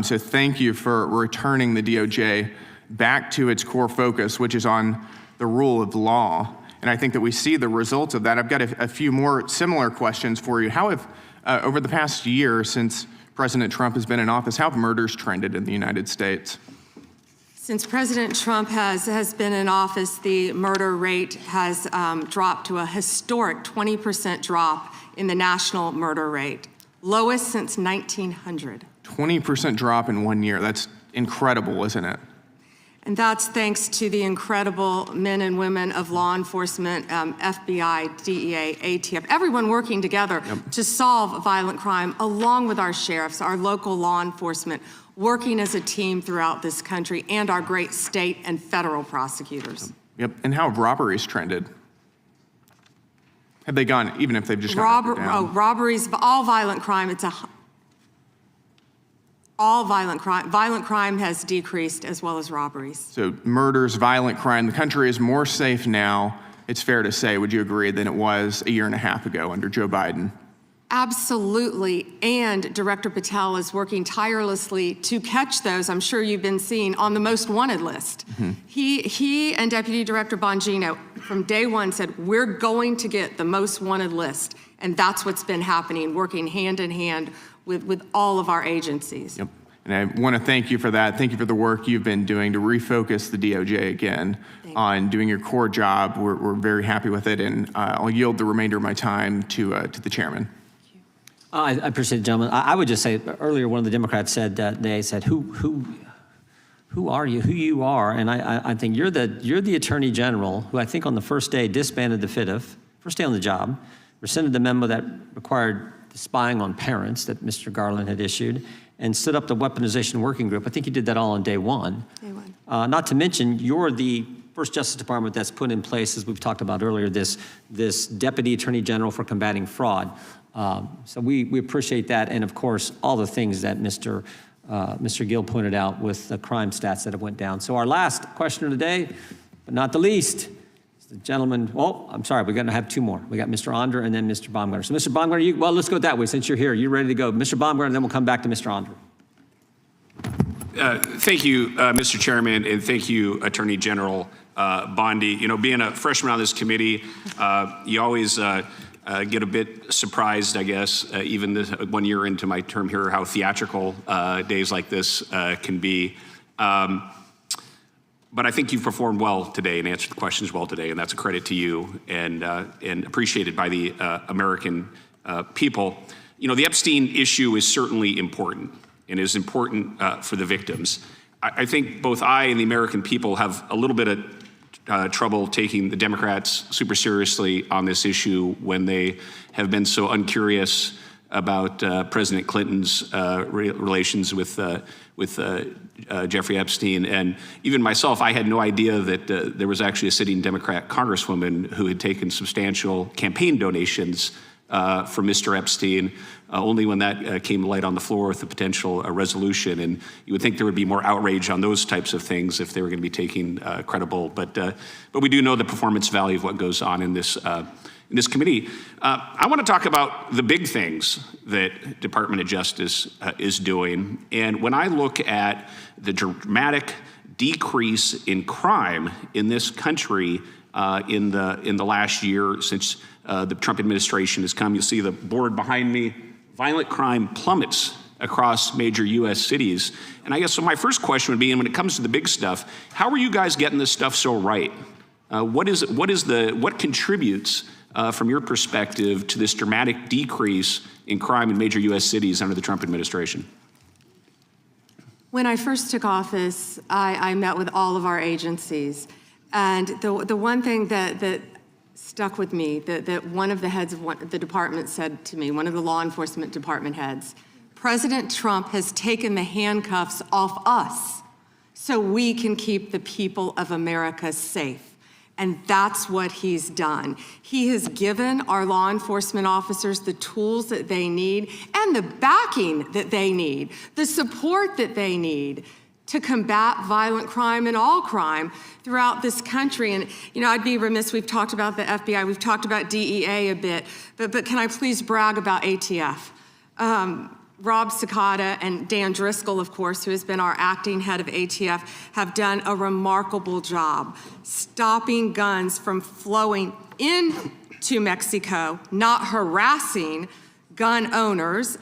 So thank you for returning the DOJ back to its core focus, which is on the rule of law. And I think that we see the results of that. I've got a few more similar questions for you. How have, over the past year since President Trump has been in office, how have murders trended in the United States? Since President Trump has been in office, the murder rate has dropped to a historic 20% drop in the national murder rate, lowest since 1900. 20% drop in 1 year. That's incredible, isn't it? And that's thanks to the incredible men and women of law enforcement, FBI, DEA, ATF, everyone working together to solve violent crime, along with our sheriffs, our local law enforcement, working as a team throughout this country, and our great state and federal prosecutors. Yep. And how have robberies trended? Have they gone, even if they've just gone up or down? Robberies, all violent crime, all violent crime has decreased, as well as robberies. So murders, violent crime, the country is more safe now, it's fair to say, would you agree, than it was a year and a half ago under Joe Biden? Absolutely, and Director Patel is working tirelessly to catch those, I'm sure you've been seeing, on the most wanted list. He and Deputy Director Bongino from day one said, we're going to get the most wanted list, and that's what's been happening, working hand in hand with all of our agencies. Yep. And I want to thank you for that. Thank you for the work you've been doing to refocus the DOJ again on doing your core job. We're very happy with it, and I'll yield the remainder of my time to the chairman. I appreciate it, gentlemen. I would just say, earlier one of the Democrats said that they said, who are you, who you are? And I think you're the Attorney General who I think on the first day disbanded the FIDF, first day on the job, rescinded the memo that required the spying on parents that Mr. Garland had issued, and stood up the weaponization working group. I think you did that all on day one. Not to mention, you're the first Justice Department that's put in place, as we've talked about earlier, this Deputy Attorney General for combating fraud. So we appreciate that, and of course, all the things that Mr. Gill pointed out with the crime stats that have went down. So our last questioner today, but not the least, is the gentleman, I'm sorry, we're gonna have two more. We got Mr. Onder and then Mr. Baumgartner. So Mr. Baumgartner, well, let's go that way since you're here. You're ready to go. Mr. Baumgartner, and then we'll come back to Mr. Onder. Thank you, Mr. Chairman, and thank you, Attorney General Bondi. You know, being a freshman on this committee, you always get a bit surprised, I guess, even 1 year into my term here, how theatrical days like this can be. But I think you've performed well today and answered the questions well today, and that's a credit to you and appreciated by the American people. You know, the Epstein issue is certainly important and is important for the victims. I think both I and the American people have a little bit of trouble taking the Democrats super seriously on this issue when they have been so uncurious about President Clinton's relations with Jeffrey Epstein. And even myself, I had no idea that there was actually a sitting Democrat congresswoman who had taken substantial campaign donations for Mr. Epstein, only when that came to light on the floor with the potential resolution. And you would think there would be more outrage on those types of things if they were going to be taken credible. But we do know the performance value of what goes on in this committee. I want to talk about the big things that Department of Justice is doing. And when I look at the dramatic decrease in crime in this country in the last year since the Trump administration has come, you'll see the board behind me. Violent crime plummets across major U.S. cities. And I guess so my first question would be, and when it comes to the big stuff, how are you guys getting this stuff so right? What contributes from your perspective to this dramatic decrease in crime in major U.S. cities under the Trump administration? When I first took office, I met with all of our agencies. And the one thing that stuck with me, that one of the heads of the department said to me, one of the law enforcement department heads, President Trump has taken the handcuffs off us so we can keep the people of America safe. And that's what he's done. He has given our law enforcement officers the tools that they need and the backing that they need, the support that they need to combat violent crime and all crime throughout this country. And, you know, I'd be remiss, we've talked about the FBI, we've talked about DEA a bit, but can I please brag about ATF? Rob Cicada and Dan Driscoll, of course, who has been our acting head of ATF, have done a remarkable job stopping guns from flowing into Mexico, not harassing gun owners,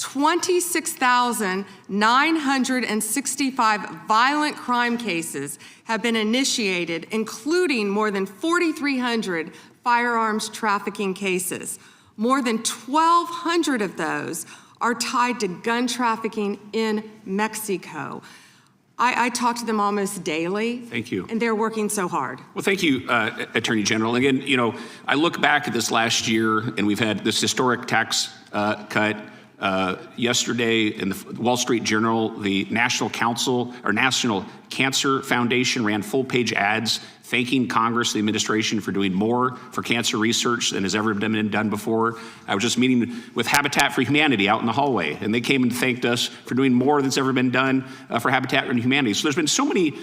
26,965 violent crime cases have been initiated, including more than 4,300 firearms trafficking cases. More than 1,200 of those are tied to gun trafficking in Mexico. I talk to them almost daily. Thank you. And they're working so hard. Well, thank you, Attorney General. Again, you know, I look back at this last year, and we've had this historic tax cut. Yesterday in the Wall Street Journal, the National Cancer Foundation ran full-page ads thanking Congress, the administration, for doing more for cancer research than has ever been done before. I was just meeting with Habitat for Humanity out in the hallway, and they came and thanked us for doing more that's ever been done for Habitat for Humanity. So there's been so many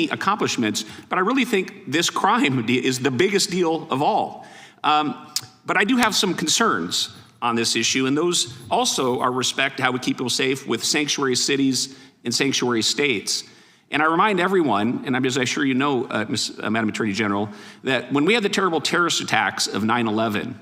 accomplishments, but I really think this crime is the biggest deal of all. But I do have some concerns on this issue, and those also are respect to how we keep people safe with sanctuary cities and sanctuary states. And I remind everyone, and as I'm sure you know, Madam Attorney General, that when we had the terrible terrorist attacks of 9/11,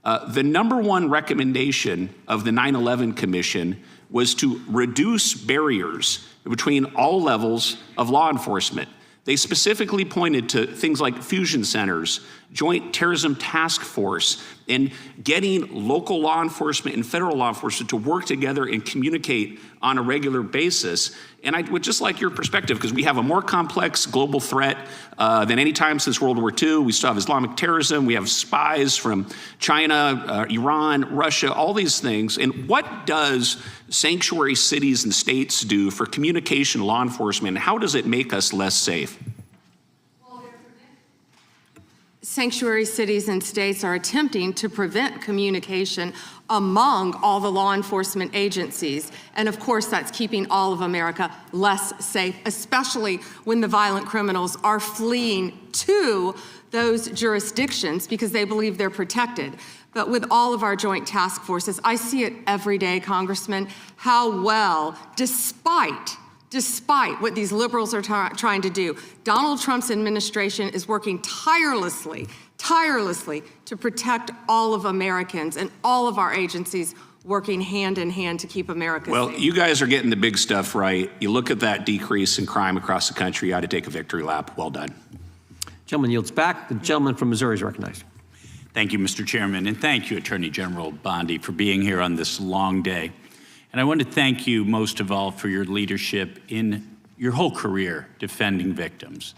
the #1 recommendation of the 9/11 Commission was to reduce barriers between all levels of law enforcement. They specifically pointed to things like fusion centers, Joint Terrorism Task Force, and getting local law enforcement and federal law enforcement to work together and communicate on a regular basis. And I would just like your perspective, because we have a more complex global threat than any time since World War II. We still have Islamic terrorism. We have spies from China, Iran, Russia, all these things. And what does sanctuary cities and states do for communication law enforcement? How does it make us less safe? Sanctuary cities and states are attempting to prevent communication among all the law enforcement agencies. And of course, that's keeping all of America less safe, especially when the violent criminals are fleeing to those jurisdictions because they believe they're protected. But with all of our joint task forces, I see it every day, Congressman, how well, despite what these liberals are trying to do, Donald Trump's administration is working tirelessly to protect all of Americans, and all of our agencies working hand in hand to keep America safe. Well, you guys are getting the big stuff right. You look at that decrease in crime across the country, you ought to take a victory lap. Well done. Gentleman yields back. The gentleman from Missouri is recognized. Thank you, Mr. Chairman, and thank you, Attorney General Bondi, for being here on this long day. And I want to thank you most of all for your leadership in your whole career defending victims.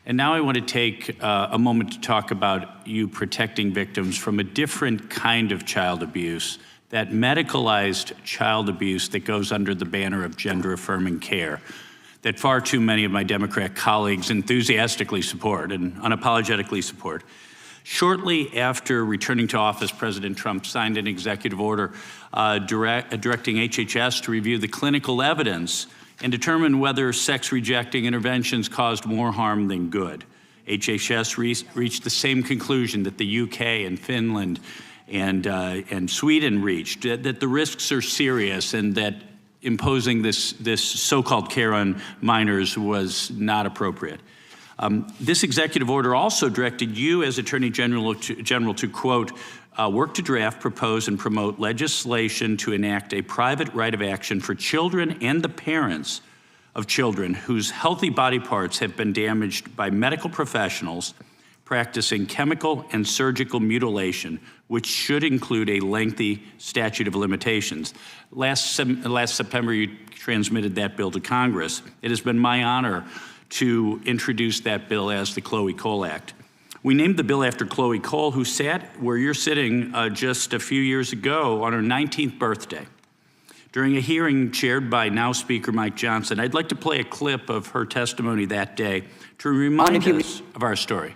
And now I want to take a moment to talk about you protecting victims from a different kind of child abuse, that medicalized child abuse that goes under the banner of gender-affirming care, that far too many of my Democrat colleagues enthusiastically support and unapologetically support. Shortly after returning to office, President Trump signed an executive order directing HHS to review the clinical evidence and determine whether sex-rejecting interventions caused more harm than good. HHS reached the same conclusion that the UK and Finland and Sweden reached, that the risks are serious and that imposing this so-called care on minors was not appropriate. This executive order also directed you as Attorney General to, quote, work to draft, propose, and promote legislation to enact a private right of action for children and the parents of children whose healthy body parts have been damaged by medical professionals practicing chemical and surgical mutilation, which should include a lengthy statute of limitations. Last September, you transmitted that bill to Congress. It has been my honor to introduce that bill as the Chloe Cole Act. We named the bill after Chloe Cole, who sat where you're sitting just a few years ago on her 19th birthday. During a hearing chaired by now Speaker Mike Johnson, I'd like to play a clip of her testimony that day to remind us of our story.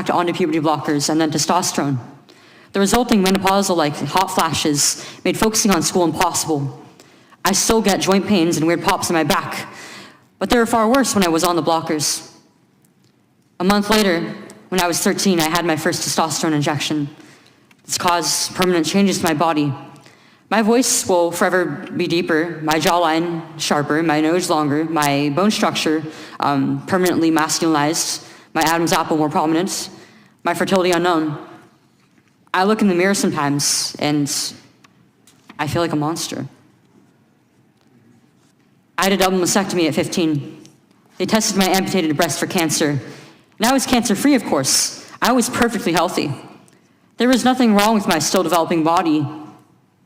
On to puberty blockers and then testosterone. The resulting menopausal-like hot flashes made focusing on school impossible. I still get joint pains and weird pops in my back, but they were far worse when I was on the blockers. A month later, when I was 13, I had my first testosterone injection. This caused permanent changes to my body. My voice will forever be deeper, my jawline sharper, my nose longer, my bone structure permanently masculinized, my Adam's apple more prominent, my fertility unknown. I look in the mirror sometimes and I feel like a monster. I had a double mastectomy at 15. They tested my amputated breast for cancer. And I was cancer-free, of course. I was perfectly healthy. There was nothing wrong with my still developing body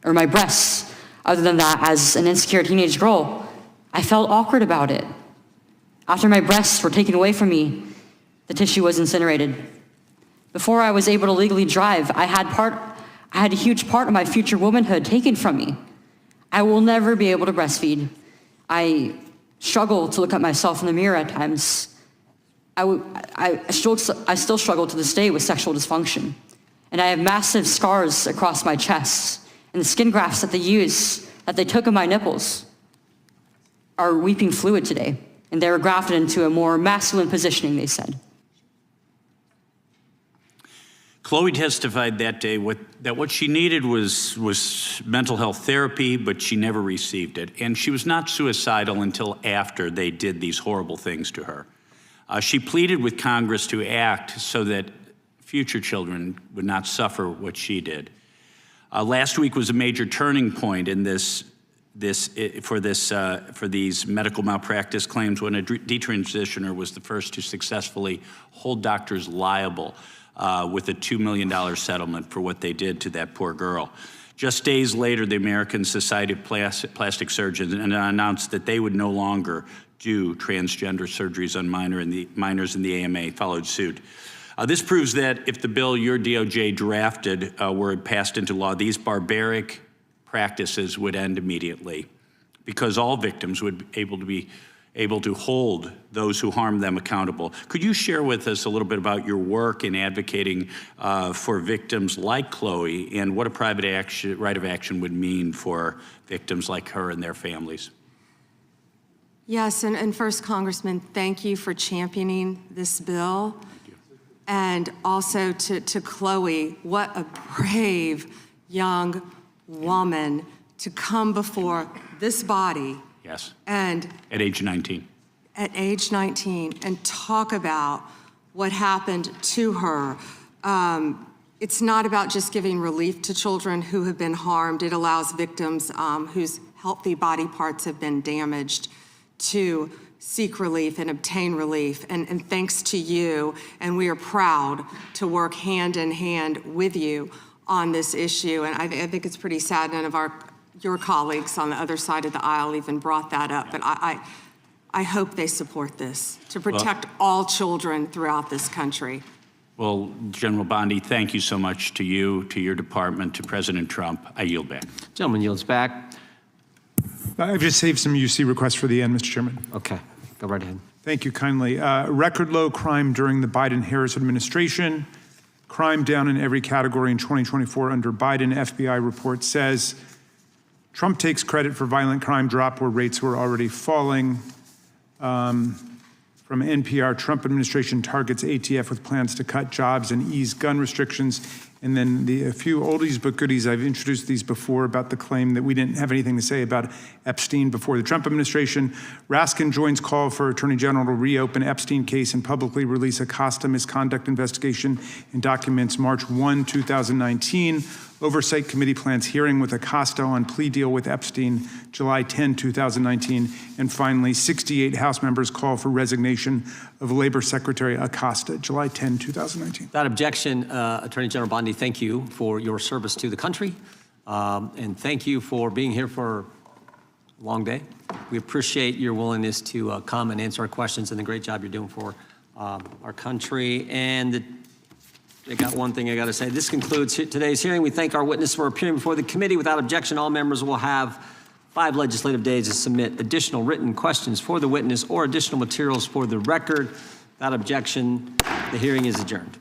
or my breasts, other than that, as an insecure teenage girl, I felt awkward about it. After my breasts were taken away from me, the tissue was incinerated. Before I was able to legally drive, I had a huge part of my future womanhood taken from me. I will never be able to breastfeed. I struggle to look at myself in the mirror at times. I still struggle to this day with sexual dysfunction. And I have massive scars across my chest. And the skin grafts that they took of my nipples are weeping fluid today. And they were grafted into a more masculine positioning, they said. Chloe testified that day that what she needed was mental health therapy, but she never received it. And she was not suicidal until after they did these horrible things to her. She pleaded with Congress to act so that future children would not suffer what she did. Last week was a major turning point in for these medical malpractice claims when a detransitioner was the first to successfully hold doctors liable with a $2 million settlement for what they did to that poor girl. Just days later, the American Society of Plastic Surgeons announced that they would no longer do transgender surgeries on minors, in the AMA followed suit. This proves that if the bill your DOJ drafted were passed into law, these barbaric practices would end immediately because all victims would be able to hold those who harm them accountable. Could you share with us a little bit about your work in advocating for victims like Chloe and what a private right of action would mean for victims like her and their families? Yes, and first, Congressman, thank you for championing this bill. And also to Chloe, what a brave young woman to come before this body. Yes. And at age 19. At age 19, and talk about what happened to her. It's not about just giving relief to children who have been harmed. It allows victims whose healthy body parts have been damaged to seek relief and obtain relief. And thanks to you, and we are proud to work hand in hand with you on this issue. And I think it's pretty sad none of your colleagues on the other side of the aisle even brought that up. But I hope they support this to protect all children throughout this country. Well, General Bondi, thank you so much to you, to your department, to President Trump. I yield back. Gentleman yields back. I've just saved some UC requests for the end, Mr. Chairman. Okay, go right ahead. Thank you kindly. Record low crime during the Biden-Harris administration. Crime down in every category in 2024 under Biden. FBI report says Trump takes credit for violent crime drop where rates were already falling. From NPR, Trump administration targets ATF with plans to cut jobs and ease gun restrictions. And then a few oldies but goodies, I've introduced these before about the claim that we didn't have anything to say about Epstein before the Trump administration. Raskin joins call for Attorney General to reopen Epstein case and publicly release Acosta misconduct investigation and documents March 1, 2019. Oversight Committee plans hearing with Acosta on plea deal with Epstein, July 10, 2019. And finally, 68 House members call for resignation of Labor Secretary Acosta, July 10, 2019. Without objection, Attorney General Bondi, thank you for your service to the country. And thank you for being here for a long day. We appreciate your willingness to come and answer our questions and the great job you're doing for our country. And I got one thing I got to say. This concludes today's hearing. We thank our witness for appearing before the committee. Without objection, all members will have 5 legislative days to submit additional written questions for the witness or additional materials for the record. Without objection, the hearing is adjourned.